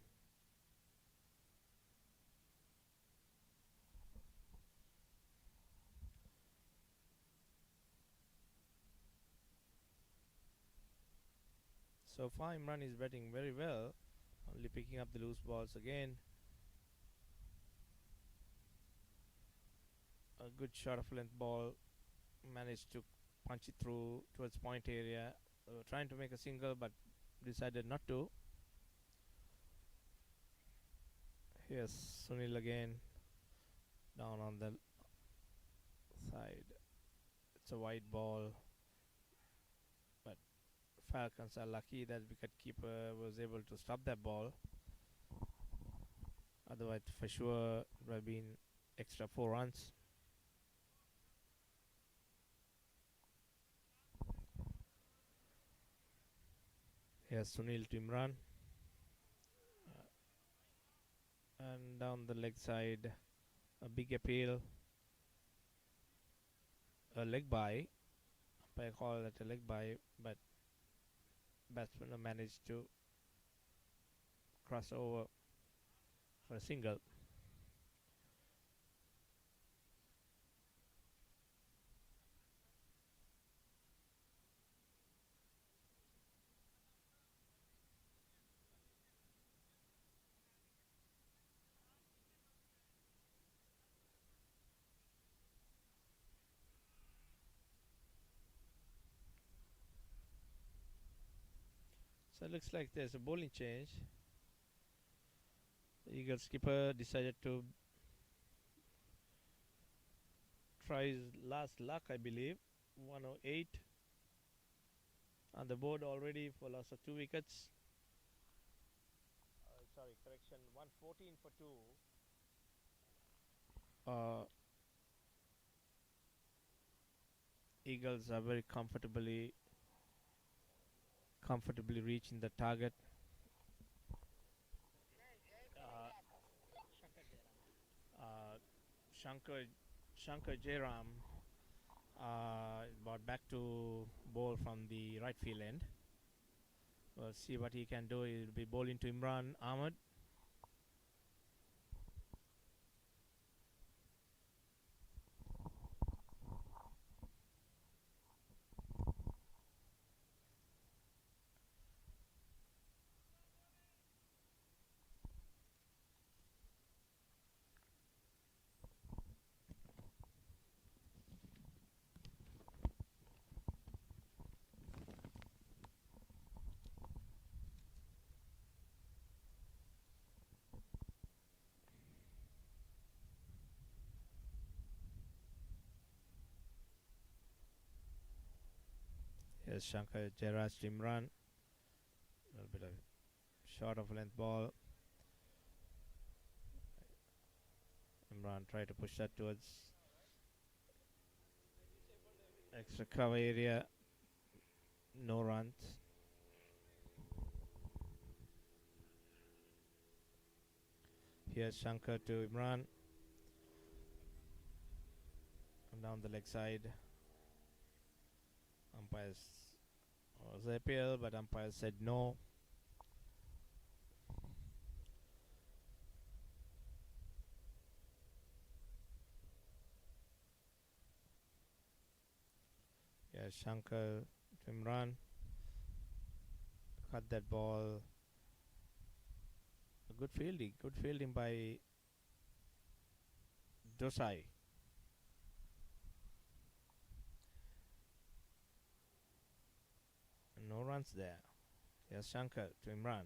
So far Imran is batting very well, only picking up the loose balls again. A good shot of length ball, managed to punch it through towards point area. Trying to make a single but decided not to. Here's Sunil again, down on the side. It's a wide ball, but Falcons are lucky that wicketkeeper was able to stop that ball. Otherwise for sure it would have been extra 4 runs. Here's Sunil to Imran. And down the leg side, a big appeal. A leg by. I call it a leg by, but batsman managed to cross over for a single. So it looks like there's a bowling change. The Eagles skipper decided to try his last luck, I believe. 108 on the board already for loss of 2 wickets. Sorry, correction, 114 for 2. Eagles are very comfortably reaching the target. Uh, Shankar Jairam brought back to bowl from the right field end. We'll see what he can do. He'll be bowling to Imran Ahmed. Here's Shankar Jairaj to Imran. A little bit of short of length ball. Imran tried to push that towards extra cover area. No runs. Here's Shankar to Imran. Come down the leg side. Umpires was appeal, but umpires said no. Yeah, Shankar to Imran. Cut that ball. Good fielding by Dosai. No runs there. Yes, Shankar to Imran.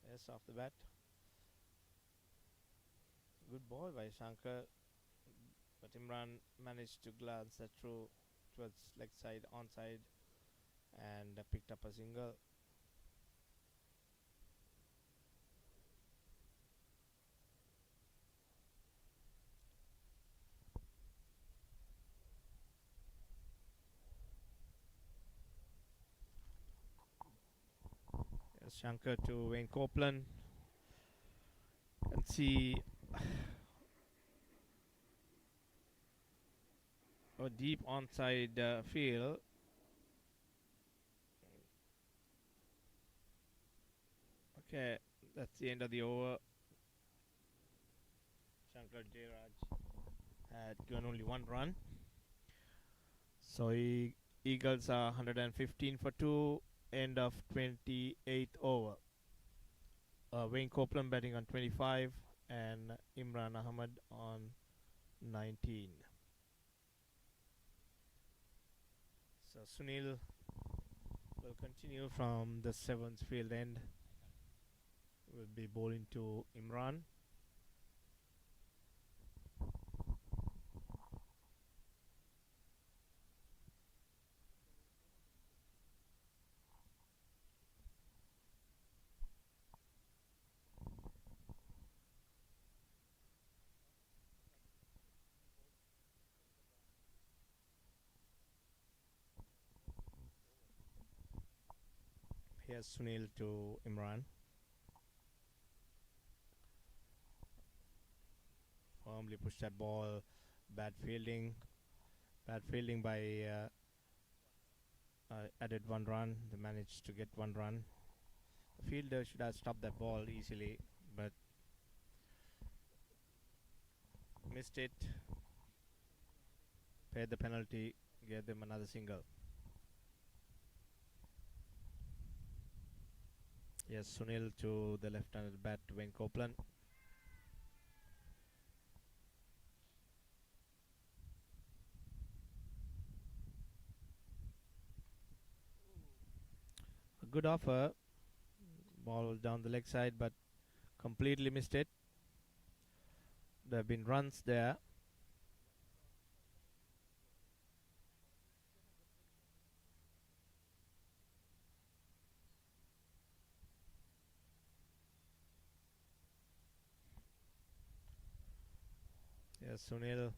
Yes, off the bat. Good ball by Shankar, but Imran managed to glance that through towards leg side, onside, and picked up a single. Yes, Shankar to Wayne Copeland. And see a deep onside field. Okay, that's the end of the over. Shankar Jairaj had given only one run. So Eagles are 115 for 2, end of 28th over. Wayne Copeland batting on 25 and Imran Ahmed on 19. So Sunil will continue from the 7th field end. Will be bowling to Imran. Here's Sunil to Imran. Firmly push that ball. Bad fielding. Bad fielding by added 1 run. They managed to get 1 run. The fielder should have stopped that ball easily, but missed it. Paid the penalty. Gave them another single. Yes, Sunil to the left-handed bat, Wayne Copeland. A good offer. Ball down the leg side, but completely missed it. There have been runs there. Yes, Sunil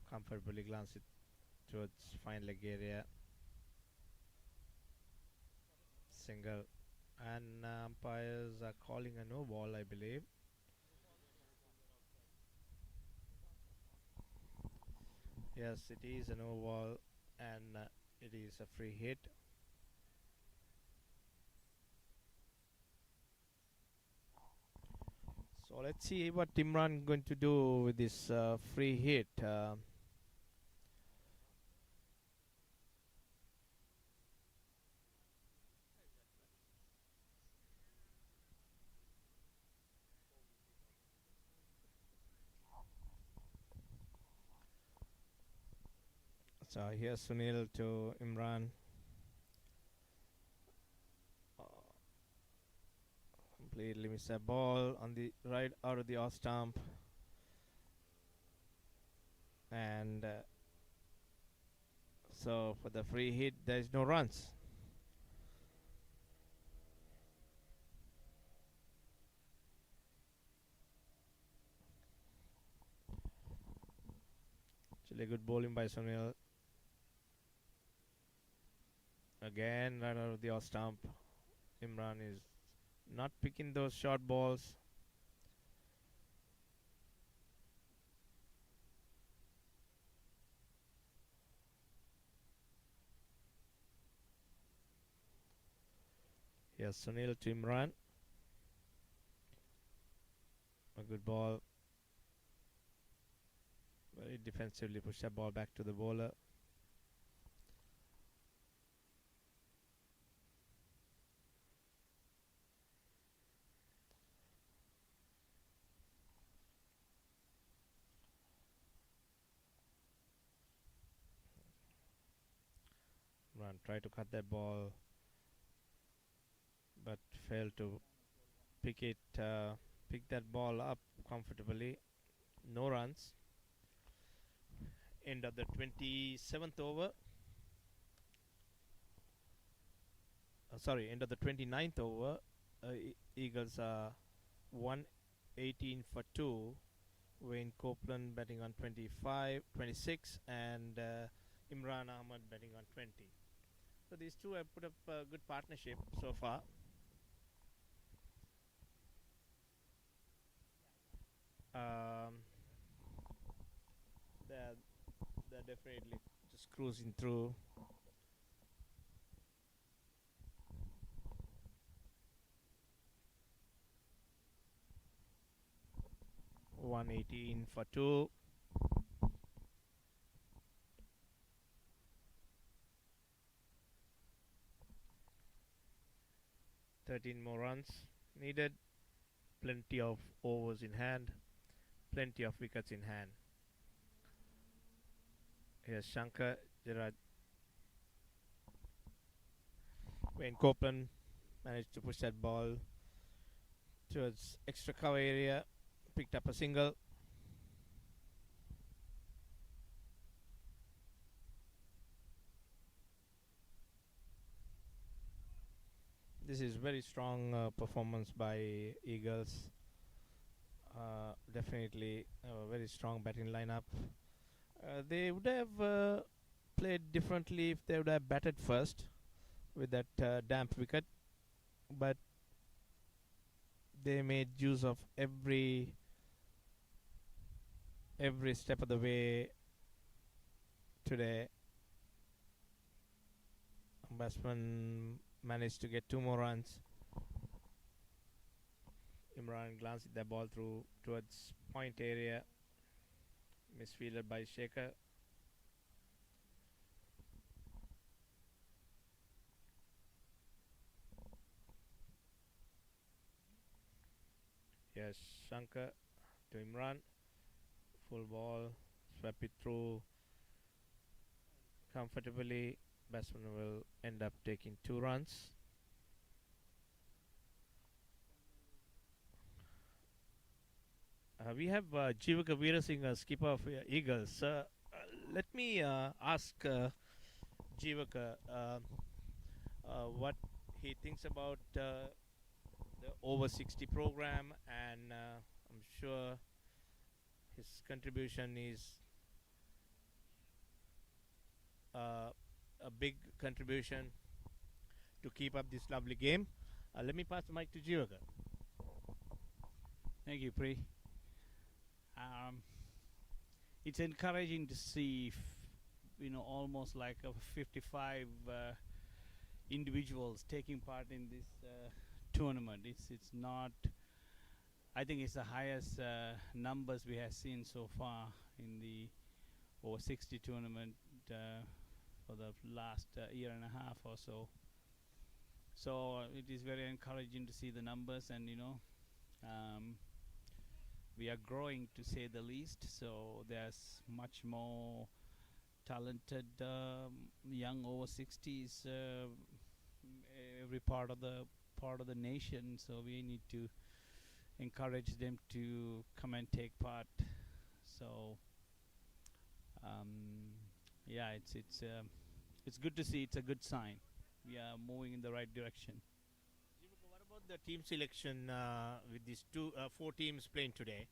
comfortably glanced it towards fine leg area. Single. And umpires are calling a no ball, I believe. Yes, it is a no ball, and it is a free hit. So let's see what Imran going to do with this free hit. So here's Sunil to Imran. Completely missed a ball on the right out of the off stump. And so for the free hit, there is no runs. Actually, good bowling by Sunil. Again, right out of the off stump. Imran is not picking those short balls. Yes, Sunil to Imran. A good ball. Very defensively push that ball back to the bowler. Imran tried to cut that ball, but failed to pick that ball up comfortably. No runs. End of the 27th over. End of the 29th over. Eagles are 118 for 2. Wayne Copeland batting on 26, and Imran Ahmad batting on 20. So these two have put up a good partnership so far. They're definitely just cruising through. $118 for 2. $13 more runs needed. Plenty of overs in hand. Plenty of wickets in hand. Here's Shankar, Gerard. Wayne Copeland managed to push that ball towards extra cover area. Picked up a single. This is very strong performance by Eagles. Definitely a very strong batting lineup. They would have played differently if they would have batted first. with that damp wicket, but they made use of every step of the way today. Batsman managed to get 2 more runs. Imran glanced the ball through towards point area, misfielded by Shekhar. Yes, Shankar to Imran. Full ball, swept it through comfortably. Batsman will end up taking 2 runs. We have Jivaka Veerasinghe, skipper of Eagles. Let me ask Jivaka what he thinks about the over 60 program, and I'm sure his contribution is a big contribution to keep up this lovely game. Let me pass the mic to Jivaka. Thank you, Pri. Um, it's encouraging to see, almost like 55 individuals taking part in this tournament. It's not. I think it's the highest numbers we have seen so far in the over 60 tournament for the last year and a half or so. So it is very encouraging to see the numbers, and we are growing, to say the least. So there's much more talented young over 60s every part of the nation. So we need to encourage them to come and take part. So yeah, it's good to see. It's a good sign. We are moving in the right direction. Jivaka, what about the team selection with these 4 teams playing today?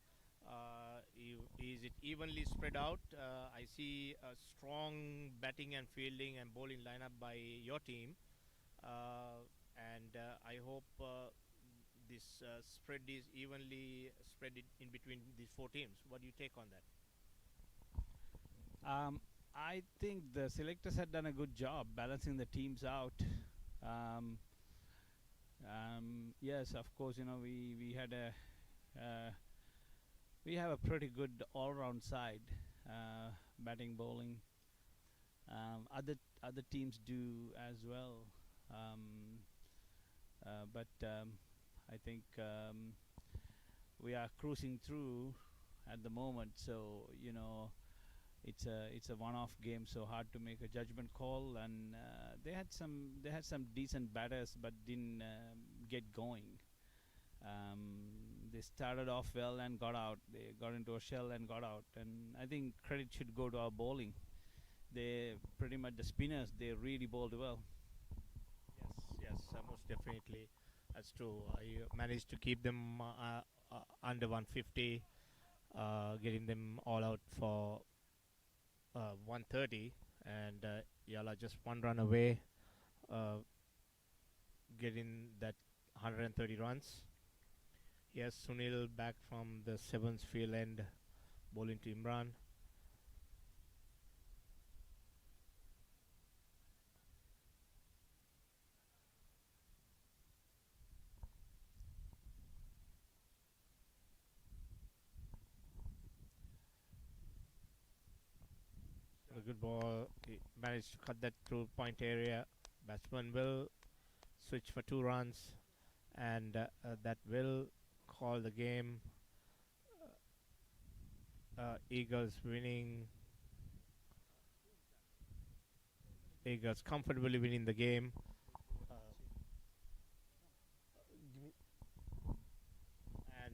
Is it evenly spread out? I see a strong batting and fielding and bowling lineup by your team, and I hope this spread is evenly spread in between these 4 teams. What do you take on that? I think the selectors had done a good job balancing the teams out. Um, yes, of course, we had we have a pretty good all-round side, batting, bowling. Other teams do as well, but I think we are cruising through at the moment. So it's a one-off game, so hard to make a judgment call. And they had some decent batters, but didn't get going. They started off well and got out. They got into a shell and got out. And I think credit should go to our bowling. They pretty much, the spinners, they really bowled well. Yes, most definitely. That's true. You managed to keep them under 150, getting them all out for 130, and Yala just 1 run away, uh, getting that 130 runs. Yes, Sunil back from the 7th field end, bowling to Imran. A good ball. He managed to cut that through point area. Batsman will switch for 2 runs, and that will call the game. Eagles winning. Eagles comfortably winning the game.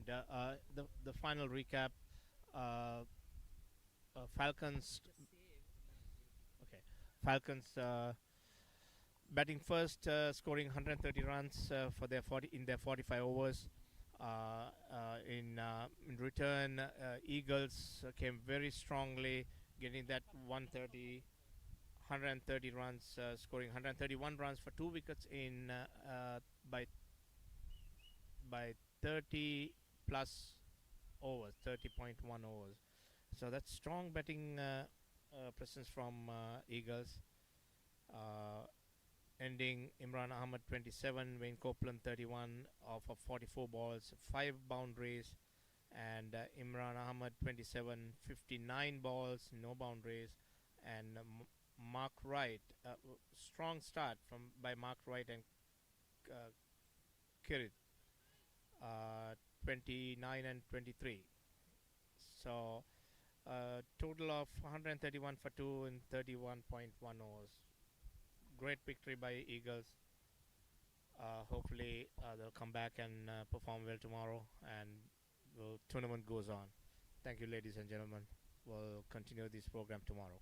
Uh, and the final recap. Uh, Falcons. Okay, Falcons batting first, scoring 130 runs for their 45 overs. In return, Eagles came very strongly, getting that 130 130 runs, scoring 131 runs for 2 wickets in by 30 plus overs, 30.1 overs. So that's strong batting presence from Eagles. Uh, Ending Imran Ahmad 27, Wayne Copeland 31 off of 44 balls, 5 boundaries, and Imran Ahmad 27, 59 balls, no boundaries, and Mark Wright, strong start from by Mark Wright and uh, Kirit, 29 and 23. So total of 131 for 2 in 31.1 overs. Great victory by Eagles. Hopefully they'll come back and perform well tomorrow, and the tournament goes on. Thank you, ladies and gentlemen. We'll continue this program tomorrow.